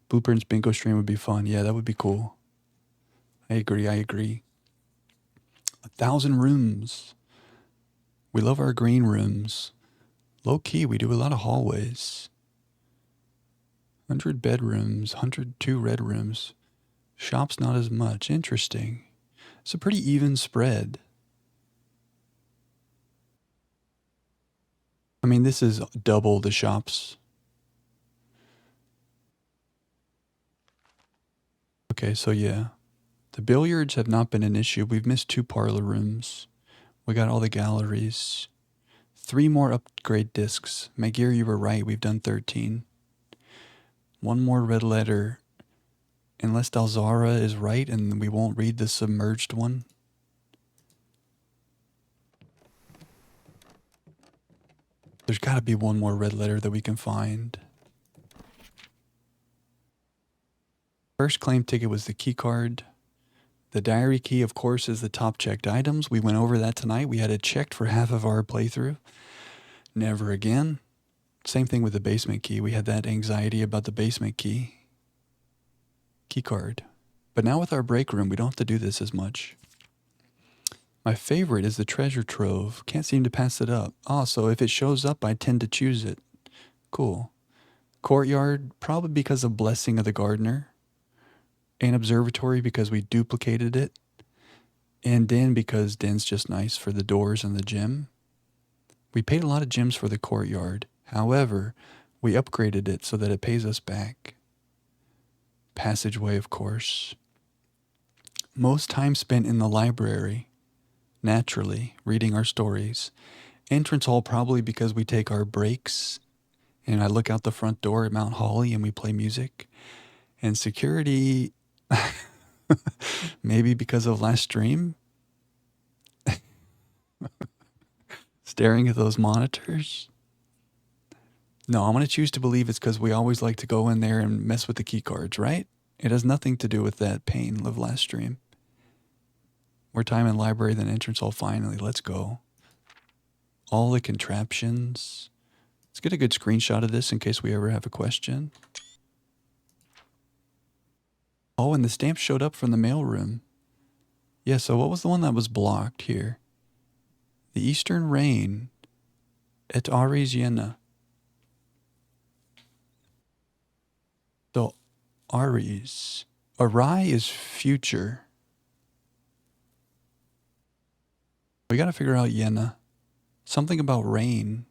Blueprints bingo stream would be fun. Yeah, that would be cool. I agree. 1,000 rooms. We love our green rooms. Low key, we do a lot of hallways. 100 bedrooms, 102 red rooms. Shops not as much. Interesting. It's a pretty even spread. I mean, this is double the shops. Okay, so yeah. The billiards have not been an issue. We've missed 2 parlor rooms. We got all the galleries. 3 more upgrade discs. Magir, you were right. We've done 13. 1 more red letter. Unless Dalzara is right and we won't read the submerged one. There's got to be 1 more red letter that we can find. First claim ticket was the key card. The diary key, of course, is the top checked items. We went over that tonight. We had it checked for half of our playthrough. Never again. Same thing with the basement key. We had that anxiety about the basement key. Key card. But now with our break room, we don't have to do this as much. My favorite is the treasure trove. Can't seem to pass it up. Oh, so if it shows up, I tend to choose it. Cool. Courtyard, probably because of Blessing of the Gardener. And observatory because we duplicated it. And den because den's just nice for the doors and the gym. We paid a lot of gems for the courtyard. However, we upgraded it so that it pays us back. Passageway, of course. Most time spent in the library. Naturally, reading our stories. Entrance hall probably because we take our breaks. And I look out the front door at Mount Holly and we play music. And security... Maybe because of last stream? Staring at those monitors? No, I'm going to choose to believe it's because we always like to go in there and mess with the key cards, right? It has nothing to do with that pain of last stream. More time in library than entrance hall finally. Let's go. All the contraptions. Let's get a good screenshot of this in case we ever have a question. Oh, and the stamp showed up from the mailroom. Yeah, so what was the one that was blocked here? The Eastern Rain et Aries Jena. So, Aries. Arai is future. We got to figure out Jena. Something about rain.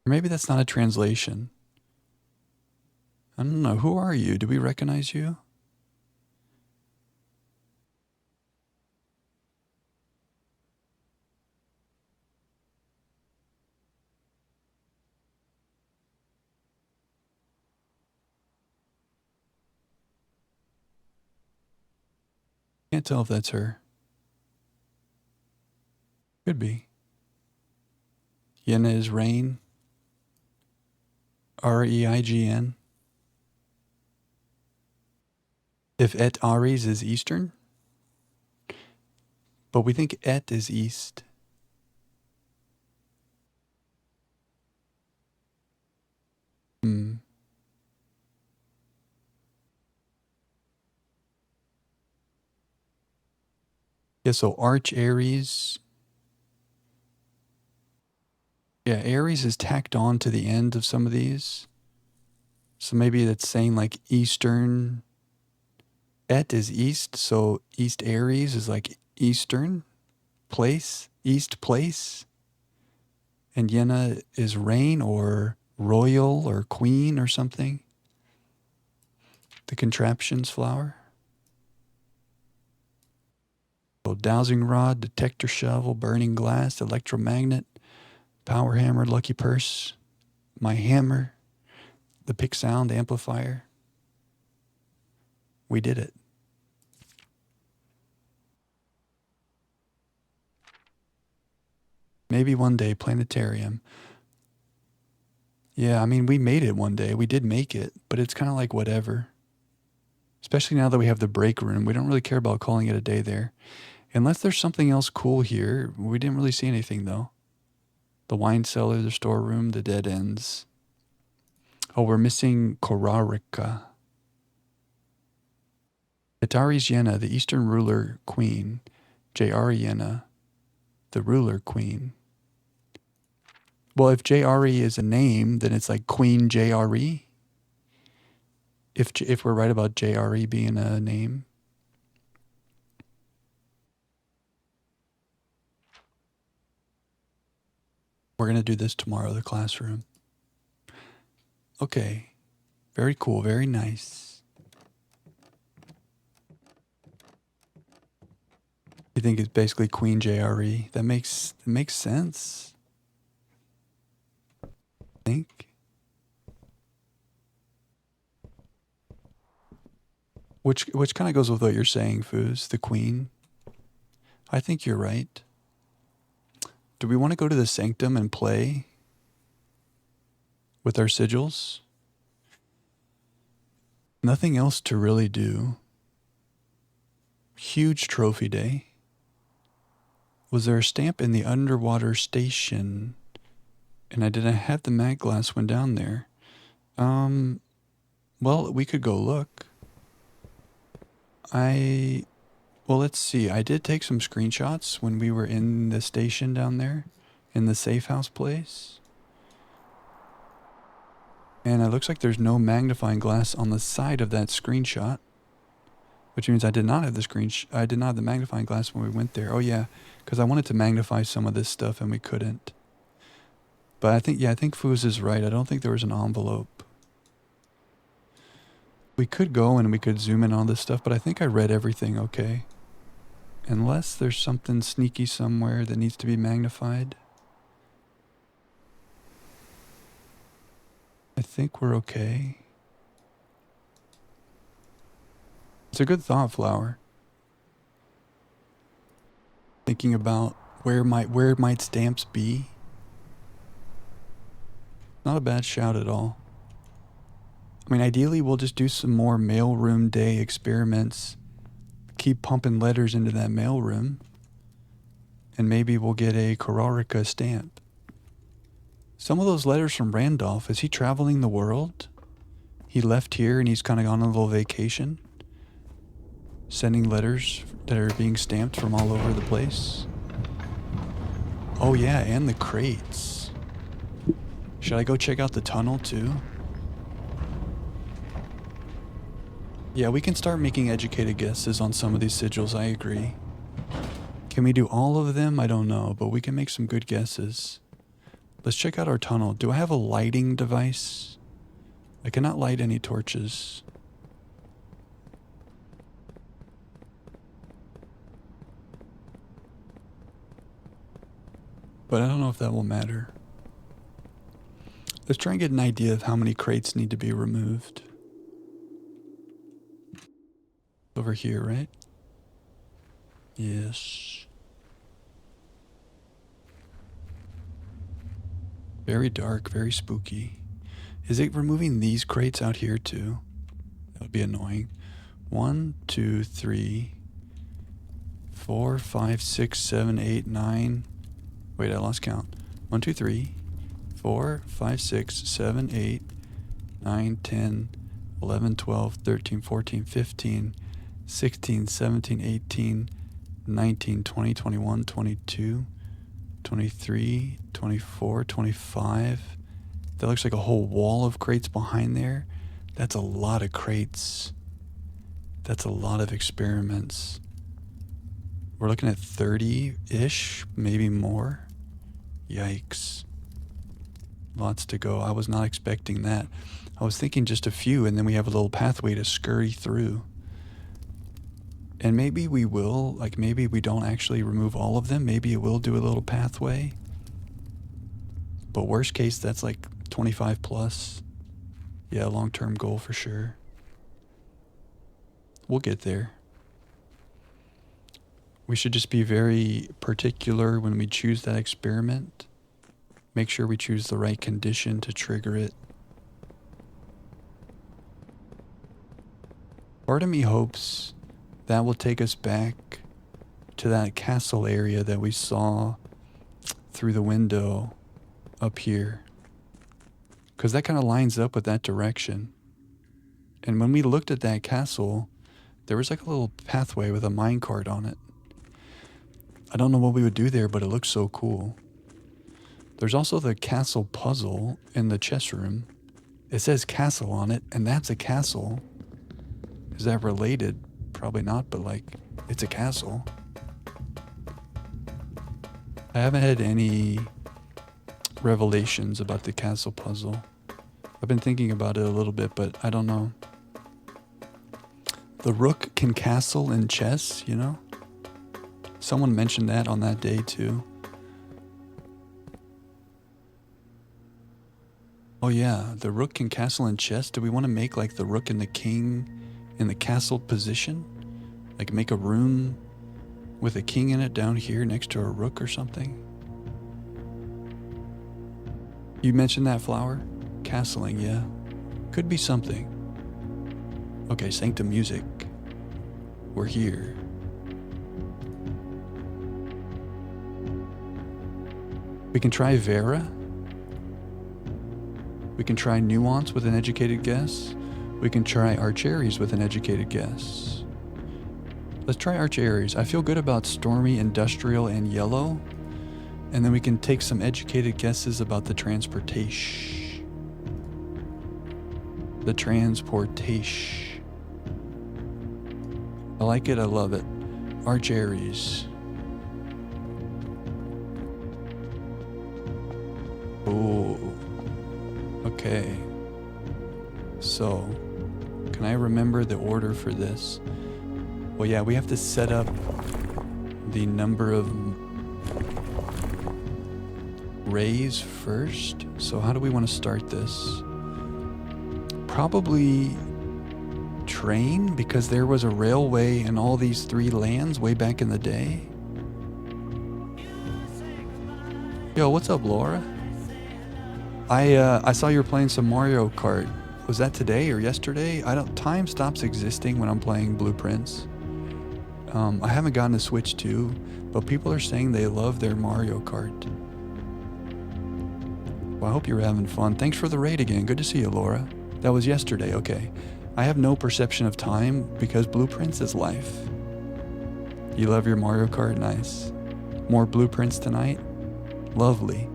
Or maybe that's not a translation. I don't know. Who are you? Do we recognize you? Can't tell if that's her. Could be. Jena is rain. R-E-I-G-N. If et Aries is Eastern. But we think et is East. Yeah, so Arch Aries. Yeah, Aries is tacked on to the end of some of these. So maybe that's saying like Eastern. Et is East, so East Aries is like Eastern place, East place. And Jena is rain or royal or queen or something. The contraptions flower. So dowsing rod, detector shovel, burning glass, electromagnet, power hammer, lucky purse, my hammer, the pick sound amplifier. We did it. Maybe one day, planetarium. Yeah, I mean, we made it one day. We did make it, but it's kind of like whatever. Especially now that we have the break room. We don't really care about calling it a day there. Unless there's something else cool here. We didn't really see anything, though. The wine cellar, the storeroom, the dead ends. Oh, we're missing Korarika. Itaris Yenna, the eastern ruler queen. Jari Yenna, the ruler queen. Well, if Jari is a name, then it's like Queen Jri. If we're right about Jri being a name. We're going to do this tomorrow, the classroom. Okay. Very cool. Very nice. You think it's basically Queen Jri? That makes sense. I think. Which kind of goes with what you're saying, Foos, the Queen. I think you're right. Do we want to go to the sanctum and play with our sigils? Nothing else to really do. Huge trophy day. Was there a stamp in the underwater station? And I didn't have the mag glass when down there. Well, we could go look. Well, let's see. I did take some screenshots when we were in the station down there, in the safe house place. And it looks like there's no magnifying glass on the side of that screenshot, which means I did not have the magnifying glass when we went there. Oh yeah, because I wanted to magnify some of this stuff and we couldn't. But I think Foos is right. I don't think there was an envelope. We could go and we could zoom in on this stuff, but I think I read everything okay. Unless there's something sneaky somewhere that needs to be magnified. I think we're okay. It's a good thought, Flower. Thinking about where might stamps be. Not a bad shout at all. I mean, ideally, we'll just do some more mailroom day experiments. Keep pumping letters into that mailroom. And maybe we'll get a Korarika stamp. Some of those letters from Randolph, is he traveling the world? He left here and he's kind of on a little vacation. Sending letters that are being stamped from all over the place. Oh yeah, and the crates. Should I go check out the tunnel too? Yeah, we can start making educated guesses on some of these sigils, I agree. Can we do all of them? I don't know, but we can make some good guesses. Let's check out our tunnel. Do I have a lighting device? I cannot light any torches. But I don't know if that will matter. Let's try and get an idea of how many crates need to be removed. Over here, right? Yes. Very dark, very spooky. Is it removing these crates out here too? That would be annoying. 1, 2, 3, 4, 5, 6, 7, 8, 9. Wait, I lost count. 1, 2, 3, 4, 5, 6, 7, 8, 9, 10, 11, 12, 13, 14, 15, 16, 17, 18, 19, 20, 21, 22, 23, 24, 25. That looks like a whole wall of crates behind there. That's a lot of crates. That's a lot of experiments. We're looking at 30-ish, maybe more. Yikes. Lots to go. I was not expecting that. I was thinking just a few, and then we have a little pathway to scurry through. And maybe we will, like maybe we don't actually remove all of them. Maybe it will do a little pathway. But worst case, that's like 25 plus. Yeah, long-term goal for sure. We'll get there. We should just be very particular when we choose that experiment. Make sure we choose the right condition to trigger it. Part of me hopes that will take us back to that castle area that we saw through the window up here. Because that kind of lines up with that direction. And when we looked at that castle, there was like a little pathway with a minecart on it. I don't know what we would do there, but it looks so cool. There's also the castle puzzle in the chess room. It says castle on it, and that's a castle. Is that related? Probably not, but like, it's a castle. I haven't had any revelations about the castle puzzle. I've been thinking about it a little bit, but I don't know. The rook can castle in chess, you know? Someone mentioned that on that day too. Oh yeah, the rook can castle in chess. Do we want to make like the rook and the king in the castle position? Like make a room with a king in it down here next to a rook or something? You mentioned that, Flower? Castling, yeah. Could be something. Okay, Sanctum Music. We're here. We can try Vera. We can try Nuance with an educated guess. We can try Archaries with an educated guess. Let's try Archaries. I feel good about Stormy, Industrial, and Yellow. And then we can take some educated guesses about the transportation. The transportation. I like it, I love it. Archaries. Oh. Okay. So, can I remember the order for this? Well, yeah, we have to set up the number of rays first. So how do we want to start this? Probably train, because there was a railway in all these three lands way back in the day. Yo, what's up, Laura? I saw you were playing some Mario Kart. Was that today or yesterday? Time stops existing when I'm playing Blueprints. I haven't gotten a Switch 2, but people are saying they love their Mario Kart. Well, I hope you're having fun. Thanks for the raid again. Good to see you, Laura. That was yesterday, okay. I have no perception of time because Blueprints is life. You love your Mario Kart? Nice. More Blueprints tonight? Lovely.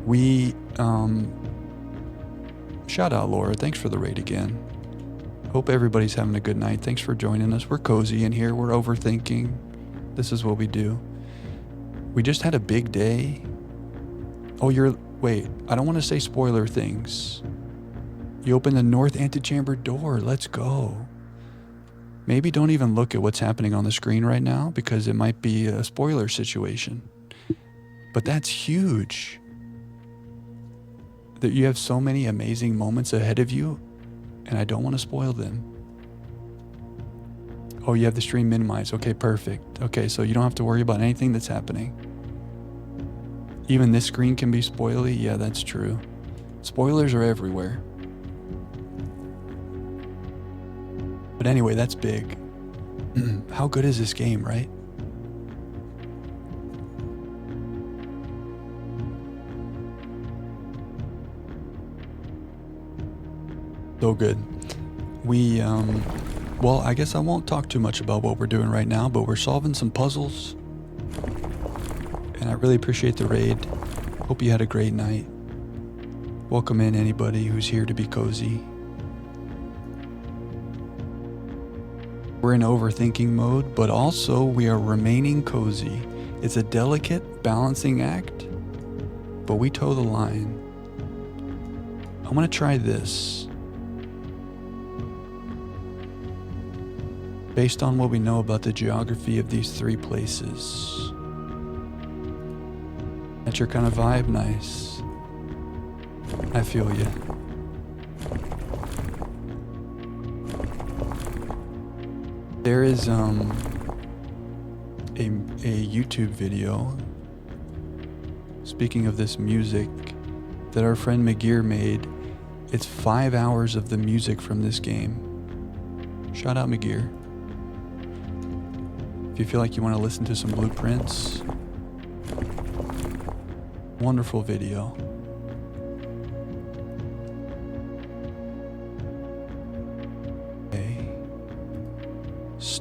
We, shout out, Laura. Thanks for the raid again. Hope everybody's having a good night. Thanks for joining us. We're cozy in here. We're overthinking. This is what we do. We just had a big day. Oh, wait, I don't want to say spoiler things. You opened the north antechamber door. Let's go. Maybe don't even look at what's happening on the screen right now because it might be a spoiler situation. But that's huge. That you have so many amazing moments ahead of you, and I don't want to spoil them. Oh, you have the stream minimized. Okay, perfect. Okay, so you don't have to worry about anything that's happening. Even this screen can be spoily. Yeah, that's true. Spoilers are everywhere. But anyway, that's big. How good is this game, right? So good. Well, I guess I won't talk too much about what we're doing right now, but we're solving some puzzles. And I really appreciate the raid. Hope you had a great night. Welcome in anybody who's here to be cozy. We're in overthinking mode, but also we are remaining cozy. It's a delicate balancing act, but we toe the line. I want to try this. Based on what we know about the geography of these three places. That's your kind of vibe? Nice. I feel you. There is a YouTube video, speaking of this music, that our friend Magir made. It's 5 hours of the music from this game. Shout out Magir. If you feel like you want to listen to some Blueprints, wonderful video.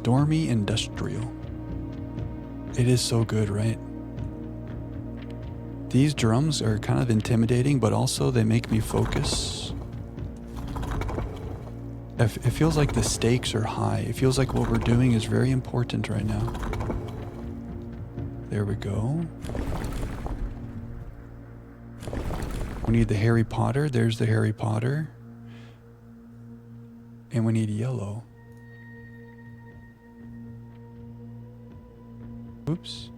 Stormy Industrial. It is so good, right? These drums are kind of intimidating, but also they make me focus. It feels like the stakes are high. It feels like what we're doing is very important right now. There we go. We need the Harry Potter. There's the Harry Potter. And we need yellow. Oops.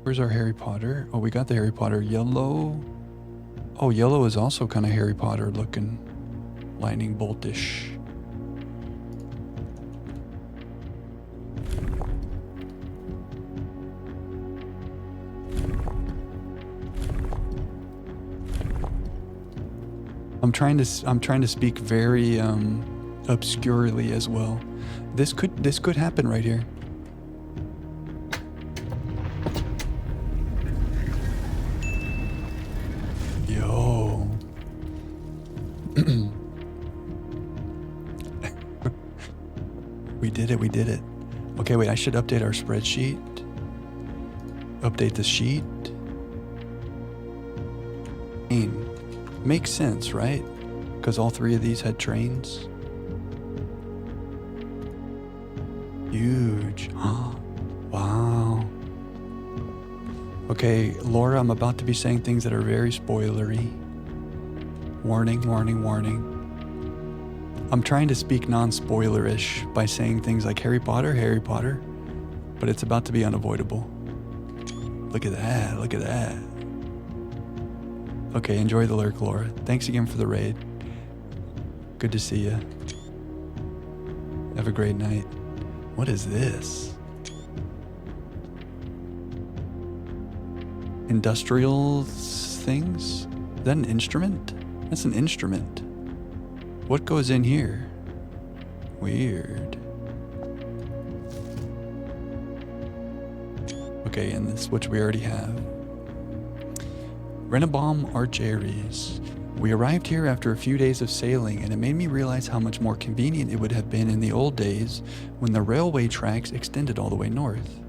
Where's our Harry Potter? Oh, we got the Harry Potter. Yellow. Oh, yellow is also kind of Harry Potter looking. Lightning boltish. I'm trying to speak very obscurely as well. This could happen right here. Yo. We did it. Okay, wait, I should update our spreadsheet. Update the sheet. Makes sense, right? Because all three of these had trains. Huge. Wow. Okay, Laura, I'm about to be saying things that are very spoilery. Warning, warning, warning. I'm trying to speak non-spoilerish by saying things like Harry Potter, but it's about to be unavoidable. Look at that, look at that. Okay, enjoy the lurk, Laura. Thanks again for the raid. Good to see you. Have a great night. What is this? Industrial things? Is that an instrument? That's an instrument. What goes in here? Weird. Okay, and this, which we already have. Rennebaum Arch Aries. We arrived here after a few days of sailing, and it made me realize how much more convenient it would have been in the old days when the railway tracks extended all the way north.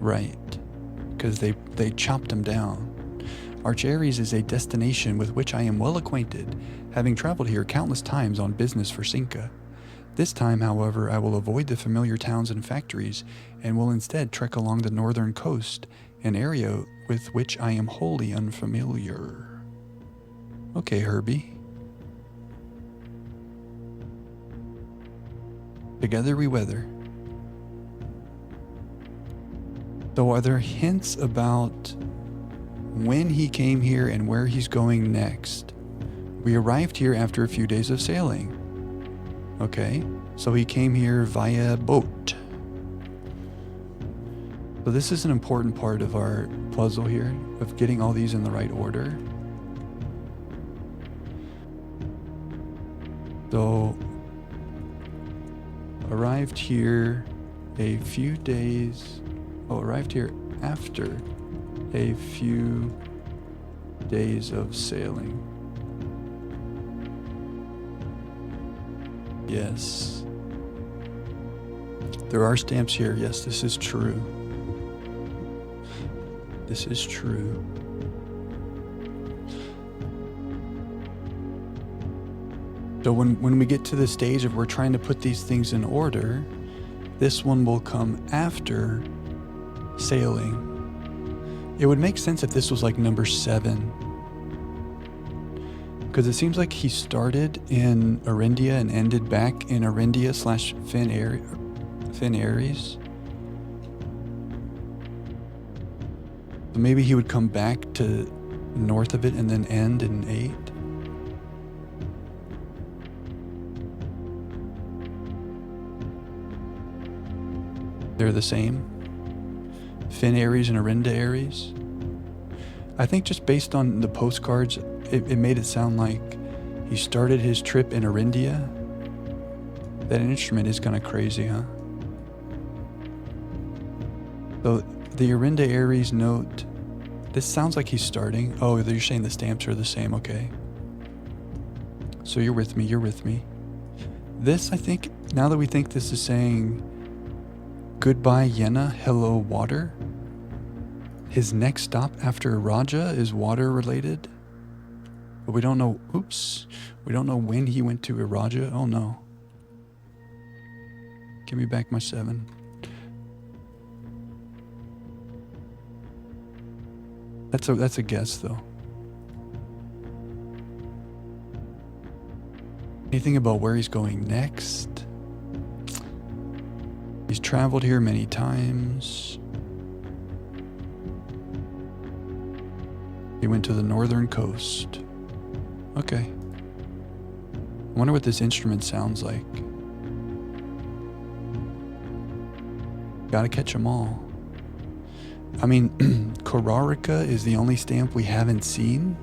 Right, because they chopped them down. Arch Aries is a destination with which I am well acquainted, having traveled here countless times on business for Cinca. This time, however, I will avoid the familiar towns and factories and will instead trek along the northern coast, an area with which I am wholly unfamiliar. Okay, Herbie. Together we weather. So are there hints about when he came here and where he's going next? We arrived here after a few days of sailing. Okay, so he came here via boat. So this is an important part of our puzzle here, of getting all these in the right order. So, arrived here a few days, arrived here after a few days of sailing. Yes. There are stamps here. Yes, this is true. This is true. So when we get to the stage of we're trying to put these things in order, this one will come after sailing. It would make sense if this was like number 7. Because it seems like he started in Arindia and ended back in Arindia / Fin Aries. So maybe he would come back to north of it and then end in 8. They're the same. Fin Aries and Arinda Aries. I think just based on the postcards, it made it sound like he started his trip in Arindia. That instrument is kind of crazy, huh? So the Arinda Aries note, this sounds like he's starting. Oh, you're saying the stamps are the same, okay. So you're with me, you're with me. This, I think, now that we think this is saying goodbye Yenna, hello water. His next stop after Raja is water related. But we don't know, oops, we don't know when he went to Iraja. Oh no. Give me back my 7. That's a guess though. Anything about where he's going next? He's traveled here many times. He went to the northern coast. Okay. I wonder what this instrument sounds like. Gotta catch them all. I mean, Korarika is the only stamp we haven't seen.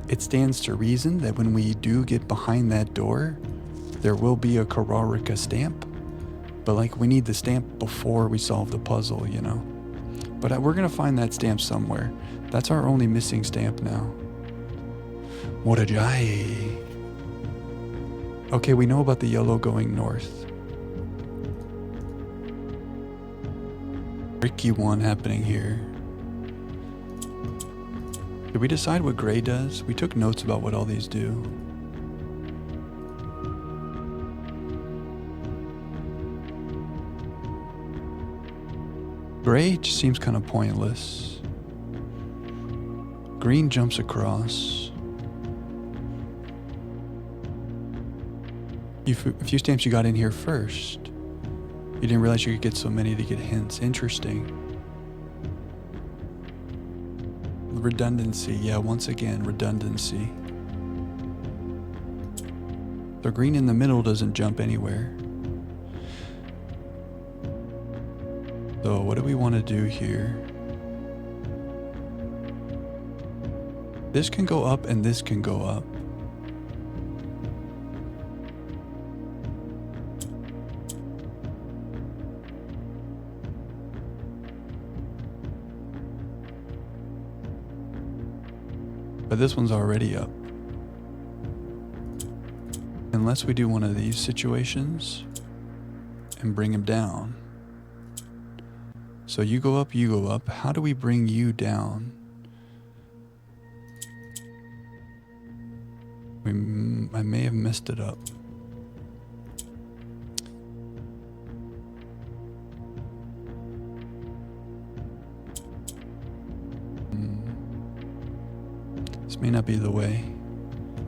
It stands to reason that when we do get behind that door, there will be a Korarika stamp. But like, we need the stamp before we solve the puzzle, you know? But we're gonna find that stamp somewhere. That's our only missing stamp now. Morajai. Okay, we know about the yellow going north. Tricky one happening here. Did we decide what gray does? We took notes about what all these do. Gray just seems kind of pointless. Green jumps across. A few stamps you got in here first. You didn't realize you could get so many to get hints. Interesting. Redundancy. Yeah, once again, redundancy. The green in the middle doesn't jump anywhere. So what do we want to do here? This can go up and this can go up. But this one's already up. Unless we do one of these situations and bring him down. So you go up, you go up. How do we bring you down? I may have messed it up. This may not be the way.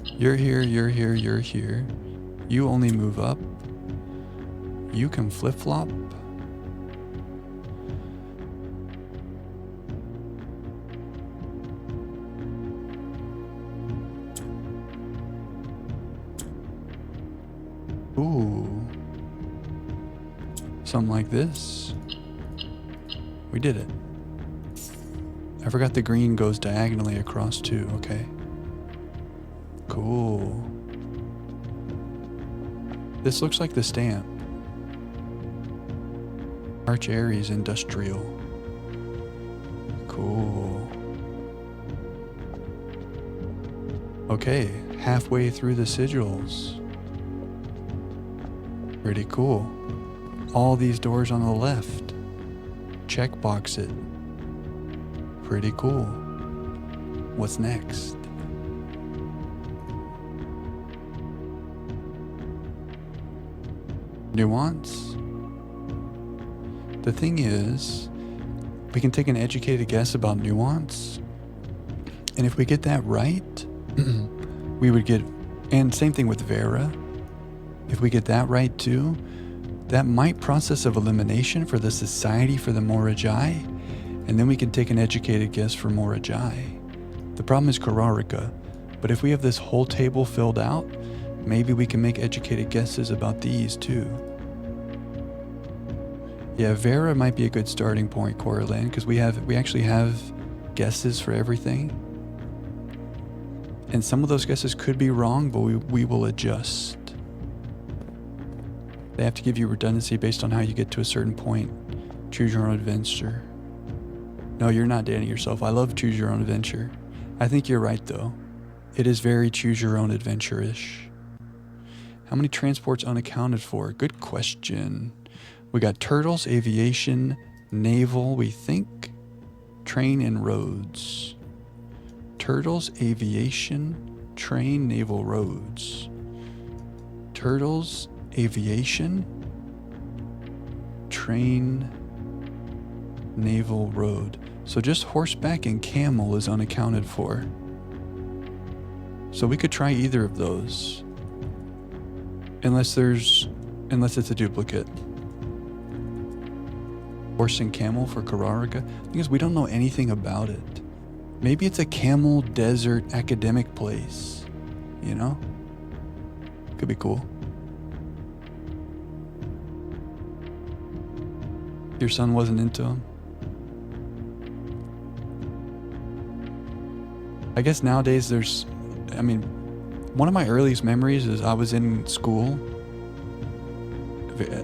You're here, you're here, you're here. You only move up. You can flip-flop. Ooh. Something like this. We did it. I forgot the green goes diagonally across too. Okay. Cool. This looks like the stamp. Arch Aries Industrial. Cool. Okay, halfway through the sigils. Pretty cool. All these doors on the left. Checkbox it. Pretty cool. What's next? Nuance? The thing is, we can take an educated guess about nuance, and if we get that right, we would get, and same thing with Vera, if we get that right too, that might process of elimination for the Society for the Morajai, and then we can take an educated guess for Morajai. The problem is Korarika, but if we have this whole table filled out, maybe we can make educated guesses about these too. Yeah, Vera might be a good starting point, Coraline, because we actually have guesses for everything. And some of those guesses could be wrong, but we will adjust. They have to give you redundancy based on how you get to a certain point. Choose your own adventure. No, you're not dating yourself. I love choose your own adventure. I think you're right though. It is very choose your own adventure-ish. How many transports unaccounted for? Good question. We got turtles, aviation, naval, we think, train, and roads. Turtles, aviation, train, naval, roads. Turtles, aviation, train, naval, road. So just horseback and camel is unaccounted for. So we could try either of those. Unless it's a duplicate. Horse and camel for Kararaga? Because we don't know anything about it. Maybe it's a camel desert academic place. You know? Could be cool. Your son wasn't into them? I guess nowadays one of my earliest memories is I was in school,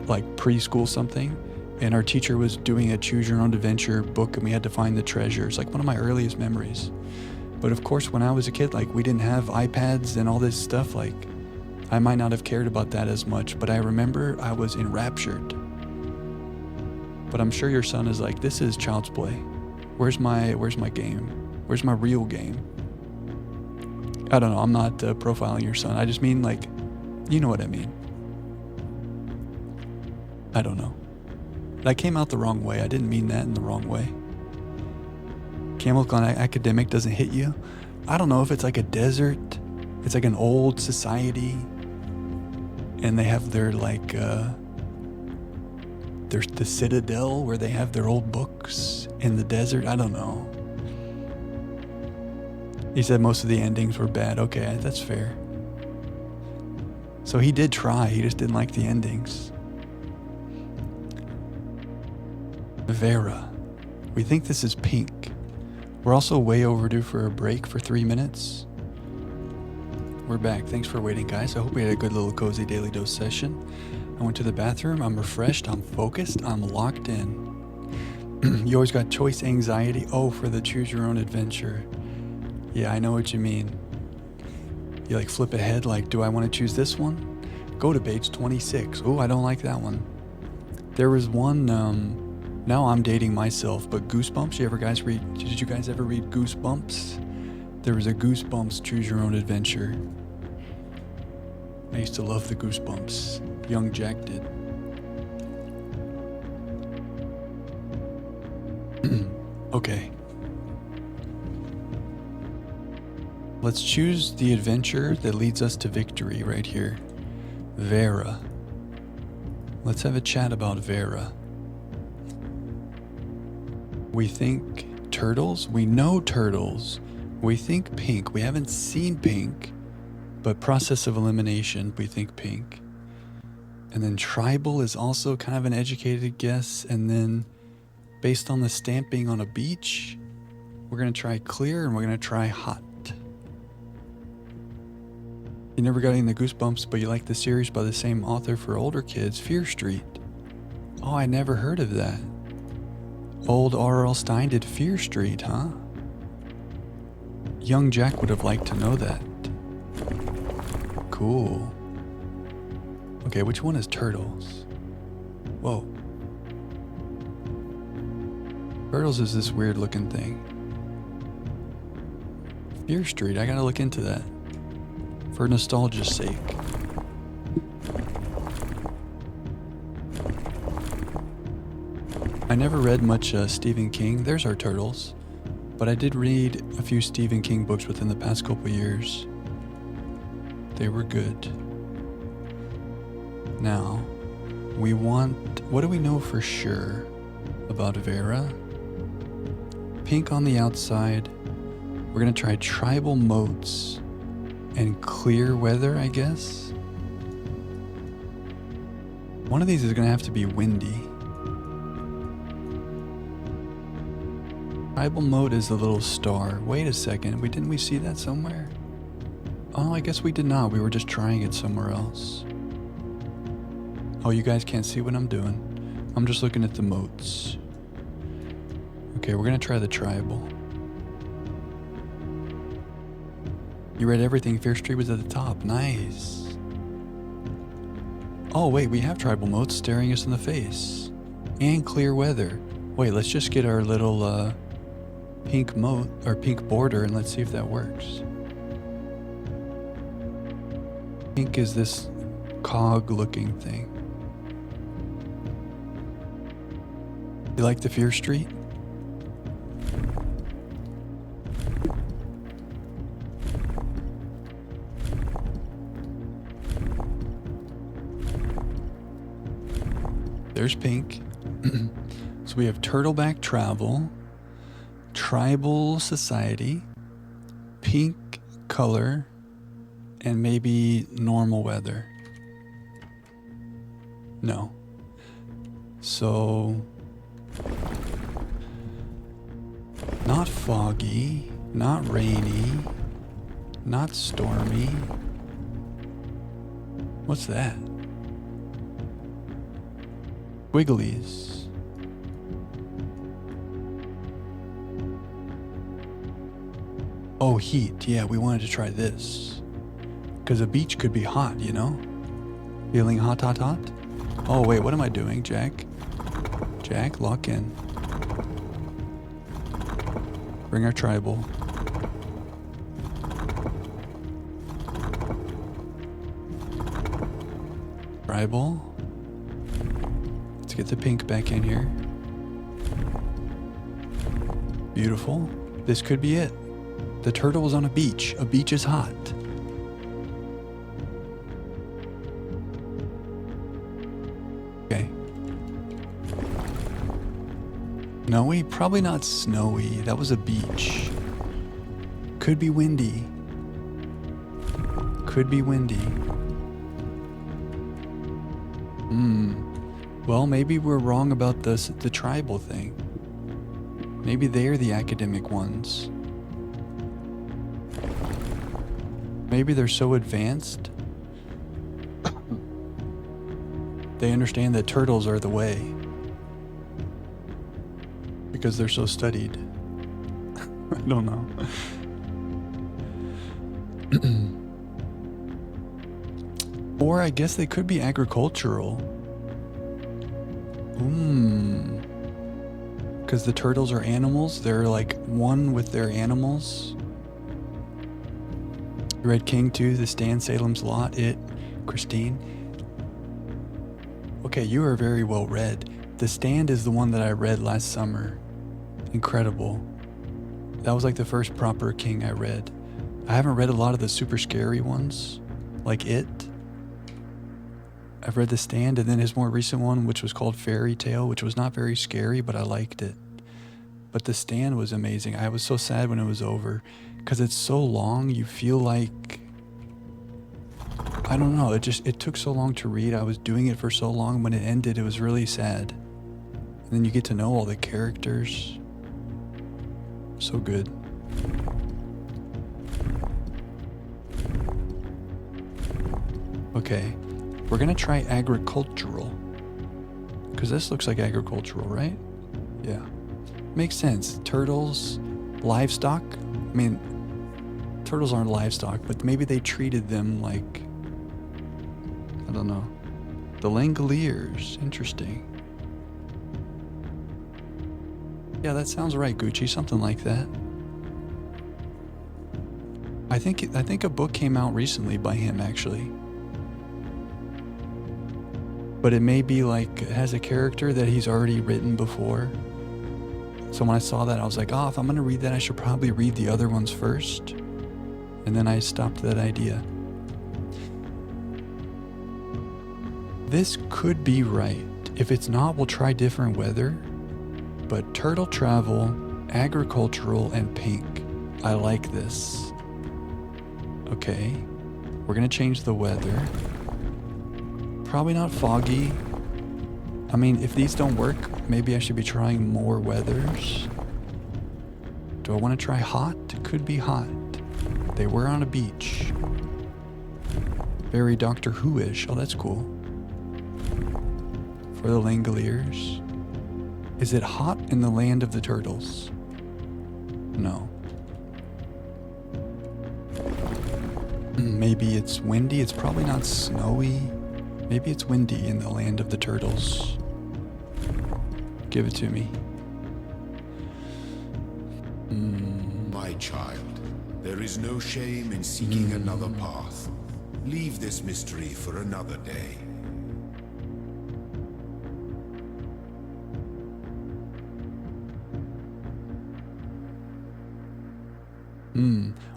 like preschool something, and our teacher was doing a choose your own adventure book and we had to find the treasure. It's like one of my earliest memories. But of course, when I was a kid, like we didn't have iPads and all this stuff, like I might not have cared about that as much, but I remember I was enraptured. But I'm sure your son is like, this is child's play. Where's my game? Where's my real game? I don't know. I'm not profiling your son. I just mean like, you know what I mean. I don't know. That came out the wrong way. I didn't mean that in the wrong way. Camel Clan academic doesn't hit you. I don't know if it's like a desert. It's like an old society. And they have their like, there's the citadel where they have their old books in the desert. I don't know. He said most of the endings were bad. Okay, that's fair. So he did try. He just didn't like the endings. Vera. We think this is pink. We're also way overdue for a break for 3 minutes. We're back. Thanks for waiting, guys. I hope we had a good little cozy daily dose session. I went to the bathroom. I'm refreshed. I'm focused. I'm locked in. You always got choice anxiety. Oh, for the choose your own adventure. Yeah, I know what you mean. You like flip ahead like, do I want to choose this one? Go to page 26. Oh, I don't like that one. There was one, now I'm dating myself, but Goosebumps, did you guys ever read Goosebumps? There was a Goosebumps choose your own adventure. I used to love the Goosebumps. Young Jack did. Okay. Let's choose the adventure that leads us to victory right here. Vera. Let's have a chat about Vera. We think turtles. We know turtles. We think pink. We haven't seen pink, but process of elimination, we think pink. And then tribal is also kind of an educated guess. And then based on the stamping on a beach, we're going to try clear and we're going to try hot. You never got any Goosebumps, but you like the series by the same author for older kids, Fear Street. Oh, I never heard of that. Old R.L. Stein did Fear Street, huh? Young Jack would have liked to know that. Cool. Okay, which one is Turtles? Whoa. Turtles is this weird looking thing. Fear Street, I gotta look into that. For nostalgia's sake. I never read much Stephen King. There's our turtles. But I did read a few Stephen King books within the past couple years. They were good. Now, what do we know for sure about Vera? Pink on the outside. We're gonna try tribal moats. And clear weather, I guess. One of these is going to have to be windy. Tribal mode is the little star. Wait a second, didn't we see that somewhere? Oh, I guess we did not. We were just trying it somewhere else. Oh, you guys can't see what I'm doing. I'm just looking at the moats. Okay, we're going to try the tribal. You read everything. Fear Street was at the top. Nice. Oh, wait, we have tribal motes staring us in the face. And clear weather. Wait, let's just get our little pink mote, or pink border, and let's see if that works. Pink is this cog-looking thing. You like the Fear Street? There's pink. So we have turtleback travel, tribal society, pink color, and maybe normal weather. No. So, not foggy, not rainy, not stormy. What's that? Wigglies. Oh, heat. Yeah, we wanted to try this. Because a beach could be hot, you know? Feeling hot, hot, hot? Oh, wait, what am I doing, Jack? Jack, lock in. Bring our tribal. Tribal. Let's get the pink back in here. Beautiful. This could be it. The turtle was on a beach. A beach is hot. Okay. Snowy? Probably not snowy. That was a beach. Could be windy. Could be windy. Well, maybe we're wrong about the tribal thing. Maybe they're the academic ones. Maybe they're so advanced. They understand that turtles are the way. Because they're so studied. I don't know. Or I guess they could be agricultural. Because the turtles are animals. They're like one with their animals. Red King 2, The Stand, Salem's Lot, It, Christine. Okay, you are very well read. The Stand is the one that I read last summer. Incredible. That was like the first proper King I read. I haven't read a lot of the super scary ones, like It. I've read The Stand, and then his more recent one, which was called Fairy Tale, which was not very scary, but I liked it. But The Stand was amazing. I was so sad when it was over, because it's so long, you feel like, I don't know, it took so long to read. I was doing it for so long. When it ended, it was really sad. And then you get to know all the characters. So good. Okay. We're gonna try agricultural. Because this looks like agricultural, right? Yeah. Makes sense. Turtles, livestock. I mean, turtles aren't livestock, but maybe they treated them like, I don't know. The Langoliers. Interesting. Yeah, that sounds right, Gucci. Something like that. I think a book came out recently by him, actually. But it may be like, it has a character that he's already written before. So when I saw that, I was like, oh, if I'm going to read that, I should probably read the other ones first. And then I stopped that idea. This could be right. If it's not, we'll try different weather. But turtle travel, agricultural, and pink. I like this. Okay. We're going to change the weather. Probably not foggy. I mean, if these don't work, maybe I should be trying more weathers. Do I want to try hot? It could be hot. They were on a beach. Very Doctor Who-ish. Oh, that's cool. For the Langoliers. Is it hot in the land of the turtles? No. Maybe it's windy. It's probably not snowy. Maybe it's windy in the land of the turtles. Give it to me. My child, there is no shame in seeking another path. Leave this mystery for another day.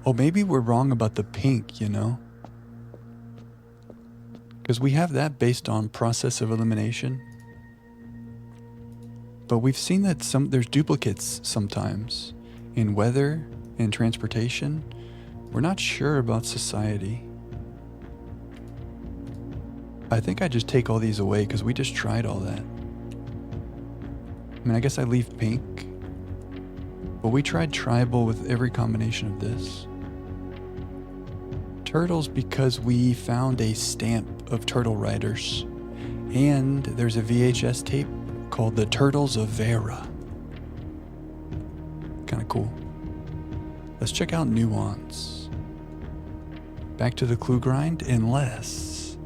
Oh, maybe we're wrong about the pink, you know? Because we have that based on process of elimination. But we've seen that there's duplicates sometimes in weather and transportation. We're not sure about society. I think I just take all these away because we just tried all that. I mean, I guess I leave pink. But we tried tribal with every combination of this. Turtles because we found a stamp of Turtle Riders. And there's a VHS tape called The Turtles of Vera. Kind of cool. Let's check out Nuance. Back to the clue grind, unless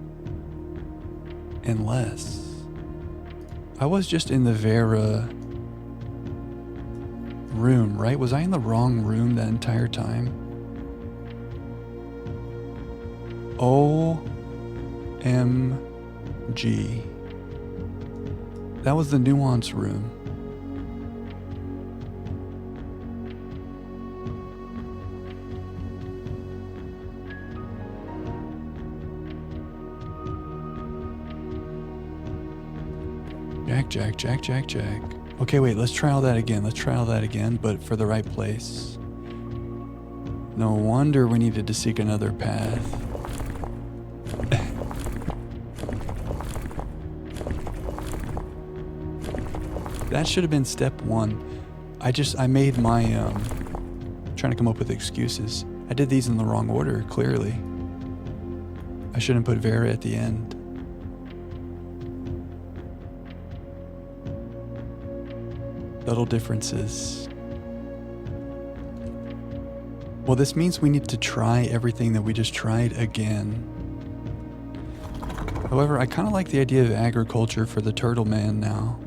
I was just in the Vera room, right? Was I in the wrong room that entire time? OMG. That was the Nuance room. Jack. Okay, wait, let's try all that again, but for the right place. No wonder we needed to seek another path. That should have been step one. I made my, trying to come up with excuses. I did these in the wrong order, clearly. I shouldn't put Vera at the end. Subtle differences. Well, this means we need to try everything that we just tried again. However, I kind of like the idea of agriculture for the Turtle Man now.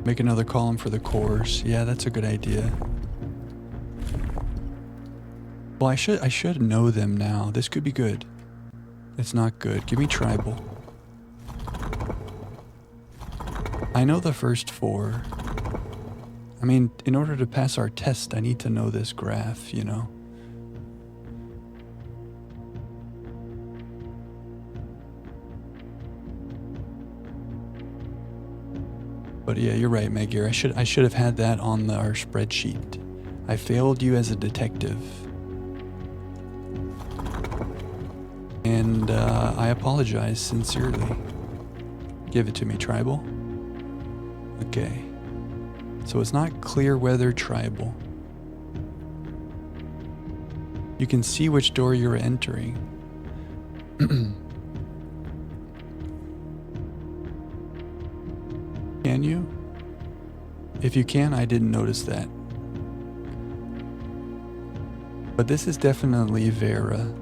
Make another column for the course. Yeah, that's a good idea. Well, I should know them now. This could be good. It's not good. Give me tribal. I know the first four. I mean, in order to pass our test, I need to know this graph, you know? But yeah, you're right, Megir. I should have had that on our spreadsheet. I failed you as a detective. And I apologize sincerely. Give it to me, tribal. Okay. So it's not clear weather tribal. You can see which door you're entering. Can you? If you can, I didn't notice that. But this is definitely Vera.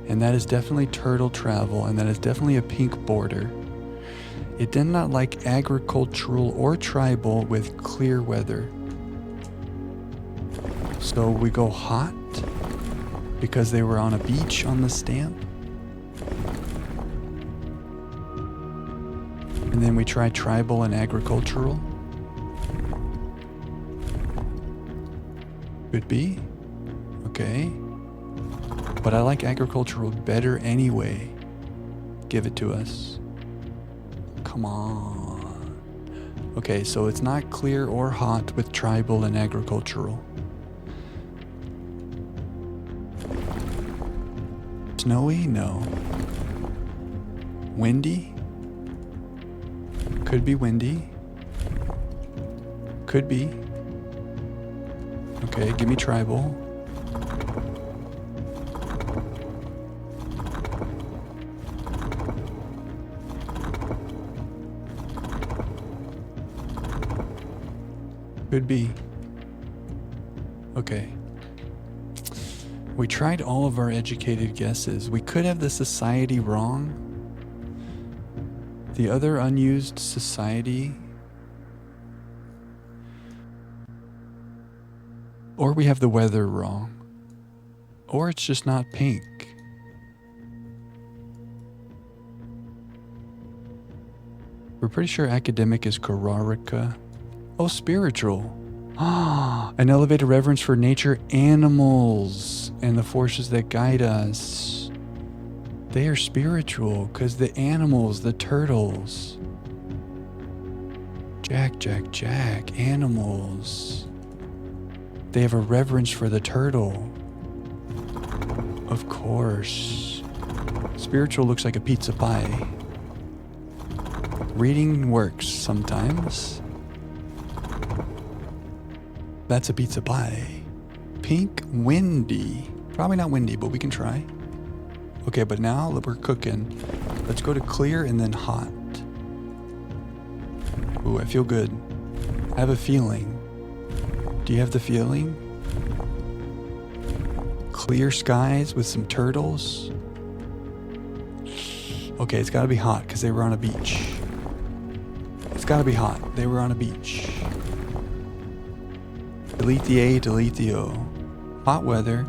And that is definitely turtle travel, and that is definitely a pink border. It did not like agricultural or tribal with clear weather. So we go hot because they were on a beach on the stamp. And then we try tribal and agricultural. Could be. Okay. But I like agricultural better anyway. Give it to us. Come on. Okay, so it's not clear or hot with tribal and agricultural. Snowy? No. Windy? Could be windy. Could be. Okay, give me tribal. Could be. Okay. We tried all of our educated guesses. We could have the society wrong. The other unused society. Or we have the weather wrong. Or it's just not pink. We're pretty sure academic is Kararika. Oh, spiritual. Ah, an elevated reverence for nature, animals, and the forces that guide us. They are spiritual because the animals, the turtles. Jack, animals. They have a reverence for the turtle. Of course. Spiritual looks like a pizza pie. Reading works sometimes. That's a pizza pie. Pink, windy. Probably not windy, but we can try. Okay, but now that we're cooking, let's go to clear and then hot. Ooh, I feel good. I have a feeling. Do you have the feeling? Clear skies with some turtles. Okay, it's gotta be hot because they were on a beach. It's gotta be hot. They were on a beach. Delete the A, delete the O. Hot weather,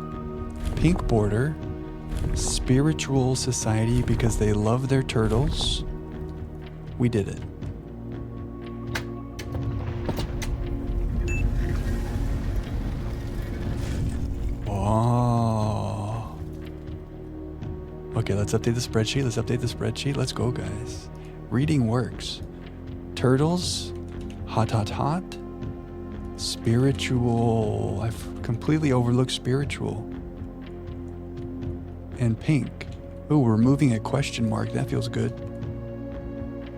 pink border, spiritual society because they love their turtles. We did it. Oh. Okay, let's update the spreadsheet. Let's go, guys. Reading works. Turtles, hot. Spiritual. I've completely overlooked spiritual. And pink. Ooh, we're moving a question mark. That feels good.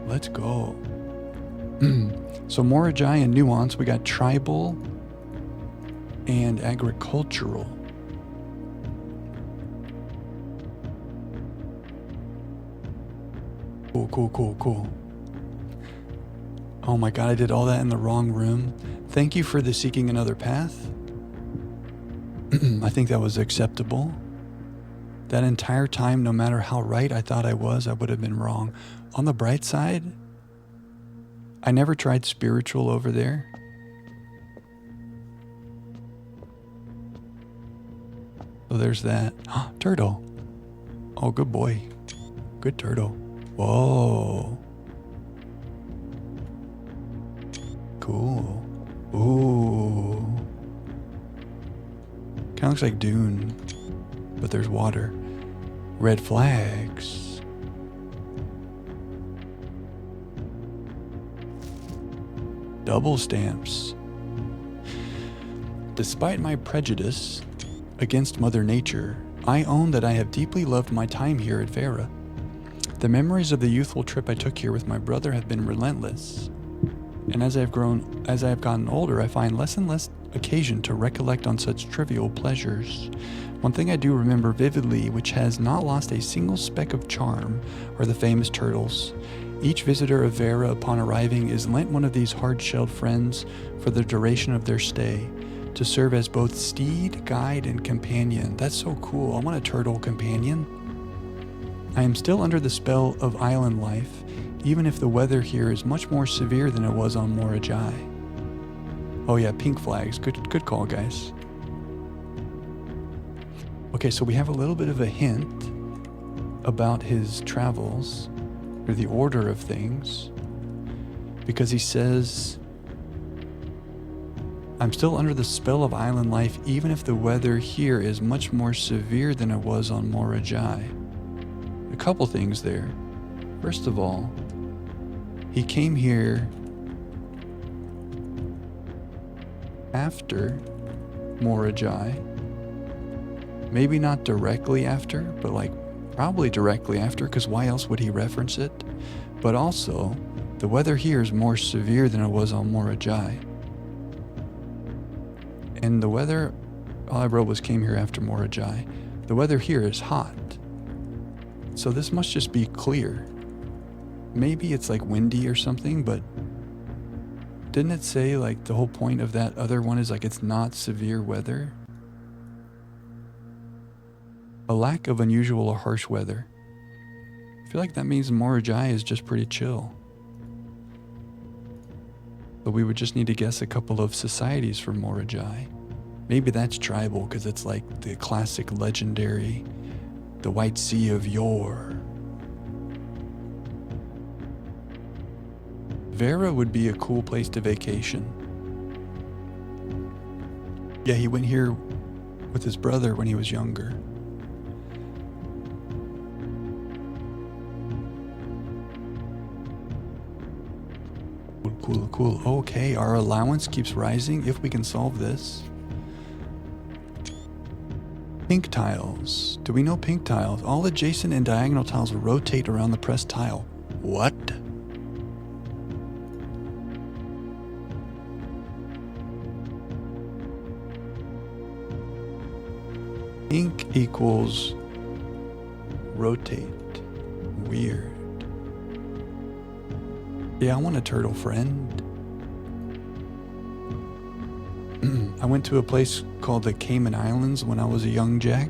Let's go. So Morajai and Nuance, we got tribal and agricultural. Cool. Oh my god, I did all that in the wrong room. Thank you for the seeking another path. I think that was acceptable. That entire time, no matter how right I thought I was, I would have been wrong. On the bright side, I never tried spiritual over there. So there's that. Turtle. Oh, good boy. Good turtle. Whoa. Cool. Ooh. Kind of looks like Dune, but there's water. Red flags. Double stamps. Despite my prejudice against Mother Nature, I own that I have deeply loved my time here at Vera. The memories of the youthful trip I took here with my brother have been relentless. And as I have gotten older, I find less and less occasion to recollect on such trivial pleasures. One thing I do remember vividly, which has not lost a single speck of charm, are the famous turtles. Each visitor of Vera upon arriving is lent one of these hard-shelled friends for the duration of their stay, to serve as both steed, guide, and companion. That's so cool. I want a turtle companion. I am still under the spell of island life, even if the weather here is much more severe than it was on Morajai. Oh yeah, pink flags. Good call, guys. Okay, so we have a little bit of a hint about his travels, or the order of things, because he says, I'm still under the spell of island life, even if the weather here is much more severe than it was on Morajai. A couple things there. First of all, he came here after Morajai. Maybe not directly after, but like probably directly after, because why else would he reference it? But also, the weather here is more severe than it was on Morajai. And the weather, all I wrote was came here after Morajai. The weather here is hot. So this must just be clear. Maybe it's like windy or something, but Didn't it say like the whole point of that other one is like it's not severe weather? A lack of unusual or harsh weather. I feel like that means Morajai is just pretty chill. But we would just need to guess a couple of societies for Morajai. Maybe that's tribal because it's like the classic legendary, the White Sea of yore. Vera would be a cool place to vacation. Yeah, he went here with his brother when he was younger. Cool. Okay, our allowance keeps rising if we can solve this. Pink tiles. Do we know pink tiles? All adjacent and diagonal tiles rotate around the pressed tile. What? Pink equals rotate. Weird. Yeah, I want a turtle friend. I went to a place called the Cayman Islands when I was a young Jack.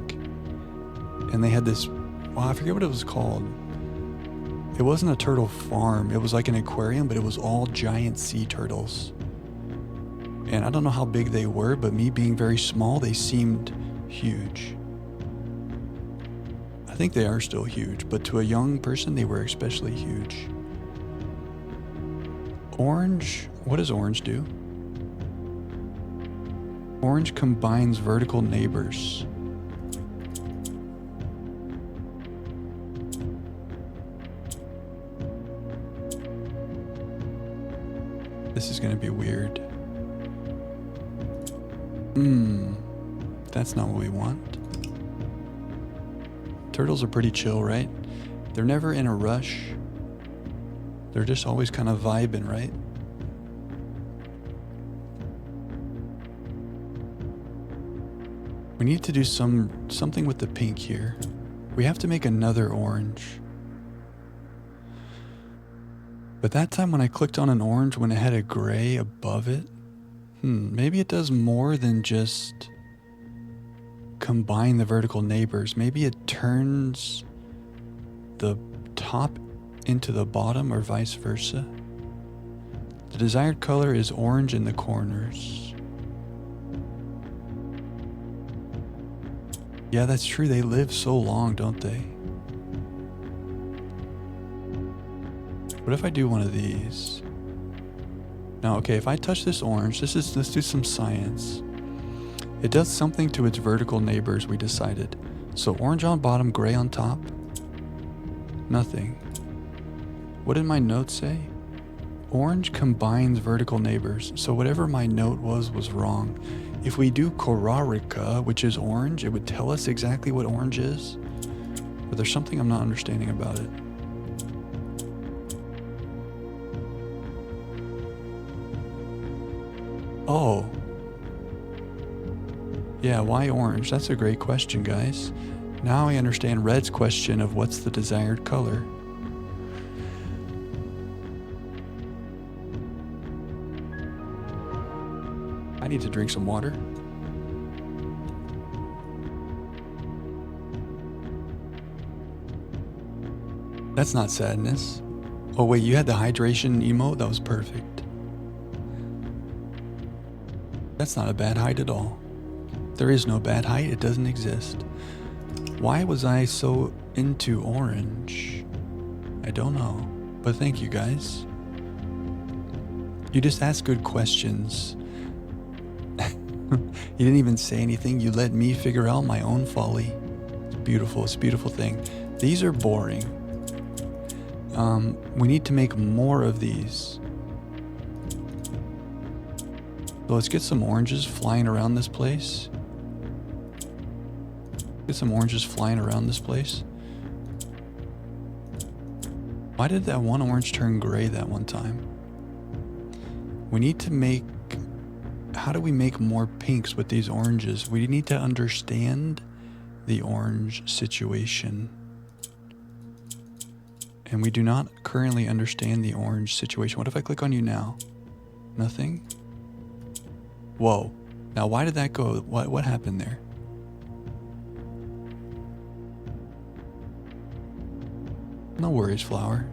And they had this, well, I forget what it was called. It wasn't a turtle farm. It was like an aquarium, but it was all giant sea turtles. And I don't know how big they were, but me being very small, they seemed huge. I think they are still huge, but to a young person, they were especially huge. Orange, what does orange do? Orange combines vertical neighbors. This is going to be weird. That's not what we want. Turtles are pretty chill, right? They're never in a rush. They're just always kind of vibing, right? We need to do something with the pink here. We have to make another orange. But that time when I clicked on an orange when it had a gray above it, maybe it does more than just combine the vertical neighbors. Maybe it turns the top into the bottom or vice versa. The desired color is orange in the corners. Yeah, that's true. They live so long, don't they? What if I do one of these? Now, okay, if I touch this orange, let's do some science. It does something to its vertical neighbors, we decided. So orange on bottom, gray on top. Nothing. What did my note say? Orange combines vertical neighbors. So whatever my note was wrong. If we do Korarika, which is orange, it would tell us exactly what orange is. But there's something I'm not understanding about it. Oh. Yeah, why orange? That's a great question, guys. Now I understand Red's question of what's the desired color. I need to drink some water. That's not sadness. Oh wait, you had the hydration emote? That was perfect. That's not a bad height at all. There is no bad height, it doesn't exist. Why was I so into orange? I don't know, but thank you guys. You just ask good questions. You didn't even say anything, you let me figure out my own folly. It's beautiful, it's a beautiful thing. These are boring. We need to make more of these. So let's get some oranges flying around this place. Get some oranges flying around this place. Why did that one orange turn gray that one time? We need to make... How do we make more pinks with these oranges? We need to understand the orange situation. And we do not currently understand the orange situation. What if I click on you now? Nothing? Whoa. Now why did that go? What happened there? No worries, flower.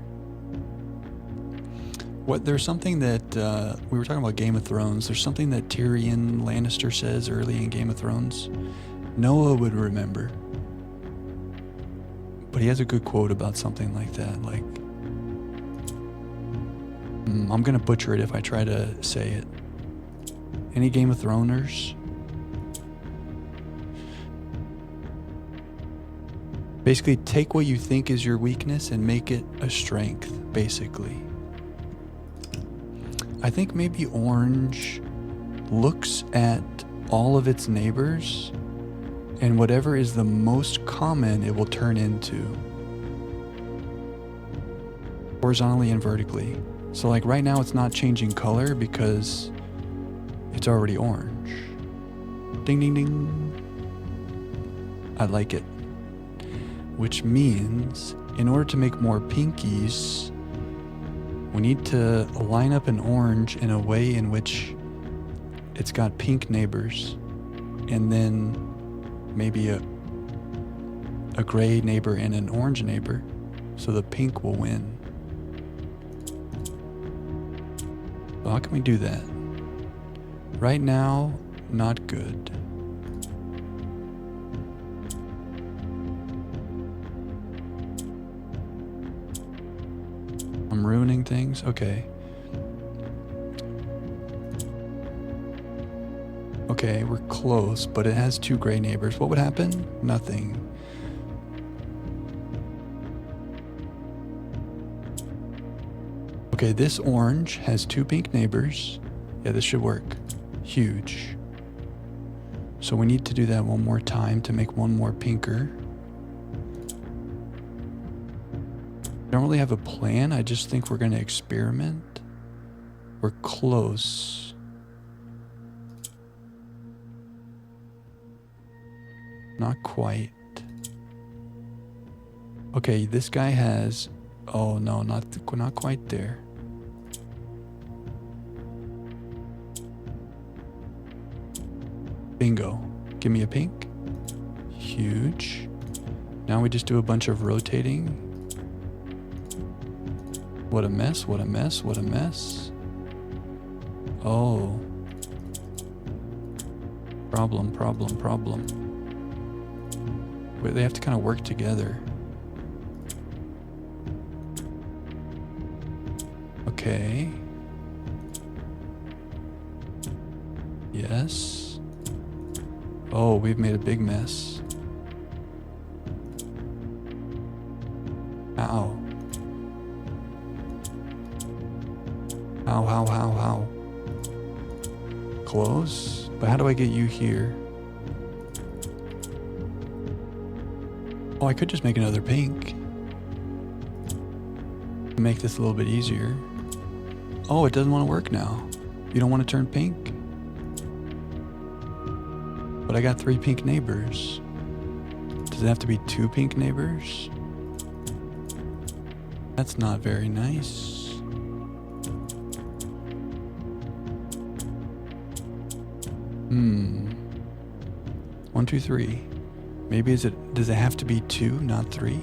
There's something that we were talking about Game of Thrones. There's something that Tyrion Lannister says early in Game of Thrones. Noah would remember. But he has a good quote about something like that. Like, I'm gonna butcher it if I try to say it. Any Game of Throners? Basically, take what you think is your weakness and make it a strength, basically. I think maybe orange looks at all of its neighbors, and whatever is the most common it will turn into. Horizontally and vertically. So like right now it's not changing color because it's already orange. Ding ding ding. I like it. Which means in order to make more pinkies, we need to line up an orange in a way in which it's got pink neighbors, and then maybe a gray neighbor and an orange neighbor, so the pink will win. So how can we do that? Right now, not good. I'm ruining things? Okay. Okay, we're close, but it has two gray neighbors. What would happen? Nothing. Okay, this orange has two pink neighbors. Yeah, this should work. Huge. So we need to do that one more time to make one more pinker. Don't really have a plan. I just think we're going to experiment. We're close. Not quite. Okay, this guy has... Oh no, not quite there. Bingo. Give me a pink. Huge. Now we just do a bunch of rotating. What a mess, what a mess, what a mess. Oh. Problem. Wait, they have to kind of work together. Okay. Yes. Oh, we've made a big mess. Ow. How? Close? But how do I get you here? Oh, I could just make another pink. Make this a little bit easier. Oh, it doesn't want to work now. You don't want to turn pink? But I got 3 pink neighbors. Does it have to be 2 pink neighbors? That's not very nice. 1, 2, 3. Maybe does it have to be 2, not 3?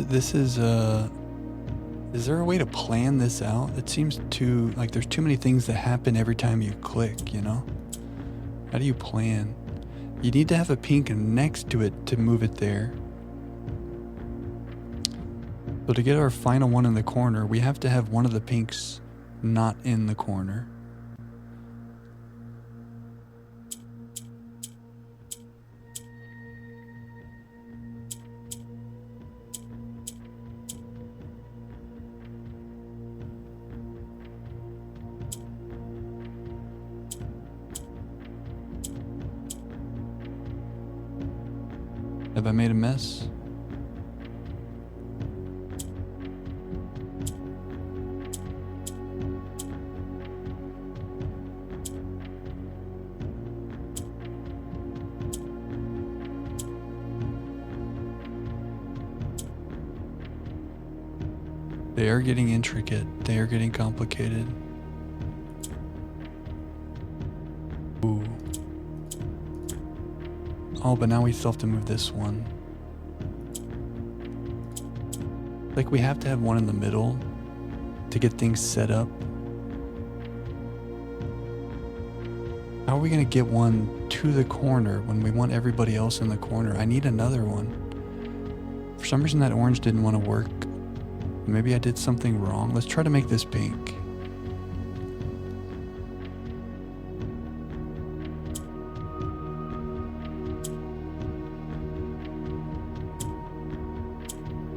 This is there a way to plan this out? It seems like there's too many things that happen every time you click, you know? How do you plan? You need to have a pink next to it to move it there. So to get our final one in the corner, we have to have one of the pinks not in the corner. Have I made a mess? They are getting intricate. They are getting complicated. Ooh. Oh, but now we still have to move this one. Like we have to have one in the middle to get things set up. How are we gonna get one to the corner when we want everybody else in the corner? I need another one. For some reason that orange didn't want to work. Maybe I did something wrong. Let's try to make this pink.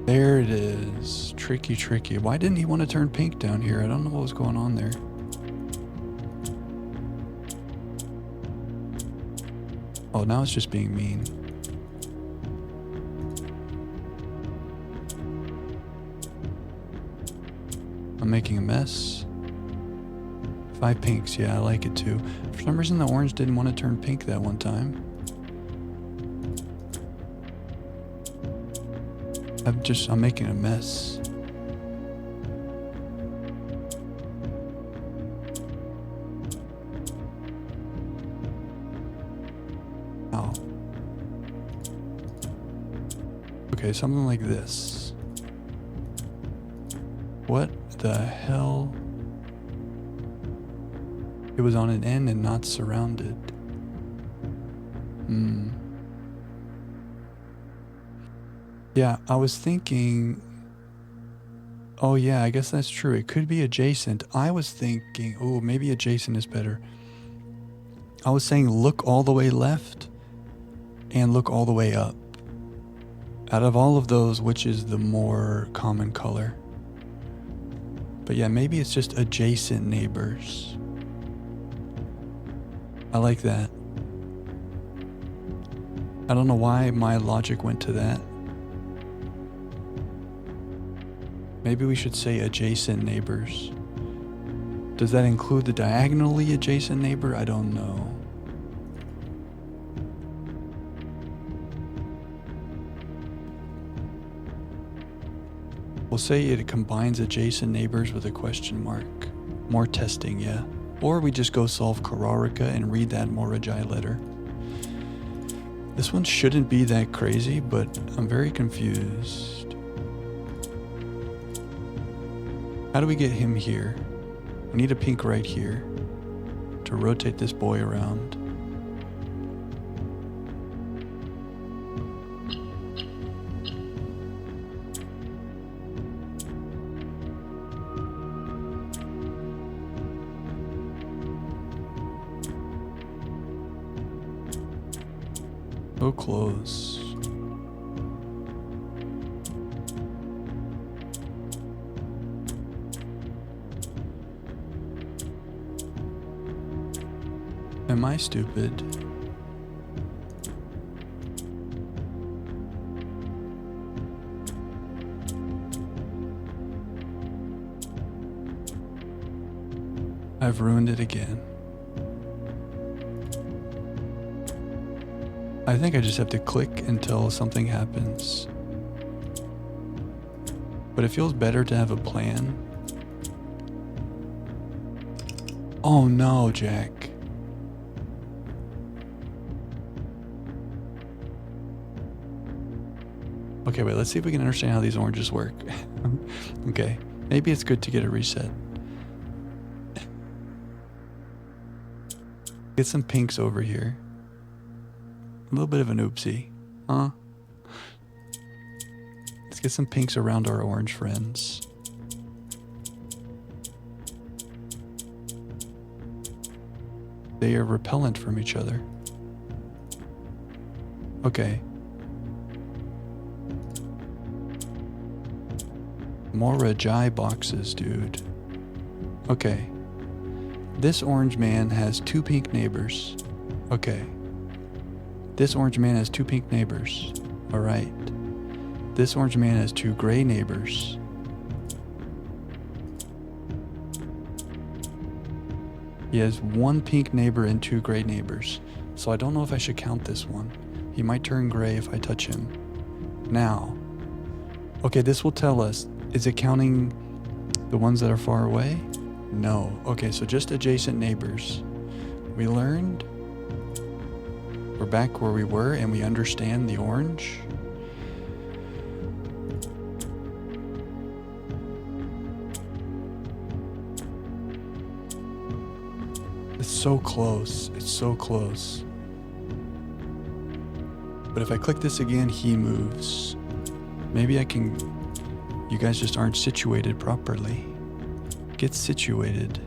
There it is. Tricky, tricky. Why didn't he want to turn pink down here? I don't know what was going on there. Oh, now it's just being mean. I'm making a mess. 5 pinks, yeah, I like it too. For some reason the orange didn't want to turn pink that one time. I'm making a mess. Oh. Okay, something like this. What the hell? It was on an end and not surrounded. Yeah, I was thinking, oh yeah, I guess that's true. It could be adjacent. I was thinking, oh, maybe adjacent is better. I was saying look all the way left and look all the way up. Out of all of those, which is the more common color? But yeah, maybe it's just adjacent neighbors. I like that. I don't know why my logic went to that. Maybe we should say adjacent neighbors. Does that include the diagonally adjacent neighbor? I don't know. We'll say it combines adjacent neighbors with a question mark. More testing, yeah. Or we just go solve Kararika and read that Morajai letter. This one shouldn't be that crazy, but I'm very confused. How do we get him here? We need a pink right here to rotate this boy around. So close. Am I stupid? I've ruined it again. I think I just have to click until something happens. But it feels better to have a plan. Oh no, Jack. Okay, wait, let's see if we can understand how these oranges work. Okay, maybe it's good to get a reset. Get some pinks over here. A little bit of an oopsie, huh? Let's get some pinks around our orange friends. They are repellent from each other. Okay. More Rajai boxes, dude. Okay. This orange man has 2 pink neighbors. Okay. This orange man has 2 pink neighbors. All right. This orange man has 2 gray neighbors. He has 1 pink neighbor and 2 gray neighbors. So I don't know if I should count this one. He might turn gray if I touch him. Now, okay, this will tell us, is it counting the ones that are far away? No. Okay, so just adjacent neighbors. We learned. We're back where we were and we understand the orange. It's so close. It's so close. But if I click this again, he moves. Maybe I can... You guys just aren't situated properly. Get situated.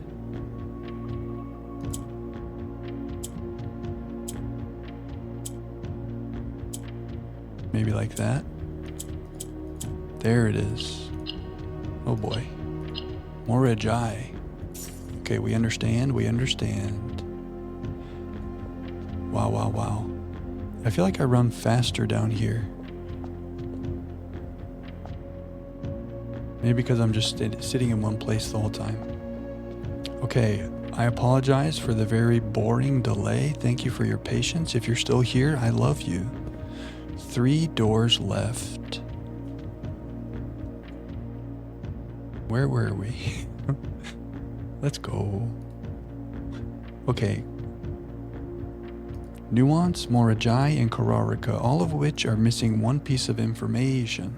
Maybe like that. There it is. Oh boy. Morajai. Okay, we understand. We understand. Wow, wow, wow. I feel like I run faster down here. Maybe because I'm just sitting in one place the whole time. Okay, I apologize for the very boring delay. Thank you for your patience. If you're still here, I love you. 3 doors left. Where were we? Let's go. Okay. Nuance, Morajai, and Kararika, all of which are missing 1 piece of information.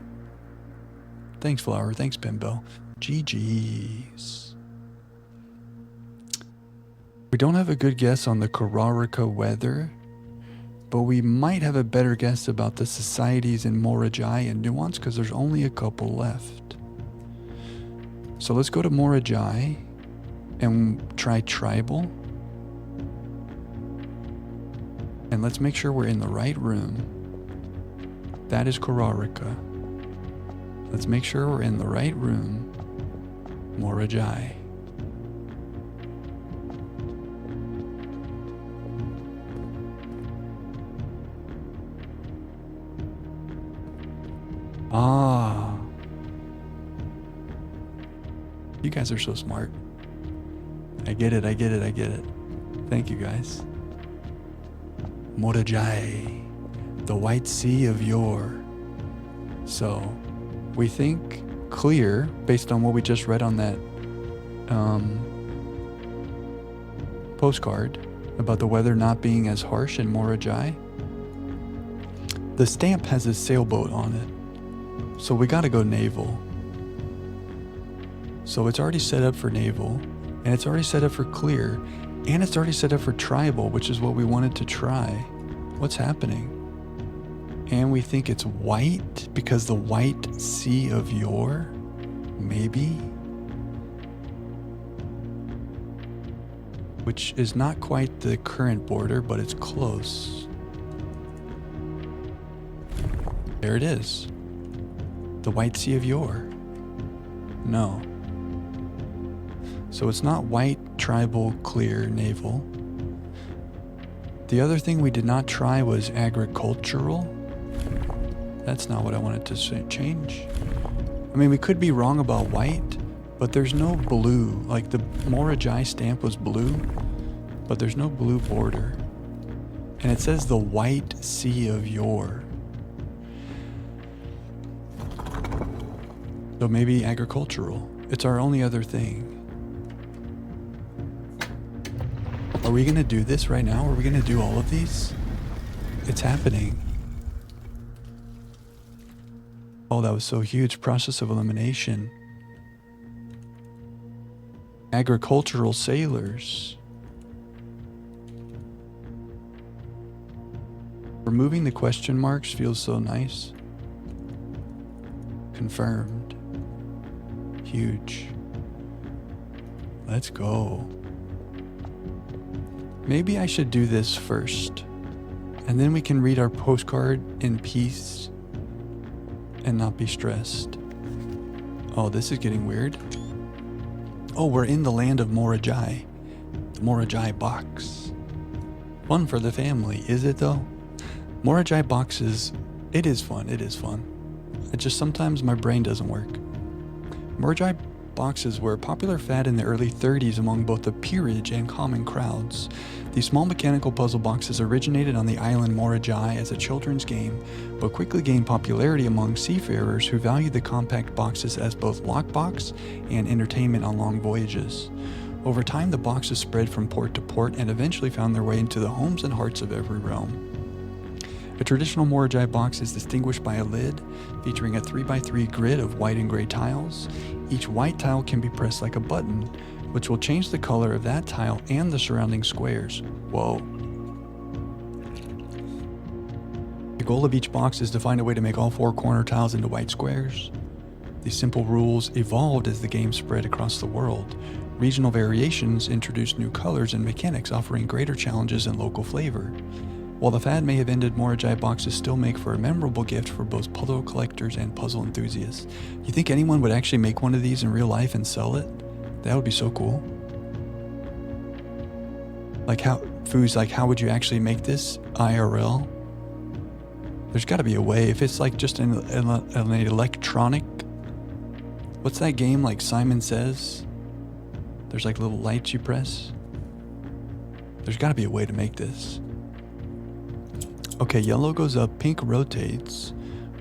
Thanks, Flower. Thanks, Bimbo. GG's. We don't have a good guess on the Kararika weather, but we might have a better guess about the societies in Morajai and Nuance because there's only a couple left. So let's go to Morajai and try tribal. And let's make sure we're in the right room. That is Kararika. Let's make sure we're in the right room. Morajai. Ah. You guys are so smart. I get it, I get it, I get it. Thank you guys. Morajai, the white sea of yore. So, we think clear based on what we just read on that postcard about the weather not being as harsh in Morajai. The stamp has a sailboat on it, so we gotta go naval. So it's already set up for naval, and it's already set up for clear, and it's already set up for tribal, which is what we wanted to try. What's happening? And we think it's white because the white sea of yore? Maybe? Which is not quite the current border, but it's close. There it is. The white sea of yore. No. So it's not white, tribal, clear, naval. The other thing we did not try was agricultural. That's not what I wanted to change. I mean, we could be wrong about white, but there's no blue. Like the Morajai stamp was blue, but there's no blue border. And it says the white sea of yore. So maybe agricultural. It's our only other thing. Are we gonna do this right now? Are we gonna do all of these? It's happening. Oh, that was so huge. Process of elimination. Agricultural sailors. Removing the question marks feels so nice. Confirmed. Huge. Let's go. Maybe I should do this first, and then we can read our postcard in peace and not be stressed. Oh, this is getting weird. Oh, we're in the land of Morajai. The Morajai box. Fun for the family, is it though? Morajai box is It is fun. It is fun. It's just sometimes my brain doesn't work. Morajai boxes were a popular fad in the early 30s among both the peerage and common crowds. These small mechanical puzzle boxes originated on the island Morajai as a children's game, but quickly gained popularity among seafarers who valued the compact boxes as both lockbox and entertainment on long voyages. Over time, the boxes spread from port to port and eventually found their way into the homes and hearts of every realm. A traditional Morajai box is distinguished by a lid featuring a 3x3 grid of white and gray tiles. Each white tile can be pressed like a button, which will change the color of that tile and the surrounding squares. Whoa. The goal of each box is to find a way to make all 4 corner tiles into white squares. These simple rules evolved as the game spread across the world. Regional variations introduced new colors and mechanics, offering greater challenges and local flavor. While the fad may have ended, Morajai boxes still make for a memorable gift for both puzzle collectors and puzzle enthusiasts. You think anyone would actually make one of these in real life and sell it? That would be so cool. Like how would you actually make this IRL? There's got to be a way. If it's like just an electronic, what's that game like Simon Says? There's like little lights you press. There's got to be a way to make this. Okay, yellow goes up, pink rotates,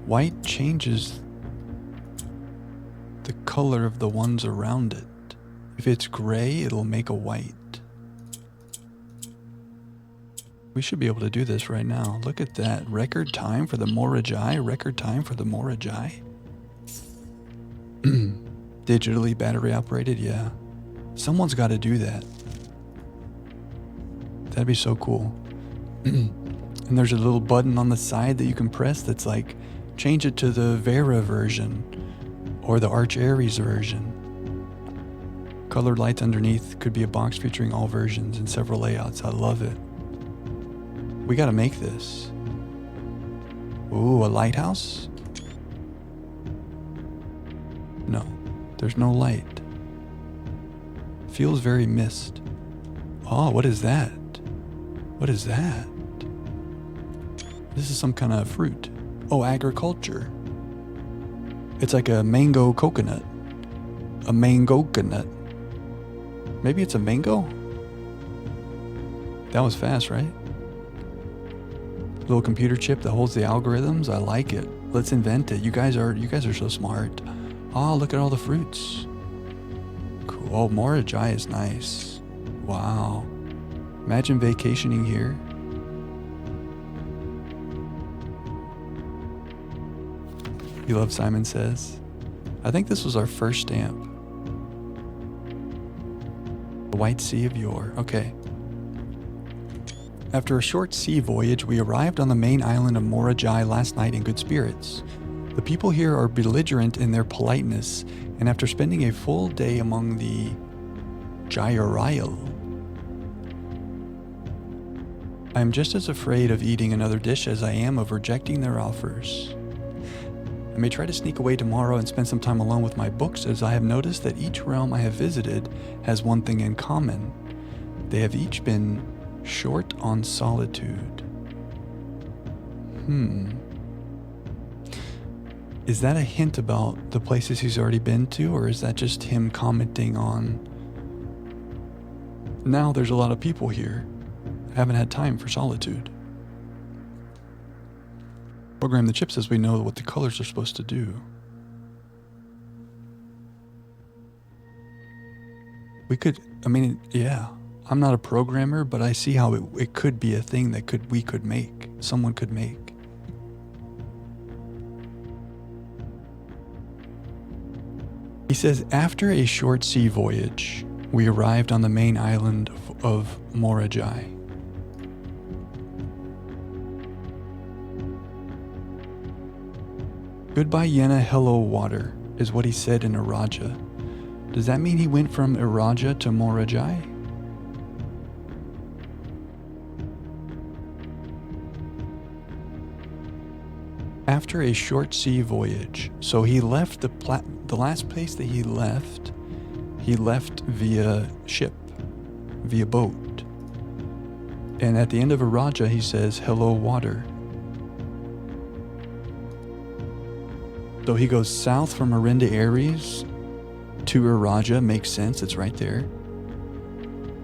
white changes the color of the ones around it. If it's gray, it'll make a white. We should be able to do this right now. Look at that. Record time for the Morajai. Record time for the Morajai. Digitally battery operated, yeah. Someone's got to do that. That'd be so cool. And there's a little button on the side that you can press that's like, change it to the Vera version or the Arch Aries version. Colored lights underneath could be a box featuring all versions and several layouts. I love it. We gotta make this. Ooh, a lighthouse? No, there's no light. Feels very mist. Oh, what is that? What is that? This is some kind of fruit. Oh, agriculture. It's like a mango coconut. A mango coconut. Maybe it's a mango? That was fast, right? Little computer chip that holds the algorithms. I like it. Let's invent it. You guys are so smart. Oh, look at all the fruits. Cool. Oh, Morajai is nice. Wow. Imagine vacationing here. You love Simon Says? I think this was our first stamp. The White Sea of Yore. Okay. After a short sea voyage, we arrived on the main island of Morajai last night in good spirits. The people here are belligerent in their politeness, and after spending a full day among the Gyarail, I am just as afraid of eating another dish as I am of rejecting their offers. I may try to sneak away tomorrow and spend some time alone with my books, as I have noticed that each realm I have visited has one thing in common. They have each been short on solitude. Is that a hint about the places he's already been to, or is that just him commenting on, now there's a lot of people here, I haven't had time for solitude? Program the chip says we know what the colors are supposed to do. We could, yeah. I'm not a programmer, but I see how it could be a thing that we could make. Someone could make. He says, after a short sea voyage, we arrived on the main island of Morajai. Goodbye Yenna, hello water, is what he said in Iraja. Does that mean he went from Iraja to Morajai? After a short sea voyage, so he left the last place that he left via ship, via boat. And at the end of Iraja, he says, hello water. So he goes south from Arinda Aries to Iraja. Makes sense, it's right there.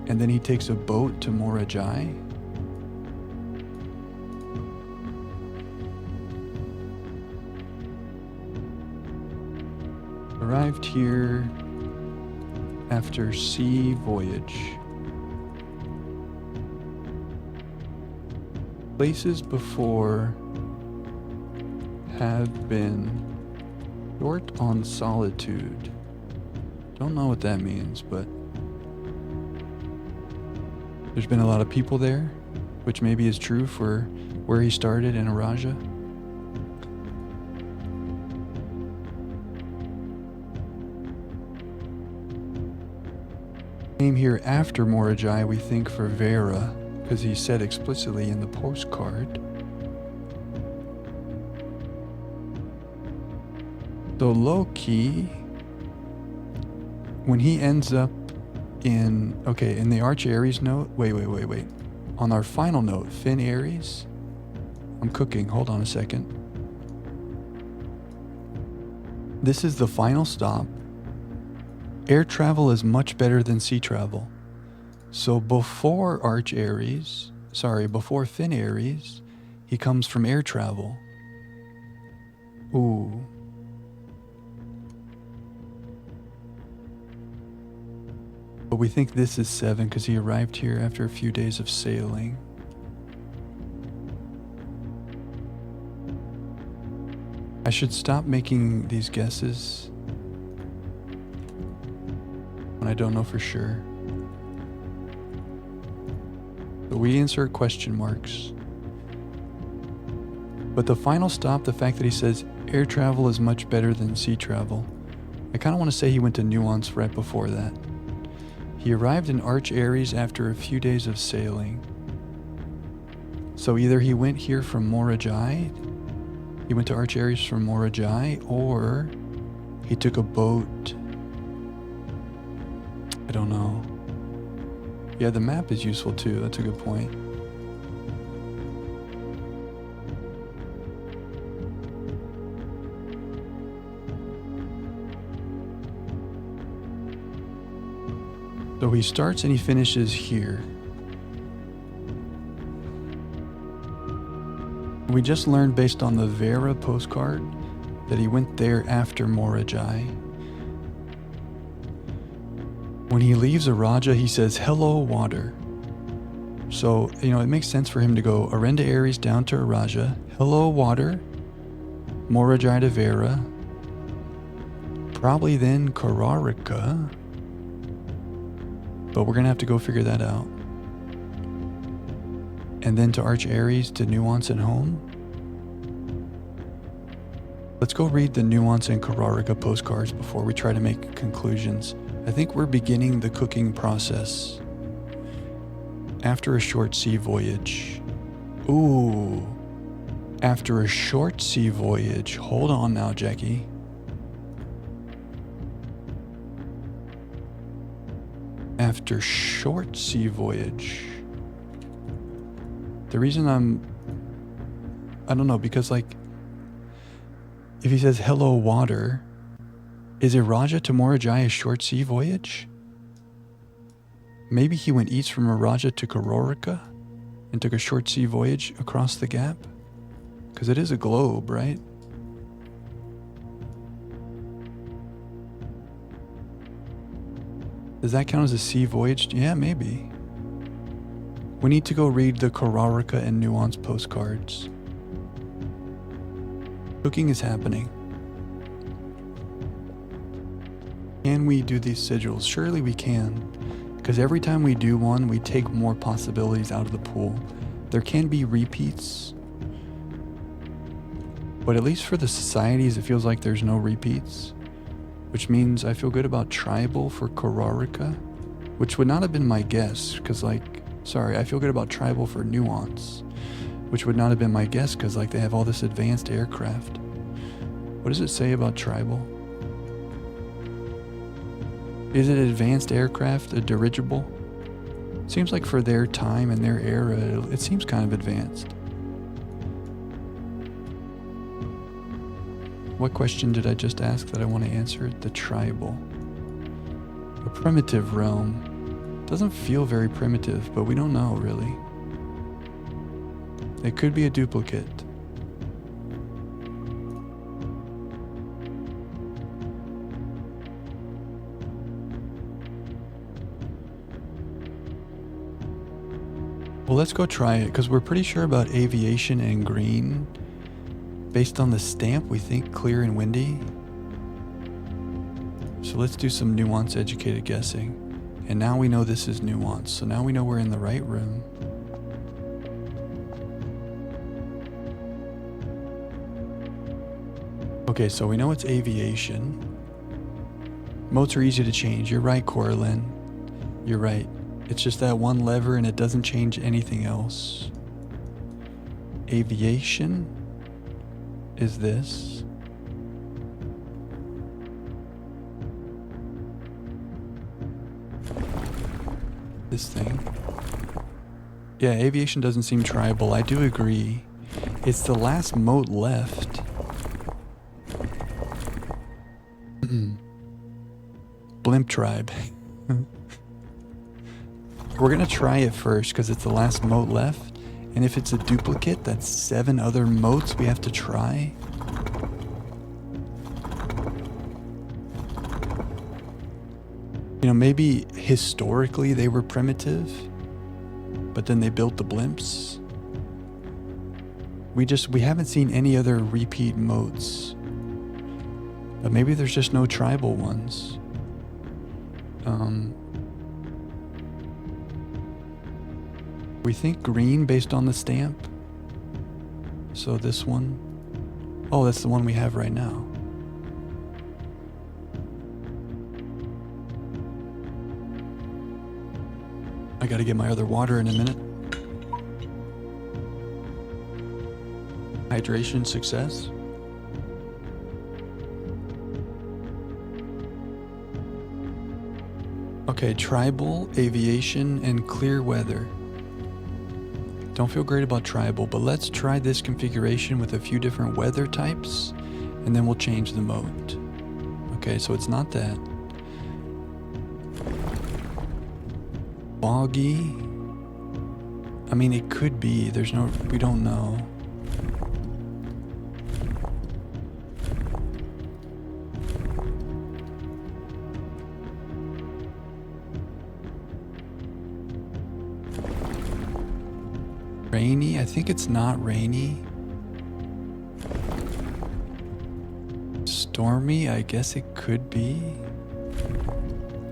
And then he takes a boat to Morajai. Arrived here after sea voyage. Places before have been short on solitude. Don't know what that means, but there's been a lot of people there, which maybe is true for where he started in Iraja. Came here after Morajai, we think, for Vera, because he said explicitly in the postcard. So low-key, when he ends up in the Arch Aries note, wait. On our final note, Finn Aries, I'm cooking, hold on a second. This is the final stop. Air travel is much better than sea travel. So before before Finn Aries, he comes from air travel. Ooh. But we think this is 7 because he arrived here after a few days of sailing. I should stop making these guesses when I don't know for sure. But we insert question marks. But the final stop, the fact that he says air travel is much better than sea travel, I kind of want to say he went to Nuance right before that. He arrived in Arch Aries after a few days of sailing. So either he went here from Morajai, he went to Arch Aries from Morajai, or he took a boat. I don't know. Yeah, the map is useful too. That's a good point. So he starts and he finishes here. We just learned based on the Vera postcard that he went there after Morajai. When he leaves Iraja, he says, "Hello, water." So, it makes sense for him to go Arinda Aries down to Iraja, "Hello, water," Morajai to Vera, probably then Kararika, but we're going to have to go figure that out. And then to Arch Aries to Nuance and home. Let's go read the Nuance and Kararika postcards before we try to make conclusions. I think we're beginning the cooking process. After a short sea voyage. Ooh. After a short sea voyage. Hold on now, Jackie. After short sea voyage. The reason I don't know, because if he says hello water, is Iraja to Morajai a short sea voyage? Maybe he went east from Iraja to Kararika and took a short sea voyage across the gap? Because it is a globe, right? Does that count as a sea voyage? Yeah, maybe. We need to go read the Kararika and Nuance postcards. Cooking is happening. Can we do these sigils? Surely we can. Because every time we do one, we take more possibilities out of the pool. There can be repeats. But at least for the societies, it feels like there's no repeats. Which means I feel good about tribal for Kararika. Which would not have been my guess. Because I feel good about tribal for Nuance. Which would not have been my guess because they have all this advanced aircraft. What does it say about tribal? Is it advanced aircraft, a dirigible? Seems like for their time and their era, it seems kind of advanced. What question did I just ask that I want to answer? The tribal. A primitive realm. Doesn't feel very primitive, but we don't know really. It could be a duplicate. Well, let's go try it, because we're pretty sure about aviation and green. Based on the stamp, we think clear and windy. So let's do some nuance educated guessing. And now we know this is nuance, so now we know we're in the right room. Okay, so we know it's aviation. Modes are easy to change. You're right, Coraline. You're right. It's just that one lever and it doesn't change anything else. Aviation is this. This thing. Yeah, aviation doesn't seem tribal. I do agree. It's the last moat left. Blimp tribe. We're gonna try it first because it's the last moat left, and if it's a duplicate, that's 7 other moats we have to try. You know, maybe historically they were primitive, but then they built the blimps. We haven't seen any other repeat moats. But maybe there's just no tribal ones. We think green based on the stamp. So this one. Oh, that's the one we have right now. I gotta get my other water in a minute. Hydration success. Okay, tribal, aviation, and clear weather. Don't feel great about tribal, but let's try this configuration with a few different weather types, and then we'll change the mode. Okay, so it's not that. Foggy. I mean, it could be. We don't know. Rainy? I think it's not rainy. Stormy? I guess it could be.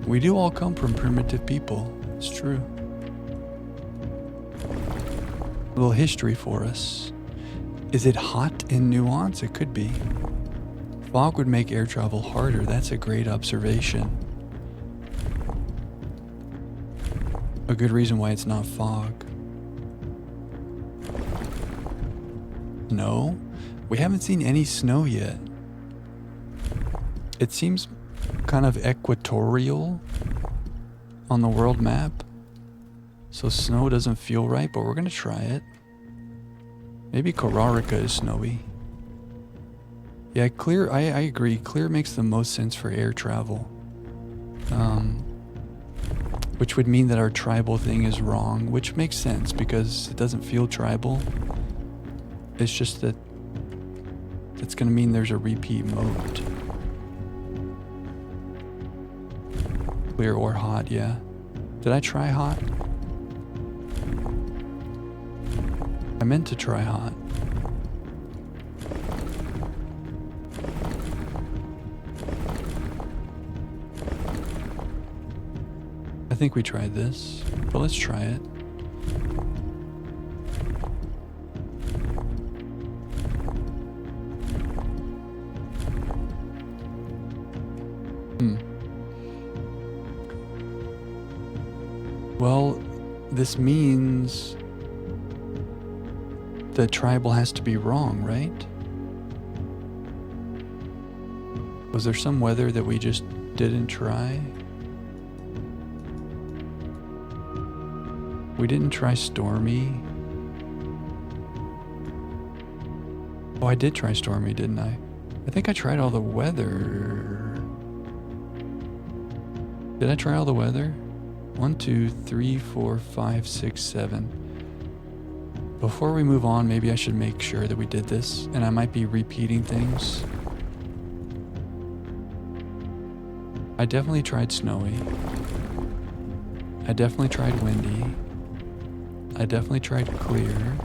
We do all come from primitive people. It's true. A little history for us. Is it hot in nuance? It could be. Fog would make air travel harder. That's a great observation. A good reason why it's not fog. Snow? We haven't seen any snow yet. It seems kind of equatorial on the world map. So snow doesn't feel right, but we're gonna try it. Maybe Korarica is snowy. Yeah, clear, I agree. Clear makes the most sense for air travel. Which would mean that our tribal thing is wrong, which makes sense because it doesn't feel tribal. It's just that it's going to mean there's a repeat mode. Clear or hot, yeah. Did I try hot? I meant to try hot. I think we tried this, but let's try it. Well, this means the tribal has to be wrong, right? Was there some weather that we just didn't try? We didn't try stormy. Oh, I did try stormy, didn't I? I think I tried all the weather. Did I try all the weather? 1, 2, 3, 4, 5, 6, 7. Before we move on, maybe I should make sure that we did this, and I might be repeating things. I definitely tried snowy. I definitely tried windy. I definitely tried clear.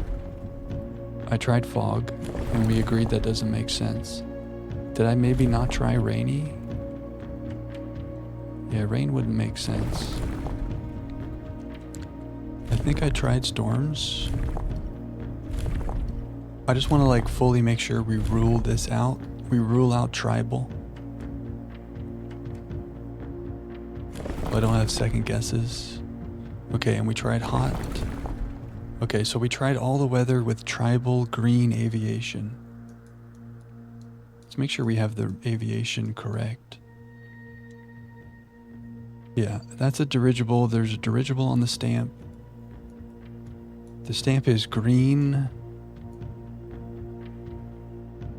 I tried fog, and we agreed that doesn't make sense. Did I maybe not try rainy? Yeah, rain wouldn't make sense. I think I tried storms. I just want to like fully make sure we rule this out. We rule out tribal. I don't have second guesses. Okay, and we tried hot. Okay, so we tried all the weather with tribal, green, aviation. Let's make sure we have the aviation correct. Yeah, that's a dirigible. There's a dirigible on the stamp. The stamp is green.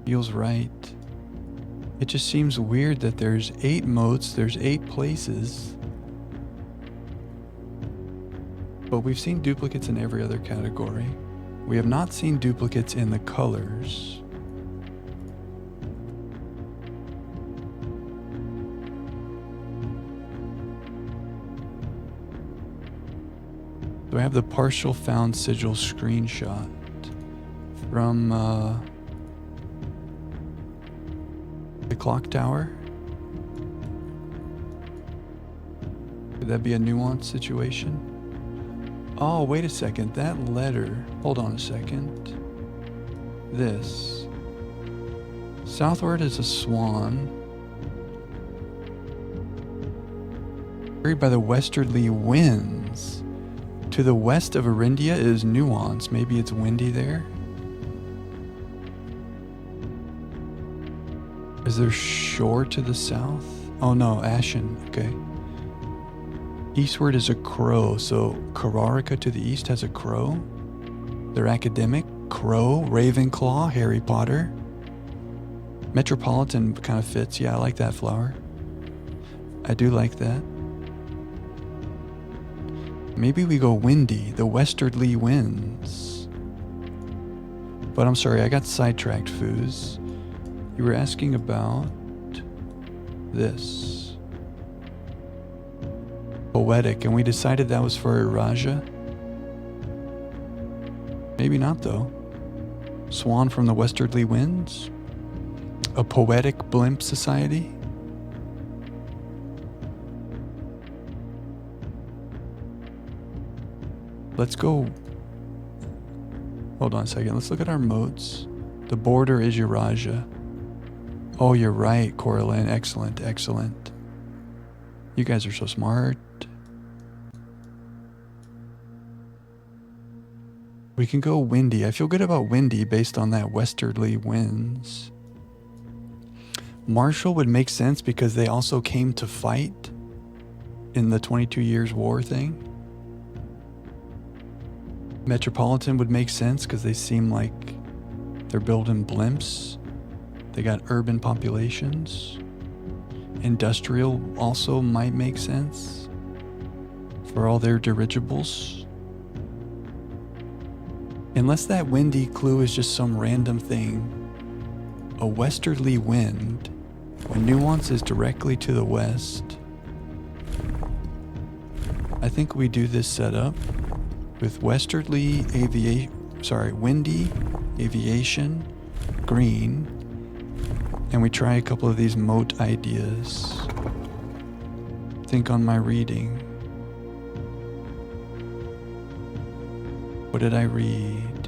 Feels right. It just seems weird that there's 8 moats, there's 8 places. But we've seen duplicates in every other category. We have not seen duplicates in the colors. So I have the partial found sigil screenshot from the clock tower. Could that be a nuanced situation? Oh, wait a second. That letter. Hold on a second. This. Southward is a swan. Carried by the westerly winds. To the west of Arindia is nuance. Maybe it's windy there. Is there shore to the south? Oh no, Ashen. Okay. Eastward is a crow, so Kararika to the east has a crow. They're academic. Crow, Ravenclaw, Harry Potter. Metropolitan kind of fits. Yeah, I like that flower. I do like that. Maybe we go windy, the westerly winds. But I'm sorry, I got sidetracked, Foos. You were asking about this. Poetic, and we decided that was for Iraja. Maybe not though. Swan from the westerly winds? A poetic blimp society? Let's go. Hold on a second. Let's look at our moats. The border is Iraja. Oh, you're right, Coraline. Excellent, excellent. You guys are so smart. We can go windy. I feel good about windy based on that westerly winds. Marshall would make sense because they also came to fight in the 22 Years' War thing. Metropolitan would make sense because they seem like they're building blimps. They got urban populations. Industrial also might make sense for all their dirigibles. Unless that windy clue is just some random thing. A westerly wind, when nuance is directly to the west. I think we do this setup with westerly windy, aviation, green, and we try a couple of these moat ideas. Think on my reading. What did I read?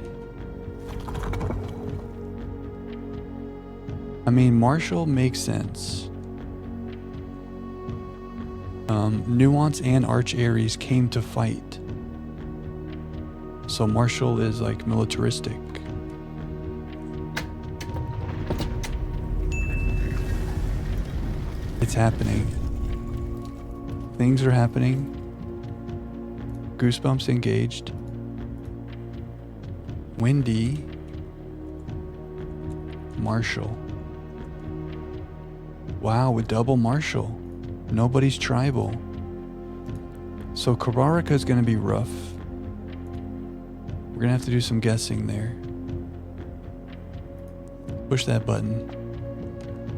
I mean, Marshall makes sense. Nuance and Arch Ares came to fight. So Marshall is like militaristic. It's happening. Things are happening. Goosebumps engaged. Windy. Marshall. Wow, with double marshal. Nobody's tribal. So Kabaraka is going to be rough. We're going to have to do some guessing there. Push that button.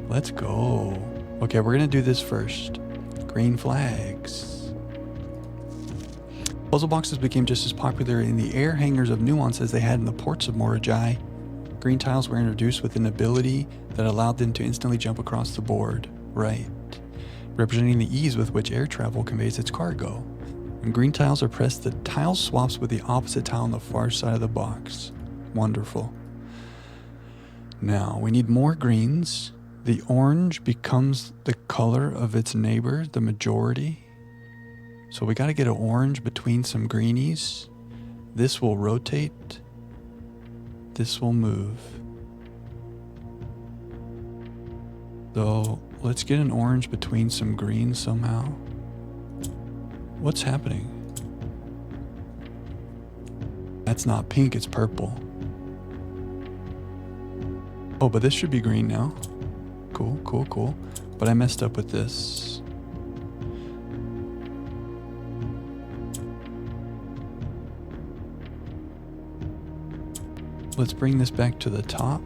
Let's go. Okay, we're going to do this first. Green flags. Puzzle boxes became just as popular in the air hangars of Nuance as they had in the ports of Morajai. Green tiles were introduced with an ability that allowed them to instantly jump across the board. Right. Representing the ease with which air travel conveys its cargo. When green tiles are pressed, the tile swaps with the opposite tile on the far side of the box. Wonderful. Now, we need more greens. The orange becomes the color of its neighbor, the majority. So we got to get an orange between some greenies. This will rotate. This will move. So let's get an orange between some greens somehow. What's happening? That's not pink, it's purple. Oh, but this should be green now. Cool, cool, cool. But I messed up with this. Let's bring this back to the top.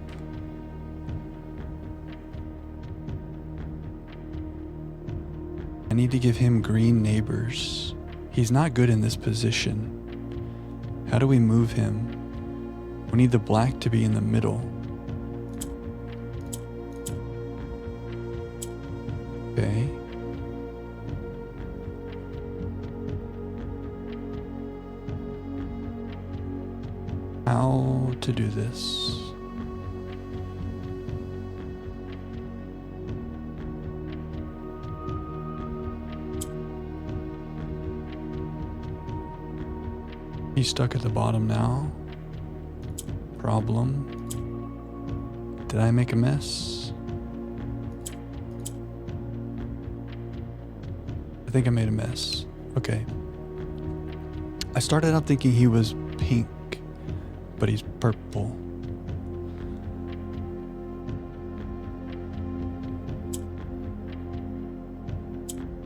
I need to give him green neighbors. He's not good in this position. How do we move him? We need the black to be in the middle. Okay. How to do this? He's stuck at the bottom now. Problem. Did I make a mess? I think I made a mess. Okay. I started out thinking he was pink, but he's purple.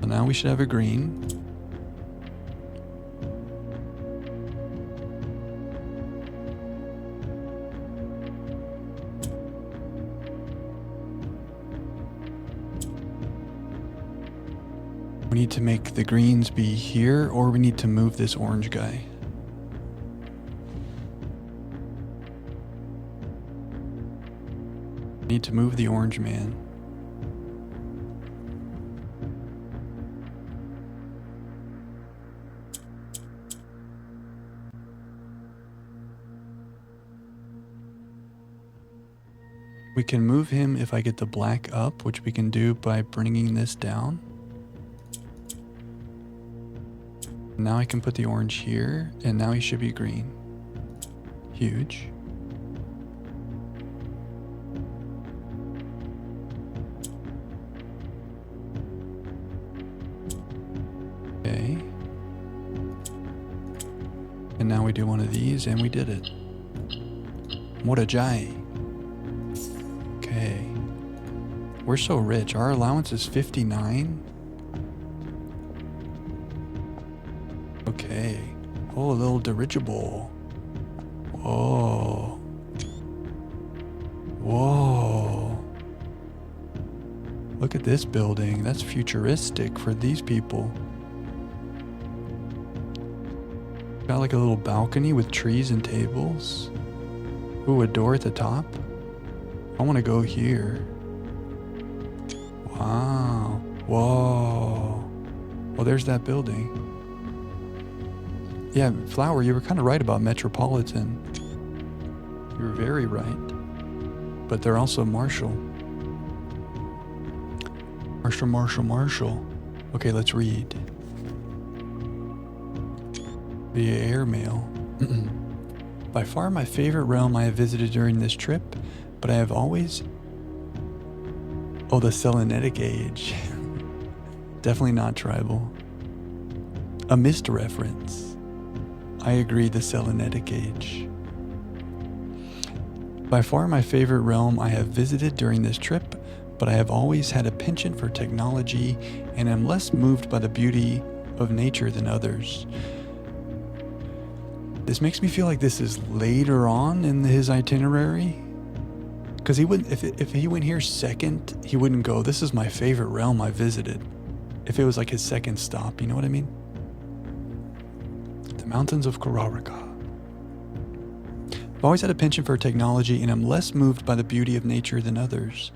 So now we should have a green. We need to make the greens be here, or we need to move this orange guy. Need to move the orange man. We can move him if I get the black up, which we can do by bringing this down. Now I can put the orange here, and now he should be green. Huge. Okay. And now we do one of these, and we did it. Morajai. Okay. We're so rich. Our allowance is 59. Okay. Oh, a little dirigible. Whoa. Whoa. Look at this building. That's futuristic for these people. Got like a little balcony with trees and tables. Ooh, a door at the top. I want to go here. Wow. Whoa. Well, there's that building. Yeah, Flower, you were kind of right about Metropolitan. You were very right. But they're also Marshall. Marshall. Okay, let's read. Via airmail. By far my favorite realm I have visited during this trip, but I have always... Oh, the Selenetic Age. Definitely not tribal. A missed reference. I agree, the Selenetic Age. By far my favorite realm I have visited during this trip, but I have always had a penchant for technology and am less moved by the beauty of nature than others. This makes me feel like this is later on in his itinerary. Because he wouldn't, if he went here second, he wouldn't go, this is my favorite realm I visited. If it was like his second stop, you know what I mean? The mountains of Korarika. I've always had a penchant for technology and am less moved by the beauty of nature than others.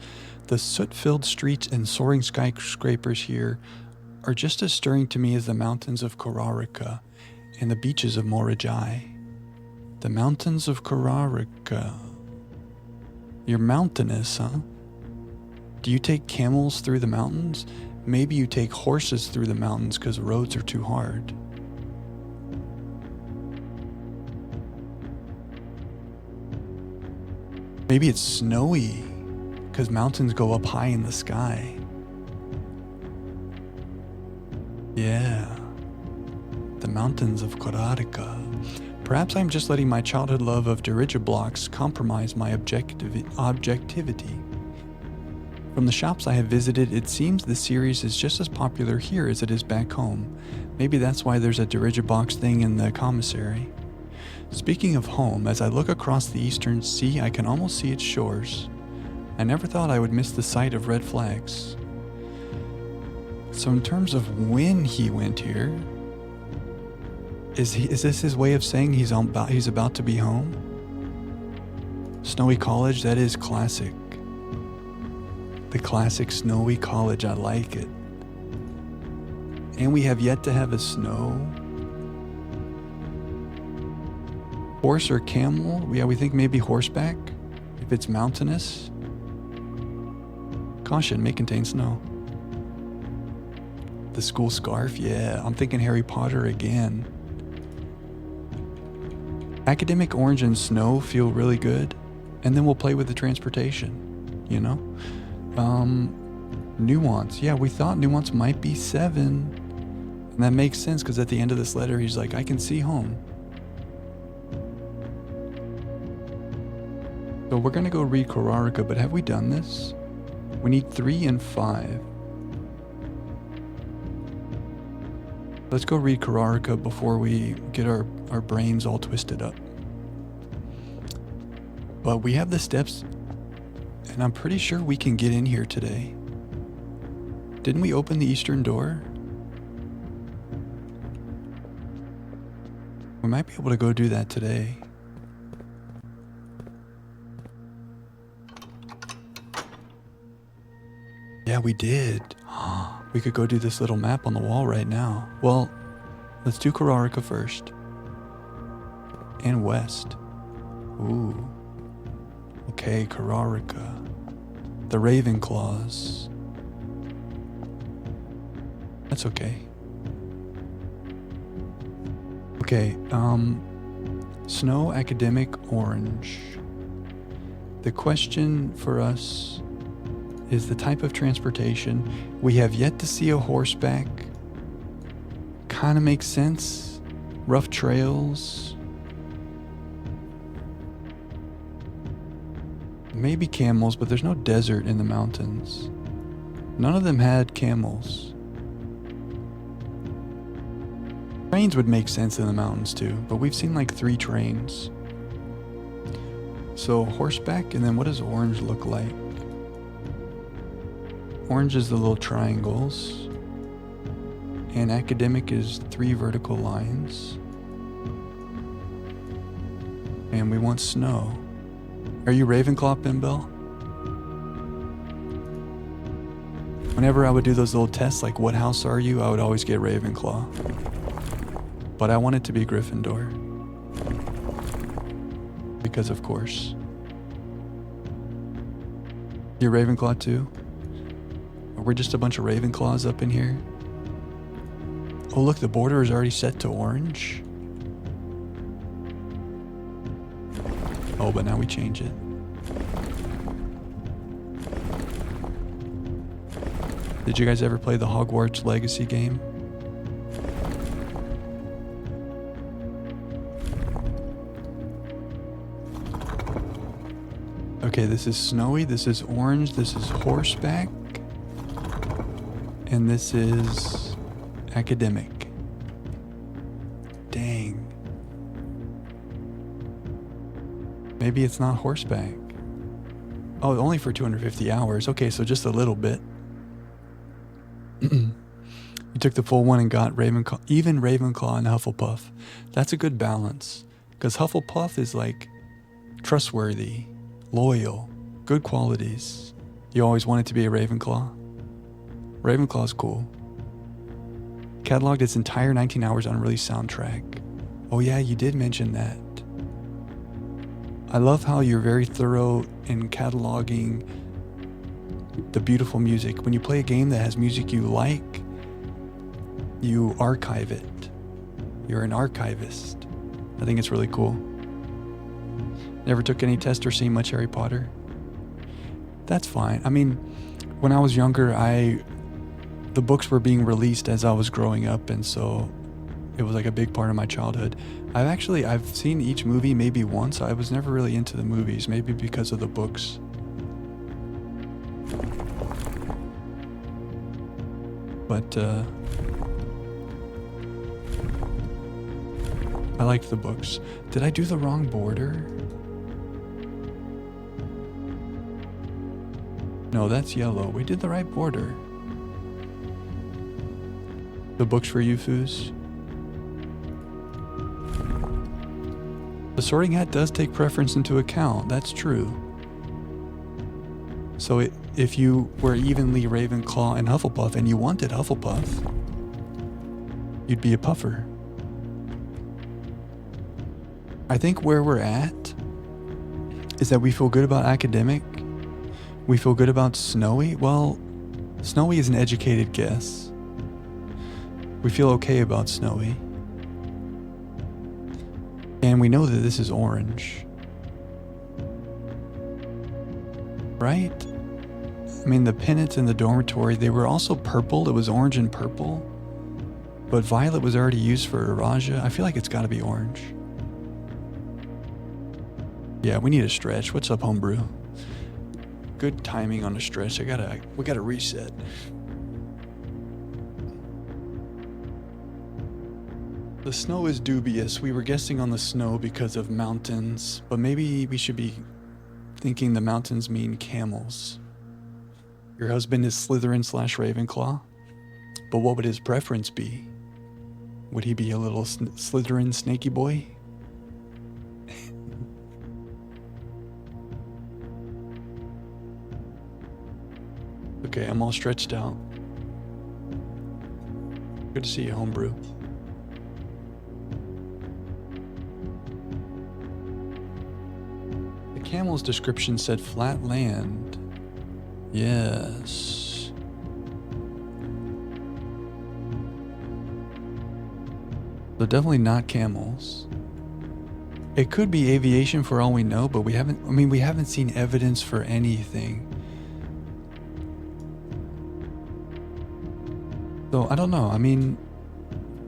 The soot-filled streets and soaring skyscrapers here are just as stirring to me as the mountains of Korarika and the beaches of Morajai. The mountains of Korarika. You're mountainous, huh? Do you take camels through the mountains? Maybe you take horses through the mountains because roads are too hard. Maybe it's snowy because mountains go up high in the sky. Yeah. The mountains of Korarika. Perhaps I'm just letting my childhood love of dirigiblocks compromise my objectivity. From the shops I have visited, it seems the series is just as popular here as it is back home. Maybe that's why there's a dirigibox thing in the commissary. Speaking of home, as I look across the eastern sea, I can almost see its shores. I never thought I would miss the sight of red flags. So in terms of when he went here, is this his way of saying he's about to be home? Snowy College, that is classic. The classic Snowy College, I like it. And we have yet to have a snow. Horse or camel? Yeah, we think maybe horseback, if it's mountainous. Caution, may contain snow. The school scarf, yeah, I'm thinking Harry Potter again. Academic orange and snow feel really good, and then we'll play with the transportation, you know? Nuance, yeah, we thought nuance might be 7, and that makes sense because at the end of this letter he's like, I can see home. So we're gonna go read Korarika, but have we done this? We need 3 and 5. Let's go read Korarika before we get our brains all twisted up. But we have the steps, and I'm pretty sure we can get in here today. Didn't we open the eastern door? We might be able to go do that today. Yeah, we did. We could go do this little map on the wall right now. Well, let's do Korarika first. And west. Ooh. Okay, Korarika. The Ravenclaws. That's okay. Okay, snow, academic, orange. The question for us is the type of transportation. We have yet to see a horseback. Kind of makes sense. Rough trails. Maybe camels, but there's no desert in the mountains. None of them had camels. Trains would make sense in the mountains too, but we've seen like 3 trains. So horseback, and then what does orange look like? Orange is the little triangles, and academic is 3 vertical lines. And we want snow. Are you Ravenclaw, Bimbel? Whenever I would do those little tests, like what house are you, I would always get Ravenclaw. But I want it to be Gryffindor. Because of course. You're Ravenclaw too? Or we're just a bunch of Ravenclaws up in here? Oh look, the border is already set to orange. Oh, but now we change it. Did you guys ever play the Hogwarts Legacy game? Okay, this is snowy, this is orange, this is horseback, and this is academic. Dang. Maybe it's not horseback. Oh, only for 250 hours. Okay, so just a little bit. You took the full one and got Ravenclaw, even Ravenclaw and Hufflepuff. That's a good balance, because Hufflepuff is like trustworthy, loyal, good qualities. You always wanted to be a Ravenclaw. Ravenclaw's cool. Cataloged its entire 19 hours unreleased soundtrack. Oh yeah, you did mention that. I love how you're very thorough in cataloging the beautiful music. When you play a game that has music you like, you archive it. You're an archivist. I think it's really cool. Never took any test or seen much Harry Potter? That's fine. I mean, when I was younger, the books were being released as I was growing up, and so it was like a big part of my childhood. I've seen each movie maybe once. I was never really into the movies, maybe because of the books. But I liked the books. Did I do the wrong border? No, that's yellow. We did the right border. The books for you, Foos. The Sorting Hat does take preference into account. That's true. So if you were evenly Ravenclaw and Hufflepuff and you wanted Hufflepuff, you'd be a puffer. I think where we're at is that we feel good about academic. We feel good about snowy. Well, snowy is an educated guess. We feel okay about snowy. And we know that this is orange. Right? I mean, the pennants in the dormitory, they were also purple. It was orange and purple. But violet was already used for Raja. I feel like it's got to be orange. Yeah, we need a stretch. What's up, homebrew? Good timing on a stretch. We gotta reset. The snow is dubious. We were guessing on the snow because of mountains, but maybe we should be thinking the mountains mean camels. Your husband is Slytherin / Ravenclaw, but what would his preference be? Would he be a little Slytherin snaky boy? Okay, I'm all stretched out. Good to see you, homebrew. The camel's description said flat land. Yes. So definitely not camels. It could be aviation for all we know, but we haven't seen evidence for anything. So I don't know. I mean,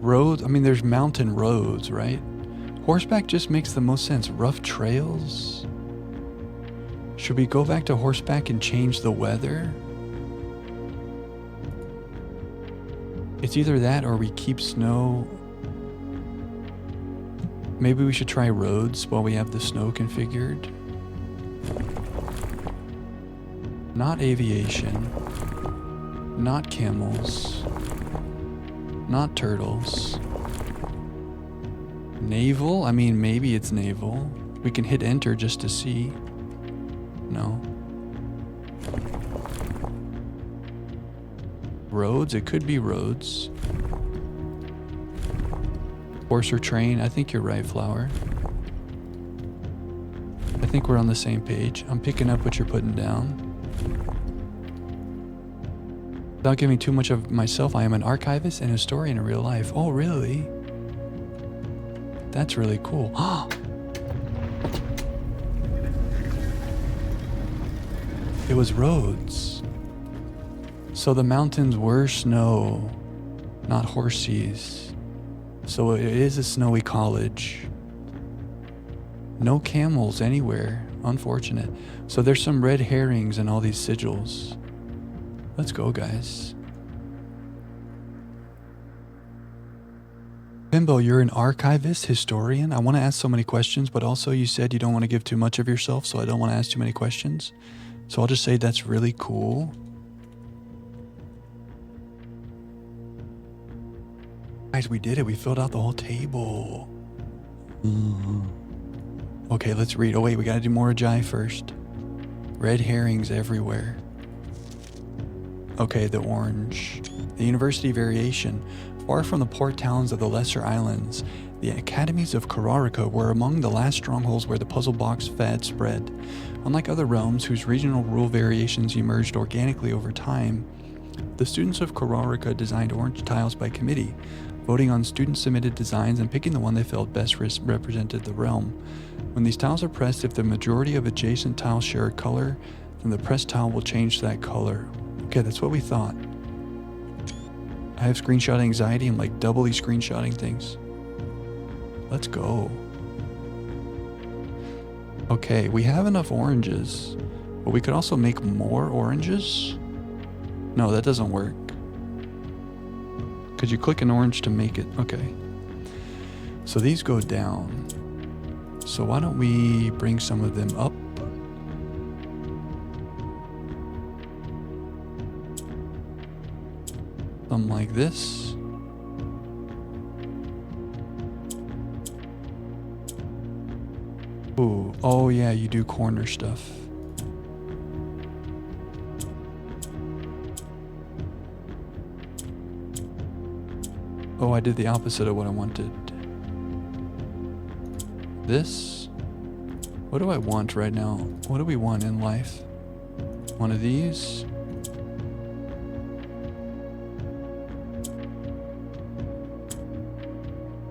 roads, there's mountain roads, right? Horseback just makes the most sense. Rough trails? Should we go back to horseback and change the weather? It's either that or we keep snow. Maybe we should try roads while we have the snow configured. Not aviation. Not camels. Not turtles. Naval? Maybe it's naval. We can hit enter just to see. No. Roads? It could be roads. Horse or train? I think you're right, Flower. I think we're on the same page. I'm picking up what you're putting down. Without giving too much of myself, I am an archivist and historian in real life. Oh, really? That's really cool. It was roads. So the mountains were snow, not horses. So it is a snowy college. No camels anywhere. Unfortunate. So there's some red herrings in all these sigils. Let's go, guys. Bimbo, you're an archivist, historian. I want to ask so many questions, but also you said you don't want to give too much of yourself, so I don't want to ask too many questions. So I'll just say that's really cool. Guys, we did it. We filled out the whole table. Okay, let's read. Oh, wait, we got to do Morajai first. Red herrings everywhere. Okay, the orange. The University Variation. Far from the port towns of the lesser islands, the academies of Korarika were among the last strongholds where the puzzle box fad spread. Unlike other realms whose regional rule variations emerged organically over time, the students of Korarika designed orange tiles by committee, voting on student-submitted designs and picking the one they felt best represented the realm. When these tiles are pressed, if the majority of adjacent tiles share a color, then the pressed tile will change that color. Okay, that's what we thought. I have screenshot anxiety. I'm like doubly screenshotting things. Let's go. Okay, we have enough oranges, but we could also make more oranges. No, that doesn't work. Could you click an orange to make it? Okay. So these go down. So why don't we bring some of them up? Something like this. Ooh, oh yeah, you do corner stuff. Oh, I did the opposite of what I wanted. This? What do I want right now? What do we want in life? One of these?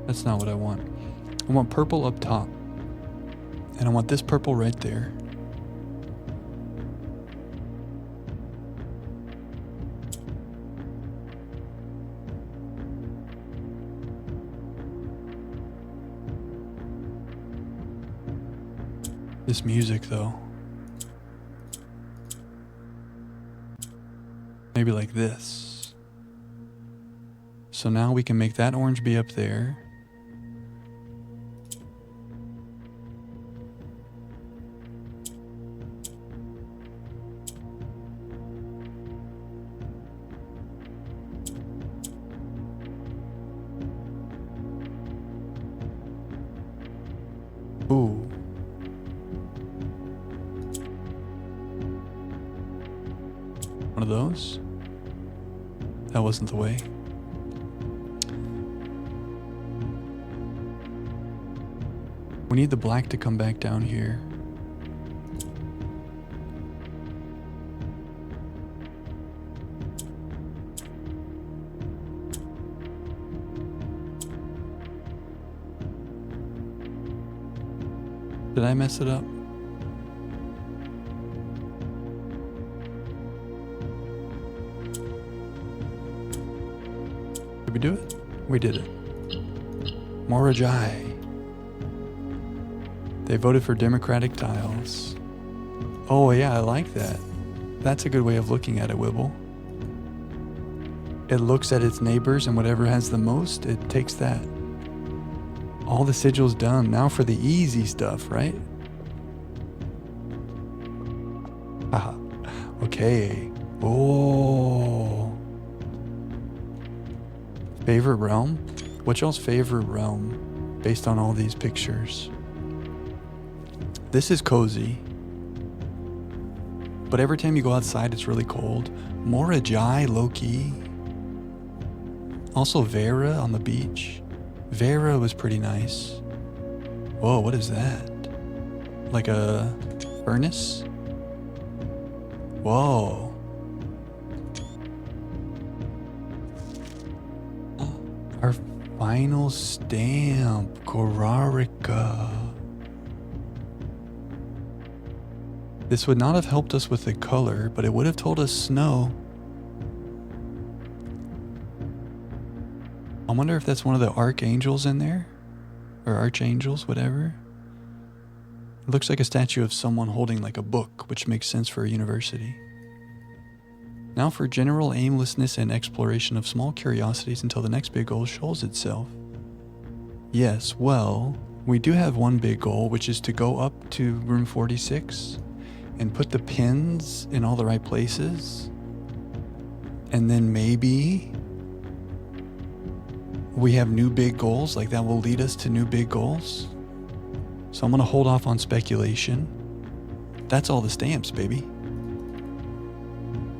That's not what I want. I want purple up top. And I want this purple right there. This music though. Maybe like this. So now we can make that orange be up there. Ooh. One of those? That wasn't the way. We need the black to come back down here. Did I mess it up? Did we do it? We did it. Morajai. They voted for democratic tiles. Oh yeah, I like that. That's a good way of looking at it, Wibble. It looks at its neighbors and whatever has the most, it takes that. All the sigils done. Now for the easy stuff, right? Haha. Okay. Oh. Favorite realm? What's y'all's favorite realm based on all these pictures? This is cozy. But every time you go outside, it's really cold. Morajai, low-key. Also Vera on the beach. Vera was pretty nice. Whoa, what is that? Like a furnace? Whoa. Our final stamp, Korarika. This would not have helped us with the color, but it would have told us snow. I wonder if that's one of the archangels in there? Or archangels, whatever. It looks like a statue of someone holding like a book, which makes sense for a university. Now for general aimlessness and exploration of small curiosities until the next big goal shows itself. Yes, well, we do have one big goal, which is to go up to room 46 and put the pins in all the right places. And then maybe we have new big goals, like that will lead us to new big goals. So I'm going to hold off on speculation. That's all the stamps, baby.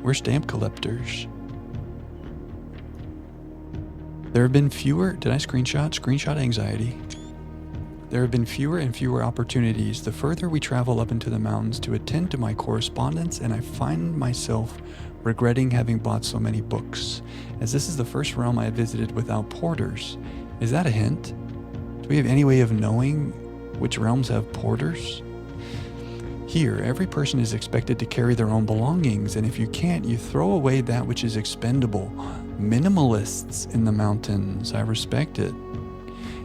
We're stamp collectors. There have been fewer, did I screenshot? Screenshot anxiety. There have been fewer and fewer opportunities the further we travel up into the mountains to attend to my correspondence, and I find myself regretting having bought so many books, as this is the first realm I have visited without porters. Is that a hint? Do we have any way of knowing which realms have porters? Here, every person is expected to carry their own belongings, and if you can't, you throw away that which is expendable. Minimalists in the mountains. I respect it.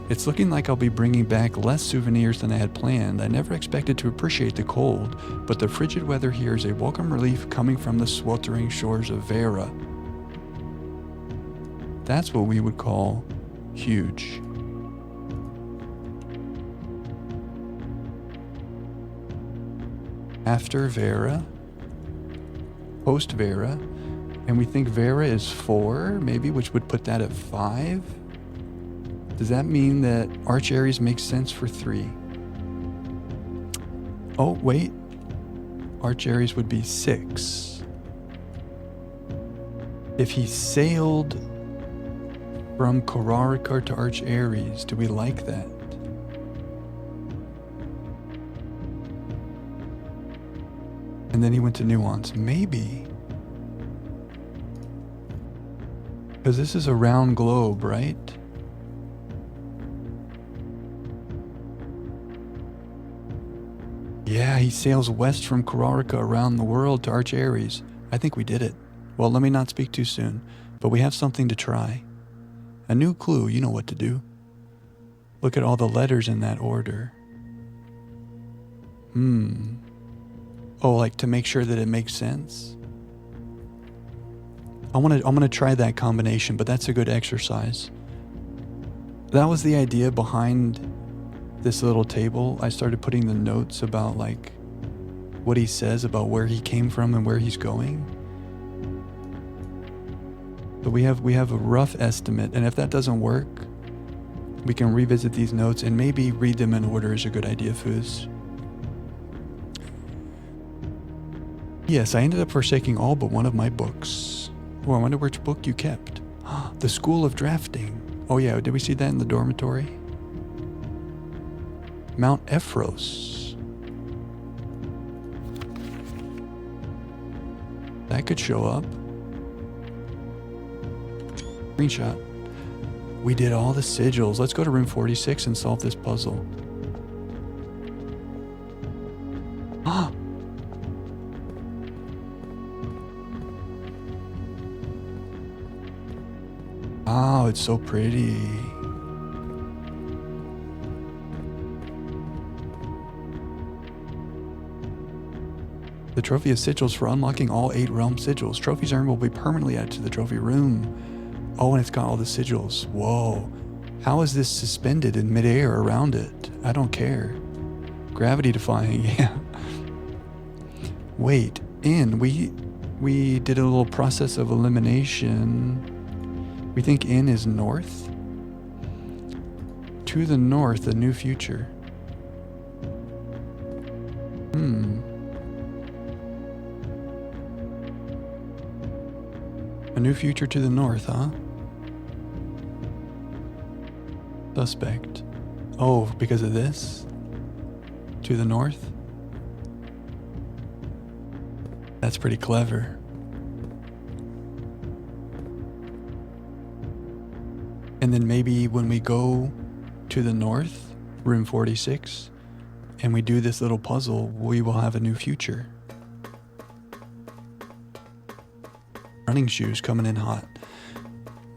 It's looking like I'll be bringing back less souvenirs than I had planned. I never expected to appreciate the cold, but the frigid weather here is a welcome relief coming from the sweltering shores of Vera. That's what we would call huge. After Vera, post Vera, and we think Vera is 4, maybe, which would put that at 5. Does that mean that Arch Ares makes sense for 3? Oh, wait. Arch Ares would be 6. If he sailed from Korarikar to Arch Ares, do we like that? And then he went to Nuance. Maybe. Because this is a round globe, right? Yeah, he sails west from Korarikar around the world to Arch Ares. I think we did it. Well, let me not speak too soon, but we have something to try. A new clue, you know what to do. Look at all the letters in that order. Oh, like to make sure that it makes sense? I'm gonna try that combination, but that's a good exercise. That was the idea behind this little table. I started putting the notes about like what he says about where he came from and where he's going. But we have a rough estimate, and if that doesn't work, we can revisit these notes and maybe read them in order is a good idea, Foos. Yes, I ended up forsaking all but one of my books. Oh, I wonder which book you kept. The School of Drafting. Oh yeah, did we see that in the dormitory? Mount Ephros. That could show up. Screenshot. We did all the sigils. Let's go to room 46 and solve this puzzle. Oh, it's so pretty. The trophy of sigils for unlocking all 8 realm sigils. Trophies earned will be permanently added to the trophy room. Oh, and it's got all the sigils. Whoa. How is this suspended in midair around it? I don't care. Gravity defying, yeah. Wait, we did a little process of elimination. We think in is north. To the north, a new future. A new future to the north, huh? Suspect. Oh, because of this? To the north? That's pretty clever. And then maybe when we go to the north, room 46, and we do this little puzzle, we will have a new future. Running shoes coming in hot.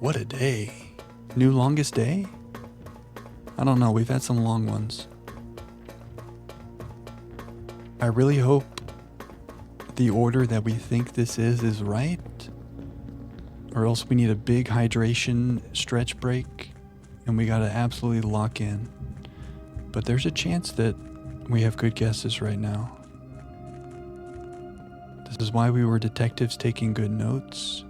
What a day. New longest day? I don't know, we've had some long ones. I really hope the order that we think this is right, or else we need a big hydration stretch break and we gotta absolutely lock in. But there's a chance that we have good guesses right now. This is why we were detectives taking good notes.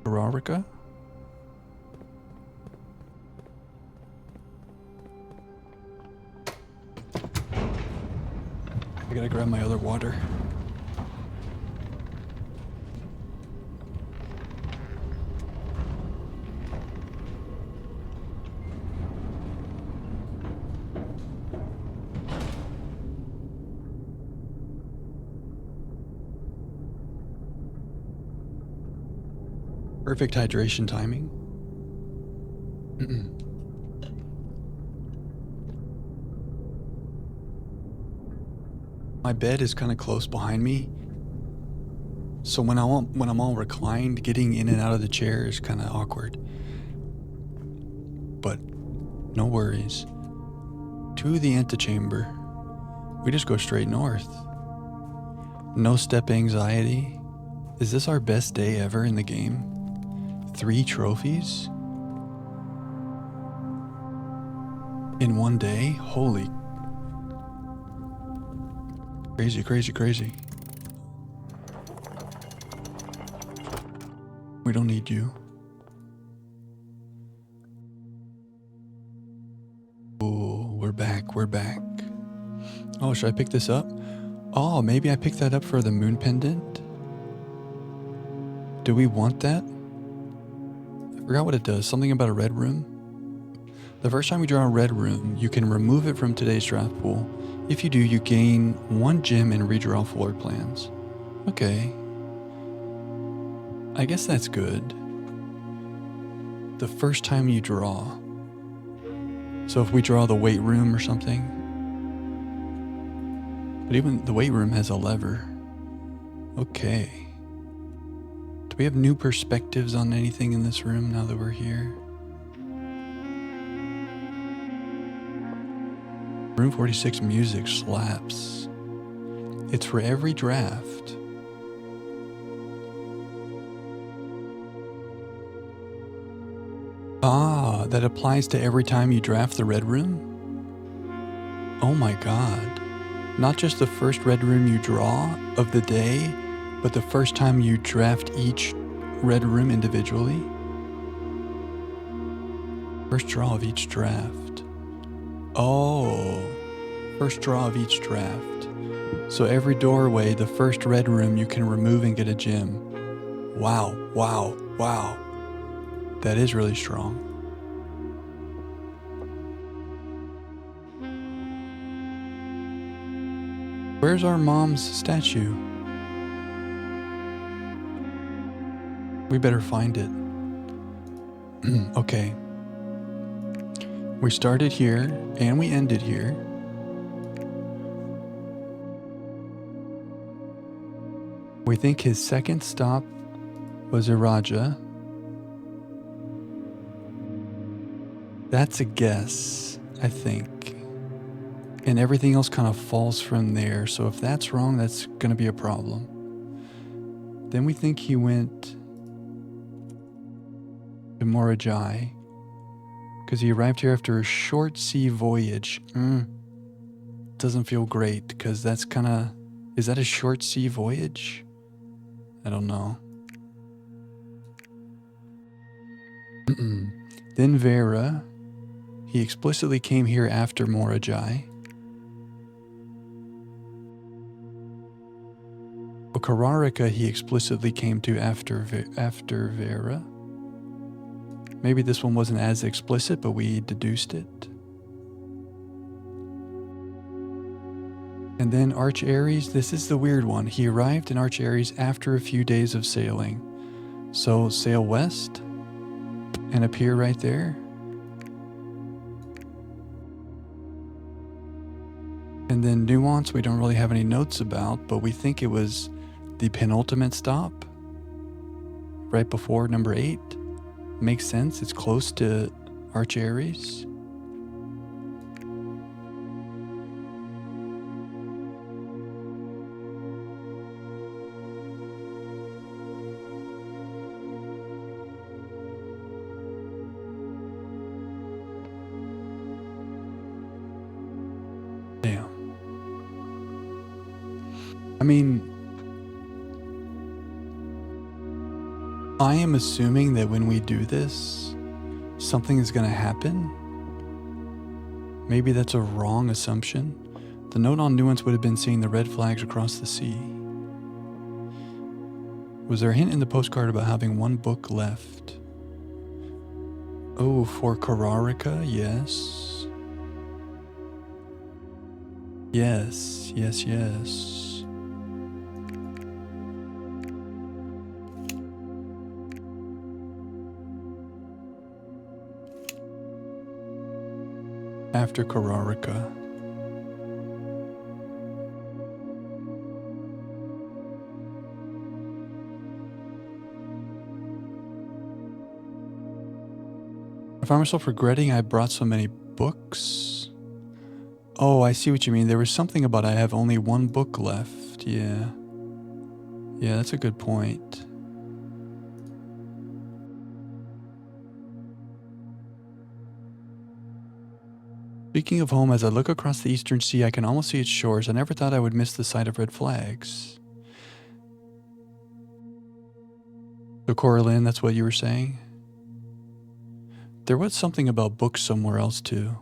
Kararika? I gotta grab my other water. Perfect hydration timing. My bed is kind of close behind me, so when I'm all reclined, getting in and out of the chair is kind of awkward. But no worries. To the antechamber. We just go straight north. No step anxiety. Is this our best day ever in the game? 3 trophies? In one day? Holy. Crazy, crazy, crazy. We don't need you. Oh, we're back, we're back. Oh, should I pick this up? Oh, maybe I picked that up for the moon pendant? Do we want that? I forgot what it does. Something about a red room? The first time you draw a red room, you can remove it from today's draft pool. If you do, you gain 1 gem and redraw floor plans. Okay. I guess that's good. The first time you draw. So if we draw the weight room or something. But even the weight room has a lever. Okay. Do we have new perspectives on anything in this room now that we're here? Room 46 music slaps. It's for every draft. Ah, that applies to every time you draft the red room? Oh my god. Not just the first red room you draw of the day, but the first time you draft each red room individually? First draw of each draft. Oh, first draw of each draft. So every doorway, the first red room you can remove and get a gem. Wow, wow, wow. That is really strong. Where's our mom's statue? We better find it. Okay. We started here and we ended here. We think his second stop was Iraja. That's a guess, I think. And everything else kind of falls from there. So if that's wrong, that's going to be a problem. Then we think he went to Morajai. Because he arrived here after a short sea voyage. Doesn't feel great, because that's kind of... Is that a short sea voyage? I don't know. Then Vera. He explicitly came here after Morajai. Kararika he explicitly came to after Vera. Maybe this one wasn't as explicit, but we deduced it. And then Arch Aries, this is the weird one. He arrived in Arch Aries after a few days of sailing. So sail west and appear right there. And then Nuance, we don't really have any notes about, but we think it was the penultimate stop, right before number 8. Makes sense, it's close to Arch Aries. Damn. I mean, I am assuming that when we do this, something is going to happen. Maybe that's a wrong assumption. The note on Nuance would have been seeing the red flags across the sea. Was there a hint in the postcard about having one book left? Oh, for Kararika, yes. Yes, yes, yes. After Kararika. I found myself regretting I brought so many books. Oh, I see what you mean. There was something about I have only one book left. Yeah. Yeah, that's a good point. Speaking of home, as I look across the eastern sea, I can almost see its shores. I never thought I would miss the sight of red flags. So, Coraline, that's what you were saying? There was something about books somewhere else, too.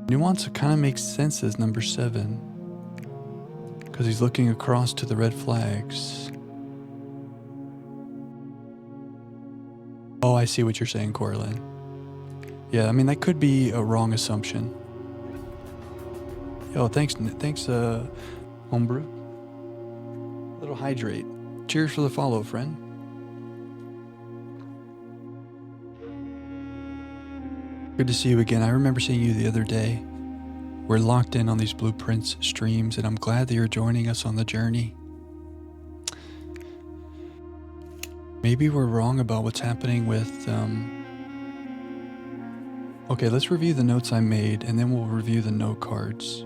Nuance kind of makes sense as number 7. Because he's looking across to the red flags. Oh, I see what you're saying, Coraline. Yeah, I mean, that could be a wrong assumption. Yo, thanks, Homebrew. A little hydrate. Cheers for the follow, friend. Good to see you again. I remember seeing you the other day. We're locked in on these Blueprints streams, and I'm glad that you're joining us on the journey. Maybe we're wrong about what's happening with, Okay, let's review the notes I made, and then we'll review the note cards.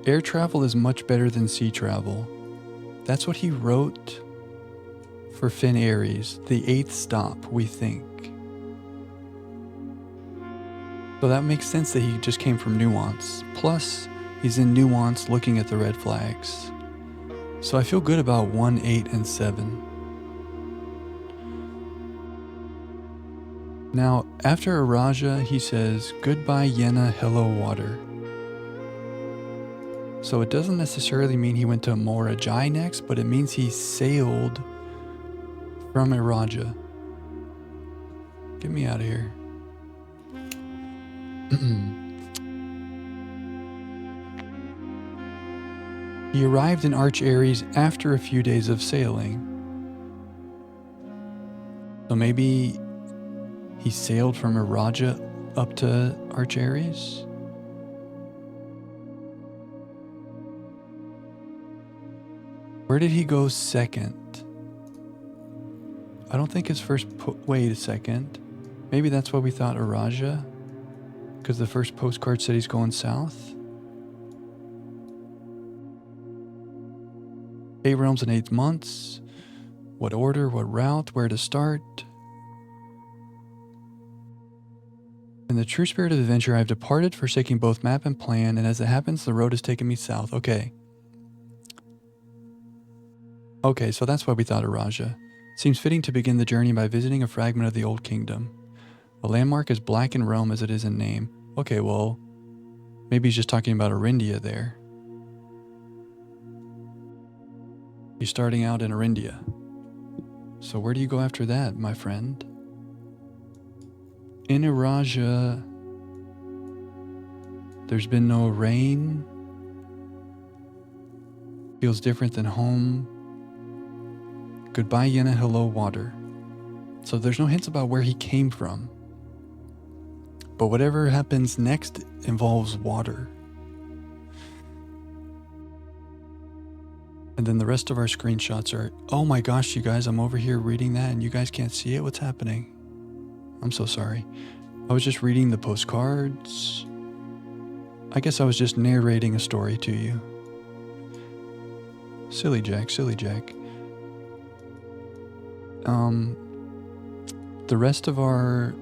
Air travel is much better than sea travel. That's what he wrote for Finn Ares, the 8th stop, we think. So that makes sense that he just came from Nuance. Plus, he's in Nuance looking at the red flags. So I feel good about 1, 8, and 7. Now, after Araja, he says, goodbye Yenna, hello water. So it doesn't necessarily mean he went to Mora Jai next, but it means he sailed from Araja. Get me out of here. He arrived in Arch Ares after a few days of sailing. So maybe he sailed from Araja up to Arch Ares? Where did he go second? I don't think his first wait a second. Maybe that's why we thought Araja? Because the first postcard said he's going south? 8 realms in 8 months. What order, what route, where to start? In the true spirit of adventure, I have departed, forsaking both map and plan, and as it happens, the road has taken me south. Okay. Okay, so that's why we thought Araja. Seems fitting to begin the journey by visiting a fragment of the Old Kingdom. The landmark is black in realm as it is in name. Okay, well, maybe he's just talking about Arindia there. He's starting out in Arindia. So where do you go after that, my friend? In Araja, there's been no rain. Feels different than home. Goodbye, Yenna, hello, water. So there's no hints about where he came from. But whatever happens next involves water. And then the rest of our screenshots are, oh my gosh, you guys, I'm over here reading that and you guys can't see it. What's happening? I'm so sorry. I was just reading the postcards. I guess I was just narrating a story to you. Silly Jack, silly Jack. The rest of our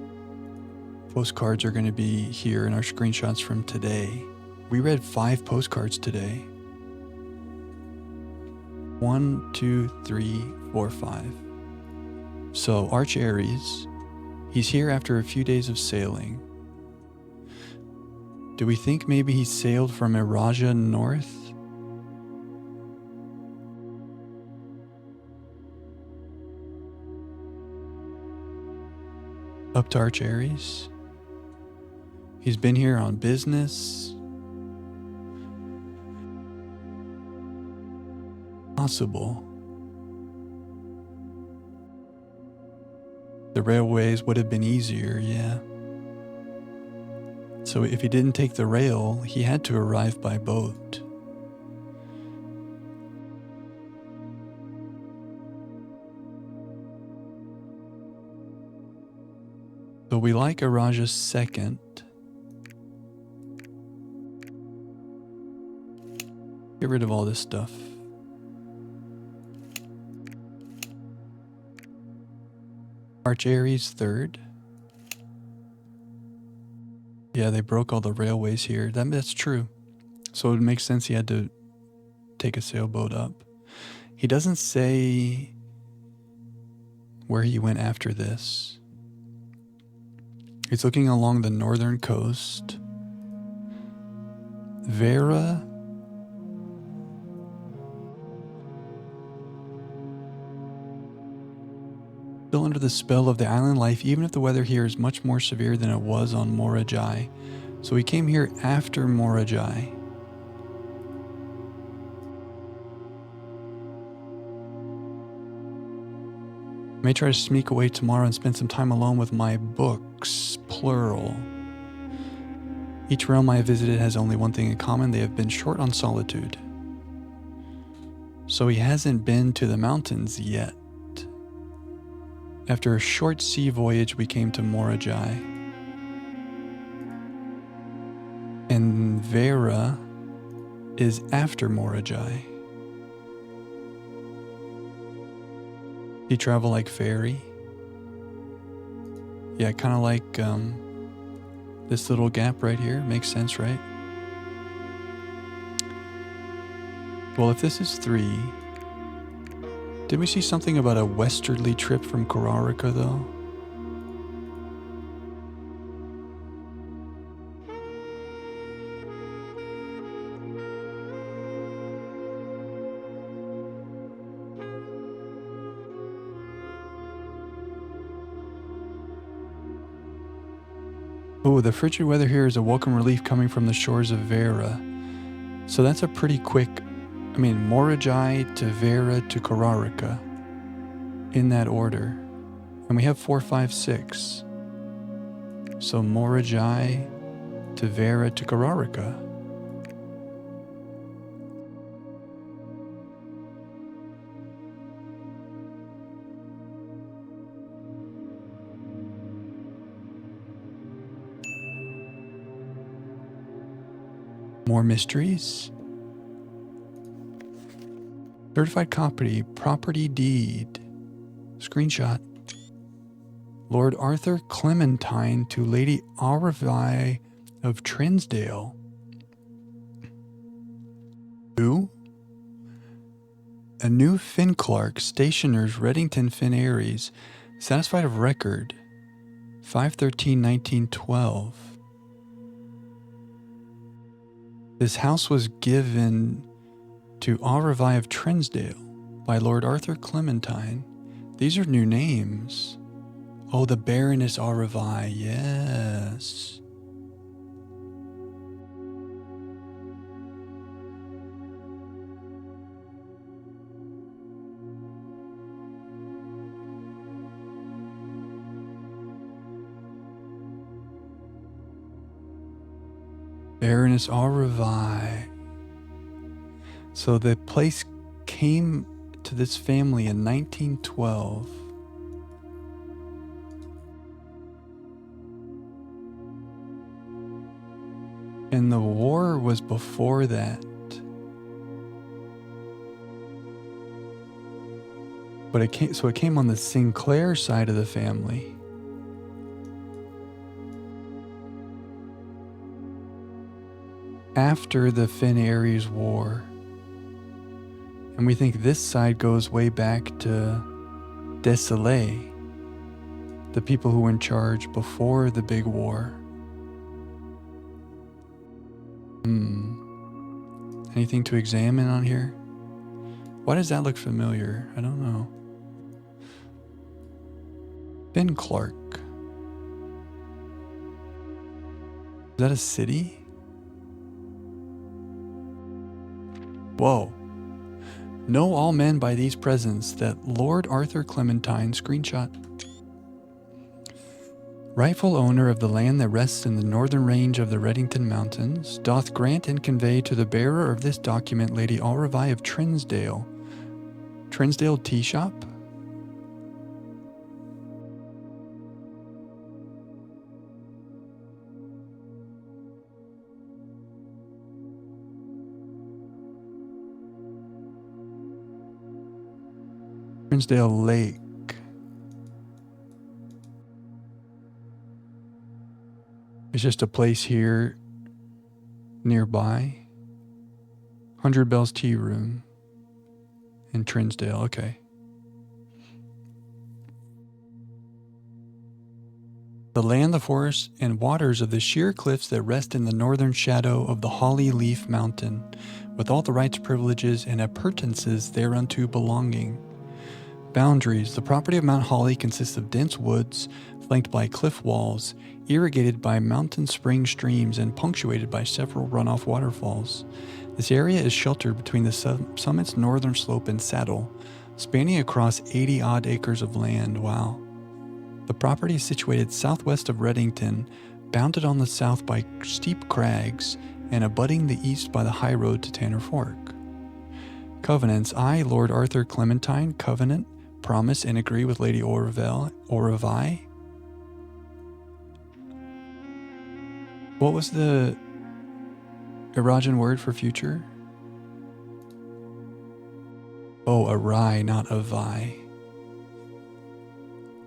postcards are going to be here in our screenshots from today. We read 5 postcards today. 1, 2, 3, 4, 5. So Arch Aries, he's here after a few days of sailing. Do we think maybe he sailed from Eraja north? Up to Arch Aries? He's been here on business? Possible. The railways would have been easier, yeah. So if he didn't take the rail, he had to arrive by boat. So we like Eraja's second. Get rid of all this stuff. Arch Aries third. Yeah, they broke all the railways here. That's true. So it makes sense he had to take a sailboat up. He doesn't say where he went after this. He's looking along the northern coast. Vera. Still under the spell of the island life, even if the weather here is much more severe than it was on Morajai. So we came here after Morajai. I may try to sneak away tomorrow and spend some time alone with my books, plural. Each realm I have visited has only one thing in common: they have been short on solitude. So he hasn't been to the mountains yet. After a short sea voyage, we came to Morajai. And Vera is after Morajai. You travel like ferry? Yeah, kind of like this little gap right here. Makes sense, right? Well, if this is 3, did we see something about a westerly trip from Korarika, though? Oh, the frigid weather here is a welcome relief coming from the shores of Vera. So that's a pretty quick, Morajai to Vera to Korarika, in that order. And we have 4, 5, 6. So Morajai to Vera to Korarika. More mysteries. Certified copy, property deed. Screenshot. Lord Arthur Clementine to Lady Auravai of Trinsdale. Who? A new Finn Clark, stationers, Reddington Finn Aries, satisfied of record, 5/13/1912. This house was given to Auravai of Trinsdale by Lord Arthur Clementine. These are new names. Oh, the Baroness Auravai, yes. Baroness Auravai. So the place came to this family in 1912. And the war was before that. But it came on the Sinclair side of the family. after the Finn-Ares War. And we think this side goes way back to Desilets, the people who were in charge before the big war. Anything to examine on here? Why does that look familiar? I don't know. Finn Clark. Is that a city? Whoa. Know all men by these presents that Lord Arthur Clementine screenshot. Rightful owner of the land that rests in the northern range of the Reddington Mountains, doth grant and convey to the bearer of this document Lady Aurevi of Trinsdale. Trinsdale Tea Shop? Trinsdale Lake. It's just a place here nearby. 100 Bells Tea Room in Trinsdale. Okay. The land, the forest, and waters of the sheer cliffs that rest in the northern shadow of the Holly Leaf Mountain, with all the rights, privileges, and appurtenances thereunto belonging. Boundaries. The property of Mount Holly consists of dense woods, flanked by cliff walls, irrigated by mountain spring streams, and punctuated by several runoff waterfalls. This area is sheltered between the summit's northern slope and saddle, spanning across 80-odd acres of land. Wow. The property is situated southwest of Reddington, bounded on the south by steep crags, and abutting the east by the high road to Tanner Fork. Covenants. I, Lord Arthur Clementine, covenant, promise, and agree with Lady Aurevi. What was the Erogen word for future? Oh, awry, not avi.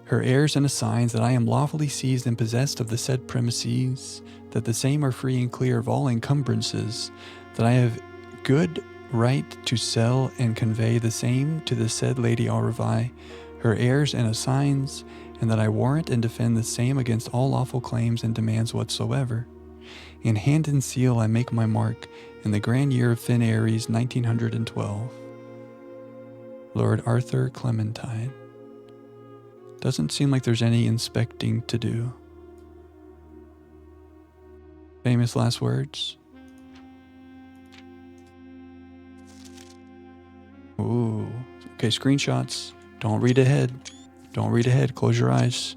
Her heirs and assigns that I am lawfully seized and possessed of the said premises, that the same are free and clear of all encumbrances, that I have good right to sell and convey the same to the said Lady Aurevi, her heirs and assigns, and that I warrant and defend the same against all lawful claims and demands whatsoever. In hand and seal I make my mark in the grand year of Finn-Ares 1912. Lord Arthur Clementine. Doesn't seem like there's any inspecting to do. Famous last words. Ooh. Okay, screenshots. Don't read ahead. Don't read ahead. Close your eyes.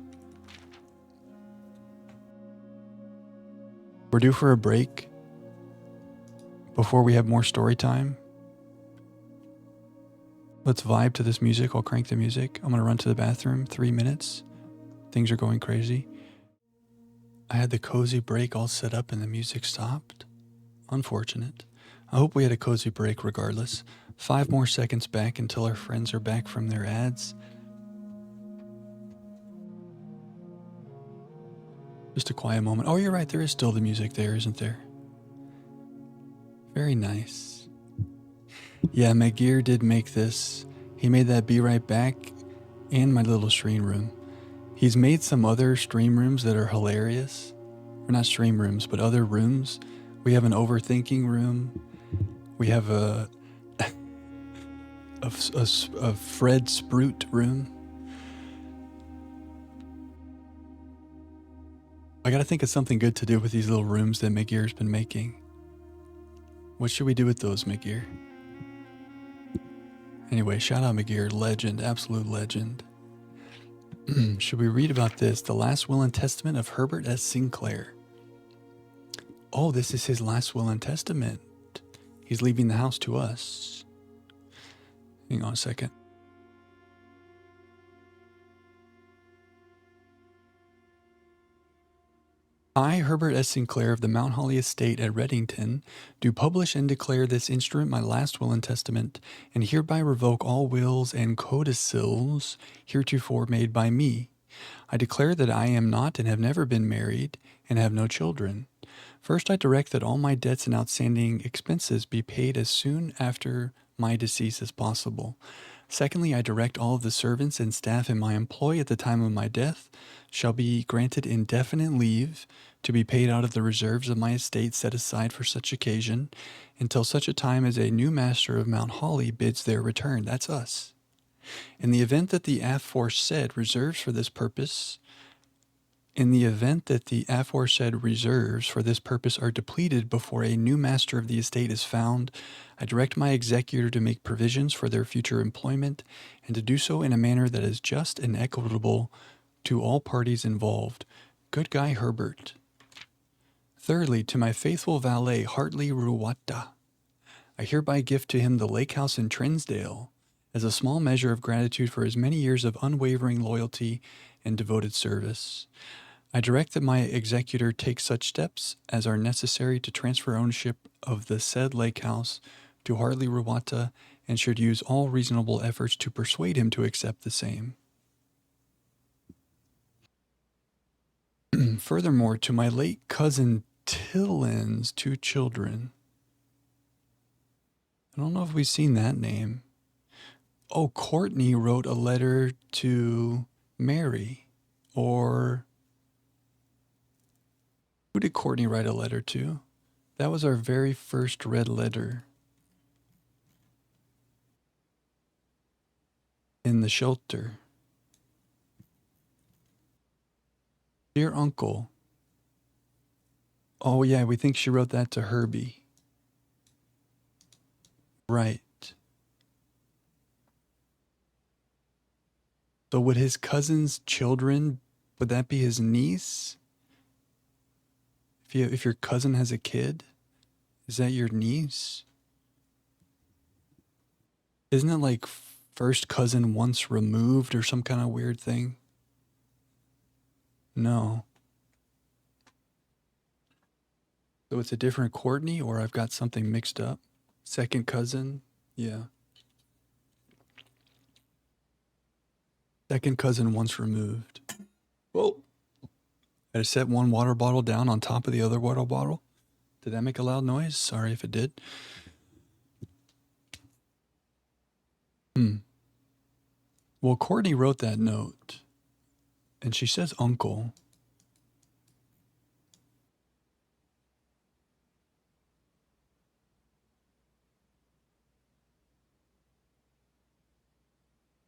We're due for a break before we have more story time. Let's vibe to this music. I'll crank the music. I'm going to run to the bathroom. 3 minutes. Things are going crazy. I had the cozy break all set up and the music stopped. Unfortunate. I hope we had a cozy break regardless. 5 more seconds back until our friends are back from their ads. Just a quiet moment. Oh, you're right. There is still the music there, isn't there? Very nice. Yeah, Magir did make this. He made that Be Right Back and my little stream room. He's made some other stream rooms that are hilarious. Or not stream rooms, but other rooms. We have an overthinking room. We have a Fred Sprout room. I gotta think of something good to do with these little rooms that Magir's been making. What should we do with those, Magir? Anyway, shout out Magir, legend, absolute legend. Should we read about this? The Last Will and Testament of Herbert S. Sinclair. Oh, this is his last will and testament. He's leaving the house to us. Hang on a second. I, Herbert S. Sinclair of the Mount Holly Estate at Reddington, do publish and declare this instrument my last will and testament, and hereby revoke all wills and codicils heretofore made by me. I declare that I am not and have never been married, and have no children. First, I direct that all my debts and outstanding expenses be paid as soon after my decease as possible. Secondly, I direct all of the servants and staff in my employ at the time of my death shall be granted indefinite leave to be paid out of the reserves of my estate set aside for such occasion until such a time as a new master of Mount Holly bids their return. That's us. In the event that the aforesaid reserves for this purpose are depleted before a new master of the estate is found, I direct my executor to make provisions for their future employment and to do so in a manner that is just and equitable to all parties involved. Good Guy Herbert. Thirdly, to my faithful valet, Hartley Ruwata, I hereby gift to him the lake house in Trinsdale as a small measure of gratitude for his many years of unwavering loyalty and devoted service. I direct that my executor take such steps as are necessary to transfer ownership of the said lake house to Hartley Ruwata and should use all reasonable efforts to persuade him to accept the same. Furthermore, to my late cousin Tillin's 2 children. I don't know if we've seen that name. Oh, Courtney wrote a letter to Mary. Or who did Courtney write a letter to? That was our very first read letter in the shelter. Dear Uncle. Oh, yeah, we think she wrote that to Herbie. Right. So would his cousin's children, would that be his niece? If your cousin has a kid, is that your niece? Isn't it like first cousin once removed or some kind of weird thing? No. So it's a different Courtney, or I've got something mixed up? Second cousin? Yeah. Second cousin once removed. Whoa. I set one water bottle down on top of the other water bottle. Did that make a loud noise? Sorry if it did. Well, Courtney wrote that note, and she says uncle.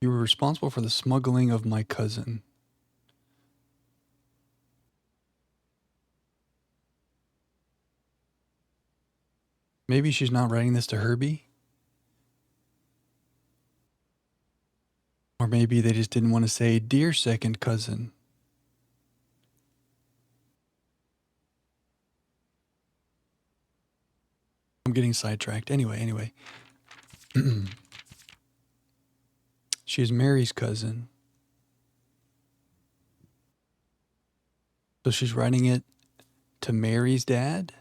You were responsible for the smuggling of my cousin. Maybe she's not writing this to Herbie. Or maybe they just didn't want to say, dear second cousin. I'm getting sidetracked. Anyway. She is Mary's cousin. So she's writing it to Mary's dad?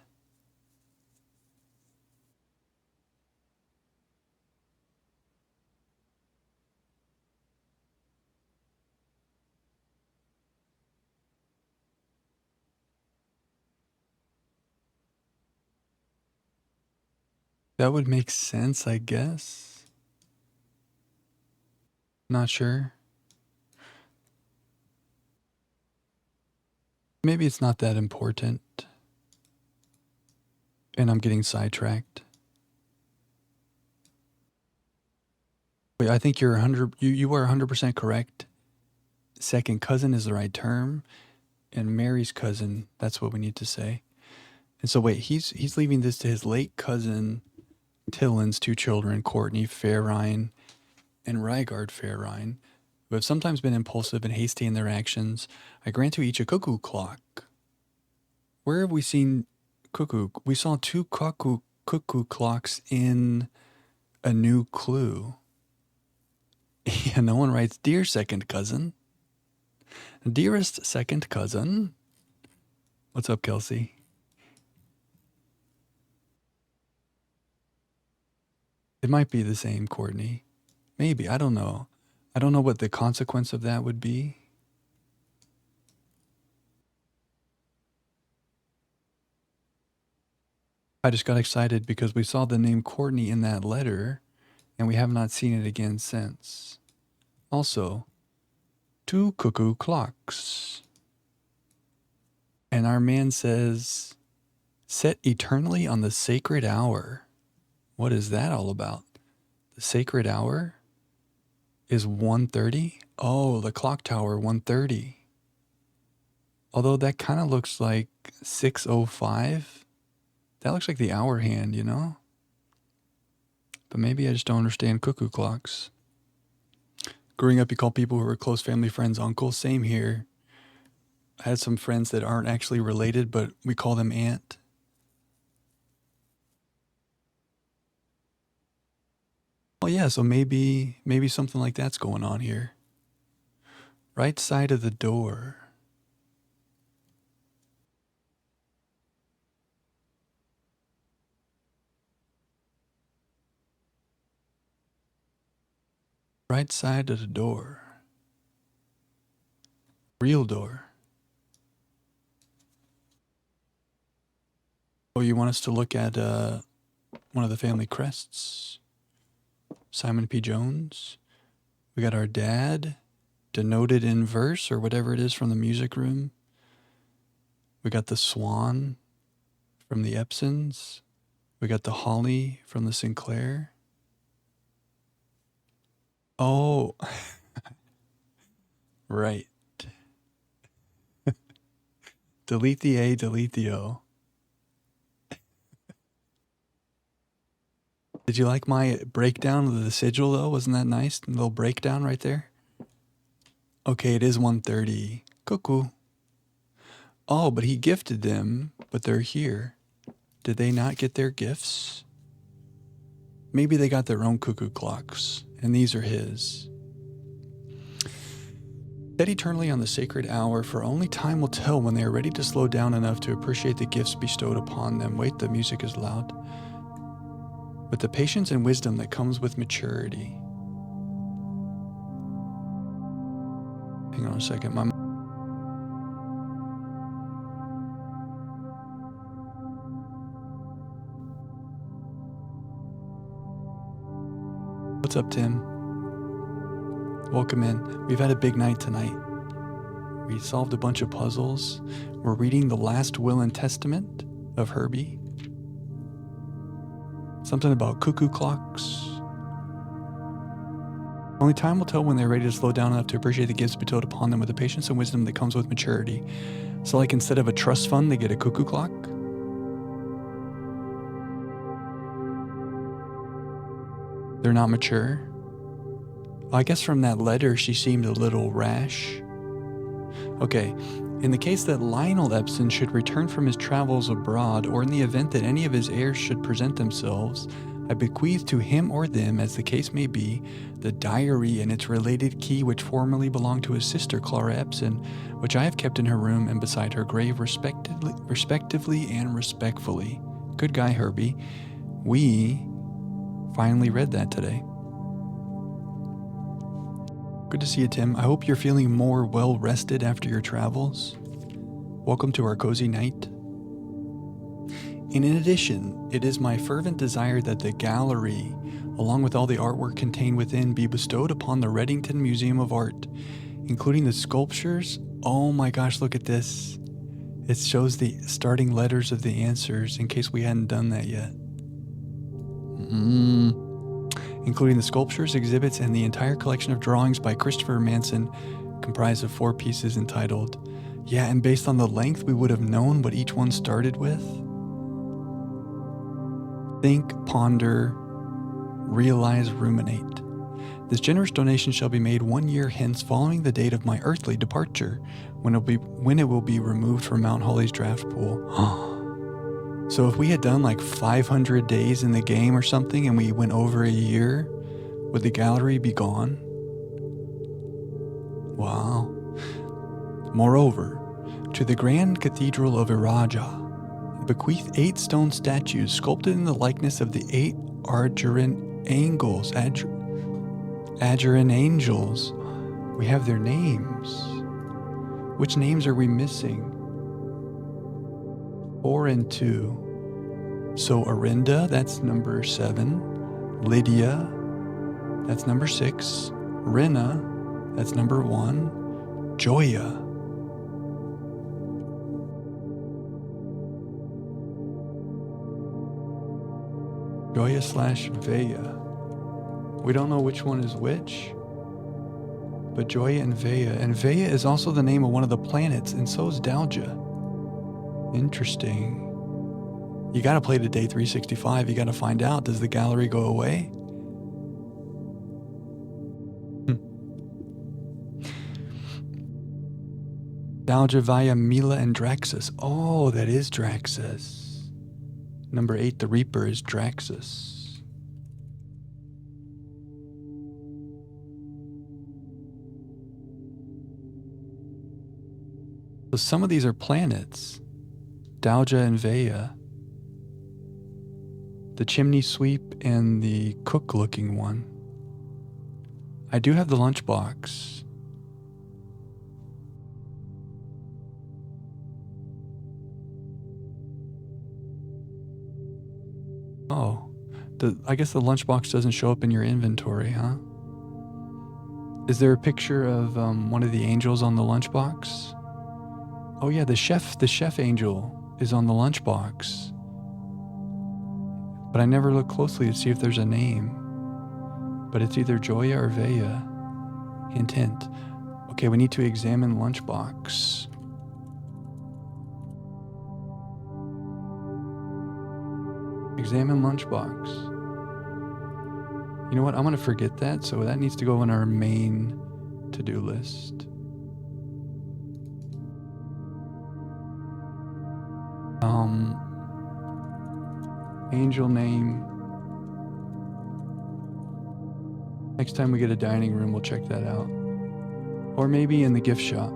That would make sense, I guess. Not sure. Maybe it's not that important. And I'm getting sidetracked. Wait, I think you are 100% correct. Second cousin is the right term. And Mary's cousin, that's what we need to say. And so wait, he's leaving this to his late cousin Tillin's 2 children, Courtney Fairrine and Rygard Fairrine, who have sometimes been impulsive and hasty in their actions. I grant to each a cuckoo clock. Where have we seen cuckoo? We saw 2 cuckoo clocks in A New Clue. Yeah, no one writes, dear second cousin. Dearest second cousin. What's up, Kelsey? It might be the same, Courtney. Maybe, I don't know. I don't know what the consequence of that would be. I just got excited because we saw the name Courtney in that letter, and we have not seen it again since. Also, 2 cuckoo clocks. And our man says, set eternally on the sacred hour. What is that all about? The sacred hour is 1:30? Oh, the clock tower, 1:30. Although that kind of looks like 6:05. That looks like the hour hand, you know? But maybe I just don't understand cuckoo clocks. Growing up, you call people who were close family friends uncle. Same here. I had some friends that aren't actually related, but we call them aunt. Well, yeah, so maybe something like that's going on here. Right side of the door. Right side of the door. Real door. Oh, you want us to look at one of the family crests? Simon P. Jones. We got our dad, denoted in verse or whatever it is from the music room. We got the swan from the Epsons. We got the holly from the Sinclair. Oh, right. Delete the A, delete the O. Did you like my breakdown of the sigil, though? Wasn't that nice? A little breakdown right there. Okay, it is 1:30. Cuckoo. Oh, but he gifted them, but they're here. Did they not get their gifts? Maybe they got their own cuckoo clocks, and these are his. Set eternally on the sacred hour, for only time will tell when they are ready to slow down enough to appreciate the gifts bestowed upon them. Wait, the music is loud. With the patience and wisdom that comes with maturity. Hang on a second. What's up, Tim? Welcome in. We've had a big night tonight. We solved a bunch of puzzles. We're reading the last will and testament of Herbie. Something about cuckoo clocks. Only time will tell when they're ready to slow down enough to appreciate the gifts bestowed upon them with the patience and wisdom that comes with maturity. So like instead of a trust fund, they get a cuckoo clock. They're not mature. I guess from that letter, she seemed a little rash. Okay, in the case that Lionel Epson should return from his travels abroad, or in the event that any of his heirs should present themselves, I bequeath to him or them, as the case may be, the diary and its related key which formerly belonged to his sister Clara Epson, which I have kept in her room and beside her grave respectively and respectfully. Good guy, Herbie. We finally read that today. Good to see you, Tim. I hope you're feeling more well-rested after your travels. Welcome to our cozy night. And in addition, it is my fervent desire that the gallery, along with all the artwork contained within, be bestowed upon the Reddington Museum of Art, including the sculptures. Oh my gosh, look at this. It shows the starting letters of the answers, in case we hadn't done that yet. Including the sculptures, exhibits, and the entire collection of drawings by Christopher Manson, comprised of 4 pieces entitled. Yeah, and based on the length, we would have known what each one started with. Think, ponder, realize, ruminate. This generous donation shall be made 1 year hence following the date of my earthly departure, when it will be removed from Mount Holly's draft pool. So if we had done like 500 days in the game or something and we went over a year, would the gallery be gone? Wow. Moreover, to the Grand Cathedral of Iraja, I bequeath 8 stone statues sculpted in the likeness of the 8 Adjuran angels. Adjuran angels. We have their names. Which names are we missing? 4 and 2. So Arinda, that's number 7. Lydia, that's number 6. Rina, that's number 1. Joya. Joya/Vea. We don't know which one is which, but Joya and Vea. And Vea is also the name of one of the planets, and so is Dalja. Interesting. You gotta play to day 365. You gotta find out, does the gallery go away? Dalja, Vaya, Mila, and Draxus. Oh, that is Draxus. Number 8, the Reaper, is Draxus. So some of these are planets. Dalja and Vea. The chimney sweep and the cook-looking one. I do have the lunchbox. Oh, I guess the lunchbox doesn't show up in your inventory, huh? Is there a picture of one of the angels on the lunchbox? Oh yeah, the chef angel is on the lunchbox. But I never look closely to see if there's a name. But it's either Joya or Vea. Hint, hint. Okay, we need to examine lunchbox. Examine lunchbox. You know what? I'm going to forget that, so that needs to go on our main to-do list. Angel name. Next time we get a dining room, we'll check that out. Or maybe in the gift shop.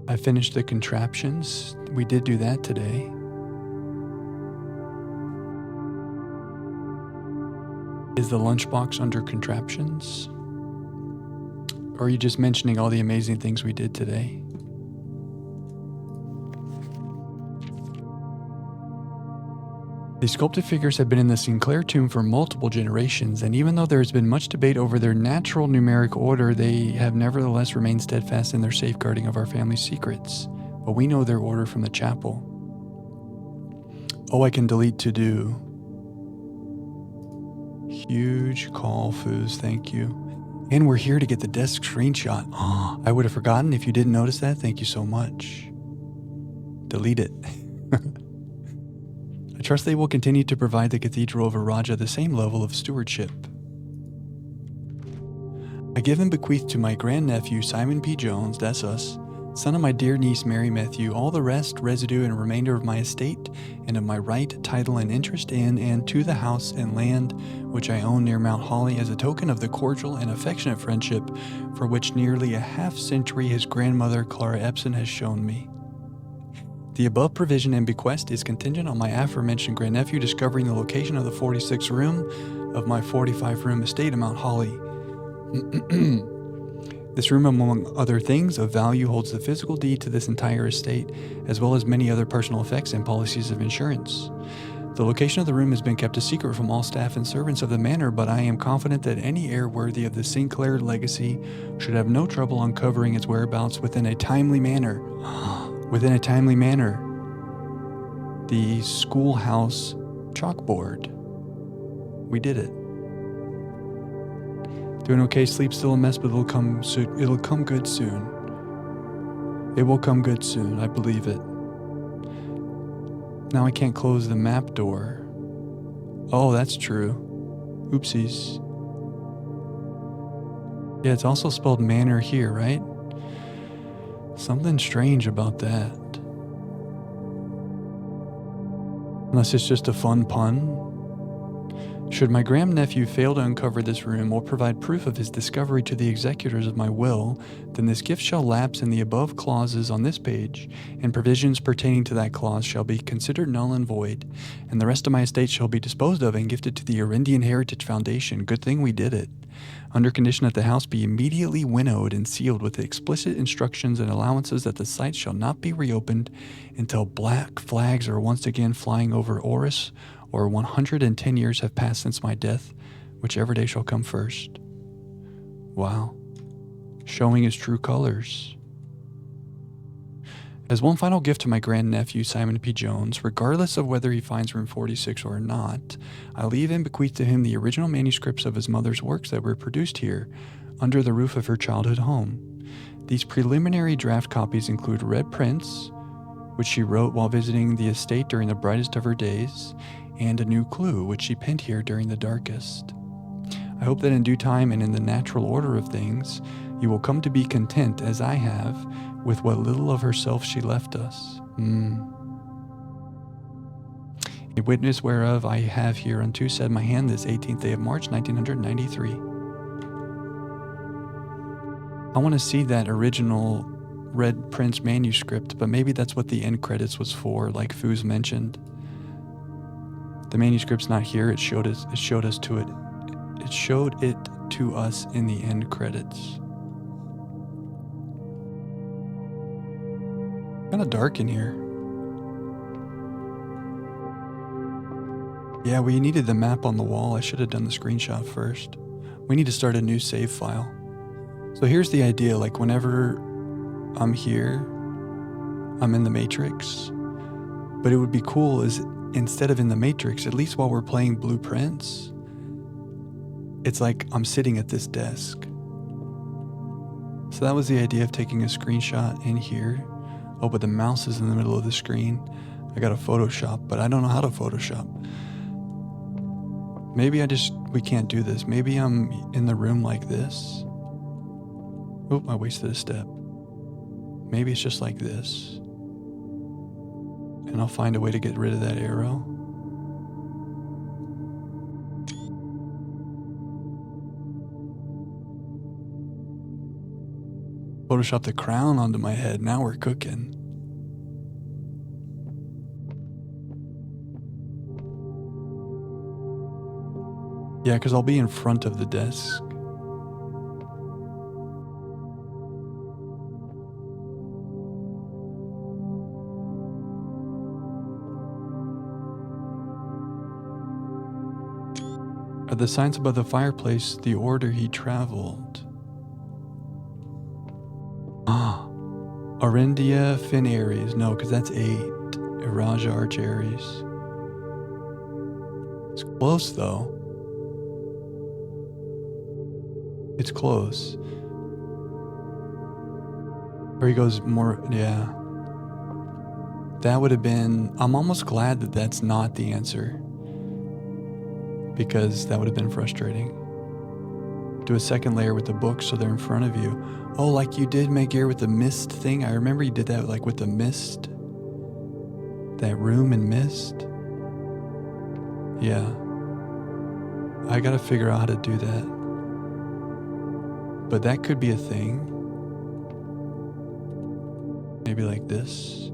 I finished the contraptions. We did do that today. Is the lunchbox under contraptions? Or are you just mentioning all the amazing things we did today? The sculpted figures have been in the Sinclair tomb for multiple generations, and even though there has been much debate over their natural numeric order, they have nevertheless remained steadfast in their safeguarding of our family's secrets. But we know their order from the chapel. Oh, I can delete to do. Huge call, Foos, thank you. And we're here to get the desk screenshot. Oh, I would have forgotten if you didn't notice that. Thank you so much. Delete it. I trust they will continue to provide the Cathedral of Araja the same level of stewardship. I give and bequeath to my grandnephew Simon P. Jones, that's us, son of my dear niece Mary Matthew, all the rest, residue, and remainder of my estate, and of my right, title, and interest in, and to the house and land which I own near Mount Holly, as a token of the cordial and affectionate friendship for which nearly a half-century his grandmother Clara Epson has shown me. The above provision and bequest is contingent on my aforementioned grandnephew discovering the location of the 46th room of my 45-room estate in Mount Holly. This room, among other things of value, holds the physical deed to this entire estate, as well as many other personal effects and policies of insurance. The location of the room has been kept a secret from all staff and servants of the manor, but I am confident that any heir worthy of the Sinclair legacy should have no trouble uncovering its whereabouts within a timely manner. Within a timely manner. The schoolhouse chalkboard. We did it. Doing okay, sleep's still a mess, but it'll come soon. It'll come good soon. It will come good soon, I believe it. Now I can't close the map door. Oh, that's true. Oopsies. Yeah, it's also spelled manor here, right? Something strange about that. Unless it's just a fun pun. Should my grandnephew fail to uncover this room or provide proof of his discovery to the executors of my will, then this gift shall lapse in the above clauses on this page, and provisions pertaining to that clause shall be considered null and void, and the rest of my estate shall be disposed of and gifted to the Arindian Heritage Foundation. Good thing we did it. Under condition that the house be immediately winnowed and sealed with explicit instructions and allowances that the site shall not be reopened until black flags are once again flying over Oris, or 110 years have passed since my death, whichever day shall come first. Wow. Showing his true colors. As one final gift to my grandnephew, Simon P. Jones, regardless of whether he finds room 46 or not, I leave and bequeath to him the original manuscripts of his mother's works that were produced here, under the roof of her childhood home. These preliminary draft copies include Red Prince, which she wrote while visiting the estate during the brightest of her days, and A New Clue, which she penned here during the darkest. I hope that in due time and in the natural order of things, you will come to be content, as I have, with what little of herself she left us. A witness whereof I have hereunto set my hand this 18th day of March, 1993. I want to see that original Red Prince manuscript, but maybe that's what the end credits was for, like Foos mentioned. The manuscript's not here. It showed it to us in the end credits. Kind of dark in here. Yeah, we needed the map on the wall. I should have done the screenshot first. We need to start a new save file. So here's the idea, like whenever I'm here, I'm in the Matrix. But it would be cool is instead of in the Matrix, at least while we're playing Blueprints, it's like I'm sitting at this desk. So that was the idea of taking a screenshot in here. Oh, but the mouse is in the middle of the screen. I got to Photoshop, but I don't know how to Photoshop. Maybe we can't do this. Maybe I'm in the room like this. Oop, I wasted a step. Maybe it's just like this. And I'll find a way to get rid of that arrow. Photoshop the crown onto my head. Now we're cooking. Yeah, because I'll be in front of the desk. Are the signs above the fireplace the order he traveled? Arindia Fin Aries. No, because that's 8. Iraja Arch Aries. It's close, though. It's close. Or he goes more, yeah. That would have been, I'm almost glad that that's not the answer. Because that would have been frustrating. Do a second layer with the books so they're in front of you. Oh, like you did, Megir, with the mist thing. I remember you did that like with the mist. That room and mist. Yeah. I gotta figure out how to do that. But that could be a thing. Maybe like this.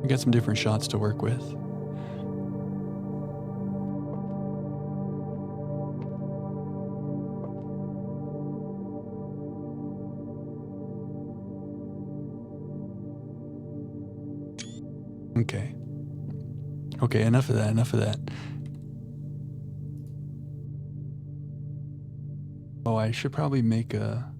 We got some different shots to work with. Okay. Okay, enough of that. Oh, I should probably make a...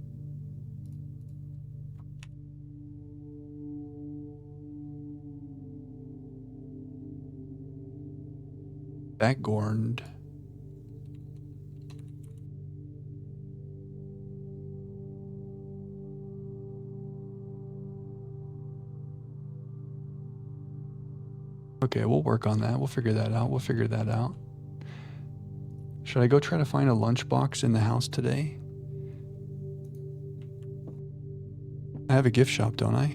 Backgorned. Okay, we'll work on that. We'll figure that out. Should I go try to find a lunchbox in the house today? I have a gift shop, don't I?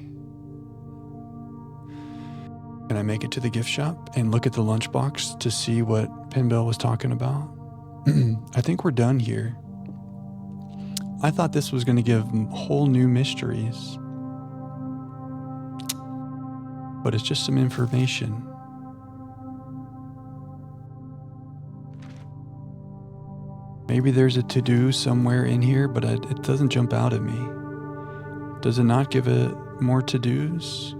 Can I make it to the gift shop and look at the lunchbox to see what Pinbell was talking about? I think we're done here. I thought this was going to give whole new mysteries. But it's just some information. Maybe there's a to-do somewhere in here, but it doesn't jump out at me. Does it not give it more to-dos?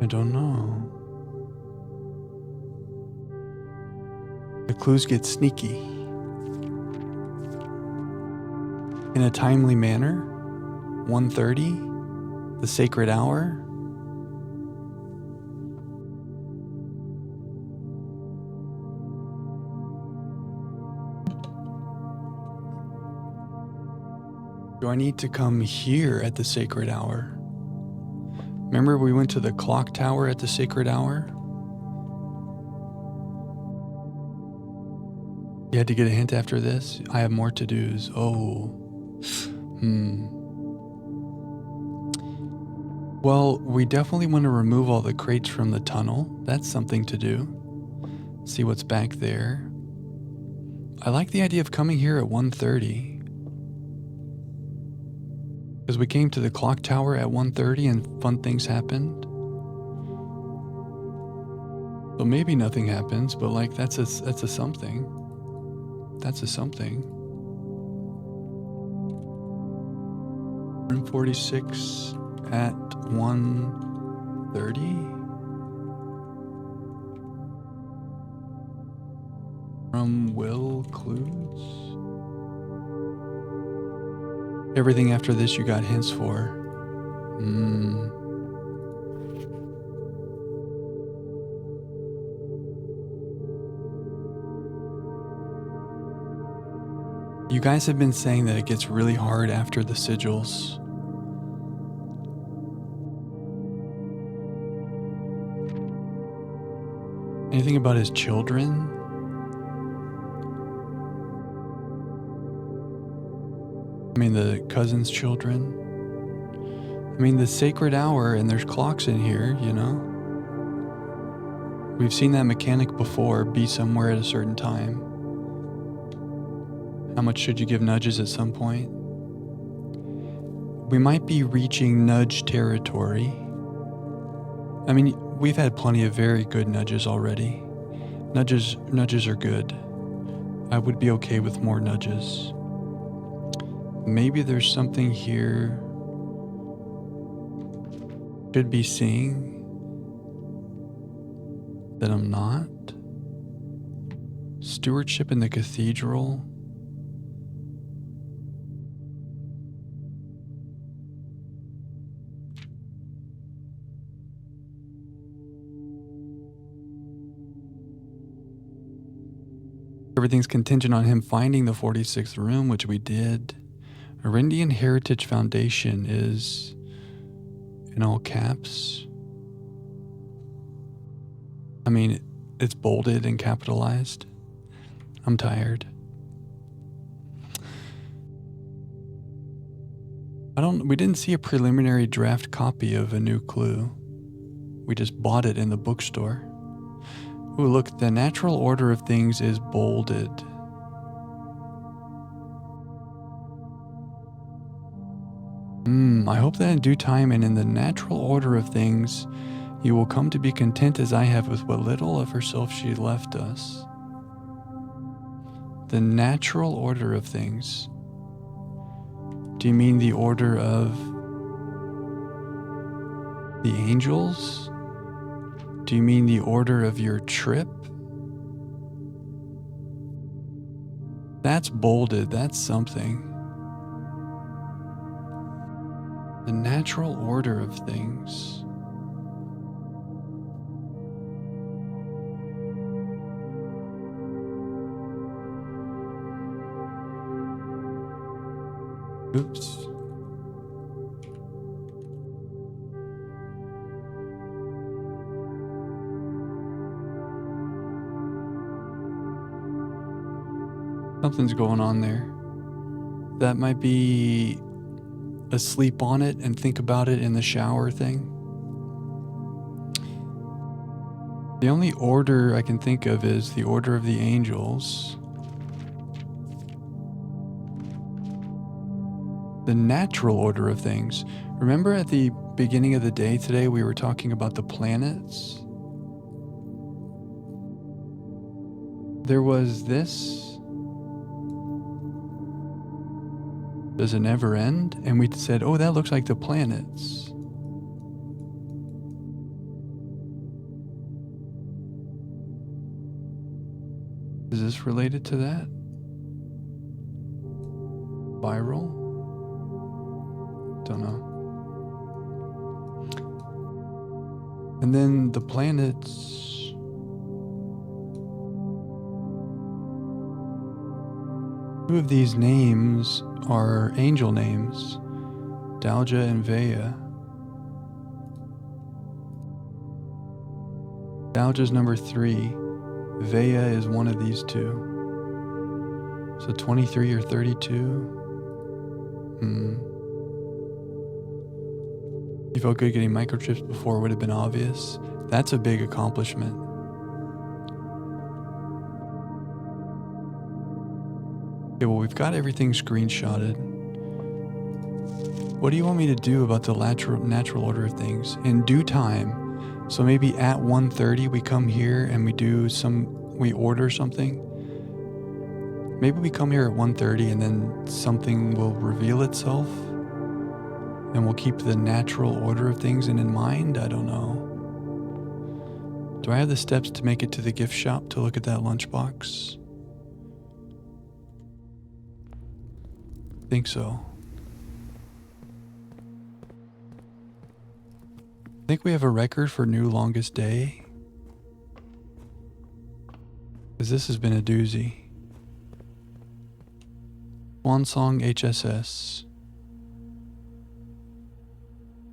I don't know. The clues get sneaky. In a timely manner, 1:30, the sacred hour. Do I need to come here at the sacred hour? Remember we went to the clock tower at the sacred hour? You had to get a hint after this? I have more to-dos. Oh. Well, we definitely want to remove all the crates from the tunnel. That's something to do. See what's back there. I like the idea of coming here at 1:30. Because we came to the clock tower at 1:30 and fun things happened. So maybe nothing happens, but like that's a something. That's a something. Room 46 at 1:30. From Will Clues. Everything after this you got hints for. You guys have been saying that it gets really hard after the sigils. Anything about his children? I mean, the cousin's children. I mean, the sacred hour, and there's clocks in here, you know? We've seen that mechanic before, be somewhere at a certain time. How much should you give nudges at some point? We might be reaching nudge territory. I mean, we've had plenty of very good nudges already. Nudges are good. I would be okay with more nudges. Maybe there's something here should be seeing that I'm not. Stewardship in the cathedral. Everything's contingent on him finding the 46th room, which we did. Arindian Heritage Foundation is in all caps. I mean, it's bolded and capitalized. I'm tired. We didn't see a preliminary draft copy of a new clue. We just bought it in the bookstore. Ooh, look, the natural order of things is bolded. I hope that in due time and in the natural order of things, you will come to be content as I have with what little of herself she left us. The natural order of things. Do you mean the order of the angels? Do you mean the order of your trip? That's bolded, that's something. The natural order of things. Oops. Something's going on there. That might be a sleep on it and think about it in the shower thing. The only order I can think of is the order of the angels. The natural order of things. Remember at the beginning of the day today, we were talking about the planets? There was this. Does it never end? And we said, oh, that looks like the planets. Is this related to that? Spiral? Don't know. And then the planets. Two of these names are angel names, Dalja and Vaya. Dalja's number 3. Vaya is one of these two. So 23 or 32. You felt good getting microchips before it would have been obvious. That's a big accomplishment. Okay, well, we've got everything screenshotted. What do you want me to do about the natural order of things? In due time. So maybe at 1:30 we come here and we order something. Maybe we come here at 1:30 and then something will reveal itself and we'll keep the natural order of things in mind. I don't know. Do I have the steps to make it to the gift shop to look at that lunchbox? Think so. I think we have a record for new longest day. Because this has been a doozy. Swansong HSS.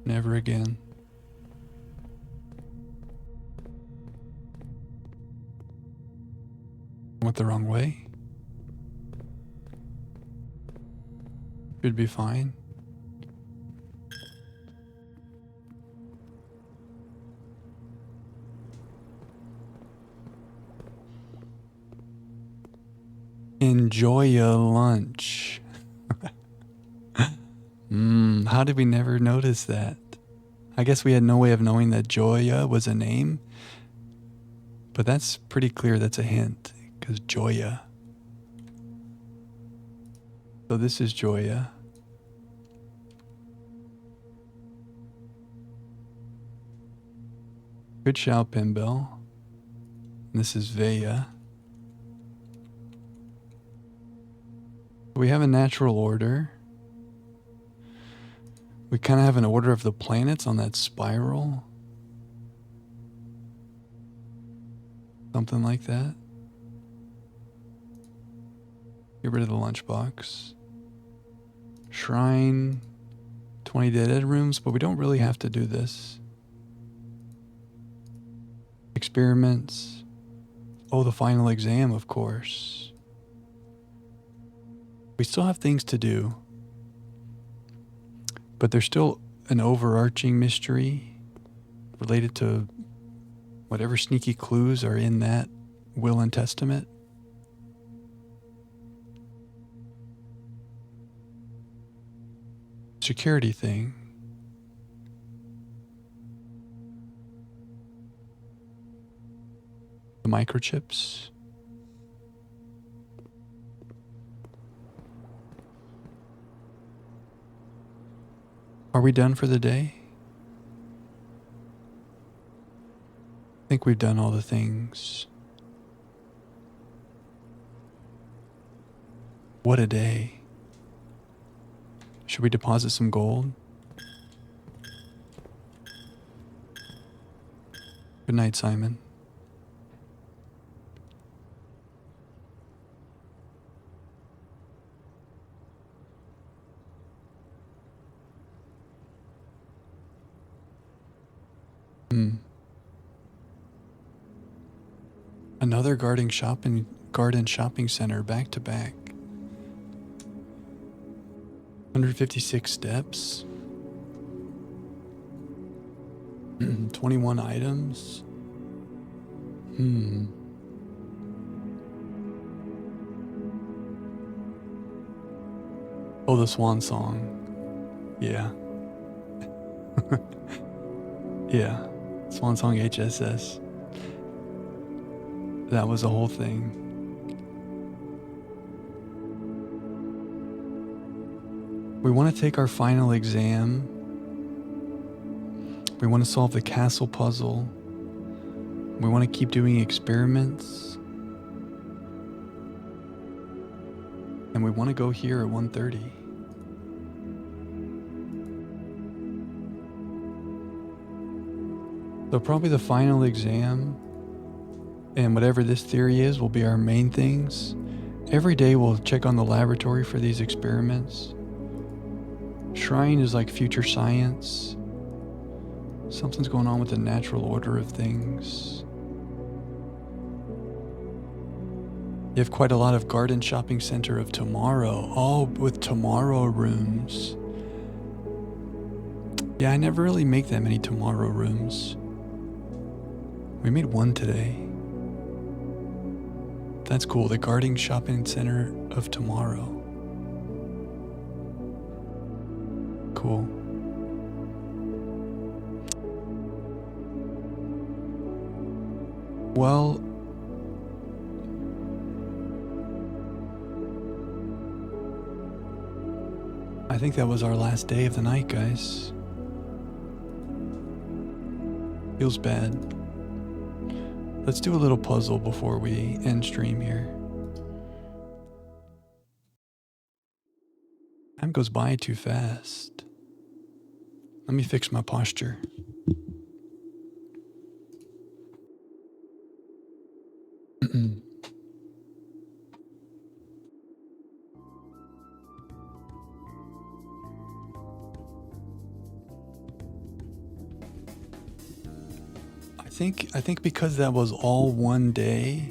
Never again. Went the wrong way. Should be fine. Enjoy your lunch. How did we never notice that? I guess we had no way of knowing that Joya was a name. But that's pretty clear that's a hint, because Joya. So this is Joya. Good shout, Pinbell. And this is Vaya. We have a natural order. We kind of have an order of the planets on that spiral. Something like that. Get rid of the lunchbox. Shrine. 20 dead rooms, but we don't really have to do this. Experiments. Oh, the final exam, of course. We still have things to do. But there's still an overarching mystery related to whatever sneaky clues are in that will and testament. Security thing. The microchips. Are we done for the day? I think we've done all the things. What a day. Should we deposit some gold? Good night, Simon. Another garden shopping center back to back. 156 steps. 21 items. Oh, the swan song. Yeah. Yeah. Swan Song HSS. That was a whole thing. We want to take our final exam. We want to solve the castle puzzle. We want to keep doing experiments. And we want to go here at 1:30. So probably the final exam and whatever this theory is will be our main things. Every day we'll check on the laboratory for these experiments. Shrine is like future science. Something's going on with the natural order of things. You have quite a lot of garden shopping center of tomorrow, all with tomorrow rooms. Yeah, I never really make that many tomorrow rooms. We made one today. That's cool, the garden shopping center of tomorrow. Cool. Well, I think that was our last day of the night, guys. Feels bad. Let's do a little puzzle before we end stream here. Time goes by too fast. Let me fix my posture. I think because that was all one day,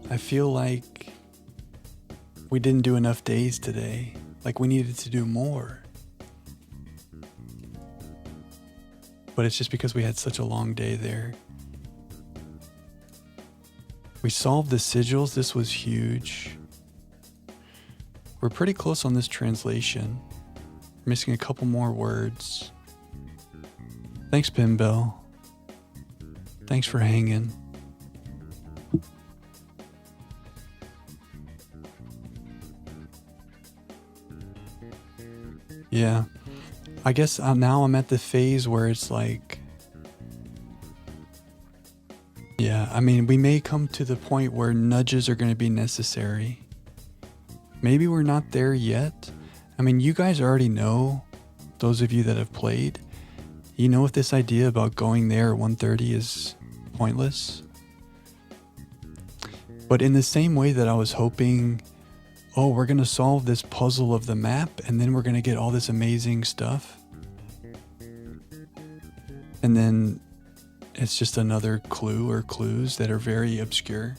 I feel like we didn't do enough days today. Like we needed to do more. But it's just because we had such a long day there. We solved the sigils. This was huge. We're pretty close on this translation. We're missing a couple more words. Thanks, Pimbell. Thanks for hanging. Yeah. I guess now I'm at the phase where it's like, yeah, I mean, we may come to the point where nudges are going to be necessary. Maybe we're not there yet. I mean, you guys already know, those of you that have played, you know if this idea about going there at 1:30 is pointless. But in the same way that I was hoping, oh, we're going to solve this puzzle of the map and then we're going to get all this amazing stuff. And then it's just another clue or clues that are very obscure.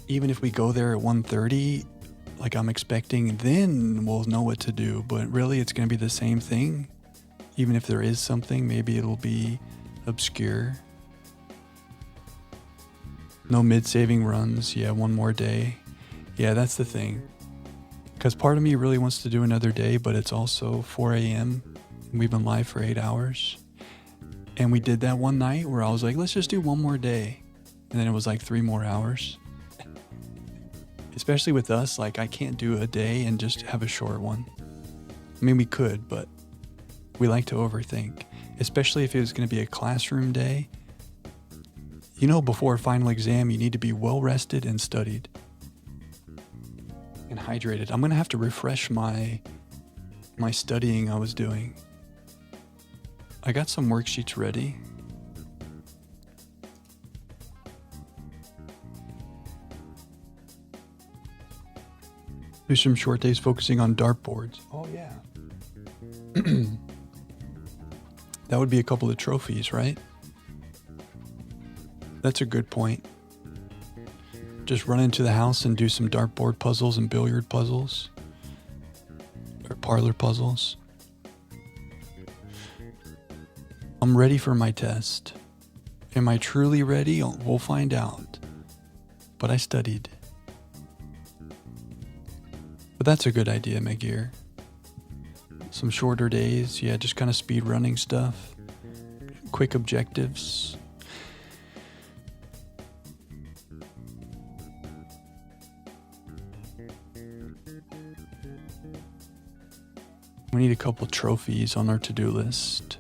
Even if we go there at 1:30, like I'm expecting, then we'll know what to do. But really, it's going to be the same thing. Even if there is something, maybe it'll be obscure. No mid-saving runs. Yeah, one more day. Yeah, that's the thing. Because part of me really wants to do another day, but it's also 4 a.m. and we've been live for 8 hours. And we did that one night where I was like, let's just do one more day. And then it was like 3 more hours. Especially with us, like I can't do a day and just have a short one. I mean, we could, but we like to overthink. Especially if it was going to be a classroom day. You know, before a final exam, you need to be well rested and studied. And hydrated. I'm going to have to refresh my studying I was doing. I got some worksheets ready. Do some short days focusing on dartboards. Oh, yeah. That would be a couple of trophies, right? That's a good point. just run into the house and do some dartboard puzzles and billiard puzzles. Or parlor puzzles. I'm ready for my test. Am I truly ready? We'll find out. But I studied. But that's a good idea, Megir. Some shorter days, yeah, just kind of speed running stuff. Quick objectives. We need a couple trophies on our to-do list.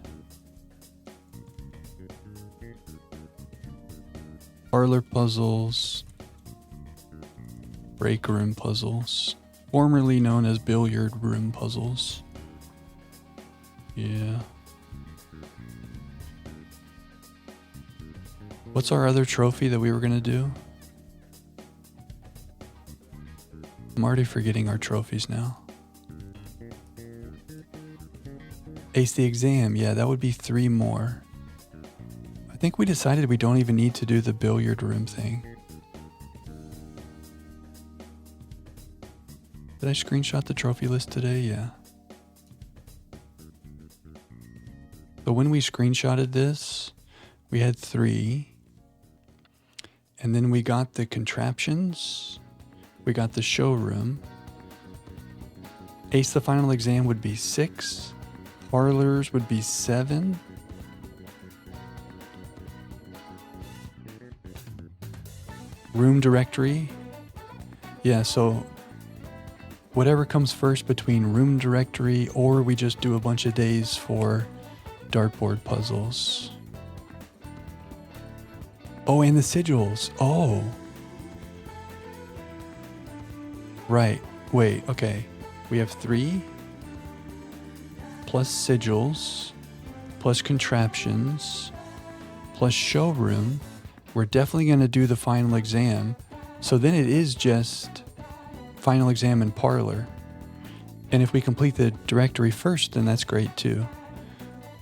Parlor puzzles. Break room puzzles. Formerly known as billiard room puzzles. Yeah. What's our other trophy that we were going to do? I'm already forgetting our trophies now. Ace the exam. Yeah, that would be 3 more. I think we decided we don't even need to do the billiard room thing. Did I screenshot the trophy list today? Yeah. So when we screenshotted this, we had 3. And then we got the contraptions. We got the showroom. Ace the final exam would be 6. Parlors would be 7. Room directory. Yeah, so whatever comes first between room directory or we just do a bunch of days for dartboard puzzles. Oh, and the sigils. Oh. Right. Wait, okay. We have 3 plus sigils plus contraptions plus showroom. We're definitely going to do the final exam. So then it is just final exam and parlor. And if we complete the directory first, then that's great too.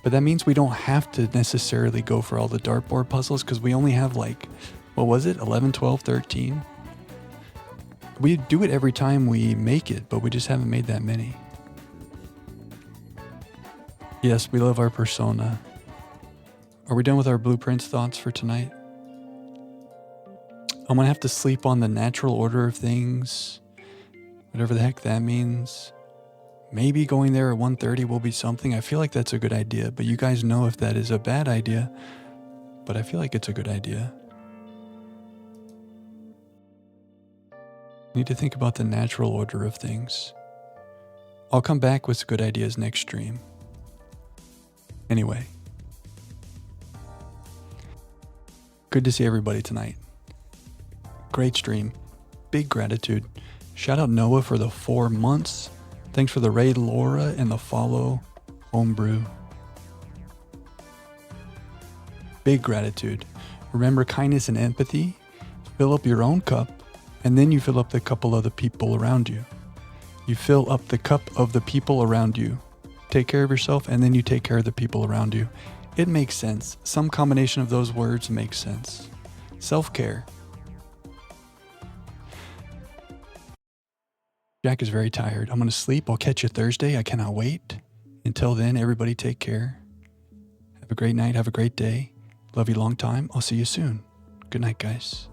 But that means we don't have to necessarily go for all the dartboard puzzles because we only have like, what was it? 11, 12, 13? We do it every time we make it, but we just haven't made that many. Yes, we love our persona. Are we done with our blueprints thoughts for tonight? I'm going to have to sleep on the natural order of things. Whatever the heck that means. Maybe going there at 1:30 will be something. I feel like that's a good idea, but you guys know if that is a bad idea. But I feel like it's a good idea. Need to think about the natural order of things. I'll come back with good ideas next stream. Anyway. Good to see everybody tonight. Great stream. Big gratitude. Shout out Noah for the 4 months. Thanks for the raid, Laura, and the follow, Homebrew. Big gratitude. Remember kindness and empathy. Fill up your own cup, and then you fill up the cup of the people around you. You fill up the cup of the people around you. Take care of yourself, and then you take care of the people around you. It makes sense. Some combination of those words makes sense. Self-care. Jack is very tired. I'm going to sleep. I'll catch you Thursday. I cannot wait. Until then, everybody take care. Have a great night. Have a great day. Love you long time. I'll see you soon. Good night, guys.